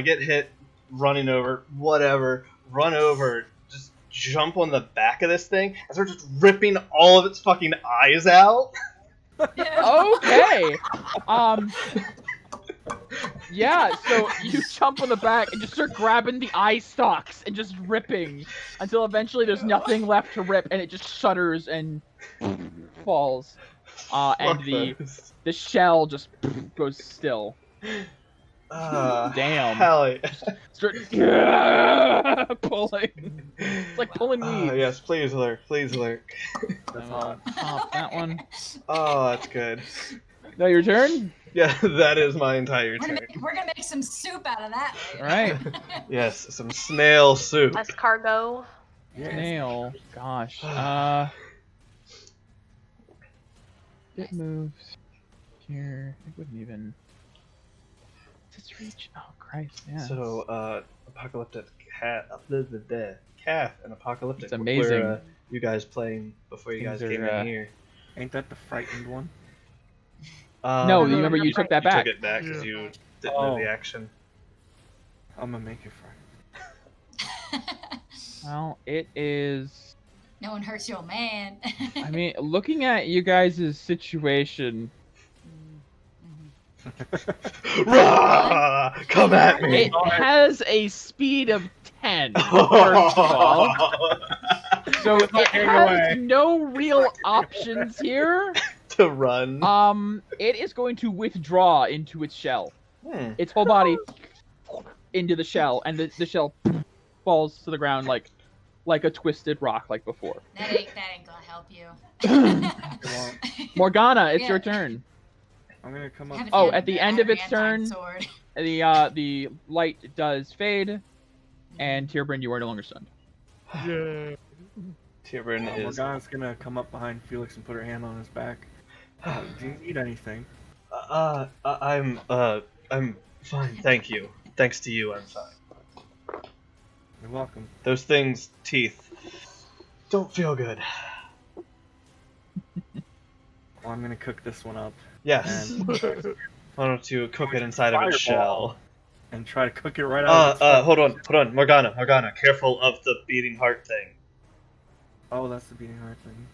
get hit, running over, whatever, run over, just jump on the back of this thing, and start just ripping all of its fucking eyes out. Okay. Yeah, so you jump on the back and just start grabbing the eye stalks and just ripping until eventually there's nothing left to rip and it just shudders and falls. and the shell just goes still. Damn. Damn. Hell yeah. Start pulling. It's like pulling weeds. Yes, please lurk. Please lurk. That's I'll hot. pop that one. Oh, that's good. Now your turn. Yeah, that is my entire turn. We're gonna make some soup out of that. All right. Yes, some snail soup. Escargot. Yes. Snail. Gosh. It moves here. It wouldn't even. Does it reach? Oh Christ! Yeah. So, apocalyptic cat, calf, and apocalyptic. It's amazing. What were, you guys playing before you Things guys came are, in here? Ain't that the frightened one? No, you remember you took that You back. took it back because Yeah. you didn't know the action. I'm gonna make it frightened. Well, it is. No one hurts your man. I mean, looking at you guys' situation, Rah! Come at me! it has a speed of 10. First of all, so it has no real options here. To run. It is going to withdraw into its shell. Its whole body into the shell, and the shell falls to the ground like a twisted rock, like before. that ain't gonna help you. Morgana, it's Yeah. your turn. I'm gonna come up. Have Oh, an at the an- end of its adamantine turn, sword. the light does fade, and Tierbrin, you are no longer stunned. Yeah. Tierbrin is. Morgana's gonna come up behind Felix and put her hand on his back. Do you need anything? I'm fine, thank you. Thanks to you, I'm fine. You're welcome. Those things, teeth, don't feel good. Well, I'm gonna cook this one up Yes. and Why don't you cook it inside of its shell? and try to cook it right out. of its Hold on, Morgana, careful of the beating heart thing. Oh, that's the beating heart thing.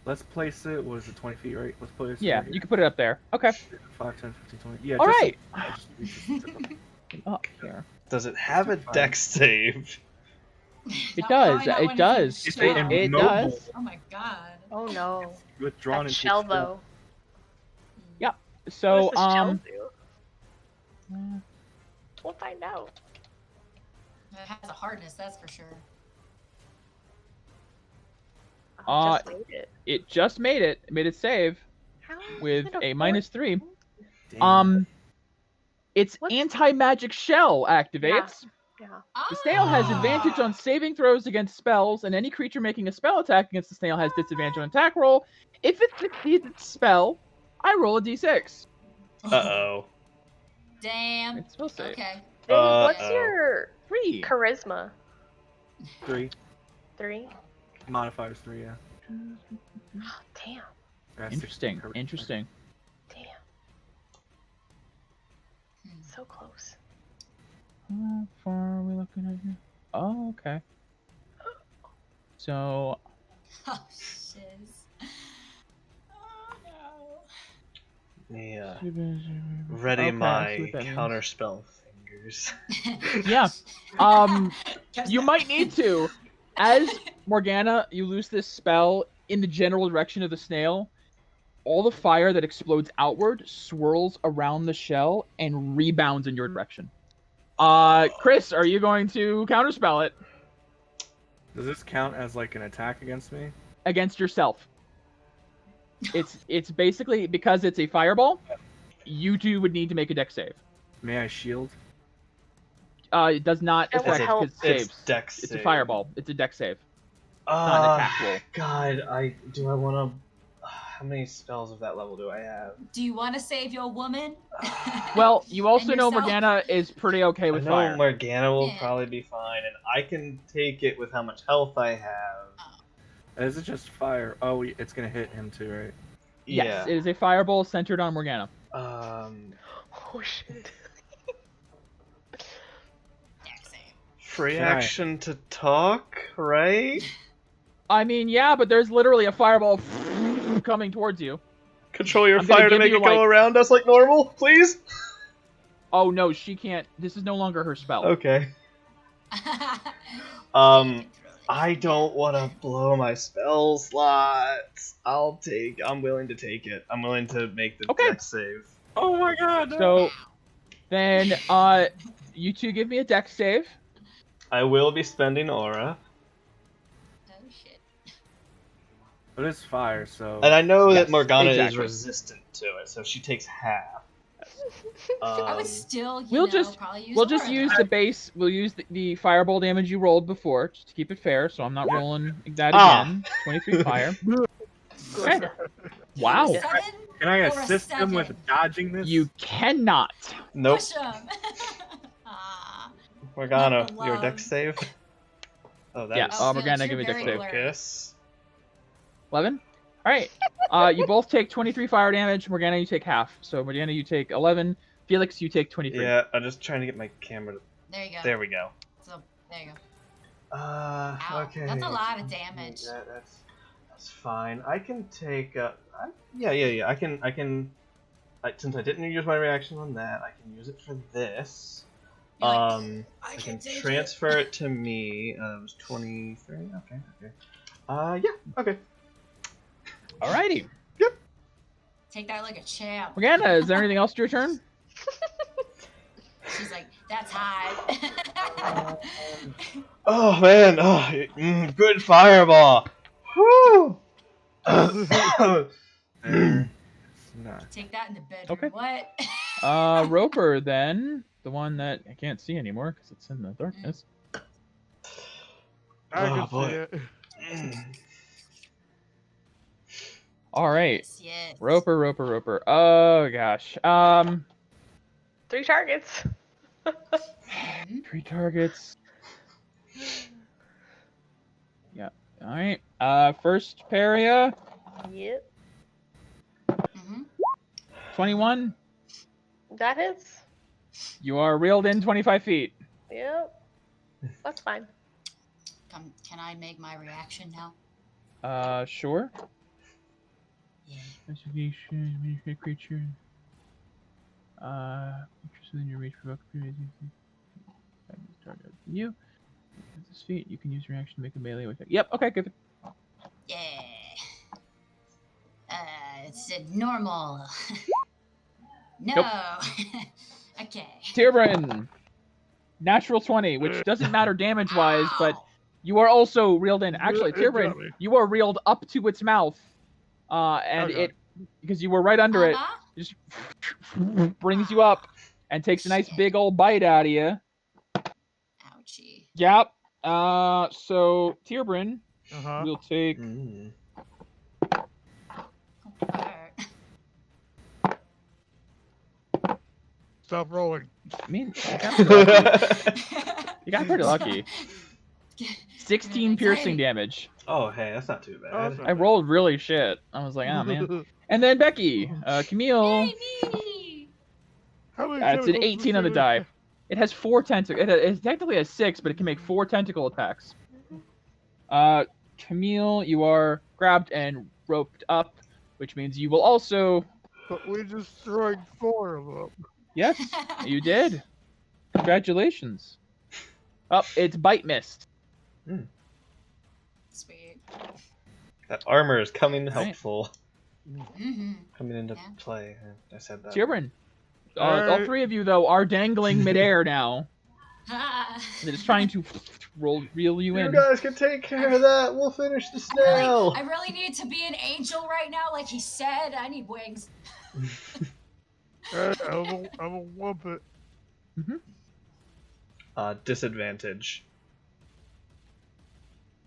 Let's place it. What is it? 20 feet, right? Let's place it. Yeah, right you can put it up there. Okay. 5, 10, 15, 20. Yeah. All just right. Up. Up here. Does it have a dex save? It Not- does. probably not It when does. it's It's in a It mobile. does. Oh my god. Oh no. Withdrawn That into shell its though. So what does the shell do? uh, We'll find out. It has a hardness, that's for sure. I just made it. it just made it. It made it save How is with it a -3. Damn. Its What's- anti-magic shell activates. Yeah. The snail has Ah. advantage on saving throws against spells, and any creature making a spell attack against the snail has disadvantage on attack roll. If it succeeds its spell, I roll a d6. Uh-oh. Damn. It's spell save. Okay. What's Uh-oh. your 3. charisma? 3. 3? Modifiers 3, yeah. Oh, damn. That's Interesting. 16. Interesting. Damn. So close. How far are we looking at here? Oh, okay. So, Oh, shiz. Oh, no. Yeah. okay, Ready I see my what that means. counterspell fingers. Yeah. You might need to. As Morgana, you lose this spell in the general direction of the snail. All the fire that explodes outward swirls around the shell and rebounds in your direction. Chris, are you going to counterspell it Does this count as like an attack against me? against yourself? It's basically because it's a fireball. You two would need to make a dex save. May I shield? It does not That would affect help. his saves. It's dex It's a save. fireball. It's a dex save. not an attack roll. God, I want to. How many spells of that level do I have? Do you want to save your woman? Well, you also And know yourself? Morgana is pretty okay with I know fire. Morgana will Yeah. probably be fine, and I can take it with how much health I have. Is it just fire? Oh, it's gonna hit him too, right? Yes, it is a fireball centered on Morgana. Yeah. Oh shit. Dex save. Free Can I- action to talk, right? I mean, yeah, but there's literally a fireball coming towards you. Control your I'm gonna fire to give make you, it go like- around us like normal, please? Oh no, she can't. This is no longer her spell. Okay. You Um, can control I don't want to blow my spell slots. I'm willing to take it. I'm willing to make the Okay. dex save. Oh my god! So then, you two give me a dex save. I will be spending aura. Oh shit. But it's fire, so. And I know Yes, that Morgana is exactly. resistant to it, so she takes half. I would still, probably use We'll just aura, use though. the base. We'll use the fireball damage you rolled before, just to keep it fair. So I'm not rolling that again. 23 fire. Okay. Wow. Yeah. 7 Can I or a assist him with 7? dodging this? You cannot. Nope. Push him. Ah. Morgana, Not the your love. dex save. Oh, that Yeah. is Oh, Morgana, Felix, give me you're dex very save. blurry. focus. 11. All right. You both take 23 fire damage. Morgana, you take half. So Morgana, you take 11. Felix, you take 23. Yeah, I'm just trying to get my camera to... There you go. There we go. So, there you go. Ow. Okay. That's a lot of damage. That's fine. I can take. Yeah. I can. Since I didn't use my reaction on that, I can use it for this. You're like, I can can take transfer it to me. It was 23. Okay. Yeah. Okay. Alrighty. Take that like a champ. Morgana, is there anything else to your turn? She's like, that's high. Oh man. Oh, good fireball. Woo. There. It's not. Take that in the bedroom. Okay. What? Roper then, the one that I can't see anymore because it's in the darkness. I Oh, can boy. see it. All right. Yes. Roper. Oh gosh. 3 targets. 3 targets. Yeah. All right. First Paria, Yep. 21. That hits. You are reeled in 25 feet. Yep. That's fine. Can I make my reaction now? Sure. Yeah. Investigation, manipulate creature. Creatures within your reach provoke target you. At this feat, you can use your action to make a melee with it. Yep. Okay. Good. Yeah. It's a normal. No. Nope. Okay. Tyrbryn. Natural 20, which doesn't matter damage-wise, but you are also reeled in. Actually, It got Tyrbryn, me. you are reeled up to its mouth, and Okay. it, because you were right under it, Uh-huh. just brings you up and takes a nice big old bite out of you. Ouchie. Yep. So Tyrbryn Uh-huh. will take. Alright. Stop rolling. I mean, you got pretty lucky. You got pretty lucky. 16 piercing damage. Oh, hey, that's not too Oh, bad. I rolled really shit. I was like, oh man. And then Becky, Camille. Yay, me! How many It's an tentacles 18 on the does die. It has 4 tentacles. It technically has 6, but it can make 4 tentacle attacks. Camille, you are grabbed and roped up, which means you will also. But we destroyed 4 of them. Yes, you did. Congratulations. Oh, it's bite missed. Sweet. That armor is coming Right. helpful. Mm-hmm. Coming into Yeah. play. I said that. Tyrbryn. All Alright. 3 of you, though, are dangling midair now. They're just trying to reel you You in. guys can take care of that. We'll finish the snail. I really need to be an angel right now, like he said. I need wings. I'm a wumpet. Disadvantage.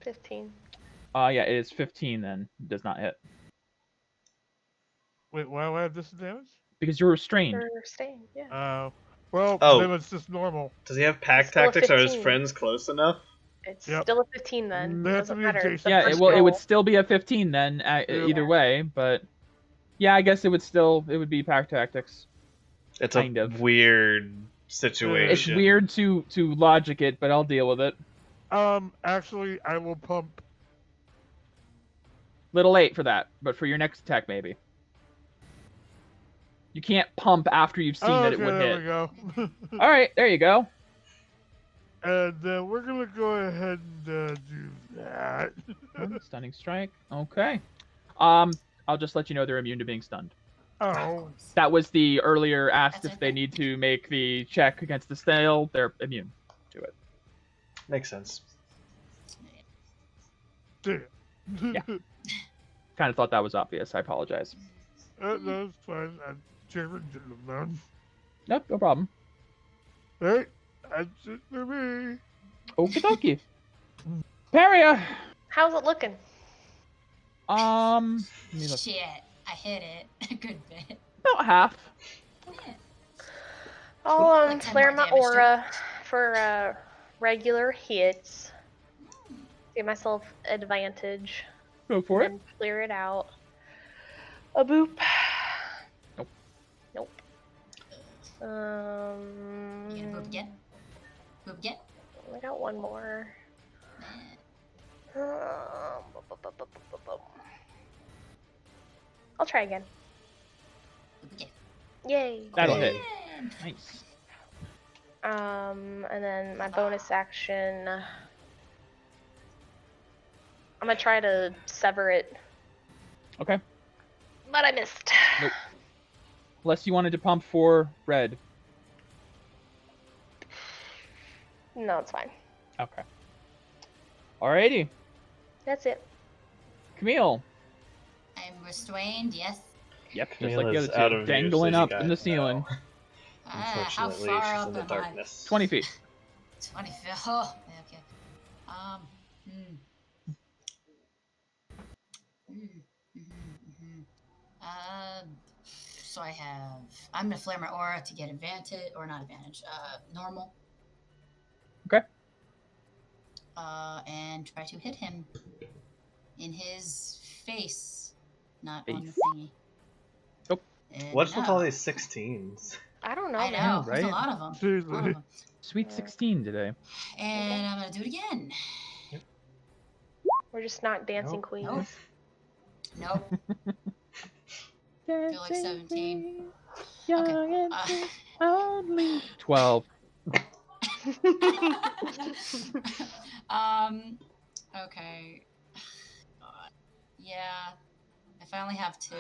15. Yeah, it is 15 then. It does not hit. Wait, why do I have disadvantage? Because you're restrained. For staying, yeah. Well, Oh. then it's just normal. Does he have pack Still a tactics? Are his 15. friends close enough? It's Yep. still a 15 then. They have Doesn't to be matter. adjacent. The Yeah, first it would roll. still be a 15 then, either way, but yeah, I guess it would be pack tactics. It's Kind a of. weird It's situation. weird to logic it, but I'll deal with it. Actually, I will pump. Little late for that, but for your next attack, maybe. You can't pump after you've seen that it would there hit. we go. All right, there you go. And we're gonna go ahead and do that. Stunning strike. Okay. I'll just let you know they're immune to being stunned. Oh, That was the earlier asked That's if they okay. need to make the check against the snail. They're immune to it. Makes sense. damn. Yeah. Kind of thought that was obvious. I apologize. That's fine. Chairman didn't have known. Nope, no problem. Alright, that's it for me. Okie dokie. Paria. How's it looking? Let me look. Shit, I hit it a good bit. About half. Yeah. I'll Like 10 flare more my damage to it. aura for regular hits. Give myself advantage Go for it. and clear it out. A boop. Nope. Nope. You gonna boop again? Boop again? I got one more. I'll try again. Boop again. Yay. That'll hit. Again. Nice. And then my bonus action. I'm gonna try to sever it, Okay. but I missed. Nope. Unless you wanted to pump for red. No, it's fine. Okay. Alrighty. That's it. Camille. I'm restrained, yes. Yep, just Camille like the is other out two. of view, Dangling so you up in guys the ceiling. know. How Unfortunately, far she's up in the am darkness. 20 feet. 20 feet. Oh, okay. So I'm gonna flare my aura to get advantage, or not advantage, normal. Okay. And try to hit him in his face, not on the Face. thingy. Nope. And What's with all no. these 16s? I don't know, I man. know, Yeah, there's a right? lot of them. Seriously. Sweet 16 today. And I'm gonna do it again. We're just not dancing Nope. queens. Nope. Feel like 17. Okay. Only 12. Okay. God. Yeah. If I only have 2,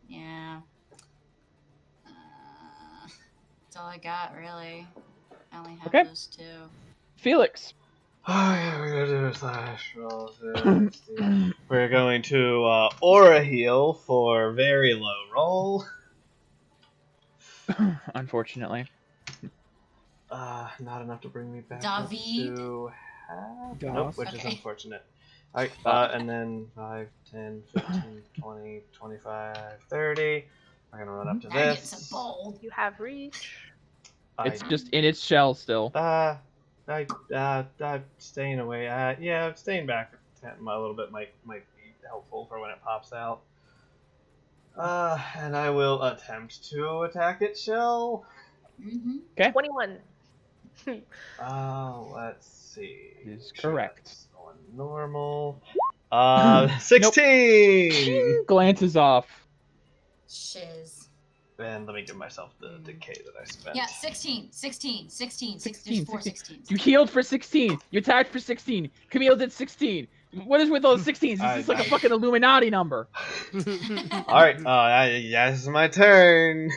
yeah. That's all I got, really. I only have Okay. those 2. Felix. Oh yeah, we're gonna do a slash roll. 60. We're going to aura heal for very low roll. Unfortunately. Not enough to bring me back up David? to half. Das. Nope, which is Okay. unfortunate. Alright, and then 5, 10, 15, 20, 25, 30. We're gonna run up to Now you're getting this. some bold. You have reach. It's just in its shell still. I'm staying away. Yeah, staying back a little bit might be helpful for when it pops out. And I will attempt to attack its shell. Mm-hmm. 21. Let's see. Is Sure, correct. that's on normal. 16. Glances off. Shiz. And let me give myself the decay that I spent. Yeah, 16. There's 4 16s. You healed for 16. You attacked for 16. Camille did 16. What is with those 16s? This is like a fucking Illuminati number. All right. Yeah, this is my turn.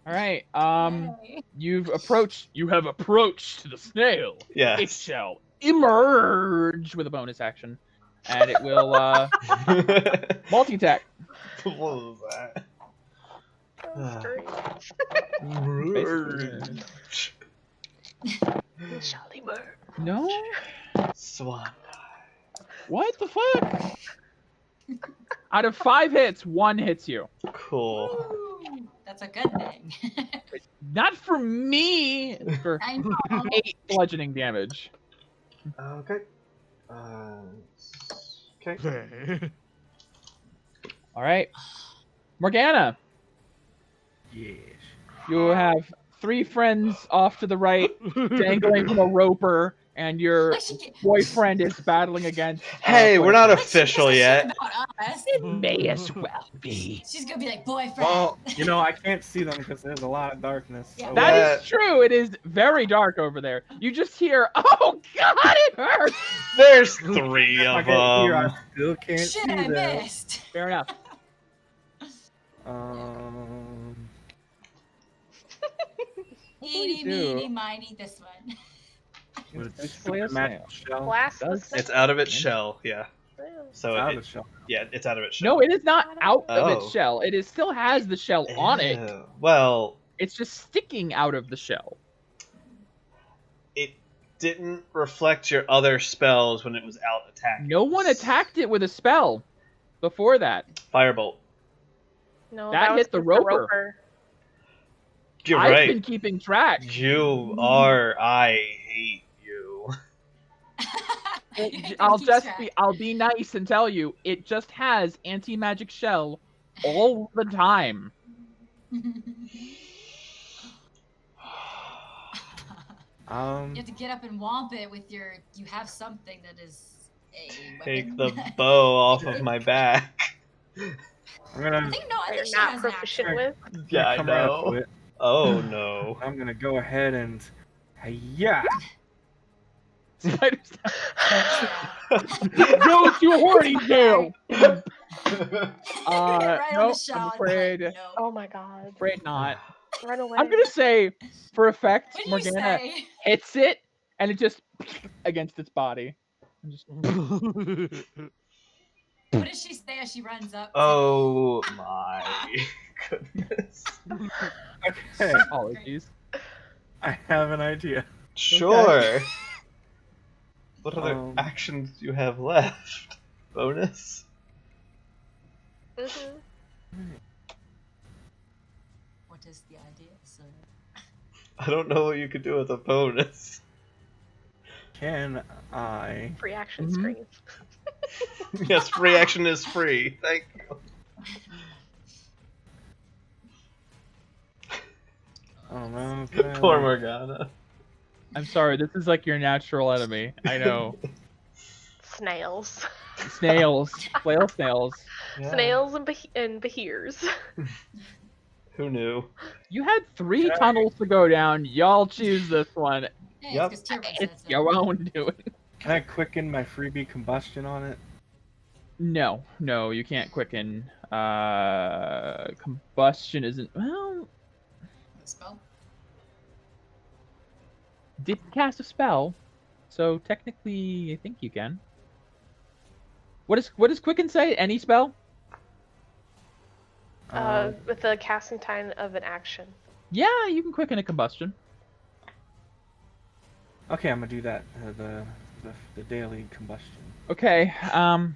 All right. You have approached the snail. Yes. It shall emerge with a bonus action, and it will multi-attack. What was that? Charlie Bird. No. Swan. What the fuck? Out of 5 hits, 1 hits you. Cool. Ooh, that's a good thing. Not for me. For I know. 8 bludgeoning damage. Okay. Okay. All right. Morgana, Yes. you have 3 friends off to the right, dangling from a roper, and your Like she boyfriend is battling against. Hey, we're not boyfriend. official yet. It may as well be. She's gonna be like, boyfriend. Well, you know, I can't see them because there's a lot of darkness. Yeah. So That Yeah. is true. It is very dark over there. You just hear, "Oh God, it hurts." There's 3 if I of get here, I them. still can't Shit, see I them. missed. Fair enough. Eeny, do? meeny, miny, this one. Would it Display a a magical shell? Blast the Does- snake. It's out of its shell, yeah. Yeah. So Out it, of the shell. yeah, it's out of its shell. No, it is not out of its Oh. shell. It is still has the shell on it. Ew. Well, It's just sticking out of the shell. it didn't reflect your other spells when it was out attacking. No one attacked it with a spell before that. Firebolt. No, That was hit the with roper. You're I've right. been keeping track. You are. I hate you. I'll be nice and tell you, it just has anti-magic shell all the time. You have to get up and womp it with your. You have something that is a Take weapon. the bow off of my back. I'm I gonna, think no. I That think you're she not has an proficient action. with. Yeah, I come right up to know. it. Oh no. I'm gonna go ahead and, yeah. Spider's Yeah. go to horny jail. Right on No, the shell. I'm afraid. No. Oh my god. Afraid not. Run away. I'm gonna say, for effect, What did Morgana you say? hits it, and it just against its body. And just, What does she say as she runs up? Oh my goodness. Okay, apologies. I have an idea. Sure. What other Um, actions do you have left? Bonus? Mhm. What is the idea, sir? I don't know what you could do with a bonus. Can I? Free action Mhm. screen. Yes, free action is free. Thank you. Oh no. Poor Morgana. I'm sorry, this is like your natural enemy. I know. Snails. Snails. Flail snails. Yeah. Snails and behirs. Who knew? You had 3 tunnels to go down. Y'all choose this one. Hey, Yep. it's 'cause Tyr said It's so. your own doing. Can I quicken my freebie combustion on it? No, you can't quicken. Combustion isn't. Well, The spell? didn't cast a spell, so technically, I think you can. What does quicken say? Any spell? With the casting time of an action. Yeah, you can quicken a combustion. Okay, I'm gonna do that. The daily combustion. Okay. I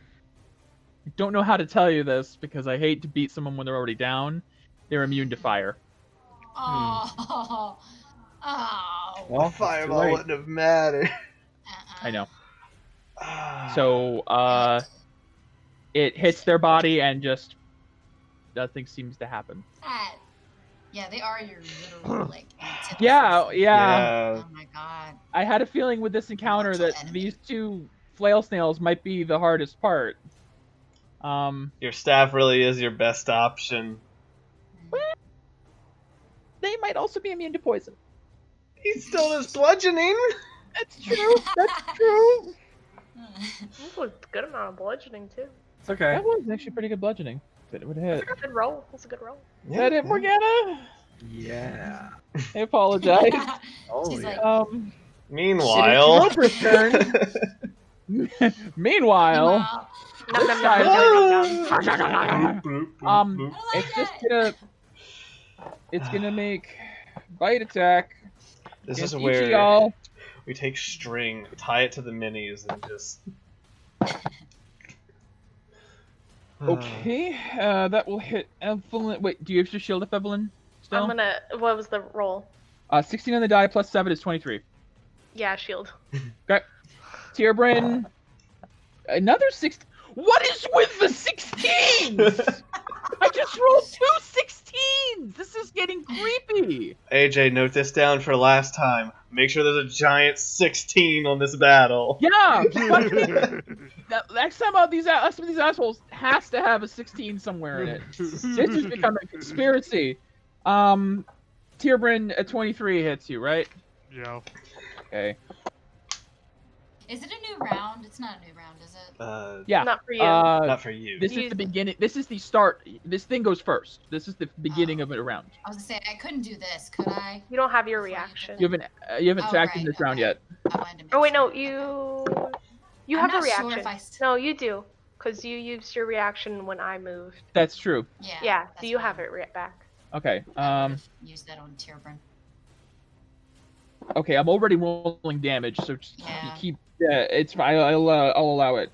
don't know how to tell you this because I hate to beat someone when they're already down. They're immune to fire. Oh. Oh. Well, it's too Fireball late. wouldn't have mattered. I know. So, it hits their body and just nothing seems to happen. That. Yeah, they are your literal, like, antithesis. Yeah. Oh my god. I had a feeling with this encounter Mortal that enemy. these 2 flail snails might be the hardest part. Your staff really is your best option. They might also be immune to poison. He still does bludgeoning. That's true. That's true. This was a good amount of bludgeoning too. It's okay. That was actually pretty good bludgeoning. It would hit. Good roll. That's a good roll. Is that it, Morgana? Yeah. I apologize. Oh She's yeah. like, Meanwhile. Roper's turn. Meanwhile, Nom, nom, nom, nom, nom, nom. it's gonna make bite attack. This is against each where of y'all. we take string, tie it to the minis, and just. Okay, that will hit Evelyn. Wait, do you have your shield up, Evelyn? Still? I'm gonna. What was the roll? 16 on the die plus 7 is 23. Yeah, shield. Tierbrin, another 6. What is with the 16s? I just rolled 2 16s. This is getting creepy. AJ, note this down for last time. Make sure there's a giant 16 on this battle. Yeah. Next time out, these assholes has to have a 16 somewhere in it. This is becoming a conspiracy. Tierbrin at 23 hits you, right? Yeah. Okay. Is it a new round? It's not a new round, is it? Yeah. Not for you. Not for you. This is the beginning. This is the start. This thing goes first. This is the beginning of a round. I was gonna say I couldn't do this, could I? You don't have your reaction. You haven't attacked in right, this round okay. yet. I wanted to make Oh wait, no, sure. you I'm have a not sure reaction. if I No, you do, because you used your reaction when I moved. That's true. Yeah, so that's you fine. have it back. Okay. I would've used that on Tierbrin. Okay. I'm already rolling damage, so just Yeah. keep. It's fine. I'll allow it.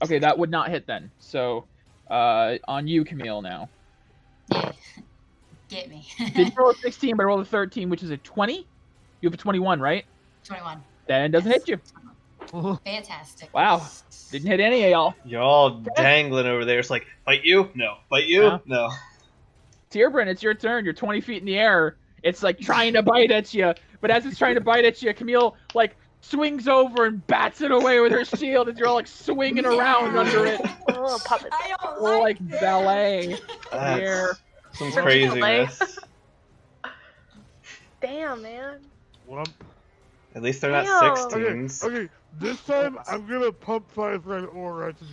Okay, that would not hit then. So, on you, Camille. Now. Yeah. Get me. Did you roll a 16, but I rolled a 13, which is a 20? You have a 21, right? 21. Then doesn't hit you. Fantastic. Wow. Didn't hit any of y'all. You're all dangling over there. It's like, fight you? No. Fight you? Yeah. No. Tierbrin, it's your turn. You're 20 feet in the air. It's like trying to bite at you, but as it's trying to bite at you, Camille like swings over and bats it away with her shield, and you're all like swinging around under it, Oh, puppet. I don't like this. ballet. That's Here. some Some craziness. Damn, man. Well, At least they're not Damn. 16s. okay. This time I'm gonna pump Firefly Aura to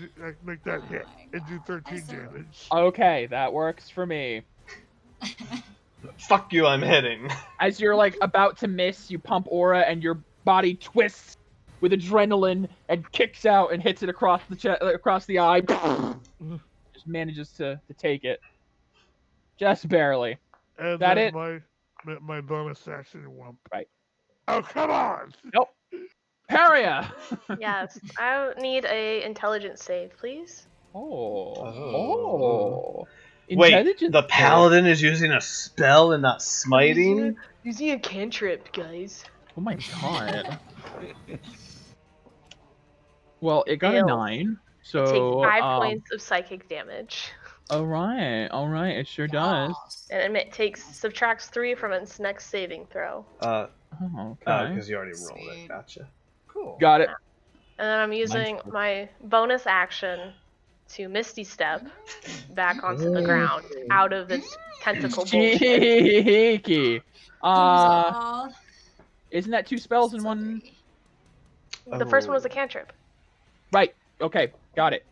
make that hit and do 13 damage. Okay, that works for me. Fuck you, I'm hitting. As you're like about to miss, you pump aura, and your body twists with adrenaline and kicks out and hits it across the eye. Just manages to take it, just barely. And That then it? my bonus action wump. Right. Oh, come on! Nope. Paria. Yes, I need a intelligence save, please. Oh. Wait, Intelligence the save. paladin is using a spell and not smiting? Using a cantrip, guys. Oh my god. Well, it got a Failed. 9, so Take 5 points of psychic damage. all right, it sure does. And it subtracts 3 from its next saving throw. Oh, okay. Because you already rolled Sweet. it. Gotcha. Cool. Got it. And then I'm using my bonus action to Misty Step back onto the ground, out of its tentacle bullshit. Cheeky. Dissolve. Isn't that 2 spells in one? The first one was a cantrip. Right. Okay. Got it.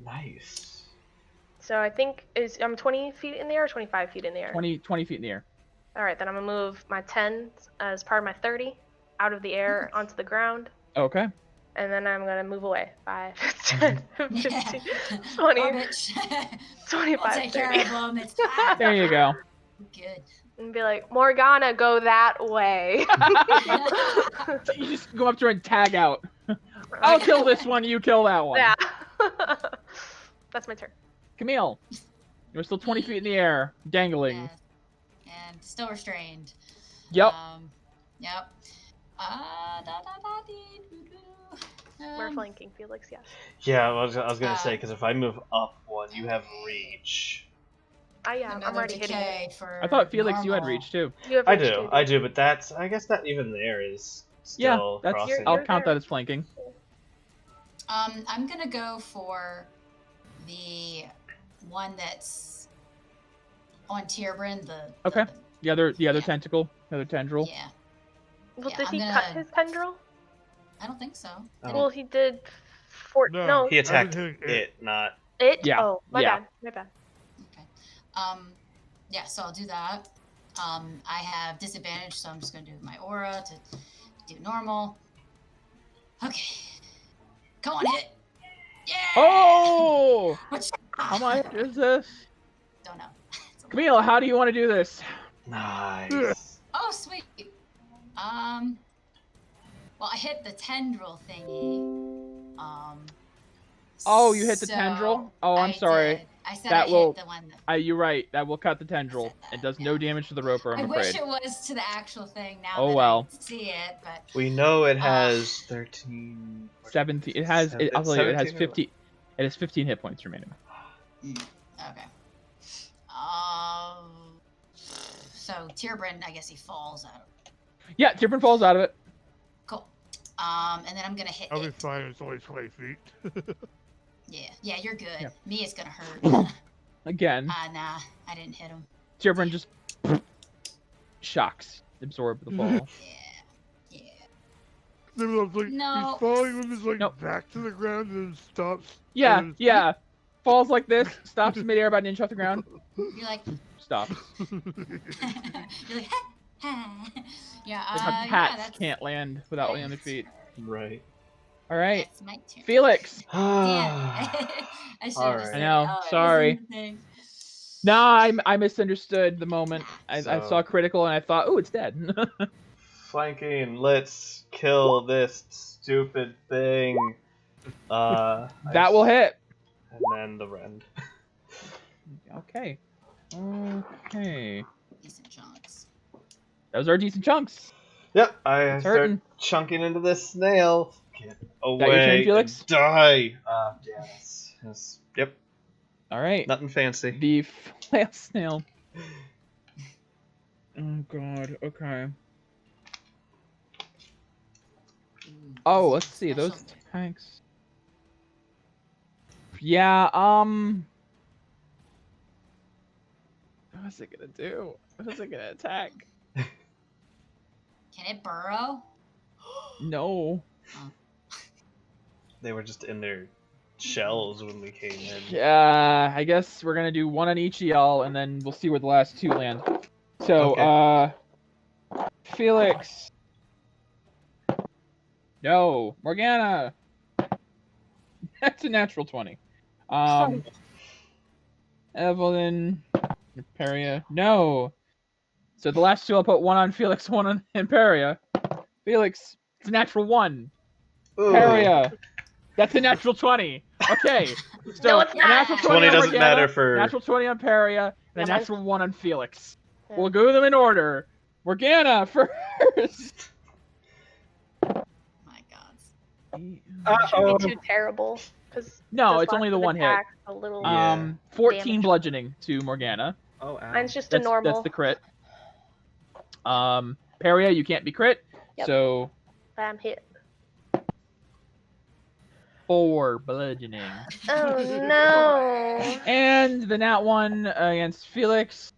Nice. So I think I'm 20 feet in the air or 25 feet in the air? 20 feet in the air. Alright, then I'm going to move my 10 as part of my 30 out of the air onto the ground. Okay. And then I'm going to move away. 5, 10, 15, Yeah. 20, Garbage. 25, I'll take care 30. of them. It's fine. There you go. Good. And be like, Morgana, go that way. You just go up to her and tag out. I'll kill this one, you kill that one. Yeah. That's my turn. Camille, you're still 20 feet in the air, dangling. Yes. And still restrained. Yep. Yep. We're flanking, Felix, yes. Yeah, I was gonna say, because if I move up one, you have reach. I'm already hitting it. For I thought Felix, you had normal. reach too. You have I reach do, too, I do, but that's, I guess that even there is Yeah, still that's. crossing. I'll You're count there. that as flanking. I'm gonna go for the one that's on Tierbrin. Okay. The other Yeah. tentacle, the other tendril. Yeah. Well, Yeah, did I'm he gonna- cut his tendril? I don't think so. Oh. Well, he did. No. He attacked I've been hitting it, not. It? Yeah, Oh, my yeah. bad. My bad. Okay. Yeah, so I'll do that. I have disadvantage, so I'm just gonna do my aura to do normal. Okay. Come on, hit. Yeah. Oh! Which, How much is this? don't know. Camille, how do you want to do this? Nice. Oh, sweet. Well, I hit the tendril thingy. Oh, you hit the so tendril? Oh, I'm I sorry. did. I said That I will- hit the one that. You're right. That will cut the tendril. It does no damage to the roper, I I'm wish afraid. it was to the actual thing now Oh, that well. I see it, but We know it has 13. 17. It has. I'll tell you. It has 17 or 50. It has 15 hit points remaining. okay. So Tierbrand, I guess he falls out of it. Yeah, Tierbrand falls out of it. Cool. And then I'm gonna hit I'll be it. fine. It's only 20 feet. Yeah, you're good. Yeah. Me, it's gonna hurt. Again, Nah, I didn't hit him. Tierbrand just shocks, absorb the fall. Yeah. Like, No. He's falling with his like Nope. back to the ground and then stops. Yeah, and yeah. Falls like this, stops midair about an inch off the ground, You're like, stops. you're like, yeah. Like how cats that's, can't land without landing on their feet. Right. All right, That's my turn. Felix. Damn. I should All have right. said I know, it. Oh, it sorry. wasn't the thing. No, I misunderstood the moment. I saw critical and I thought, oh, it's dead. Flanking, let's kill this stupid thing. That will hit. And then the rend. Okay. Okay. Decent chunks. Those are decent chunks. Yep, I start hurting. chunking into this snail. Get away. your turn, Felix? And die. Yeah, yep, All right. nothing fancy. The flail snail. Oh god. Okay. Ooh, Oh, let's see those special. tanks. Yeah. What's it gonna do? What's it gonna attack? Can it burrow? No. They were just in their shells when we came in. Yeah. I guess we're gonna do one on each of y'all, and then we'll see where the last two land. So, Felix. No, Morgana. That's a natural 20. Evelyn, Imperia. No. So the last two, I'll put one on Felix, one on Imperia. Felix, it's a natural 1. Ooh. Imperia, that's a natural 20. Okay. So No, it's a natural not. 20 20 on doesn't Morgana, matter for- natural 20 on Imperia, and Yeah, a mine's- natural 1 on Felix. Yeah. We'll go them in order. Morgana first. My God. Shouldn't be too terrible. Cause No, this it's only last the one hit. attack's A little. Yeah. 14 damage. bludgeoning to Morgana. Oh, ow. Mine's just That's, a normal. that's the crit. Peria, you can't be crit. Yep. So I'm hit. 4 bludgeoning. Oh no! And the nat 1 against Felix.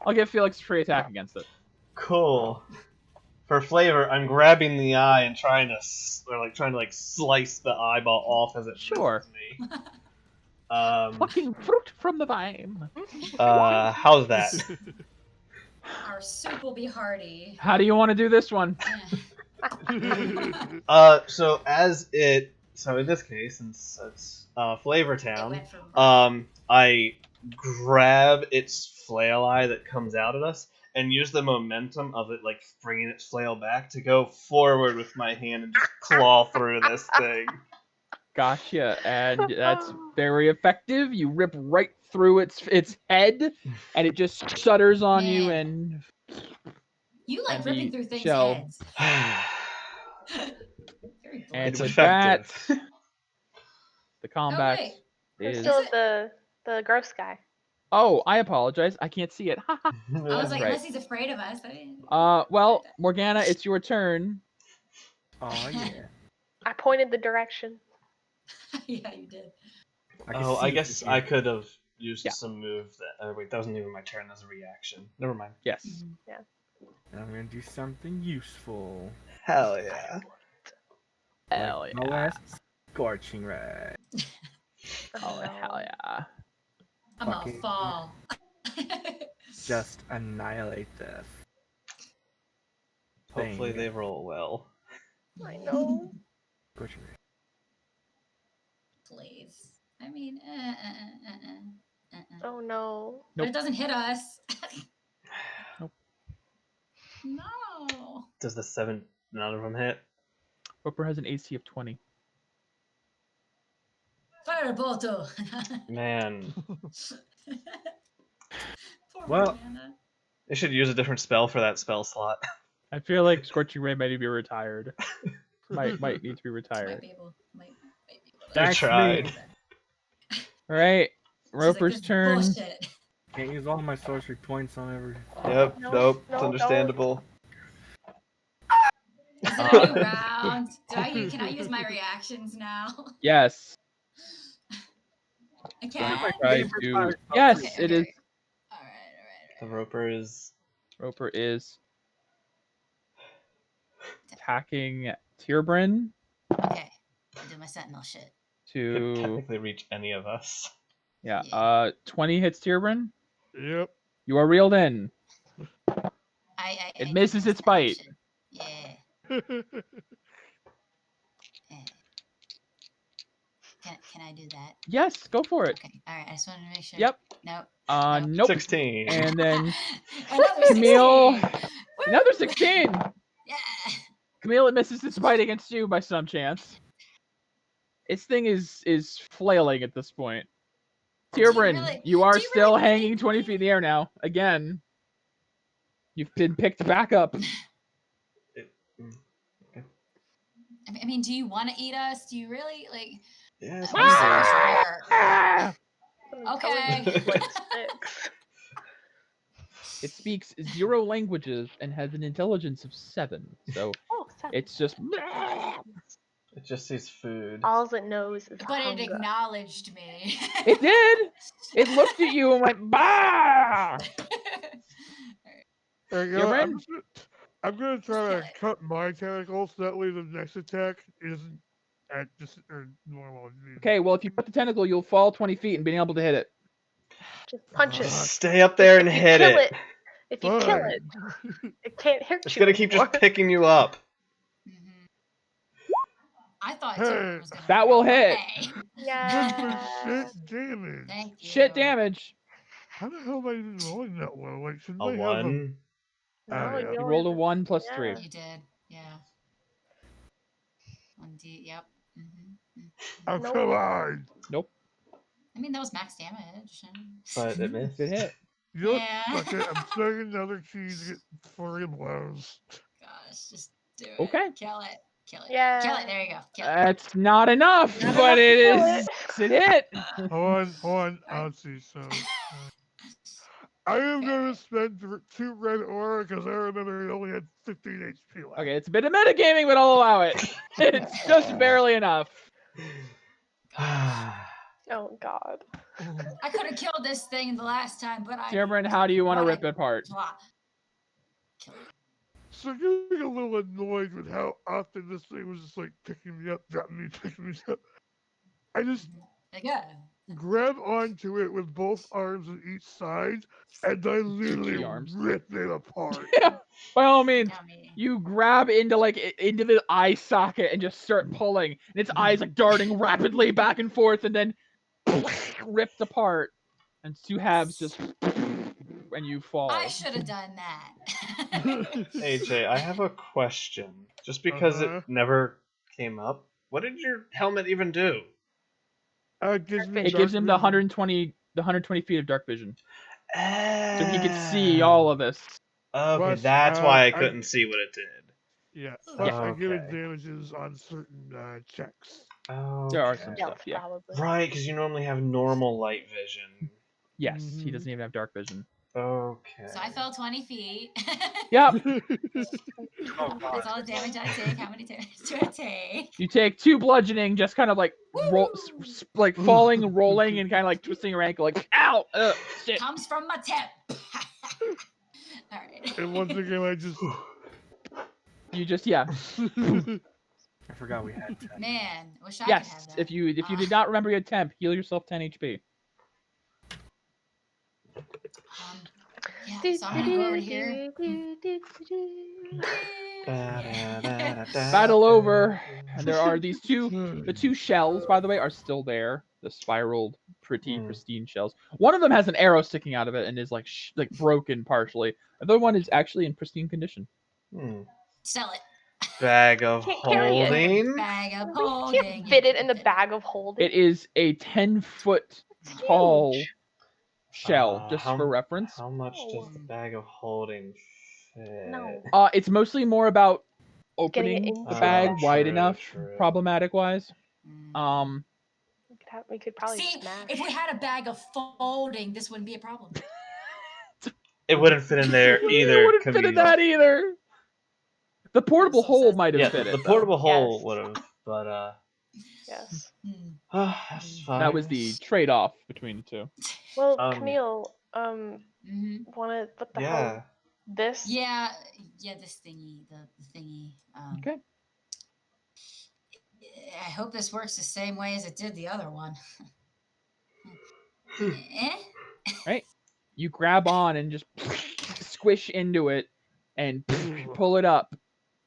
I'll give Felix a free attack against it. Cool. For flavor, I'm grabbing the eye and trying to slice the eyeball off as it Sure. misses me. Plucking fruit from the vine. How's that? Our soup will be hearty. How do you want to do this one? So in this case, since it's Flavor It Town, went from I grab its flail eye that comes out at us and use the momentum of it, like bringing its flail back, to go forward with my hand and just claw through this thing. Gotcha. And that's very effective. You rip right through its head, and it just shudders on you, Man. and you like and ripping the through things' shell. heads. Very And It's with effective. that, the combat wait. We're is. still the gross guy. Oh, I apologize. I can't see it. I was That's like, right. unless he's afraid of us. I mean, Well, Morgana, it's your turn. Oh, yeah. I pointed the direction. yeah, you did. I guess I could have used Yeah. some move that. Wait, that wasn't even my turn. That was a reaction. Never mind. Yes. I'm gonna do something useful. Hell yeah. Hell Like my yeah. last scorching ray. Oh, hell yeah. I'm gonna Fucking- fall. Just annihilate this. Hopefully thing. they roll well. I know. Scorching ray. Please. I mean, Oh no. But Nope. it doesn't hit us. Nope. No. Does the 7 none of them hit? Roper has an AC of 20. Firebolt. Man, Poor Well- Miranda. they should use a different spell for that spell slot. I feel like Scorching Ray might be retired. might need to be Might retired. be able. Might be able to. They That's tried. me. All right, She's like, Roper's "This is turn. Bullshit. Can't use all my sorcery points on every. Yep. No, Nope. no, It's don't. understandable. Is it a new round? Can I use my reactions now? Yes. I Going can. to try to. Yes, Okay, it is. okay. All right. The roper is. Roper is attacking Tierbrin Okay, I'll do my sentinel shit. Could to. technically reach any of us. Yeah. 20 hits Tierbrin. Yep. You are reeled in. I It do misses my its sentinel bite. shit. Yeah. Can I do that? Yes, go for it. Okay. All right. I just wanted to make sure. Yep. Nope. Nope. 16. And then Another Camille, 16. another Woo! 16. Yeah. Camille, it misses its bite against you by some chance. Its thing is flailing at this point. Tierbrin, you are still hanging 20 feet in the air now. Again, you've been picked back up. I mean, do you want to eat us? Do you really like? Yeah, it's Ah! Okay. It speaks 0 languages and has an intelligence of 7. So it's just. It just sees food. All it knows is But hunger. it acknowledged me. It did. It looked at you and went bah. I'm gonna try kill to it. cut my tentacles so that way the next attack isn't at just normal. Okay, well if you put the tentacle, you'll fall 20 feet and being able to hit it. Just punch it. Just stay up there and If you hit kill it. If you kill it, it can't hurt It's you gonna keep anymore. just picking you up. I thought Hey, Tierbrin was gonna that run will hit. away. Yeah. shit damage. Thank you. Shit damage. How the hell am I even rolling that low? Like, shouldn't A I have 1. No, yeah. You rolled a 1 plus 3. You did. Yeah. 1D. Yep. Oh, Nope. come on! Nope. I mean, that was max damage. But it missed. Good hit. You know, Yeah. fuck it. I'm setting another cheese to get 40 blows. Gosh, just do it. Okay. Kill it. Kill it. Yeah. Kill it. There you go. Kill it. That's not enough, Not but enough it to kill is. It hit. Hold on. Let's see. So, I am going to spend 2 red aura because I remember he only had 15 HP left. Okay, it's a bit of metagaming, but I'll allow it. It's just barely enough. Oh God. I could have killed this thing the last time, but I. Tierbrin, how do you want to rip it apart? Blah. Kill it. So I'm getting a little annoyed with how often this thing was just like picking me up, dropping me, picking me up. I just There you go. grab onto it with both arms on each side, and I literally arms. rip it apart. By all means, Yummy. you grab into the eye socket and just start pulling, and its eyes like darting rapidly back and forth, and then ripped apart, and 2 halves just and you fall. I should have done that. AJ, I have a question. Just because it never came up, what did your helmet even do? It gives him the 120 feet of dark vision, so he could see all of this. Okay, Plus, that's why I couldn't see what it did. Yeah, plus I give Okay. advantages on certain checks. Okay. There are some stuff, yeah. Probably. Right, because you normally have normal light vision. Yes, he doesn't even have dark vision. Okay. So I fell 20 feet. Yep. That's all the damage I take. How many damage do I take? You take 2 bludgeoning, just kind of like like falling and rolling and kind of like twisting your ankle, like ow, shit. Comes from my tip. All right. And once again, I just. You just yeah. I forgot we had 10. Man, wish I could have Yes, that. if you did not remember your temp, heal yourself 10 HP. Yeah, so I'm gonna go over here. Battle over, and there are these the 2 shells, by the way, are still there. The spiraled, pristine shells. One of them has an arrow sticking out of it and is like broken partially. The other one is actually in pristine condition. Sell it. Bag of Can't carry it. holding. Bag of You holding. can't fit it in the bag of holding. It is a 10-foot tall shell, just How- for reference. How much does the bag of holding fit? No. It's mostly more about Getting it opening into the the bag bag. wide True, enough, true. problematic wise. We could probably See, smash. if we had a bag of folding, this wouldn't be a problem. It wouldn't fit in there It either. wouldn't fit in Camille. that either. The portable so hole sad. might have Yeah, fit the it. portable though. hole Yes. would have, but Yes. that's fine. That was the trade-off between the two. Well, Um, Camille, what the yeah. hell? This? Yeah, this thingy, the thingy. Okay. I hope this works the same way as it did the other one. Right. You grab on and just squish into it and pull it up,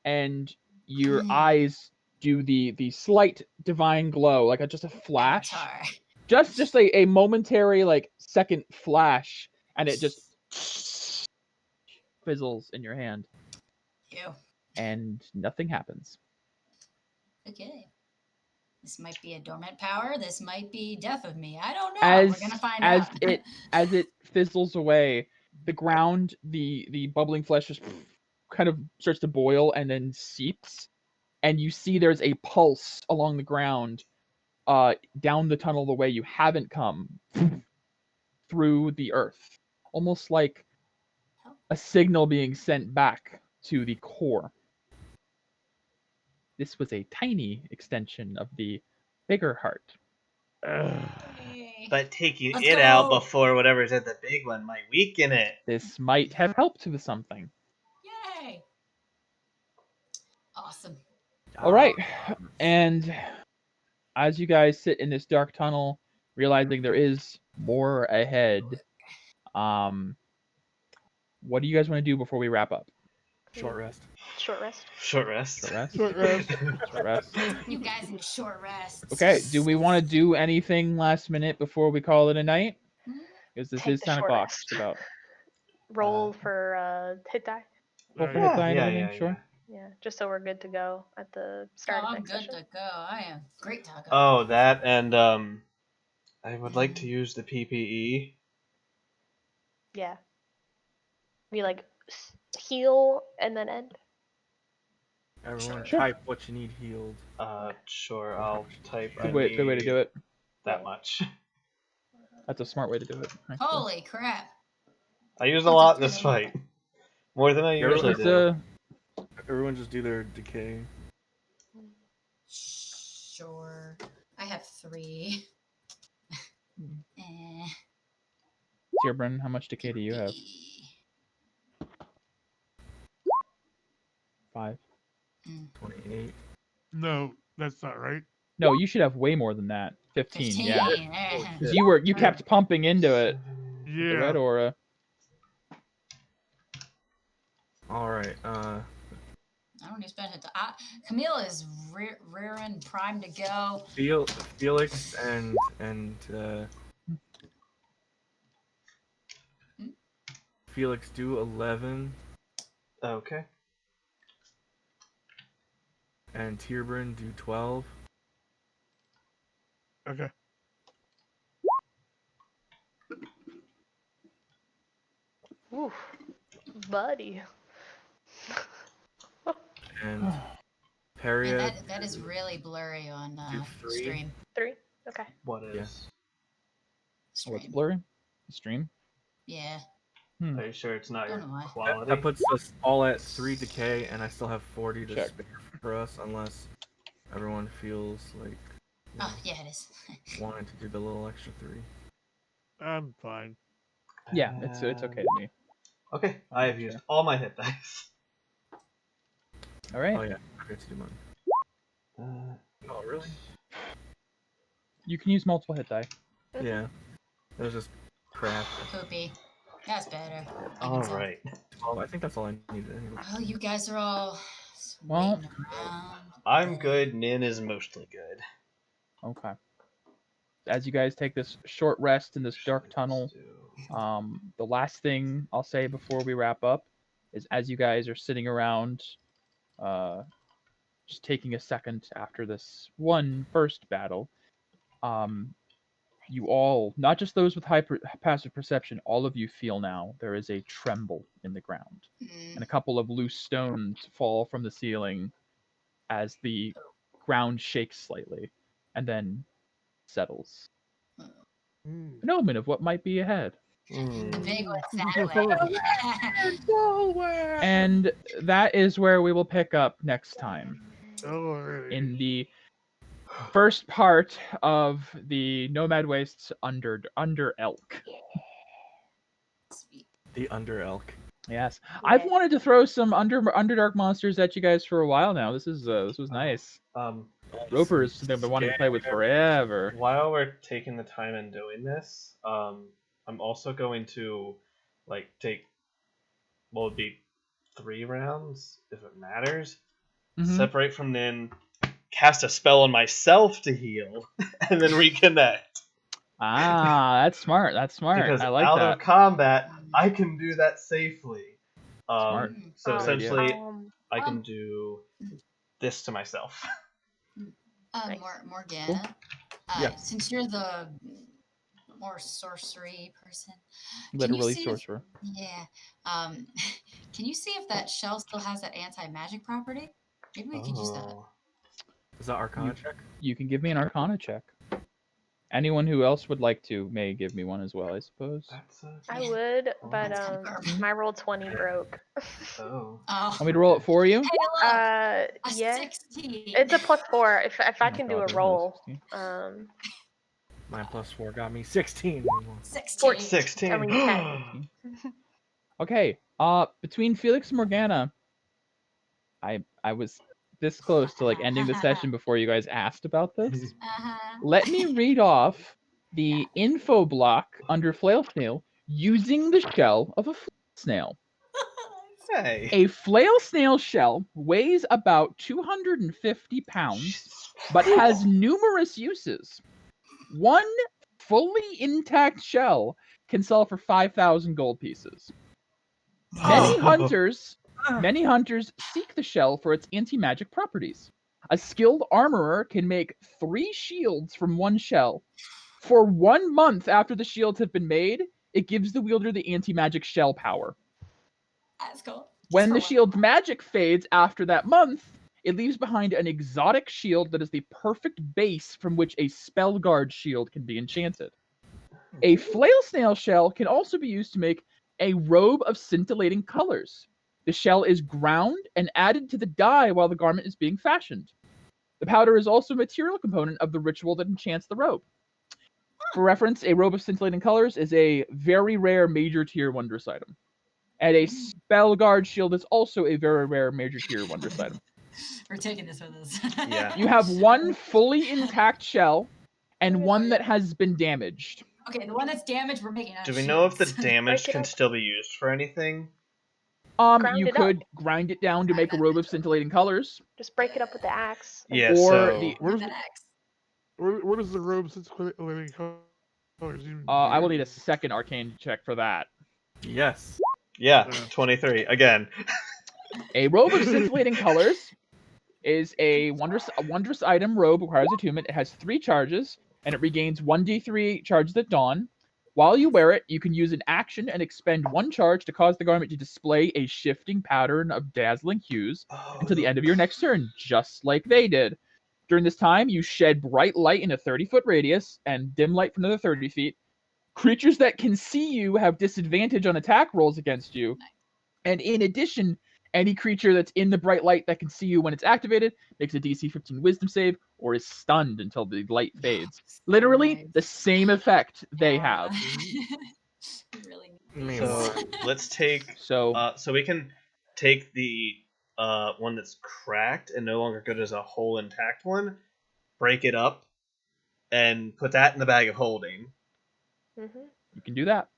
and your eyes do the slight divine glow, like just a flash. Avatar. Just a momentary second flash, and it just fizzles in your hand. Ew. And nothing happens. Okay. This might be a dormant power. This might be death of me. I don't know. We're gonna find as out. as it fizzles away, the ground, the bubbling flesh just kind of starts to boil and then seeps, and you see there's a pulse along the ground, down the tunnel the way you haven't come, through the earth, almost like a signal being sent back to the core. This was a tiny extension of the bigger heart. Yay. But taking Let's it out go. before whatever's at the big one might weaken it. This might have helped with something. Yay. Awesome. All right, and as you guys sit in this dark tunnel, realizing there is more ahead, what do you guys want to do before we wrap up? Short rest. Short rest. Short rest. Short rest? Short rest. Short rest. You guys need short rest. Okay, do we want to do anything last minute before we call it a night? Because this Take is the 10 short o'clock. rest. Just about. Roll for hit die. Roll for Yeah, hit die and everything, sure. Yeah, just so we're good to go at the start of I'm next good session. to go. I am great to go. Oh, that and I would like to use the PPE. Yeah. We heal and then end. Everyone Sure. type what you need healed. Sure, I'll type. Good way to do it. That much. That's a smart way to do it. actually. Holy crap. I used a lot in this fight. More than I usually It's do. Everyone just do their decay. Sure. I have 3. Tierbren, how much decay do you have? 5. 28. No, that's not right. No, you should have way more than that. 15, 15. yeah. eh. 'Cause you kept pumping into it. The red Yeah. aura. Alright, I don't need to spend it. Camille is rearing, primed to go. Felix and Felix do 11, Okay. and Tierbren do 12. Okay. Oof. Buddy. And And Peria that is really blurry on do 3. stream. 3. Okay. What Yeah. is? Oh, it's Stream. blurry? The stream? Yeah. Are you sure it's not your Don't know why. quality? That puts us all at 3 decay, and I still have 40 to Check. spare for us, unless everyone feels like Oh, yeah, it is. wanting to do the little extra 3. I'm fine. Yeah, it's okay to me. Okay, I have used all my hit dice. All right. Oh yeah, I forgot to do mine. Oh really? You can use multiple hit die. Yeah. It was just crap. Poopy. That's better. All right. Oh, I think that's all I needed anyway. Oh, you guys are all Well- waiting around. I'm good. Nin is mostly good. Okay. As you guys take this short rest in this dark tunnel, the last thing I'll say before we wrap up is as you guys are sitting around, just taking a second after this first battle, you all, not just those with passive perception, all of you feel now there is a tremble in the ground, and a couple of loose stones fall from the ceiling as the ground shakes slightly, and then settles. An omen of what might be ahead. The big one, Nowhere. And that is where we will pick up next time Alrighty. in the first part of the Nomad Wastes Under Elk. Sweet. The Under Elk. Yes, I've wanted to throw some Underdark monsters at you guys for a while now. This was nice. Roper's something I've been wanting to play with forever. While we're taking the time and doing this, I'm also going to take what would be 3 rounds if it matters. Mhm. Separate from Nin, cast a spell on myself to heal, and then reconnect. Ah, that's smart. That's smart. Because I like out that. of combat, I can do that safely. Smart. So Good idea. essentially, I can do this to myself. Nice. Morgana, Yeah. since you're the more sorcery person, Literally see sorcerer. Yeah. Can you see if that shell still has that anti-magic property? Maybe we could use that. Is that Arcana check? You can give me an Arcana check. Anyone who else would like to may give me one as well, I suppose. I would, but That's kind of garbage. my roll 20 broke. Oh. Want me to roll it for you? Hey, look, a Yeah. 16. It's a +4 if I Oh can my do a God, roll. 16. My +4 got me 16. 16. 16. I mean 10. Okay. Between Felix and Morgana, I was this close to ending the session before you guys asked about this. Let me read off the info block under Flail Snail using the shell of a flail snail. Hey. A flail snail shell weighs about 250 pounds, but has numerous uses. One fully intact shell can sell for 5,000 gold pieces. Many hunters seek the shell for its anti-magic properties. A skilled armorer can make 3 shields from one shell. For 1 month after the shields have been made, it gives the wielder the anti-magic shell power. That's cool. When the shield's magic fades after that month, it leaves behind an exotic shield that is the perfect base from which a Spellguard shield can be enchanted. A flail snail shell can also be used to make a robe of scintillating colors. The shell is ground and added to the dye while the garment is being fashioned. The powder is also a material component of the ritual that enchants the robe. For reference, a robe of scintillating colors is a very rare major tier wondrous item. And a Spellguard shield is also a very rare major tier wondrous item. We're taking this with us. Yeah. You have one fully intact shell and one that has been damaged. Okay, the one that's damaged, we're making. Do we know if the shields. damage Break it can up. still be used for anything? Ground You it up. could grind it down to make a robe of scintillating colors. Just break it up with the axe. Yeah, Or so... the- Where's That the, axe. where does the robe since living colors even I will begin? need a second arcane check for that. Yes. Yeah, 23, again. A robe of scintillating colors is a wondrous item. Robe requires attunement. It has 3 charges, and it regains 1d3 charges at dawn. While you wear it, you can use an action and expend 1 charge to cause the garment to display a shifting pattern of dazzling hues until the end of your next turn, just like they did. During this time, you shed bright light in a 30-foot radius and dim light for another 30 feet. Creatures that can see you have disadvantage on attack rolls against you. And in addition, any creature that's in the bright light that can see you when it's activated makes a DC 15 wisdom save or is stunned until the light fades. Literally the same effect they have. Really So let's take... So so we can take the one that's cracked and no longer good as a whole intact one, break it up, and put that in the bag of holding. you can do that.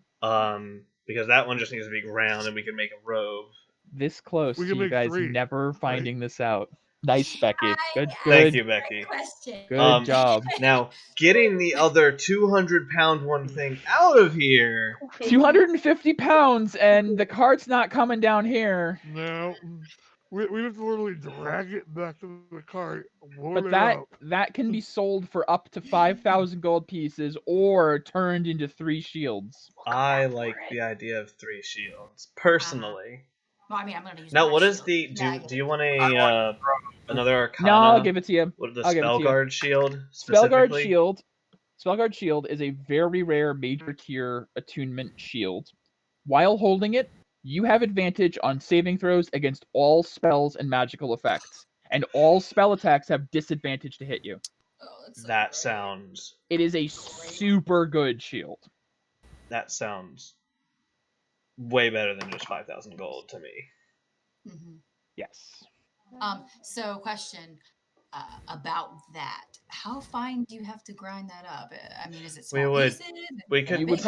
Because that one just needs to be ground and we can make a robe. This close We to can you make guys 3, never finding this out. Nice, Becky. Good. Thank you, Becky. Great question. Good job. Now, getting the other 200-pound one thing out of here. 250 pounds, and the cart's not coming down here. No. We have to literally drag it back to the cart, load But it that up. that can be sold for up to 5,000 gold pieces or turned into 3 shields. I like the idea of 3 shields, personally. Well, I mean, I'm gonna use. Now, my what is shield. the... Yeah, I Do get you it. want another Arcana? No, I'll give it to you. What the I'll give it to you. Spellguard shield, Spellguard specifically? shield. Spellguard Shield is a very rare major tier attunement shield. While holding it, you have advantage on saving throws against all spells and magical effects, and all spell attacks have disadvantage to hit you. Oh, that's so That great. sounds. It is a super good shield. That sounds way better than just 5,000 gold to me. Mhm. Yes. So question about that. How fine do you have to grind that up? I mean, is it We small would- pieces? we could- You would Big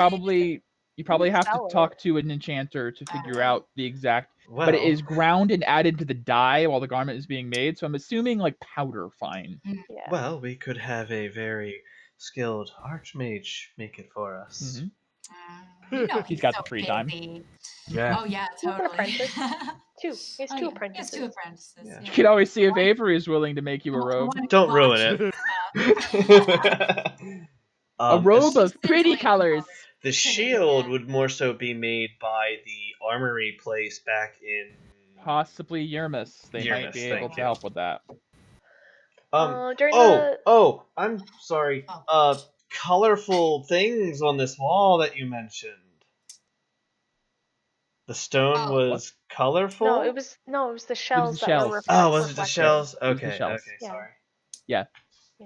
probably have to Sell it. talk to an enchanter to figure out the exact. Well, But it is ground and added to the die while the garment is being made, so I'm assuming like powder fine. Yeah. well, we could have a very skilled archmage make it for us. Mhm. You know He's got the so free time. busy. Yeah. Oh yeah, He's an totally. apprentice. Two. He has Oh, two yeah. apprentices. He has 2 apprentices. Yeah. You could always see if Avery is willing to make you a robe. Don't ruin it. A robe of She's pretty scintillating colors. The shield would more so be made by the armory place back in. Possibly Yermis. They might Yermis, be able thank to you. help with that. During the I'm sorry. Oh. Colorful things on this wall that you mentioned. The stone Oh. was colorful. no, it was the shells that shells. were Oh, was it the reflective. shells? It was the Okay, shells. okay, Yeah. sorry.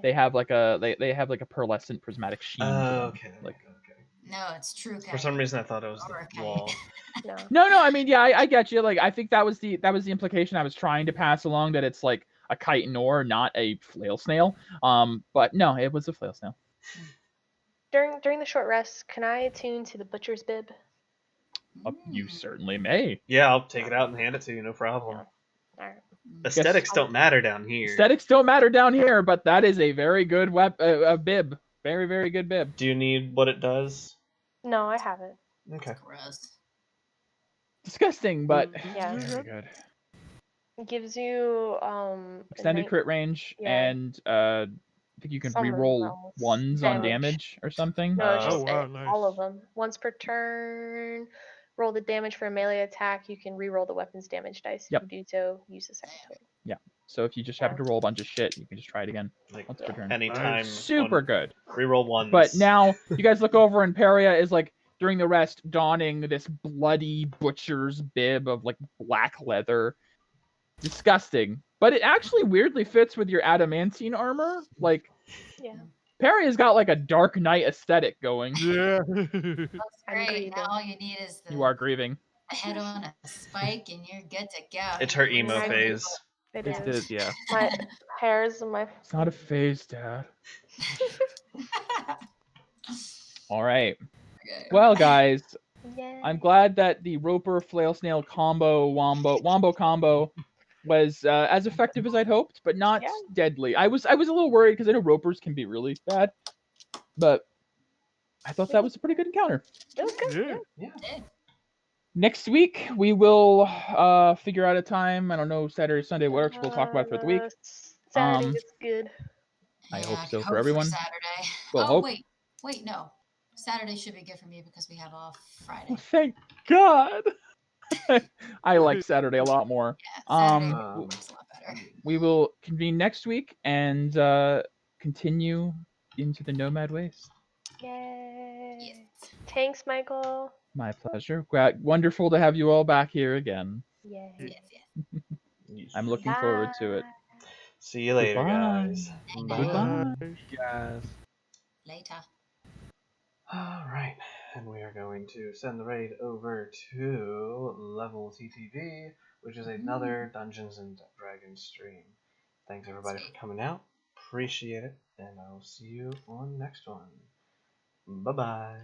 They have like a they have like a pearlescent prismatic sheen to them. Okay, Like okay. No, it's true. For some reason, I thought it was Or the wall. No. no, I mean yeah, I get you. Like I think that was the implication I was trying to pass along, that it's like a chitin ore, not a flail snail. But no, it was a flail snail. During the short rest, can I attune to the butcher's bib? You certainly may. Yeah, I'll take it out and hand it to you, no problem. Yeah. Alright. Aesthetics don't matter down here. Aesthetics don't matter down here, but that is a very good bib. Very, very good bib. Do you need what it does? No, I haven't. Okay. Gross. Disgusting, but Yeah. very good. It gives you Extended night- crit range, yeah. and I think you can Some reroll realms. ones on Damage. damage or something. No, it's Oh, just wow, all nice. of them. Once per turn, roll the damage for a melee attack. You can re-roll the weapon's damage dice. If Yep. you do so, use the second total. So if you just happen to roll a bunch of shit, you can just try it again. Like Once per turn. anytime. Super on- good. Reroll ones. But now you guys look over, and Peria is like during the rest donning this bloody butcher's bib of like black leather. Disgusting. But it actually weirdly fits with your adamantine armor. Like Yeah. Peria's got like a Dark Knight aesthetic going. Yeah. That's I'm great. grieving. Now all you need is the You are grieving. head on a spike, and you're good to go. It's her emo I- phase. It It is. is, yeah. My hairs and my. It's not a phase, Dad. All right. Okay. Well, guys, Yeah. I'm glad that the Roper Flail Snail wombo combo was as effective as I'd hoped, but not Yeah. deadly. I was a little worried because I know Ropers can be really bad, but I thought that was a pretty good encounter. It was good. Yeah. Yeah. Next week we will figure out a time. I don't know, Saturday, Sunday works. We'll talk about it for the week. Saturday Um, is good. I Yeah, hope I so could for everyone. Saturday. We'll oh hope. wait, no. Saturday should be good for me because we have off Friday. Well, thank God. I like Saturday a lot more. Yeah, Saturday Um, works a lot better. We will convene next week and continue into the Nomad Waste. Yay. Yes. Thanks, Michael. My pleasure. Wonderful to have you all back here again. Yay. Yes. I'm looking forward to it. See you later, Goodbye. guys. Goodbye. Guys. Later. Alright, and we are going to send the raid over to Level TTV, which is another Dungeons and Dragons stream. Thanks everybody for coming out. Appreciate it, and I'll see you on the next one. Bye-bye.